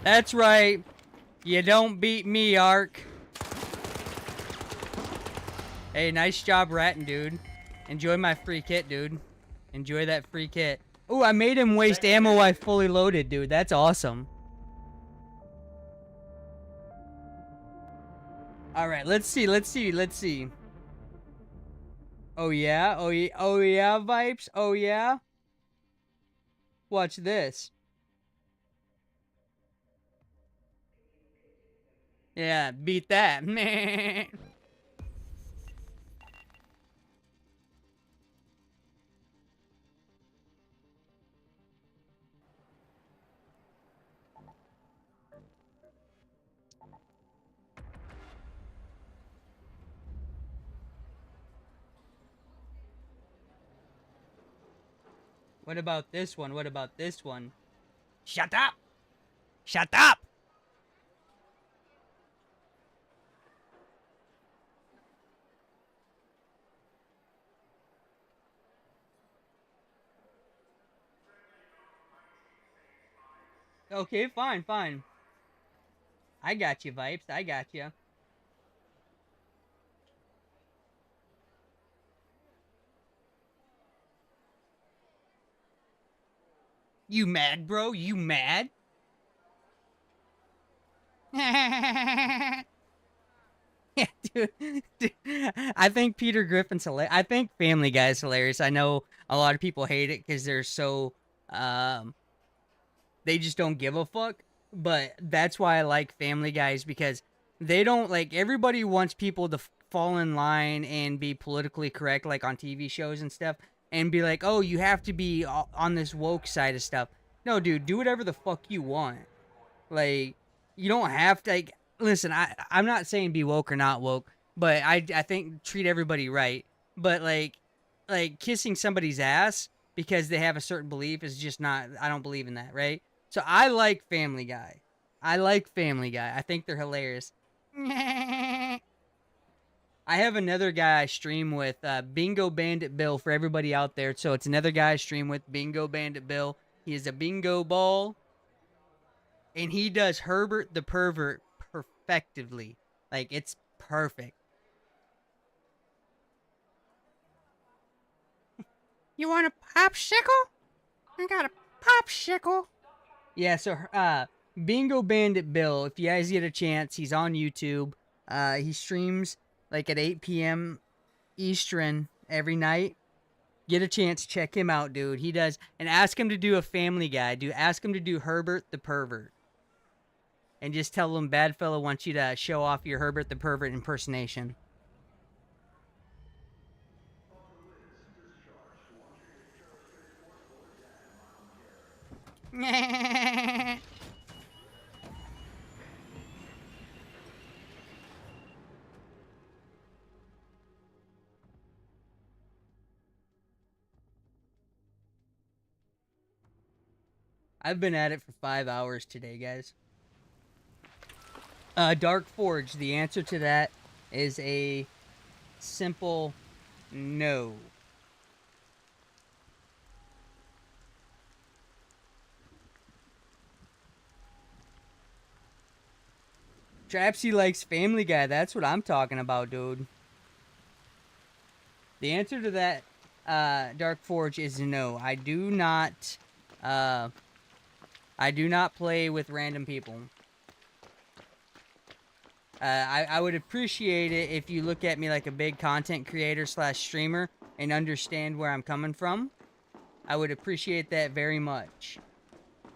That's right. You don't beat me, Ark. Hey, nice job ratting, dude. Enjoy my free kit, dude. Enjoy that free kit. Ooh, I made him waste ammo while fully loaded, dude. That's awesome. Alright, let's see. Oh yeah? Oh yeah, Vipes? Oh yeah? Watch this. Yeah, beat that. What about this one? What about this one? Shut up! Shut up! Okay, fine, fine. I got you, Vipes. I got you. You mad, bro? You mad? Yeah, dude, I think Peter Griffin's hilarious. I think Family Guy is hilarious. I know a lot of people hate it because they're so, they just don't give a fuck. But that's why I like Family Guys, because they don't, like, everybody wants people to fall in line and be politically correct, like on TV shows and stuff, and be like, oh, you have to be on this woke side of stuff. No, dude, do whatever the fuck you want. Like, you don't have to, like, listen, I'm not saying be woke or not woke, but I think treat everybody right. But, like kissing somebody's ass because they have a certain belief is just not, I don't believe in that, right? So I like Family Guy. I like Family Guy. I think they're hilarious. I have another guy I stream with, Bingo Bandit Bill, for everybody out there. So it's another guy I stream with, Bingo Bandit Bill. He is a bingo ball. And he does Herbert the Pervert perfectively. Like, it's perfect. You want a popsicle? I got a popsicle. Yeah, so Bingo Bandit Bill, if you guys get a chance, he's on YouTube. He streams like at 8 p.m. Eastern every night. Get a chance, check him out, dude. He does, and ask him to do a Family Guy. Ask him to do Herbert the Pervert. And just tell him Bad Fella wants you to show off your Herbert the Pervert impersonation. I've been at it for 5 hours today, guys. Dark Forge, the answer to that is a simple no. Trapsy likes Family Guy. That's what I'm talking about, dude. The answer to that, Dark Forge, is no. I do not play with random people. I would appreciate it if you look at me like a big content creator / streamer and understand where I'm coming from. I would appreciate that very much.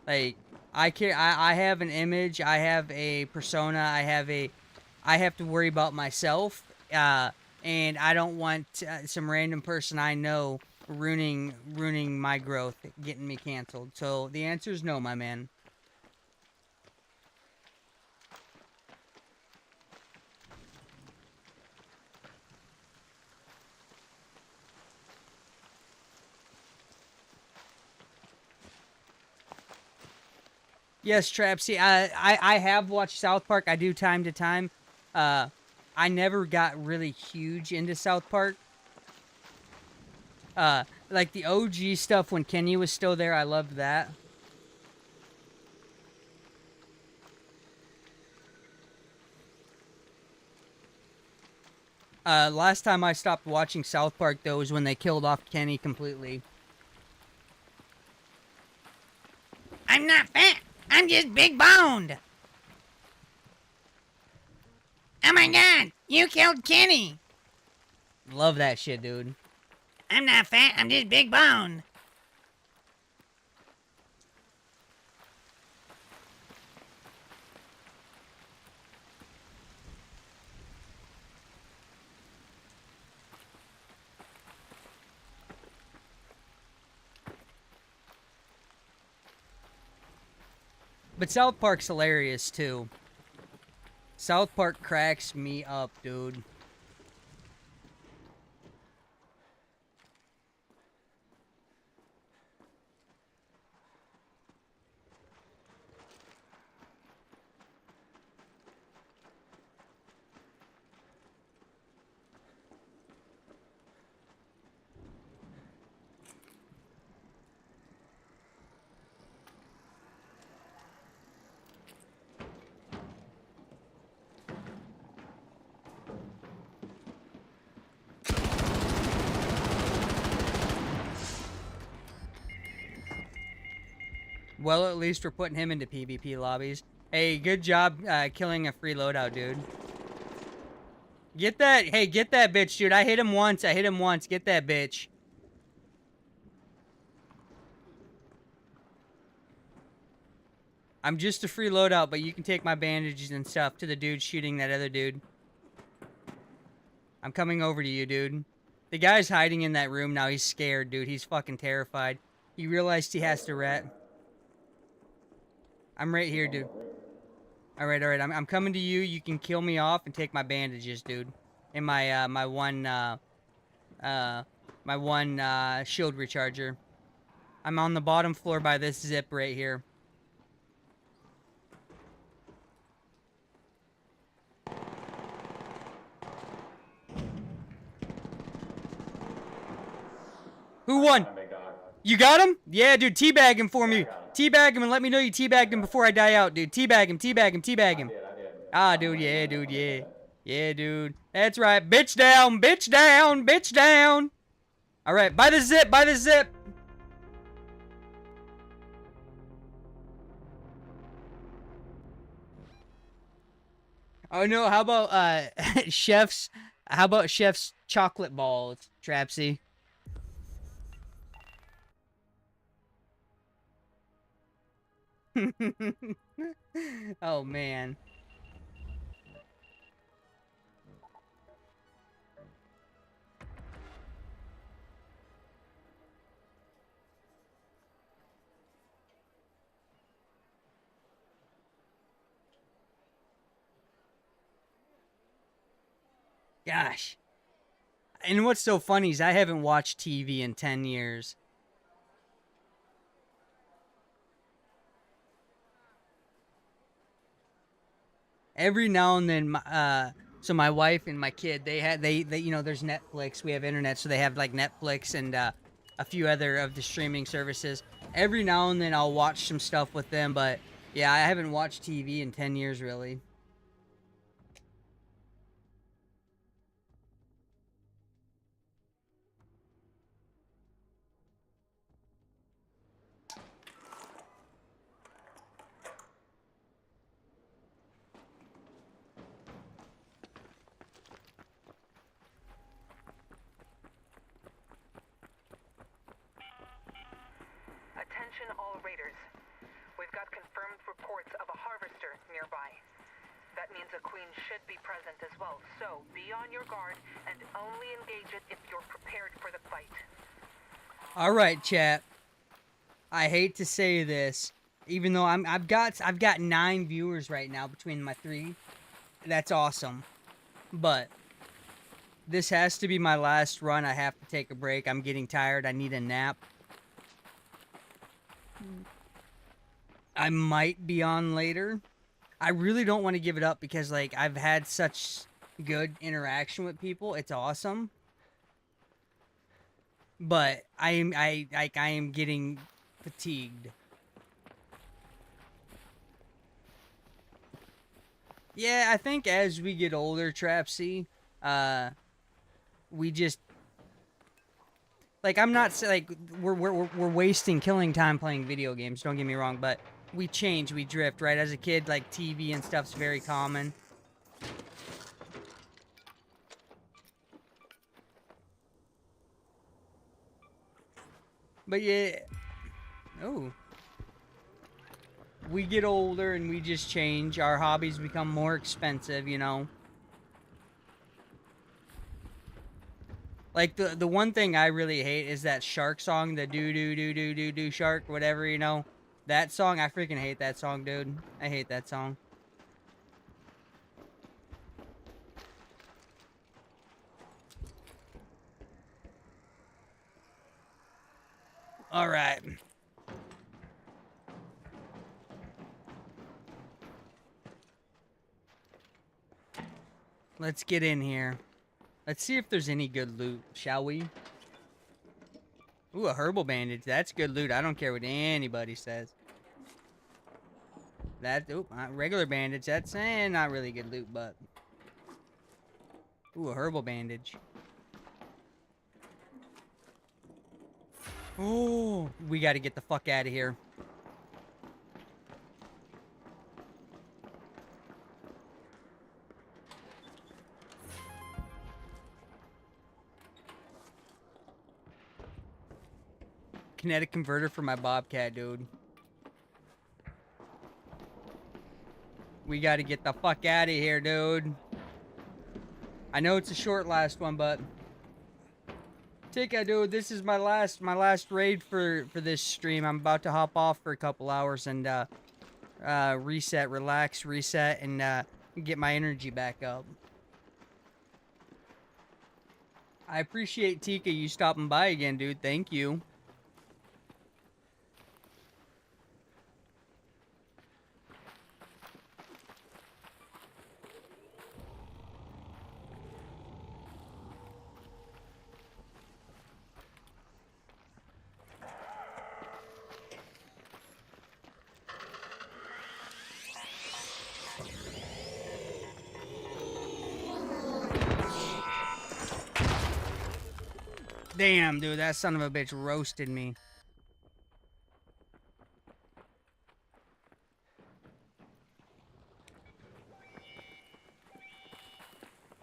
Like, I have an image, I have a persona, I have to worry about myself, and I don't want some random person I know ruining my growth, getting me canceled. So the answer is no, my man. Yes, Trapsy, I have watched South Park. I do time to time. I never got really huge into South Park. Like the OG stuff when Kenny was still there, I loved that. Last time I stopped watching South Park, though, was when they killed off Kenny completely. I'm not fat. I'm just big boned. Oh my god, you killed Kenny. Love that shit, dude. I'm not fat, I'm just big boned. But South Park's hilarious, too. South Park cracks me up, dude. Well, at least we're putting him into PvP lobbies. Hey, good job killing a free loadout, dude. Get that. Hey, get that bitch, dude. I hit him once. Get that bitch. I'm just a free loadout, but you can take my bandages and stuff to the dude shooting that other dude. I'm coming over to you, dude. The guy's hiding in that room now. He's scared, dude. He's fucking terrified. He realized he has to ret. I'm right here, dude. Alright. I'm coming to you. You can kill me off and take my bandages, dude. And my, my one shield recharger. I'm on the bottom floor by this zip right here. Who won? You got him? Yeah, dude, teabag him for me. Teabag him and let me know you teabagged him before I die out, dude. Teabag him, teabag him, teabag him. Ah, dude, yeah, dude, yeah. Yeah, dude. That's right. Bitch down, bitch down, bitch down. All right, by the zip, by the zip. Oh no, how about Chef's chocolate balls, Trapsy? Oh man. Gosh. And what's so funny is I haven't watched TV in 10 years. Every now and then, so my wife and my kid, they you know, there's Netflix. We have internet, so they have like Netflix and a few other of the streaming services. Every now and then I'll watch some stuff with them, but yeah, I haven't watched TV in 10 years really. Attention all raiders. We've got confirmed reports of a harvester nearby. That means a queen should be present as well, so be on your guard and only engage it if you're prepared for the fight. Alright, chat. I hate to say this, even though I've got 9 viewers right now between my 3. That's awesome. But this has to be my last run. I have to take a break. I'm getting tired. I need a nap. I might be on later. I really don't want to give it up because like I've had such good interaction with people. It's awesome. But I am getting fatigued. Yeah, I think as we get older, Trapsy, we just like I'm not like we're wasting killing time playing video games. Don't get me wrong, but we change, we drift, right? As a kid, like TV and stuff's very common. But yeah, oh, we get older and we just change. Our hobbies become more expensive, you know. Like the one thing I really hate is that shark song, the do shark, whatever, you know. That song, I freaking hate that song, dude. I hate that song. All right. Let's get in here. Let's see if there's any good loot, shall we? Ooh, a herbal bandage. That's good loot. I don't care what anybody says. That, ooh, regular bandage. That's not really good loot, but... Ooh, a herbal bandage. Oh, we gotta get the fuck out of here. kinetic converter for my Bobcat, dude. We gotta get the fuck out of here, dude. I know it's a short last one, but Tika, dude, this is my last raid for this stream. I'm about to hop off for a couple hours and reset, relax, reset, and get my energy back up. I appreciate Tika you stopping by again, dude. Thank you. Damn, dude, that son of a bitch roasted me.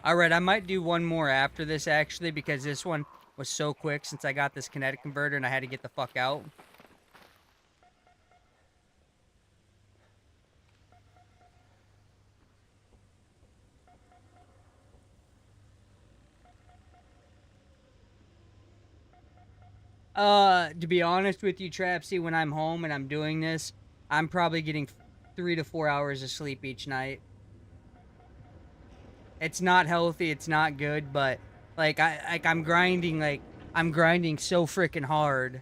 Alright, I might do one more after this, actually, because this one was so quick since I got this kinetic converter and I had to get the fuck out. To be honest with you, Trapsy, when I'm home and I'm doing this, I'm probably getting 3 to 4 hours of sleep each night. It's not healthy, it's not good, but I'm grinding so freaking hard.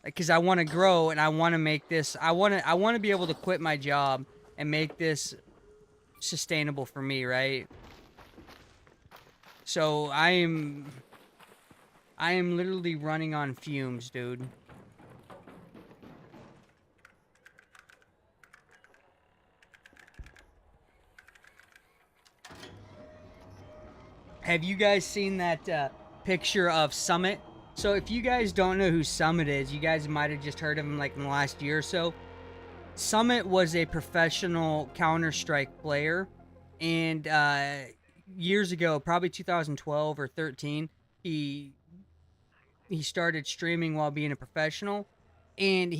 Because I want to grow and I want to make this, I want to be able to quit my job and make this sustainable for me, right? So I am literally running on fumes, dude. Have you guys seen that picture of Summit? So if you guys don't know who Summit is, you guys might have just heard of him like in the last year or so. Summit was a professional Counter-Strike player, and years ago, probably 2012 or 13, he started streaming while being a professional, and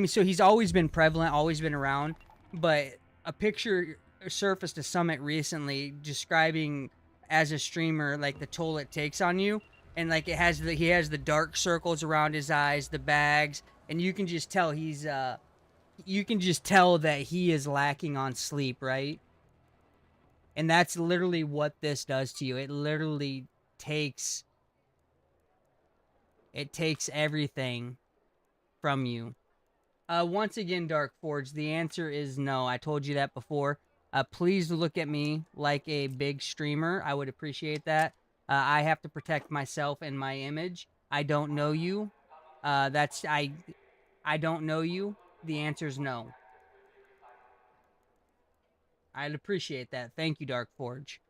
so he's always been prevalent, always been around, but a picture surfaced to Summit recently describing as a streamer like the toll it takes on you, and like he has the dark circles around his eyes, the bags, and you can just tell that he is lacking on sleep, right? And that's literally what this does to you. It literally takes everything from you. Once again, Dark Forge, the answer is no. I told you that before. Please look at me like a big streamer. I would appreciate that. I have to protect myself and my image. I don't know you. I don't know you. The answer is no. I'd appreciate that. Thank you, Dark Forge.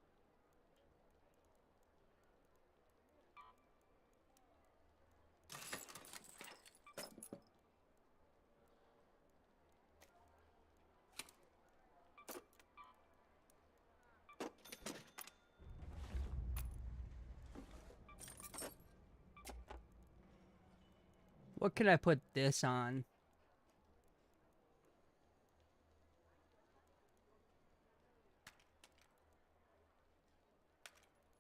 What could I put this on?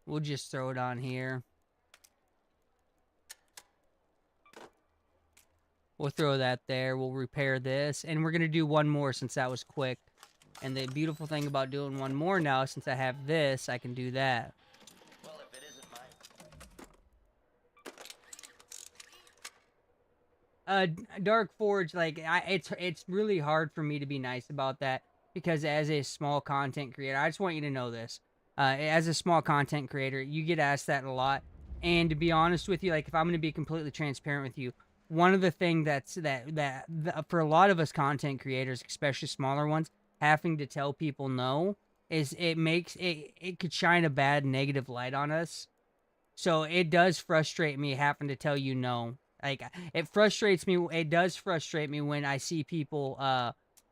We'll just throw it on here. We'll throw that there. We'll repair this. And we're going to do one more since that was quick. And the beautiful thing about doing one more now, since I have this, I can do that. Well, if it isn't mine. Dark Forge, like, it's really hard for me to be nice about that. Because as a small content creator, I just want you to know this. As a small content creator, you get asked that a lot. And to be honest with you, like, if I'm going to be completely transparent with you, one of the things that for a lot of us content creators, especially smaller ones, having to tell people no is it could shine a bad negative light on us. So it does frustrate me having to tell you no. Like, it frustrates me. It does frustrate me when I see people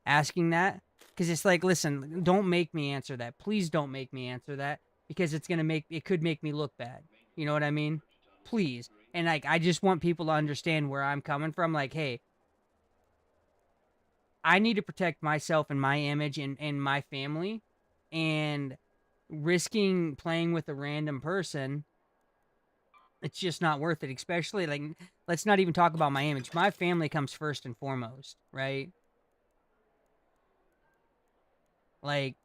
asking that. Because it's like, listen, don't make me answer that. Please don't make me answer that. Because it could make me look bad. You know what I mean? please. And like, I just want people to understand where I'm coming from. Like, hey, I need to protect myself and my image and my family, and risking playing with a random person, it's just not worth it. Especially, like, let's not even talk about my image. My family comes first and foremost, right? Like,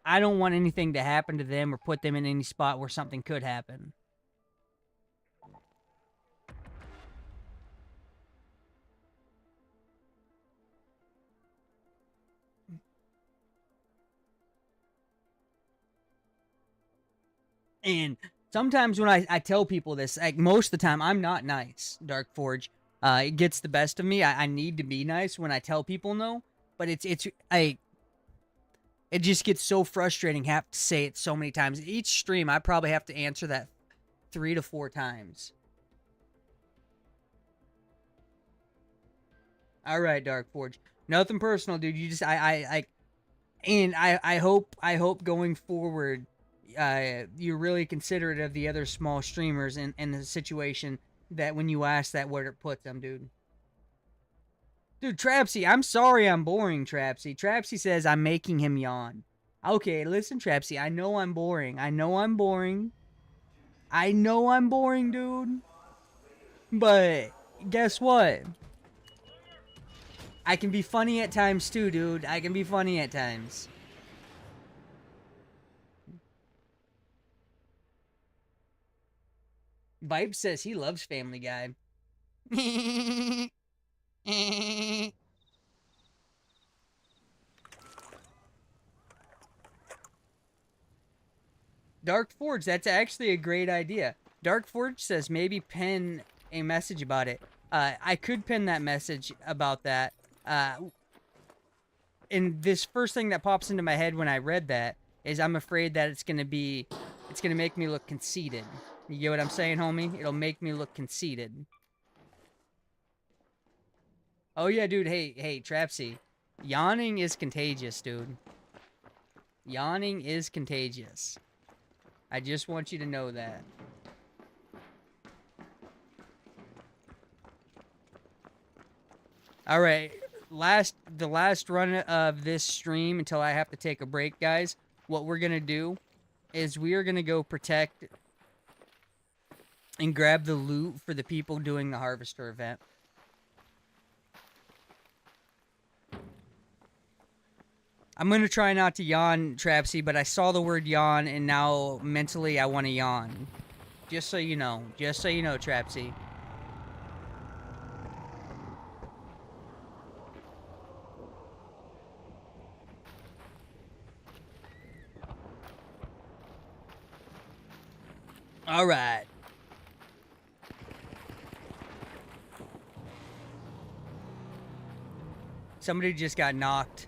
I don't want anything to happen to them or put them in any spot where something could happen. And sometimes when I tell people this, like, most of the time, I'm not nice, Dark Forge. It gets the best of me. I need to be nice when I tell people no. But it just gets so frustrating have to say it so many times. Each stream, I probably have to answer that 3 to 4 times. All right, Dark Forge. Nothing personal, dude. You just, I hope going forward, you're really considerate of the other small streamers and the situation that when you ask that, where it puts them, dude. Dude, Trapsy, I'm sorry I'm boring, Trapsy. Trapsy says I'm making him yawn. Okay, listen, Trapsy, I know I'm boring. I know I'm boring. I know I'm boring, dude. But guess what? I can be funny at times too, dude. I can be funny at times. Vibe says he loves Family Guy. Dark Forge, that's actually a great idea. Dark Forge says maybe pin a message about it. I could pin that message about that. And this first thing that pops into my head when I read that is I'm afraid that it's gonna make me look conceited. You get what I'm saying, homie? It'll make me look conceited. Oh yeah, dude, hey, Trapsy. Yawning is contagious, dude. Yawning is contagious. I just want you to know that. Alright, the last run of this stream until I have to take a break, guys. What we're gonna do is we are gonna go protect and grab the loot for the people doing the Harvester event. I'm gonna try not to yawn, Trapsy, but I saw the word yawn and now mentally I want to yawn. Just so you know. Just so you know, Trapsy. Alright. Somebody just got knocked.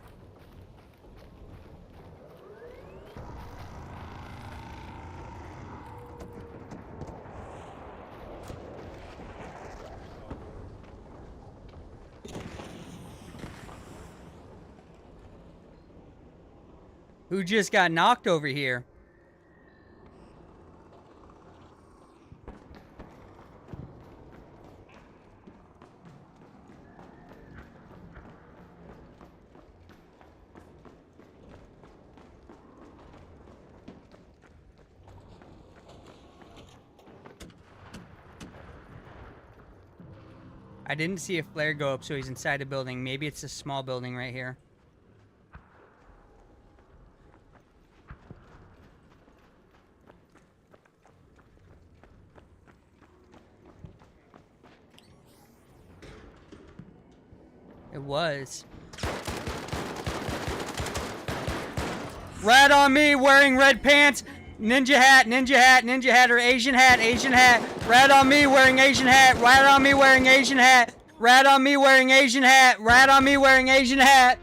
Who just got knocked over here? I didn't see a flare go up, so he's inside a building. Maybe it's a small building right here. It was. Rat on me, wearing red pants. Ninja hat, ninja hat, ninja hat, or Asian hat, Asian hat. Rat on me, wearing Asian hat. Rat on me, wearing Asian hat. Rat on me, wearing Asian hat. Rat on me, wearing Asian hat.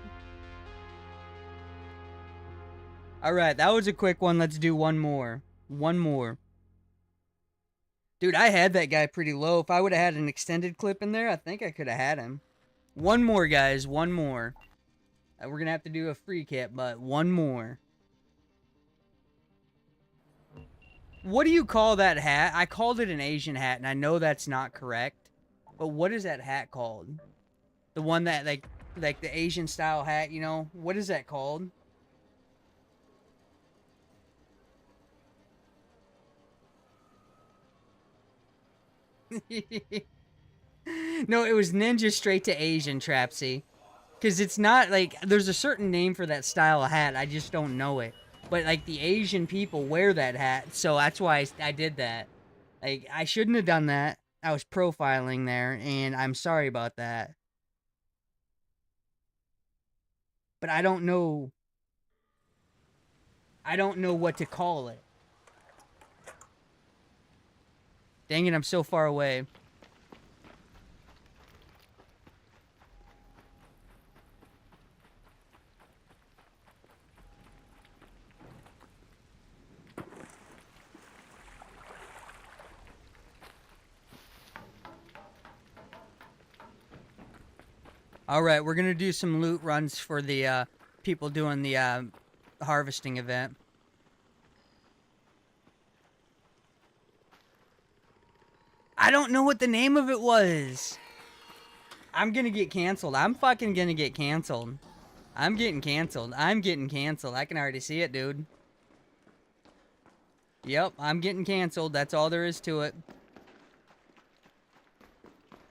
Alright, that was a quick one. Let's do one more. One more. Dude, I had that guy pretty low. If I would have had an extended clip in there, I think I could have had him. One more, guys. One more. We're going to have to do a free kit, but one more. What do you call that hat? I called it an Asian hat, and I know that's not correct. But what is that hat called? The one that, like the Asian style hat, you know? What is that called? No, it was ninja straight to Asian, Trapsy. Because it's not, like, there's a certain name for that style of hat. I just don't know it. But, like, the Asian people wear that hat, so that's why I did that. Like, I shouldn't have done that. I was profiling there, and I'm sorry about that. But I don't know. I don't know what to call it. Dang it, I'm so far away. Alright, we're gonna do some loot runs for the people doing the harvesting event. I don't know what the name of it was. I'm gonna get canceled. I'm fucking gonna get canceled. I'm getting canceled. I'm getting canceled. I can already see it, dude. Yep, I'm getting canceled. That's all there is to it.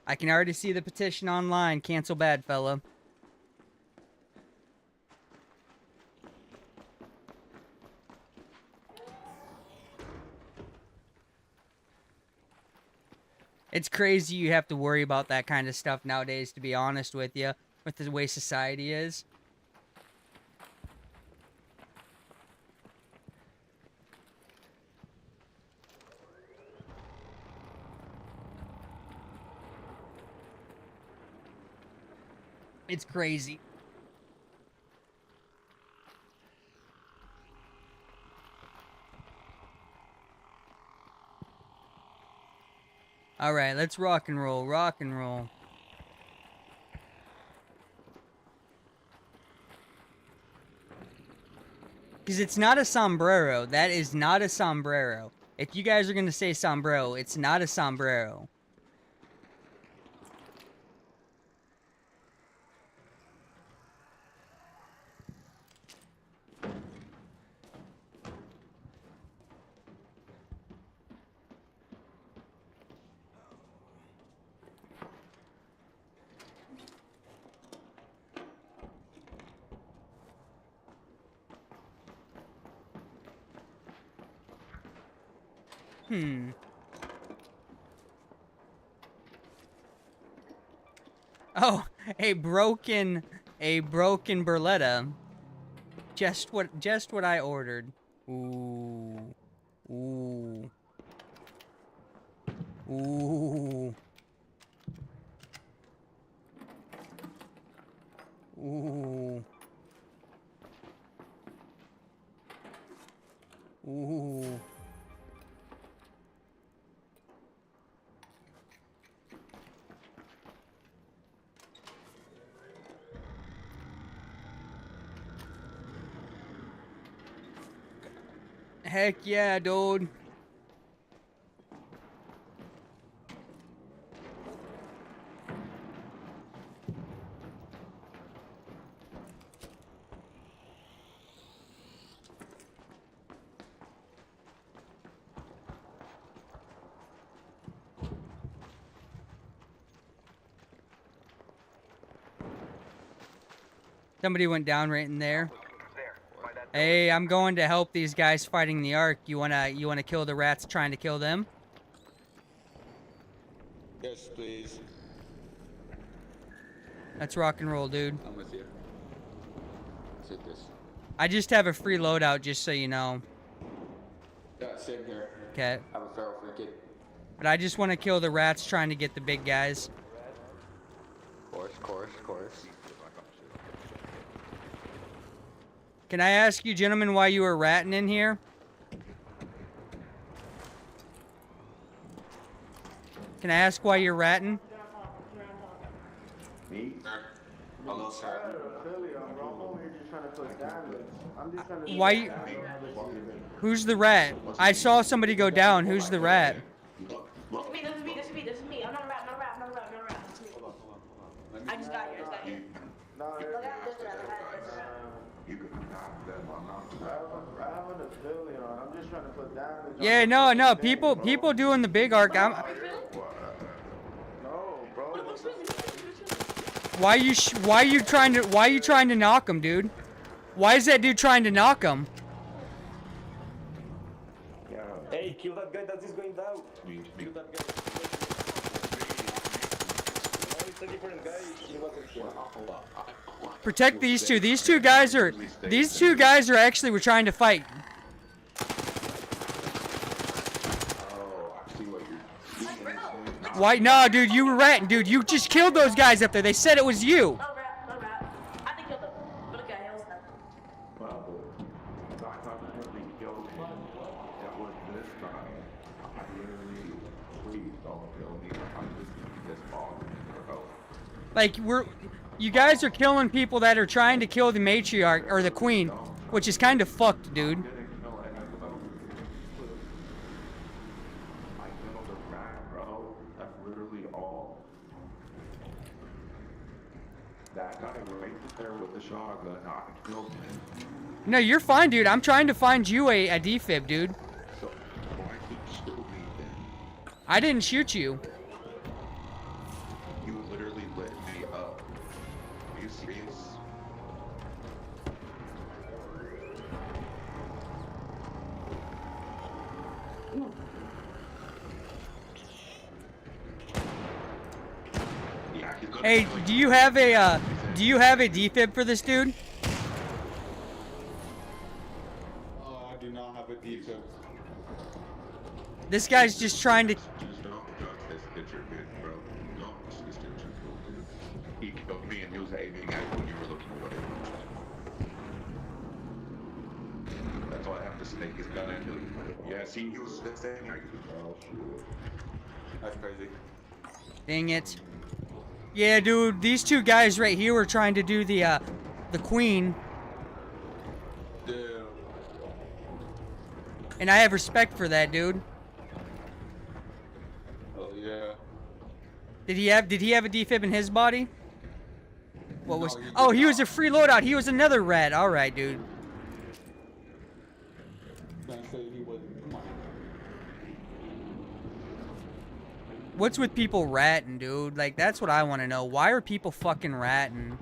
I can already see the petition online. Cancel bad, fella. It's crazy you have to worry about that kind of stuff nowadays, to be honest with you, with the way society is. It's crazy. Alright, let's rock and roll, rock and roll. Because it's not a sombrero. That is not a sombrero. If you guys are going to say sombrero, it's not a sombrero. Oh, a broken Berletta. Just what I ordered. Ooh. Ooh. Ooh. Ooh. Ooh. Heck yeah, dude. Somebody went down right in there. Hey, I'm going to help these guys fighting the Ark. You wanna kill the rats trying to kill them? Yes, please. Let's rock and roll, dude. I'm with you. Let's hit this. I just have a free loadout, just so you know. Yeah, same here. Okay. I'm a feral freaking. But I just want to kill the rats trying to get the big guys. Course. Can I ask you, gentlemen, why you were ratting in here? Can I ask why you're ratting? Me? Hello, sir. I'm over here just trying to put damage. I'm just trying to. Why you- Who's the rat? I saw somebody go down. Who's the rat? This is me. I'm not a rat, I'm not a rat, I'm not a rat, I'm not a rat. It's me. I just got here, No, Look at this rat, you can have them. I have an affiliate on. I'm just trying to put damage. Yeah, no. People doing the big arc. No, bro. Why you trying to knock him, dude? Why is that dude trying to knock him? Hey, kill that guy that is going down. Kill that guy. No, it's a different guy. He wasn't here. Protect these two. These two guys are actually were trying to fight. Why? No, dude, you were ratting, dude. You just killed those guys up there. They said it was you. No rat. I think you're the little guy, he'll snap. Like you guys are killing people that are trying to kill the matriarch or the queen, which is kind of fucked, dude. That guy right there with the shotgun, I killed him. No, you're fine, dude. I'm trying to find you a defib, dude. So why did you shoot me then? I didn't shoot you. You literally lit me up. Are you serious? Hey, do you have a defib for this dude? I do not have a defib. This guy's just trying to. Just don't judge this picture, dude, bro. Don't judge this picture, dude. He killed me and he was aiming at when you were looking away. That's all I have to say. He's gonna do. Yeah, see, he was just saying like, oh shit. That's crazy. Dang it. Yeah, dude, these two guys right here were trying to do the queen. Dude. And I have respect for that, dude. Oh yeah. Did he have a defib in his body? What was? No, he did Oh, he was not. a free loadout. He was another rat. All right, dude. Can't say he wasn't. Come on. What's with people ratting, dude? Like, that's what I want to know. Why are people fucking ratting?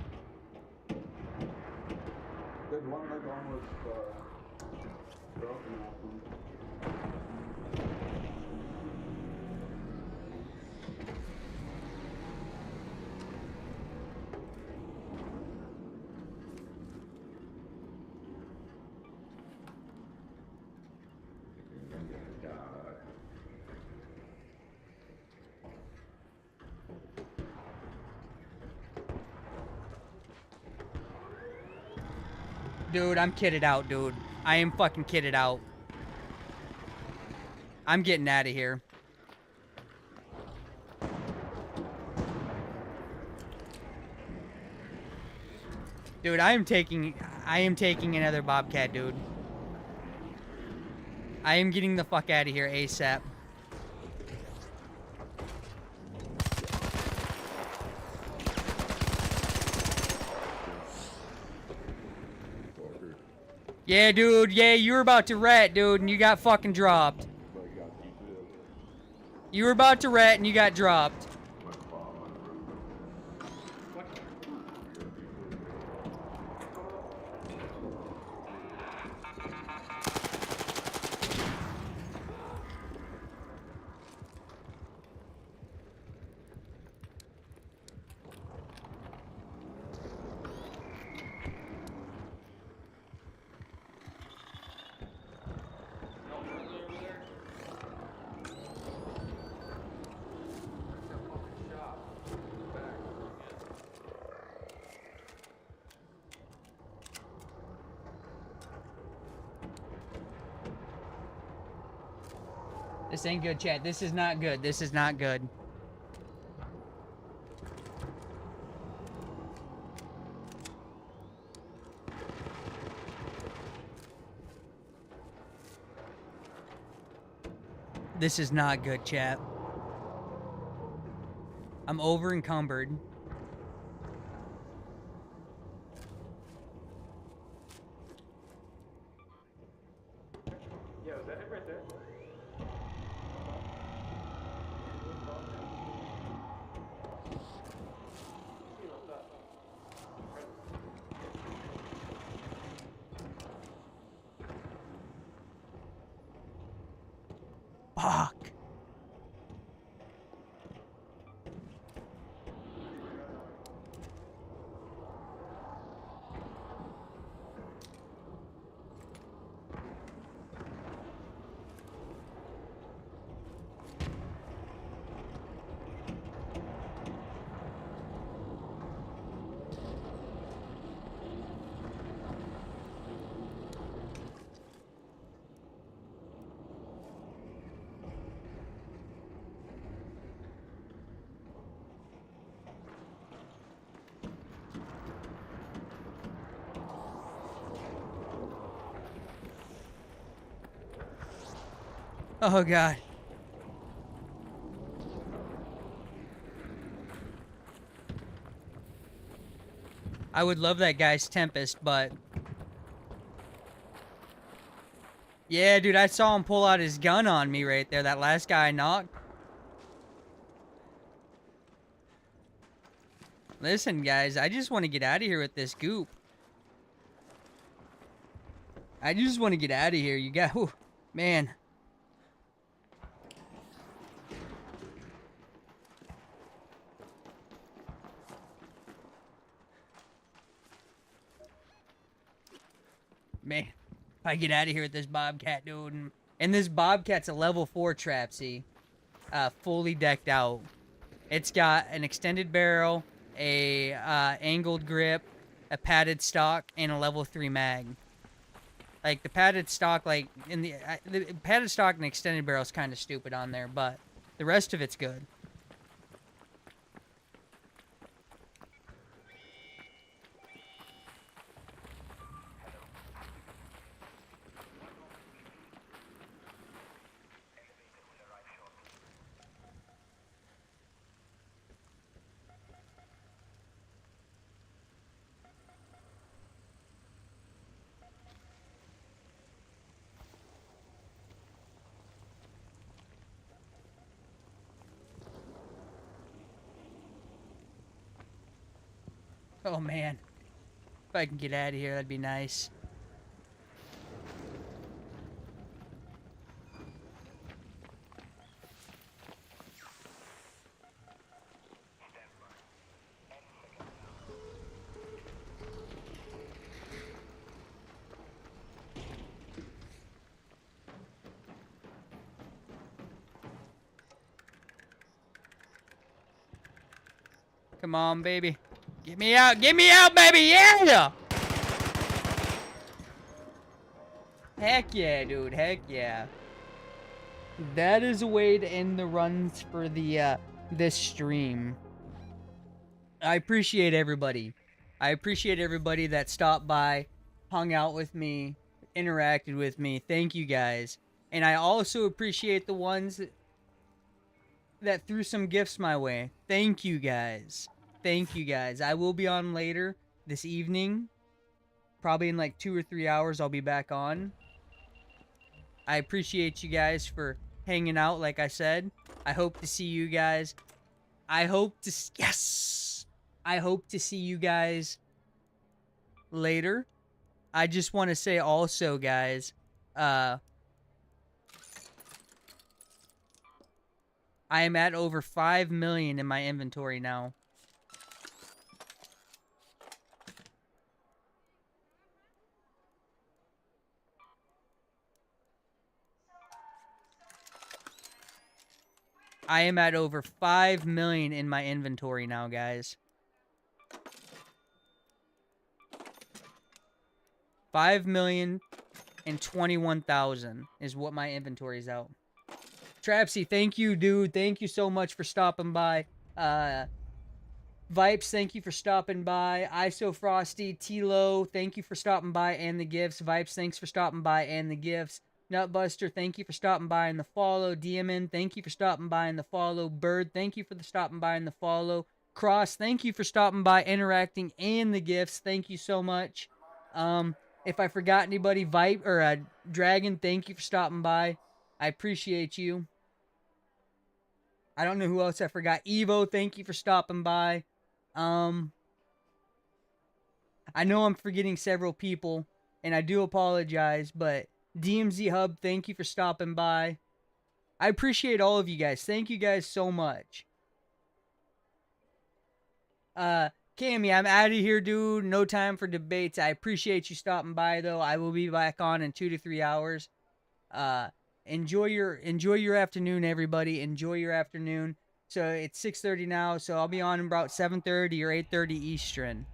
There's one leg almost broken off him. Dude, I'm kitted out, dude. I am fucking kitted out. I'm getting out of here. Dude, I am taking another Bobcat, dude. I am getting the fuck out of here ASAP. Yeah, dude. Yeah, you were about to rat, dude, and you got fucking dropped. You were about to rat and you got dropped. This ain't good, chat. This is not good. This is not good. This is not good, chat. I'm over encumbered. Yo, is that it right there? Fuck. Oh god. I would love that guy's Tempest, but yeah, dude, I saw him pull out his gun on me right there. That last guy I knocked. Listen, guys, I just want to get out of here with this goop. I just want to get out of here. You got, whew, man. Man, if I get out of here with this Bobcat, dude. And this Bobcat's a level 4 trap, see? Fully decked out. It's got an extended barrel, a angled grip, a padded stock, and a level 3 mag. Like, the padded stock, like, in the padded stock and extended barrel is kind of stupid on there, but the rest of it's good. Oh man, if I can get out of here, that'd be nice. Come on, baby. Get me out, baby, yeah! Heck yeah, dude, heck yeah. That is a way to end the runs for the, this stream. I appreciate everybody. I appreciate everybody that stopped by, hung out with me, interacted with me. Thank you guys. And I also appreciate the ones that threw some gifts my way. Thank you guys. Thank you guys. I will be on later this evening. Probably in like 2 or 3 hours I'll be back on. I appreciate you guys for hanging out like I said. I hope to see you guys. I hope to see you guys later. I just want to say also, guys, I am at over 5 million in my inventory now. I am at over 5 million in my inventory now, guys. 5,021,000 is what my inventory is out. Trapsy, thank you, dude. Thank you so much for stopping by. Vipes, thank you for stopping by. ISO Frosty, Tilo, thank you for stopping by and the gifts. Vipes, thanks for stopping by and the gifts. Nutbuster, thank you for stopping by and the follow. DMN, thank you for stopping by and the follow. Bird, thank you for the stopping by and the follow. Cross, thank you for stopping by, interacting, and the gifts. Thank you so much. If I forgot anybody, Dragon, thank you for stopping by. I appreciate you. I don't know who else I forgot. Evo, thank you for stopping by. I know I'm forgetting several people, and I do apologize, but DMZ Hub, thank you for stopping by. I appreciate all of you guys. Thank you guys so much. Cammy, I'm out of here, dude. No time for debates. I appreciate you stopping by, though. I will be back on in 2 to 3 hours. Enjoy your afternoon, everybody. Enjoy your afternoon. So it's 6:30 now, so I'll be on in about 7:30 or 8:30 Eastern.